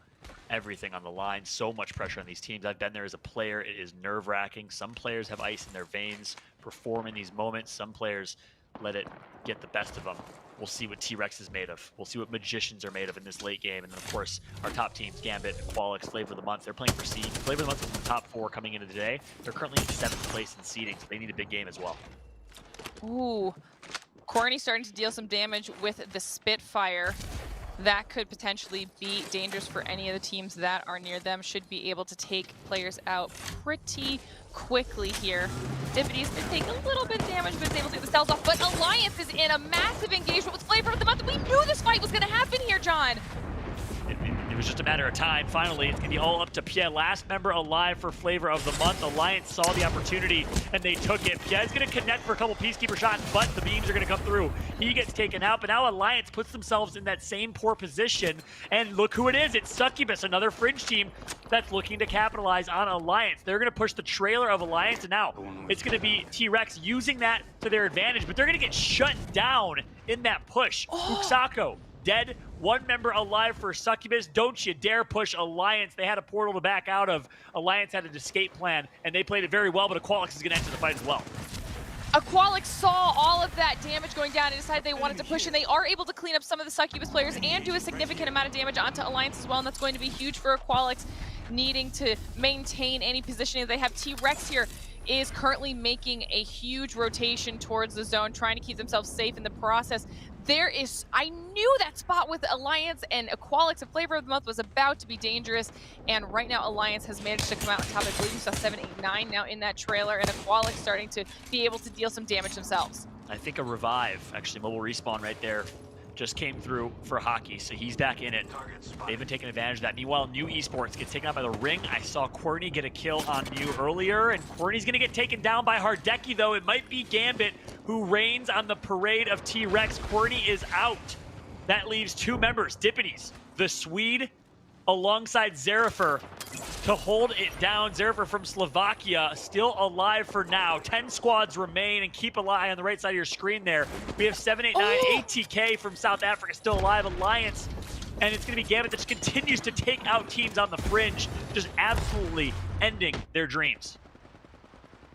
Everything on the line, so much pressure on these teams. I've been there as a player. It is nerve-wracking. Some players have ice in their veins, perform in these moments. Some players let it get the best of them. We'll see what T-Rex is made of. We'll see what Magicians are made of in this late game. And then, of course, our top teams, Gambit, Aqualix, Flavor of the Month. They're playing for seed. Flavor of the Month is in the top 4 coming into today. They're currently in 7th place in seeding, so they need a big game as well. Ooh. Querney starting to deal some damage with the Spitfire. That could potentially be dangerous for any of the teams that are near them. Should be able to take players out pretty quickly here. Dippity's been taking a little bit of damage, but is able to get the cells off. But Alliance is in a massive engagement with Flavor of the Month. We knew this fight was going to happen here, John. It was just a matter of time. Finally, it's going to be all up to Pierre, last member alive for Flavor of the Month. Alliance saw the opportunity, and they took it. Pierre's going to connect for a couple Peacekeeper shots, but the beams are going to come through. He gets taken out, but now Alliance puts themselves in that same poor position. And look who it is. It's Succubus, another Fringe team that's looking to capitalize on Alliance. They're going to push the trailer of Alliance, and now it's going to be T-Rex using that to their advantage, but they're going to get shut down in that push. Uxako dead, one member alive for Succubus. Don't you dare push Alliance. They had a portal to back out of. Alliance had an escape plan, and they played it very well, but Aqualix is going to enter the fight as well. Aqualix saw all of that damage going down and decided they wanted to push, and they are able to clean up some of the Succubus players and do a significant amount of damage onto Alliance as well, and that's going to be huge for Aqualix, needing to maintain any positioning they have. T-Rex here is currently making a huge rotation towards the zone, trying to keep themselves safe in the process. I knew that spot with Alliance and Aqualix, a Flavor of the Month, was about to be dangerous, and right now Alliance has managed to come out on top. I believe you saw 7, 8, 9 now in that trailer, and Aqualix starting to be able to deal some damage themselves. I think a revive, actually mobile respawn right there, just came through for Hockey, so he's back in it. They've been taking advantage of that. Meanwhile, New Esports gets taken out by the Ring. I saw Courtney get a kill on New earlier, and Courtney's gonna get taken down by Hardeki, though. It might be Gambit who reigns on the parade of T-Rex. Courtney is out. That leaves two members, Dippities, the Swede alongside Zerifer to hold it down. Zerifer from Slovakia still alive for now. 10 squads remain, and keep an eye on the right side of your screen there. We have 789 ATK from South Africa still alive. Alliance, and it's going to be Gambit that just continues to take out teams on the fringe, just absolutely ending their dreams.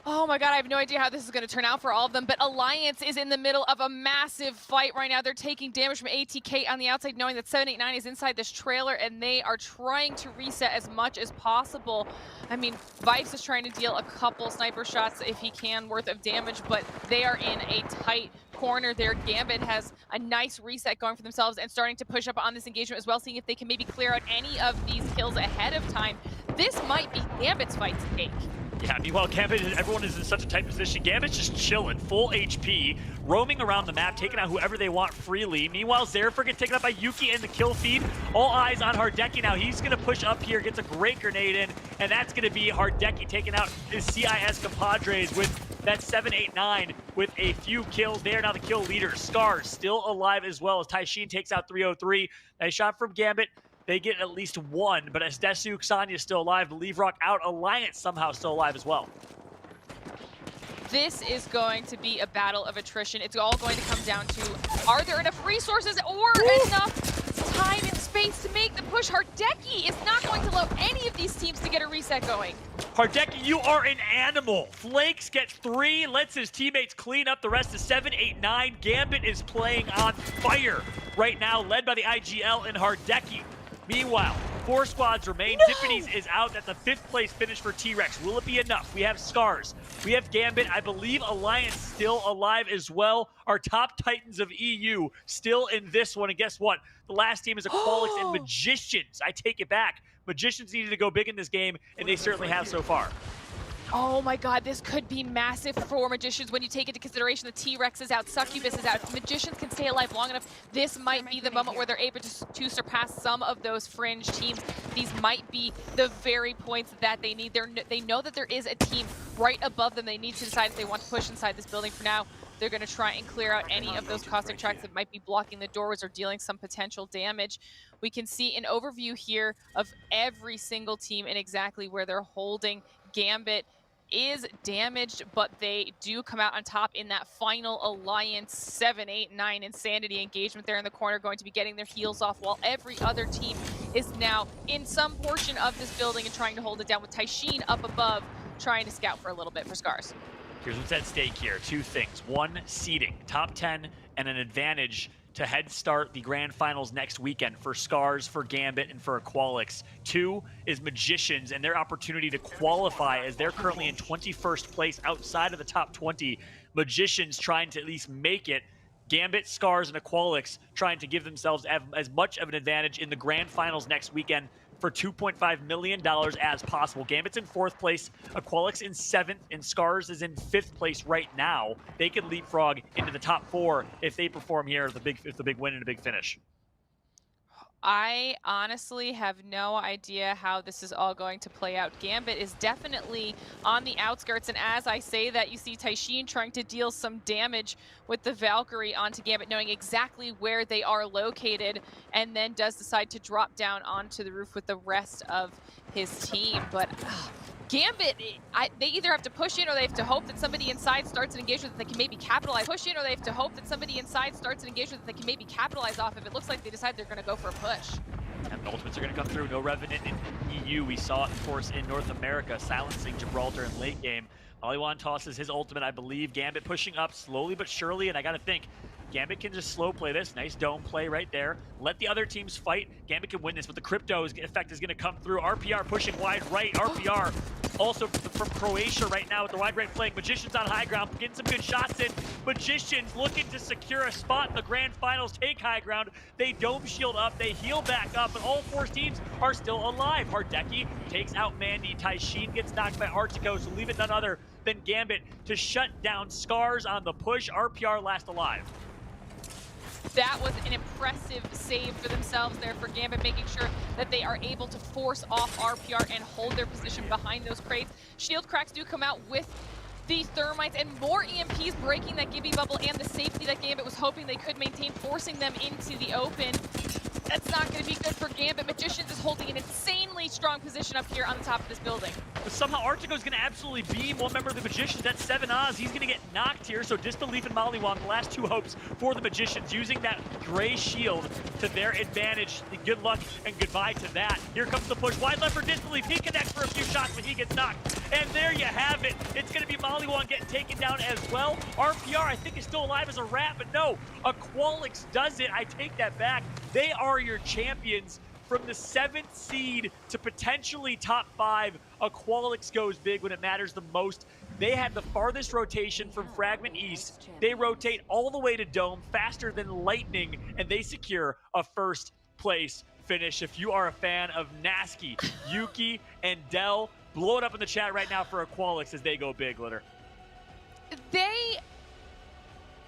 Oh my god, I have no idea how this is going to turn out for all of them, but Alliance is in the middle of a massive fight right now. They're taking damage from ATK on the outside, knowing that 789 is inside this trailer, and they are trying to reset as much as possible. I mean, Vice is trying to deal a couple sniper shots, if he can, worth of damage, but they are in a tight corner there. Gambit has a nice reset going for themselves and starting to push up on this engagement as well, seeing if they can maybe clear out any of these kills ahead of time. This might be Gambit's fight to take. Yeah, meanwhile, Gambit, everyone is in such a tight position. Gambit's just chilling, full HP, roaming around the map, taking out whoever they want freely. Meanwhile, Zerifer gets taken out by Yuki in the kill feed. All eyes on Hardeki now. He's going to push up here, gets a great grenade in, and that's going to be Hardeki taking out his CIS compadres with that 789 with a few kills. They are now the kill leaders. Scars still alive as well as Taishin takes out 303. Nice shot from Gambit. They get at least one, but as Desu, Xania is still alive, Believe Rock out, Alliance somehow still alive as well. This is going to be a battle of attrition. It's all going to come down to, are there enough resources or enough time and space to make the push? Hardeki is not going to allow any of these teams to get a reset going. Hardeki, you are an animal. Flakes gets 3, lets his teammates clean up the rest of 7, 8, 9. Gambit is playing on fire right now, led by the IGL and Hardeki. Meanwhile, 4 squads remain. Dippities is out. That's a 5th place finish for T-Rex. Will it be enough? We have Scars. We have Gambit. I believe Alliance still alive as well. Our top titans of EU still in this one. And guess what? The last team is Aqualix and Magicians. I take it back. Magicians needed to go big in this game, and they certainly have so far. Oh my god, this could be massive for Magicians when you take into consideration the T-Rex is out, Succubus is out. If Magicians can stay alive long enough, this might be the moment where they're able to surpass some of those fringe teams. These might be the very points that they need. They know that there is a team right above them. They need to decide if they want to push inside this building. For now, they're going to try and clear out any of those caustic tracks that might be blocking the doors or dealing some potential damage. We can see an overview here of every single team and exactly where they're holding. Gambit is damaged, but they do come out on top in that final Alliance 7, 8, 9 Insanity engagement there in the corner, going to be getting their heels off, while every other team is now in some portion of this building and trying to hold it down, with Taishin up above trying to scout for a little bit for Scars. Here's what's at stake here. 2 things. 1, seeding, top 10, and an advantage to head start the grand finals next weekend for Scars, for Gambit, and for Aqualix. 2 is Magicians and their opportunity to qualify, as they're currently in 21st place outside of the top 20. Magicians trying to at least make it. Gambit, Scars, and Aqualix trying to give themselves as much of an advantage in the grand finals next weekend for $2.5 million as possible. Gambit's in 4th place, Aqualix in 7th, and Scars is in 5th place right now. They could leapfrog into the top 4 if they perform here, if the big win and a big finish. I honestly have no idea how this is all going to play out. Gambit is definitely on the outskirts, and as I say that, you see Taishin trying to deal some damage with the Valkyrie onto Gambit, knowing exactly where they are located, and then does decide to drop down onto the roof with the rest of his team. But Gambit, they either have to push in or they have to hope that somebody inside starts an engagement that they can maybe capitalize. Push in or they have to hope that somebody inside starts an engagement that they can maybe capitalize off of. It looks like they decide they're going to go for a push. And ultimates are going to come through. No Revenant in EU. We saw it, of course, in North America, silencing Gibraltar in late game. Maliwan tosses his ultimate, I believe. Gambit pushing up slowly but surely, and I got to think, Gambit can just slow play this. Nice dome play right there. Let the other teams fight. Gambit can win this, but the crypto effect is going to come through. RPR pushing wide right. RPR also from Croatia right now with the wide right flank. Magicians on high ground, getting some good shots in. Magicians looking to secure a spot in the grand finals, take high ground. They dome shield up, they heal back up, and all four teams are still alive. Hardeki takes out Mandy. Taishin gets knocked by Artico, so leave it none other than Gambit to shut down Scars on the push. RPR last alive. That was an impressive save for themselves there for Gambit, making sure that they are able to force off RPR and hold their position behind those crates. Shield cracks do come out with the thermites and more EMPs breaking that Gibby bubble and the safety that Gambit was hoping they could maintain, forcing them into the open. That's not going to be good for Gambit. Magicians is holding an insanely strong position up here on the top of this building. But somehow Artico is going to absolutely beam one member of the Magicians. That's 7 Oz. He's going to get knocked here. So Disbelief and Maliwan, the last two hopes for the Magicians, using that gray shield to their advantage. Good luck and goodbye to that. Here comes the push. Wide left for Disbelief. He connects for a few shots, but he gets knocked. And there you have it. It's going to be Maliwan getting taken down as well. RPR, I think, is still alive as a rat, but no. Aqualix does it. I take that back. They are your champions. From the 7th seed to potentially top 5, Aqualix goes big when it matters the most. They had the farthest rotation from Fragment East. They rotate all the way to Dome faster than lightning, and they secure a first place finish. If you are a fan of Nasky, Yuki, and Dell, blow it up in the chat right now for Aqualix as they go big, Glitter.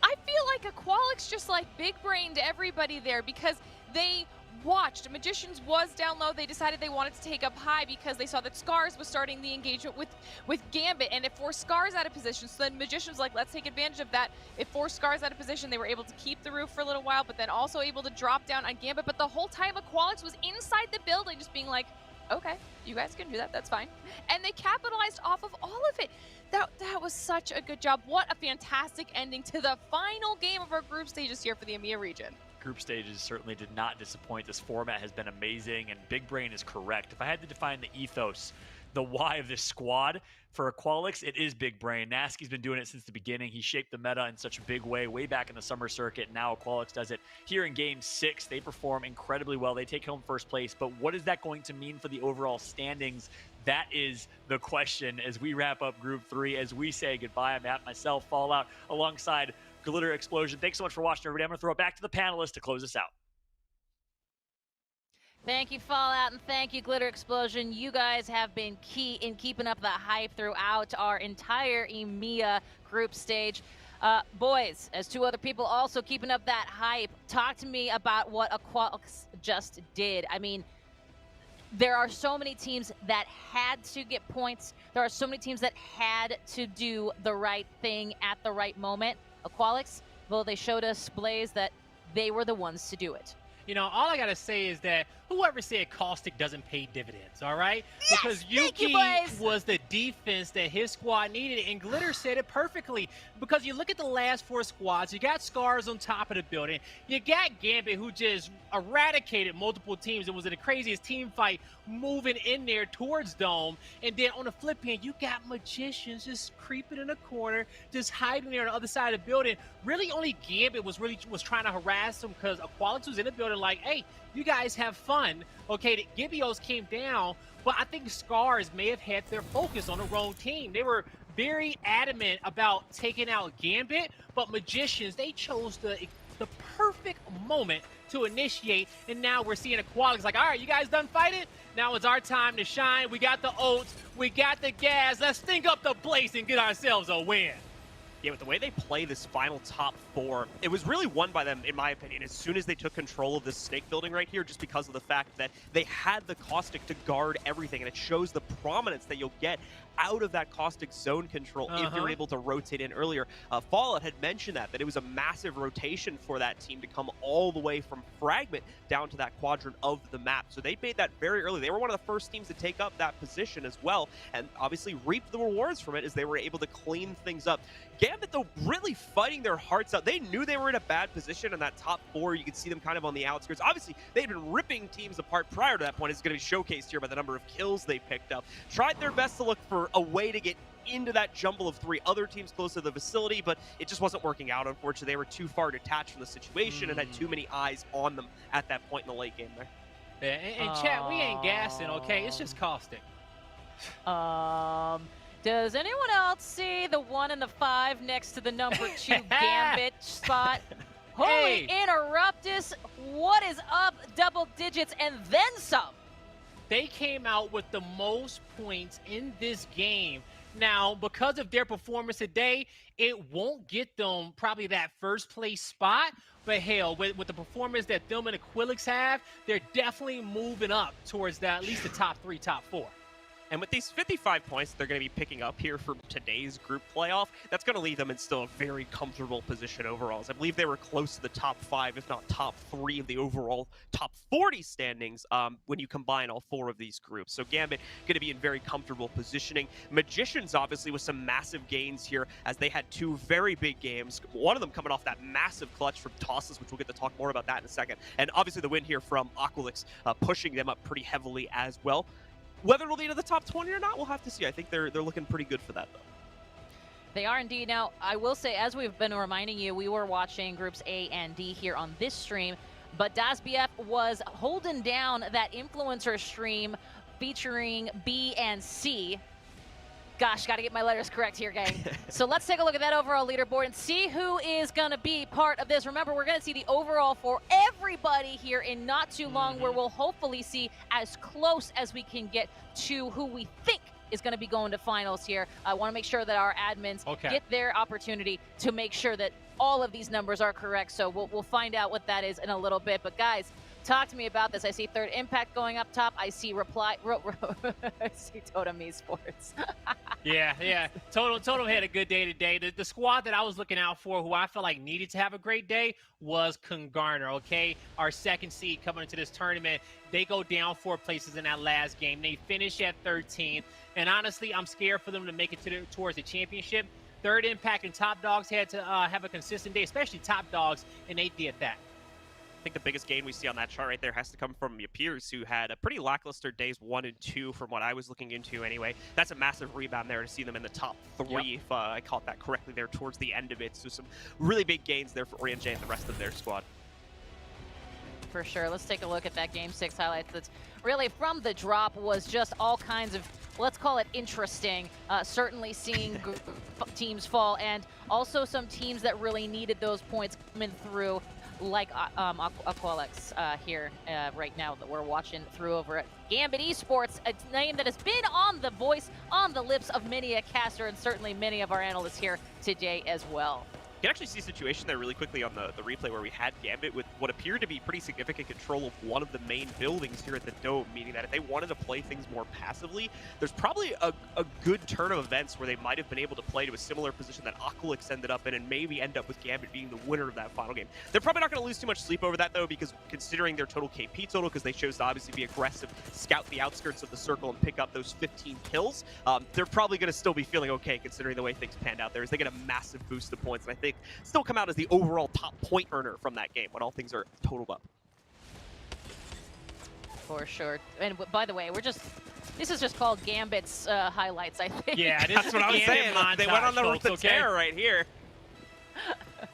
I feel like Aqualix just like big-brained everybody there because they watched. Magicians was down low. They decided they wanted to take up high because they saw that Scars was starting the engagement with Gambit, and it forced Scars out of position. So then Magicians like, let's take advantage of that. It forced Scars out of position. They were able to keep the roof for a little while, but then also able to drop down on Gambit. But the whole time Aqualix was inside the building just being like, okay, you guys can do that, that's fine. And they capitalized off of all of it. That was such a good job. What a fantastic ending to the final game of our group stages here for the EMEA region. Group stages certainly did not disappoint. This format has been amazing, and Big Brain is correct. If I had to define the ethos, the why of this squad for Aqualix, it is Big Brain. Nasky's been doing it since the beginning. He shaped the meta in such a big way back in the summer circuit. Now Aqualix does it here in Game 6. They perform incredibly well. They take home first place, but what is that going to mean for the overall standings? That is the question as we wrap up Group 3, as we say goodbye. I'm Matt, myself, Fallout, alongside Glitter Explosion. Thanks so much for watching, everybody. I'm going to throw it back to the panelists to close us out. Thank you, Fallout, and thank you, Glitter Explosion. You guys have been key in keeping up the hype throughout our entire EMEA group stage. Boys, as two other people also keeping up that hype, talk to me about what Aqualix just did. I mean, there are so many teams that had to get points. There are so many teams that had to do the right thing at the right moment. Aqualix, well, they showed us, Blaze, that they were the ones to do it. You know, all I got to say is that whoever said Caustic doesn't pay dividends, all right? Yes, because Yuki was the defense that his squad needed, and Glitter said it perfectly. Because you look at the last 4 squads, you got Scars on top of the building. You got Gambit, who just eradicated multiple teams. It was the craziest team fight moving in there towards Dome. And then on the flip hand, you got Magicians just creeping in a corner, just hiding there on the other side of the building. Really, only Gambit was trying to harass them because Aqualix was in the building like, hey, you guys have fun. Okay, the Gibios came down, but I think Scars may have had their focus on the wrong team. They were very adamant about taking out Gambit, but Magicians, they chose the perfect moment to initiate, and now we're seeing Aqualix like, all right, you guys done fighting? Now it's our time to shine. We got the oats, we got the gas. Let's think up the place and get ourselves a win. Yeah, with the way they play this final top 4, it was really won by them, in my opinion, as soon as they took control of this snake building right here, just because of the fact that they had the Caustic to guard everything, and it shows the prominence that you'll get out of that Caustic zone control if you're able to rotate in earlier. Fallout had mentioned that it was a massive rotation for that team to come all the way from Fragment down to that quadrant of the map. So they made that very early. They were one of the first teams to take up that position as well, and obviously reaped the rewards from it as they were able to clean things up. Gambit, though, really fighting their hearts out. They knew they were in a bad position in that top 4. You could see them kind of on the outskirts. Obviously, they'd been ripping teams apart prior to that point. It's going to be showcased here by the number of kills they picked up. Tried their best to look for a way to get into that jumble of 3 other teams close to the facility, but it just wasn't working out. Unfortunately, they were too far detached from the situation and had too many eyes on them at that point in the late game there. Yeah, and chat, we ain't gassing, okay? It's just Caustic. Does anyone else see the 1 and the 5 next to the number 2 Gambit spot? Holy Interruptus, what is up? Double digits and then some. They came out with the most points in this game. Now, because of their performance today, it won't get them probably that first place spot. But hell, with the performance that them and Aquilix have, they're definitely moving up towards that, at least the top 3, top 4. And with these 55 points they're going to be picking up here from today's group playoff, that's going to leave them in still a very comfortable position overall. As I believe they were close to the top 5, if not top 3 of the overall top 40 standings when you combine all 4 of these groups. So Gambit going to be in very comfortable positioning. Magicians, obviously, with some massive gains here as they had 2 very big games. One of them coming off that massive clutch from Tosses, which we'll get to talk more about that in a second. And obviously the win here from Aquilix, pushing them up pretty heavily as well. Whether it'll be to the top 20 or not, we'll have to see. I think they're looking pretty good for that, though. They are indeed. Now, I will say, as we've been reminding you, we were watching Groups A and D here on this stream, but DasBF was holding down that influencer stream featuring B and C. Gosh, got to get my letters correct here, gang. So let's take a look at that overall leaderboard and see who is going to be part of this. Remember, we're going to see the overall for everybody here in not too long, where we'll hopefully see as close as we can get to who we think is going to be going to finals here. I want to make sure that our admins get their opportunity to make sure that all of these numbers are correct. So we'll find out what that is in a little bit. But guys, talk to me about this. I see Third Impact going up top. I see I see Totem Esports. Yeah. Totem had a good day today. The squad that I was looking out for, who I felt like needed to have a great day, was Congarner, okay? Our second seed coming into this tournament. They go down 4 places in that last game. They finish at 13th. And honestly, I'm scared for them to make it towards the championship. Third Impact and Top Dogs had to have a consistent day, especially Top Dogs, and they did that. I think the biggest gain we see on that chart right there has to come from Yapirs, who had a pretty lackluster days 1 and 2 from what I was looking into anyway. That's a massive rebound there to see them in the top 3, if I caught that correctly there towards the end of it. So some really big gains there for Orion J and the rest of their squad. For sure. Let's take a look at that Game 6 highlights. That's really from the drop was just all kinds of, let's call it interesting. Certainly seeing teams fall, and also some teams that really needed those points coming through, like Aqualex here right now that we're watching through over at Gambit Esports, a name that has been on the voice, on the lips of many a caster, and certainly many of our analysts here today as well. You can actually see a situation there really quickly on the replay where we had Gambit with what appeared to be pretty significant control of one of the main buildings here at the Dome, meaning that if they wanted to play things more passively, there's probably a good turn of events where they might have been able to play to a similar position that Aquilix ended up in and maybe end up with Gambit being the winner of that final game. They're probably not going to lose too much sleep over that, though, because considering their total KP total, because they chose to obviously be aggressive, scout the outskirts of the circle and pick up those 15 kills, they're probably going to still be feeling okay considering the way things panned out there, as they get a massive boost of points, and I think still come out as the overall top point earner from that game when all things are totaled up. For sure. And by the way, this is just called Gambit's highlights, I think. Yeah, that's what I was saying. They went on the tear right here.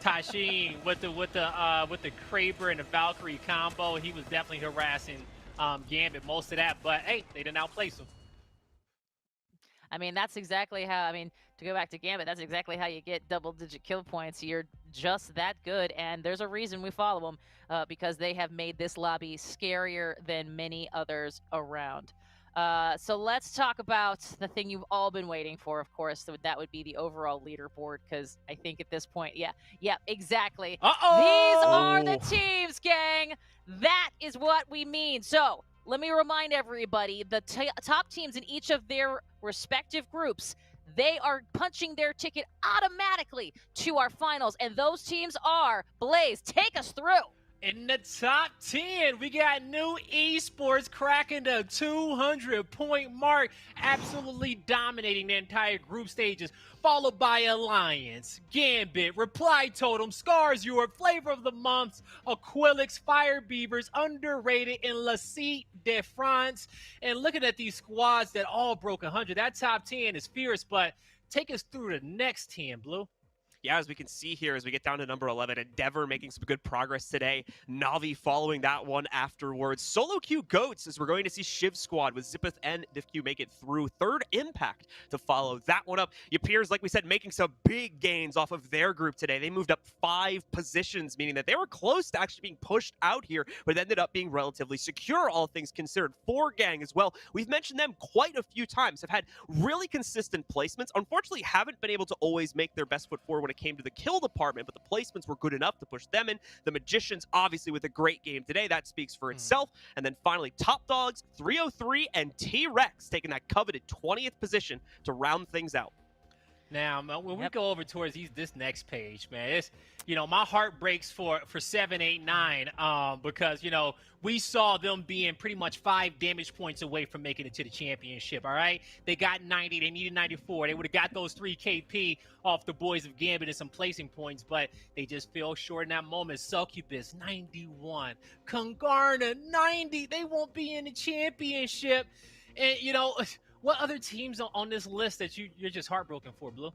Tashin with the Kraber and the Valkyrie combo, he was definitely harassing Gambit most of that, but hey, they didn't outplace him. I mean, that's exactly how, I mean, to go back to Gambit, that's exactly how you get double-digit kill points. You're just that good, and there's a reason we follow them, because they have made this lobby scarier than many others around. So let's talk about the thing you've all been waiting for, of course. So that would be the overall leaderboard, because I think at this point, yeah, exactly. These are the teams, gang. That is what we mean. So let me remind everybody, the top teams in each of their respective groups, they are punching their ticket automatically to our finals. And those teams are, Blaze, take us through. In the top 10, we got New Esports cracking the 200-point mark, absolutely dominating the entire group stages, followed by Alliance, Gambit, Reply Totem, Scars Europe, Flavor of the Months, Aquilix, Fire Beavers, Underrated, and La Cite de France. And looking at these squads that all broke 100, that top 10 is fierce, but take us through the next 10, Blue. Yeah, as we can see here, as we get down to number 11, Endeavor making some good progress today. Navi following that one afterwards. Solo Q Goats, as we're going to see Shiv Squad with Zippeth and DivQ make it through. Third Impact to follow that one up. Appears, like we said, making some big gains off of their group today. They moved up 5 positions, meaning that they were close to actually being pushed out here, but it ended up being relatively secure, all things considered. 4Gang as well. We've mentioned them quite a few times. Have had really consistent placements. Unfortunately, haven't been able to always make their best foot forward when it came to the kill department, but the placements were good enough to push them in. The Magicians, obviously, with a great game today. That speaks for itself. And then finally, Top Dogs, 303, and T-Rex taking that coveted 20th position to round things out. Now, when we go over towards this next page, man, it's, my heart breaks for 789 because, we saw them being pretty much 5 damage points away from making it to the championship, all right? They got 90. They needed 94. They would have got those 3 KP off the boys of Gambit and some placing points, but they just fell short in that moment. Succubus, 91. Kungarna, 90. They won't be in the championship. And, what other teams on this list that you're just heartbroken for, Blue?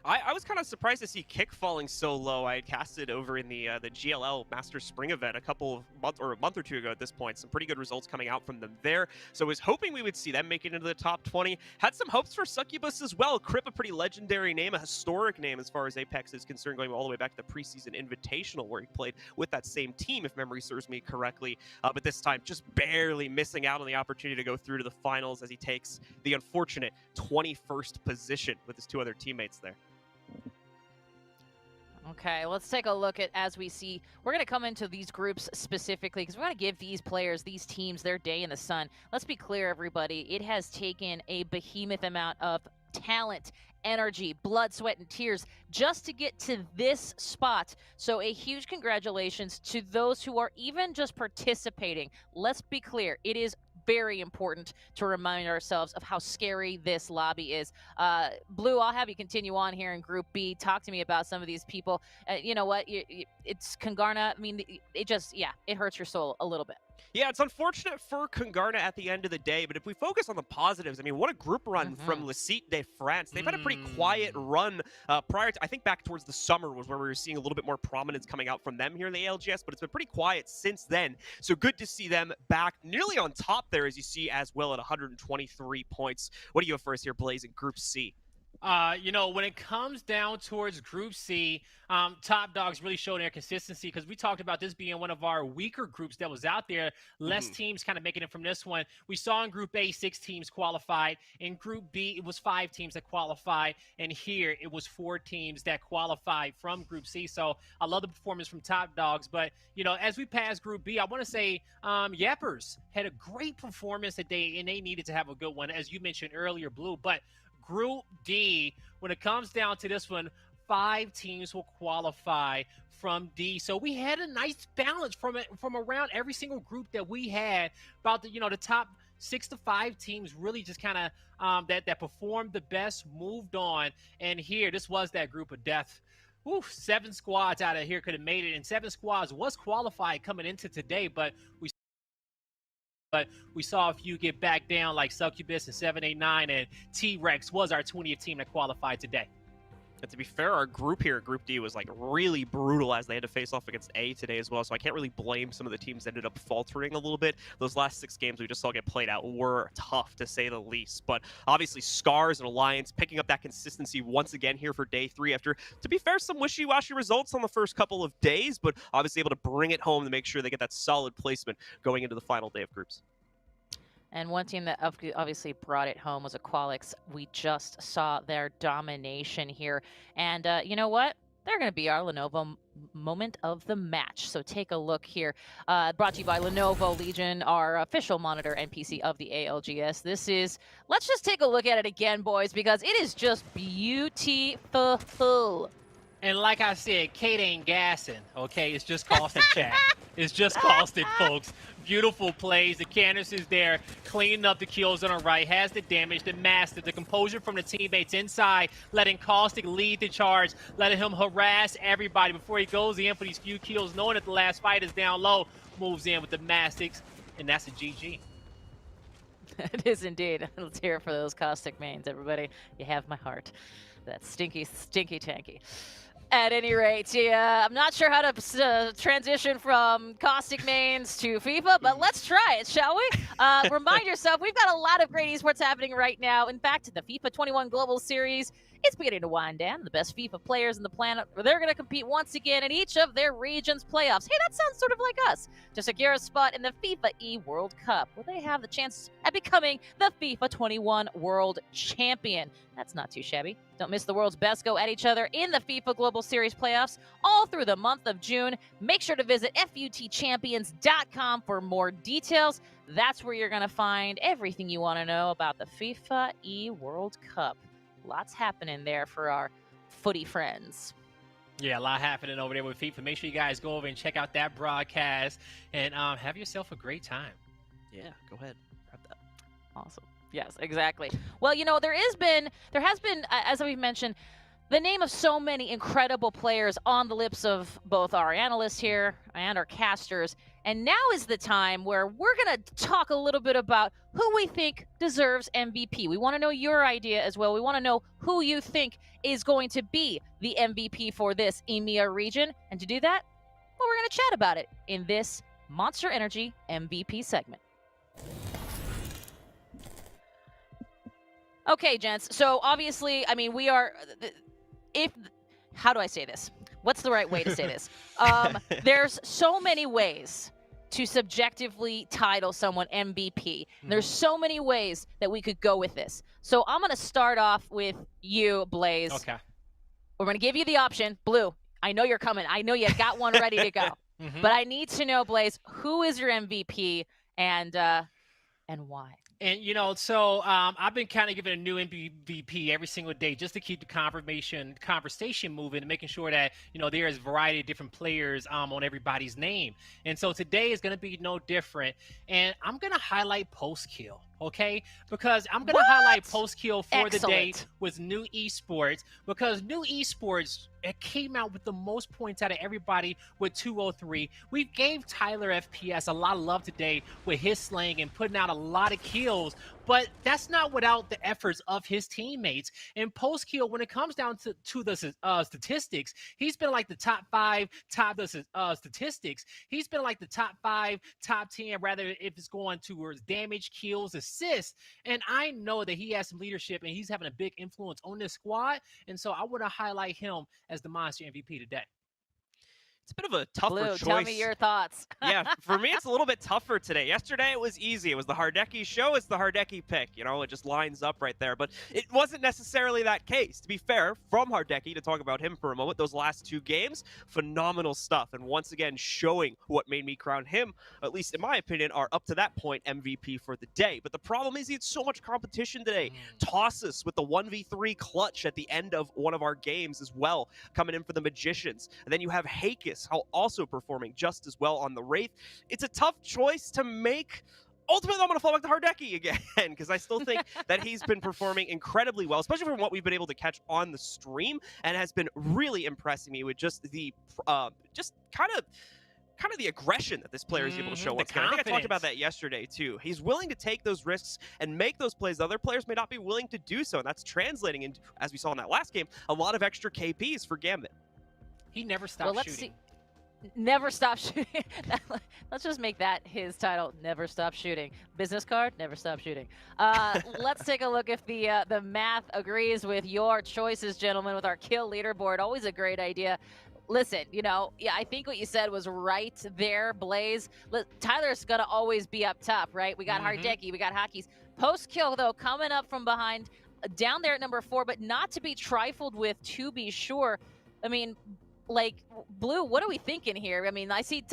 I was kind of surprised to see Kick falling so low. I had casted over in the GLL Master Spring event a month or two ago at this point. Some pretty good results coming out from them there. So I was hoping we would see them make it into the top 20. Had some hopes for Succubus as well. Crip, a pretty legendary name, a historic name as far as Apex is concerned, going all the way back to the preseason invitational where he played with that same team, if memory serves me correctly. But this time, just barely missing out on the opportunity to go through to the finals as he takes the unfortunate 21st position with his 2 other teammates there. Okay, let's take a look at, as we see, we're going to come into these groups specifically because we're going to give these players, these teams, their day in the sun. Let's be clear, everybody. It has taken a behemoth amount of talent, energy, blood, sweat, and tears just to get to this spot. So a huge congratulations to those who are even just participating. Let's be clear. It is very important to remind ourselves of how scary this lobby is. Blue, I'll have you continue on here in Group B. Talk to me about some of these people. You know what? It's Kungarna. I mean, it hurts your soul a little bit. Yeah, it's unfortunate for Kungarna at the end of the day, but if we focus on the positives, I mean, what a group run from La Cite de France. They've had a pretty quiet run prior to, I think back towards the summer was where we were seeing a little bit more prominence coming out from them here in the ALGS, but it's been pretty quiet since then. So good to see them back nearly on top there, as you see, as well at 123 points. What do you have for us here, Blaze, in Group C? When it comes down towards Group C, Top Dogs really showed their consistency because we talked about this being one of our weaker groups that was out there. Less teams kind of making it from this one. We saw in Group A, 6 teams qualified. In Group B, it was 5 teams that qualified. And here, it was 4 teams that qualified from Group C. So I love the performance from Top Dogs. But, as we pass Group B, I want to say Yappers had a great performance today, and they needed to have a good one, as you mentioned earlier, Blue. But Group D, when it comes down to this one, 5 teams will qualify from D. So we had a nice balance from around every single group that we had. About the top 6 to 5 teams really just kind of that performed the best, moved on. And here, this was that group of death. 7 squads out of here could have made it, and 7 squads was qualified coming into today, but we saw a few get back down, like Succubus and 789, and T-Rex was our 20th team that qualified today. And to be fair, our group here, Group D, was like really brutal as they had to face off against A today as well. So I can't really blame some of the teams that ended up faltering a little bit. Those last 6 games we just saw get played out were tough, to say the least. But obviously, Scars and Alliance picking up that consistency once again here for day 3 after, to be fair, some wishy-washy results on the first couple of days, but obviously able to bring it home to make sure they get that solid placement going into the final day of groups. And one team that obviously brought it home was Aqualix. We just saw their domination here. And you know what? They're going to be our Lenovo moment of the match. So take a look here. Brought to you by Lenovo Legion, our official monitor NPC of the ALGS. This is, let's just take a look at it again, boys, because it is just beautiful. And like I said, Kate ain't gassing, okay? It's just costed chat. It's just costed, folks. Beautiful plays. The Candace is there, cleaning up the kills on the right, has the damage, the master, the composure from the teammates inside, letting Caustic lead the charge, letting him harass everybody before he goes in for these few kills, knowing that the last fight is down low, moves in with the Mastics, and that's a GG. It is indeed. Let's hear it for those Caustic mains, everybody. You have my heart. That's stinky, stinky tanky. At any rate, yeah, I'm not sure how to transition from Caustic mains to FIFA, but let's try it, shall we? Remind yourself, we've got a lot of great esports happening right now. In fact, the FIFA 21 Global Series, it's beginning to wind down. The best FIFA players on the planet, they're going to compete once again in each of their region's playoffs. Hey, that sounds sort of like us. To secure a spot in the FIFA E World Cup, where they have the chance at becoming the FIFA 21 World Champion. That's not too shabby. Don't miss the world's best go at each other in the FIFA Global Series playoffs all through the month of June. Make sure to visit futchampions.com for more details. That's where you're going to find everything you want to know about the FIFA E World Cup. Lots happening there for our footy friends. Yeah, a lot happening over there with FIFA. Make sure you guys go over and check out that broadcast and have yourself a great time. Yeah, go ahead. Grab that. Awesome. Yes, exactly. Well, you know, there has been, as we've mentioned, the name of so many incredible players on the lips of both our analysts here and our casters. And now is the time where we're going to talk a little bit about who we think deserves MVP. We want to know your idea as well. We want to know who you think is going to be the MVP for this EMEA region. And to do that, well, we're going to chat about it in this Monster Energy MVP segment. Okay, gents. So obviously, I mean, we are, how do I say this? What's the right way to say this? There's so many ways to subjectively title someone MVP. There's so many ways that we could go with this. So I'm going to start off with you, Blaze. Okay. We're going to give you the option. Blue, I know you're coming. I know you got one ready to go. But I need to know, Blaze, who is your MVP and why? And, you know, so I've been kind of giving a new MVP every single day just to keep the conversation moving and making sure that, you know, there is a variety of different players on everybody's name. And so today is going to be no different. And I'm going to highlight post-kill, okay? Because I'm going to highlight post-kill for the day with New Esports, because New Esports, it came out with the most points out of everybody with 203. We gave Tyler FPS a lot of love today with his slaying and putting out a lot of kills, but that's not without the efforts of his teammates. And post-kill, when it comes down to the statistics, he's been like the top 5, statistics. He's been like the top 5, top 10, rather if it's going towards damage, kills, assists. And I know that he has some leadership and he's having a big influence on this squad. And so I want to highlight him as the Monster MVP today. It's a bit of a tougher Blue, choice. tell me your thoughts. Yeah, for me, it's a little bit tougher today. Yesterday, it was easy. It was the Hardeki show. It's the Hardeki pick. You know, it just lines up right there. But it wasn't necessarily that case. To be fair, from Hardeki, to talk about him for a moment, those last 2 games, phenomenal stuff. And once again, showing what made me crown him, at least in my opinion, are up to that point MVP for the day. But the problem is he had so much competition today. Tossus with the 1v3 clutch at the end of one of our games as well, coming in for the Magicians. And then you have Hakis, also performing just as well on the Wraith. It's a tough choice to make. Ultimately, I'm going to fall back to Hardeki again, because I still think that he's been performing incredibly well, especially from what we've been able to catch on the stream, and has been really impressing me with just the kind of the aggression that this player is able to show once again. I think I talked about that yesterday too. He's willing to take those risks and make those plays that other players may not be willing to do so, and that's translating into, as we saw in that last game, a lot of extra KPs for Gambit. He never stopped shooting. See. Never stop shooting. Let's just make that his title. Never stop shooting. Business card. Never stop shooting. Let's take a look if the math agrees with your choices, gentlemen. With our kill leaderboard, always a great idea. listen, yeah, I think what you said was right there, Blaze. Tyler's going to always be up top, right? We got Hardeki, we got Hockeys. Post-kill, though, coming up from behind, down there at number 4, but not to be trifled with, to be sure. I mean, like, Blue, what are we thinking here? I mean, I see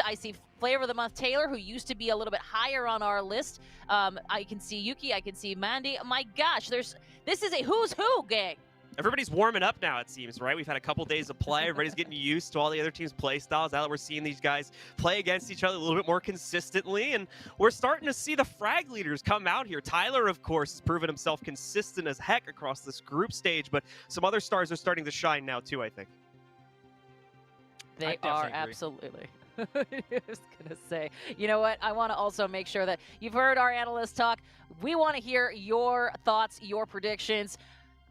Flavor of the Month Taylor, who used to be a little bit higher on our list. I can see Yuki, I can see Mandy. My gosh, this is a who's who, gang. Everybody's warming up now, it seems, right? We've had a couple days of play. Everybody's getting used to all the other teams' play styles. Now that we're seeing these guys play against each other a little bit more consistently, and we're starting to see the frag leaders come out here. Tyler, of course, has proven himself consistent as heck across this group stage, but some other stars are starting to shine now, too, I think. They are, absolutely. I was going to say, you know what? I want to also make sure that you've heard our analysts talk. We want to hear your thoughts, your predictions.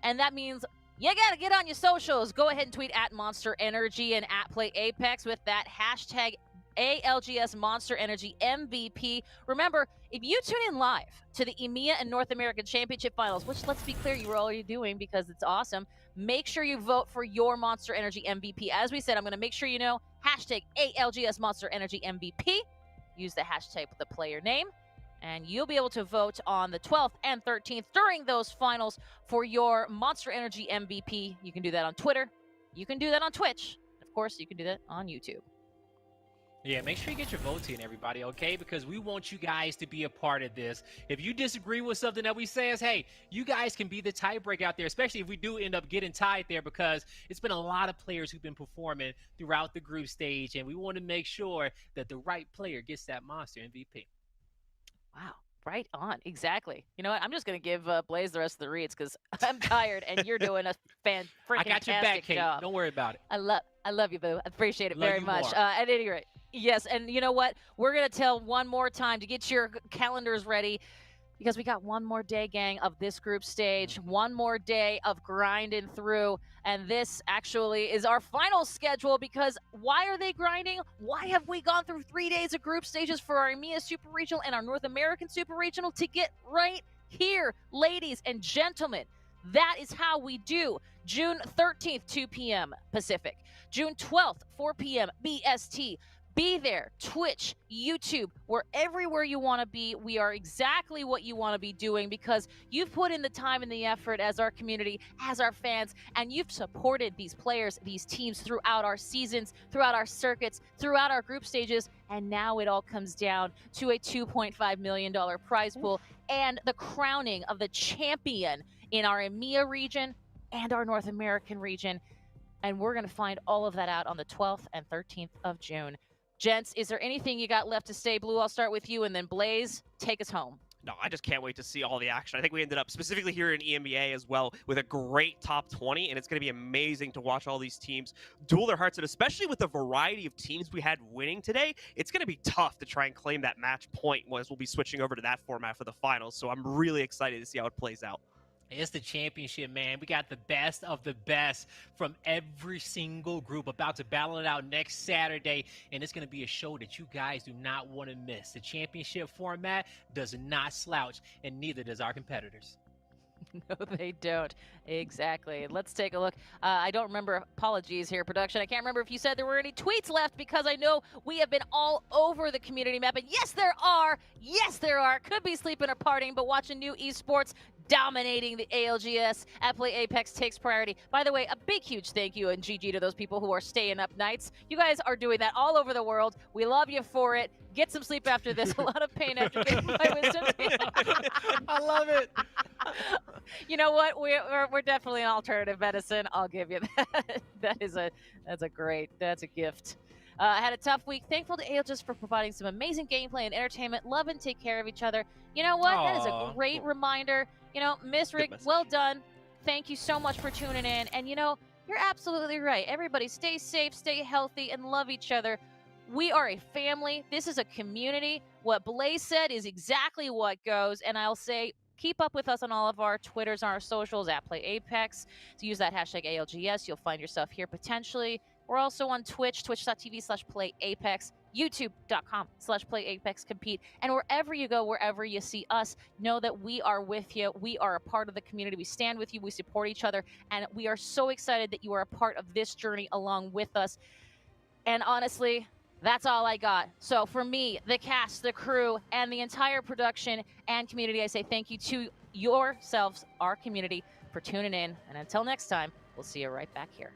And that means you got to get on your socials. Go ahead and tweet at Monster Energy and at Play Apex with that hashtag ALGS Monster Energy MVP. Remember, if you tune in live to the EMEA and North American Championship Finals, which, let's be clear, you were already doing because it's awesome, make sure you vote for your Monster Energy MVP. As we said, I'm going to make sure you know, hashtag ALGS Monster Energy MVP. Use the hashtag with the player name. And you'll be able to vote on the 12th and 13th during those finals for your Monster Energy MVP. You can do that on Twitter. You can do that on Twitch. Of course, you can do that on YouTube. Yeah, make sure you get your votes in, everybody, okay? Because we want you guys to be a part of this. If you disagree with something that we say, hey, you guys can be the tiebreaker out there, especially if we do end up getting tied there, because it's been a lot of players who've been performing throughout the group stage, and we want to make sure that the right player gets that Monster MVP. Wow, right on. Exactly. You know what? I'm just going to give Blaze the rest of the reads because I'm tired and you're doing a I got your back, Kate. job. Don't worry about it. I love you, boo. I appreciate it Love very you much. more. At any rate, yes, and you know what? We're going to tell one more time to get your calendars ready because we got one more day, gang, of this group stage, one more day of grinding through, and this actually is our final schedule because why are they grinding? Why have we gone through 3 days of group stages for our EMEA Super Regional and our North American Super Regional to get right here, ladies and gentlemen? That is how we do. June 13th, 2 p.m. Pacific. June 12th, 4 p.m. BST. Be there, Twitch, YouTube, we're everywhere you want to be. We are exactly what you want to be doing because you've put in the time and the effort as our community, as our fans, and you've supported these players, these teams throughout our seasons, throughout our circuits, throughout our group stages, and now it all comes down to a $2.5 million prize pool and the crowning of the champion in our EMEA region and our North American region. And we're going to find all of that out on the 12th and 13th of June. Gents, is there anything you got left to say? Blue, I'll start with you, and then Blaze, take us home. No, I just can't wait to see all the action. I think we ended up specifically here in EMEA as well with a great top 20, and it's going to be amazing to watch all these teams duel their hearts out, especially with the variety of teams we had winning today. It's going to be tough to try and claim that match point as we'll be switching over to that format for the finals, so I'm really excited to see how it plays out. It's the championship, man. We got the best of the best from every single group about to battle it out next Saturday, and it's going to be a show that you guys do not want to miss. The championship format does not slouch, and neither does our competitors. No, they don't. Exactly. Let's take a look. I don't remember. Apologies here, production. I can't remember if you said there were any tweets left because I know we have been all over the community map. And yes, there are. Yes, there are. Could be sleeping or partying, but watching new esports dominating the ALGS at Play Apex takes priority. By the way, a big, huge thank you and GG to those people who are staying up nights. You guys are doing that all over the world. We love you for it. Get some sleep after this. A lot of pain after getting my wisdom teeth. I love it. You know what? We're definitely an alternative medicine. I'll give you that. That's a gift. I had a tough week. Thankful to ALGS for providing some amazing gameplay and entertainment. Love and take care of each other. You know what? That is a great reminder. You know, Miss Rick, well done. Thank you so much for tuning in. And you know, you're absolutely right. Everybody stay safe, stay healthy, and love each other. We are a family. This is a community. What Blaze said is exactly what goes. And I'll say, keep up with us on all of our Twitters and our socials at Play Apex. So use that hashtag ALGS. You'll find yourself here potentially. We're also on Twitch, twitch.tv/PlayApex, youtube.com/PlayApexCompete. And wherever you go, wherever you see us, know that we are with you. We are a part of the community. We stand with you. We support each other. And we are so excited that you are a part of this journey along with us. And honestly, that's all I got. So for me, the cast, the crew, and the entire production and community, I say thank you to yourselves, our community, for tuning in. And until next time, we'll see you right back here.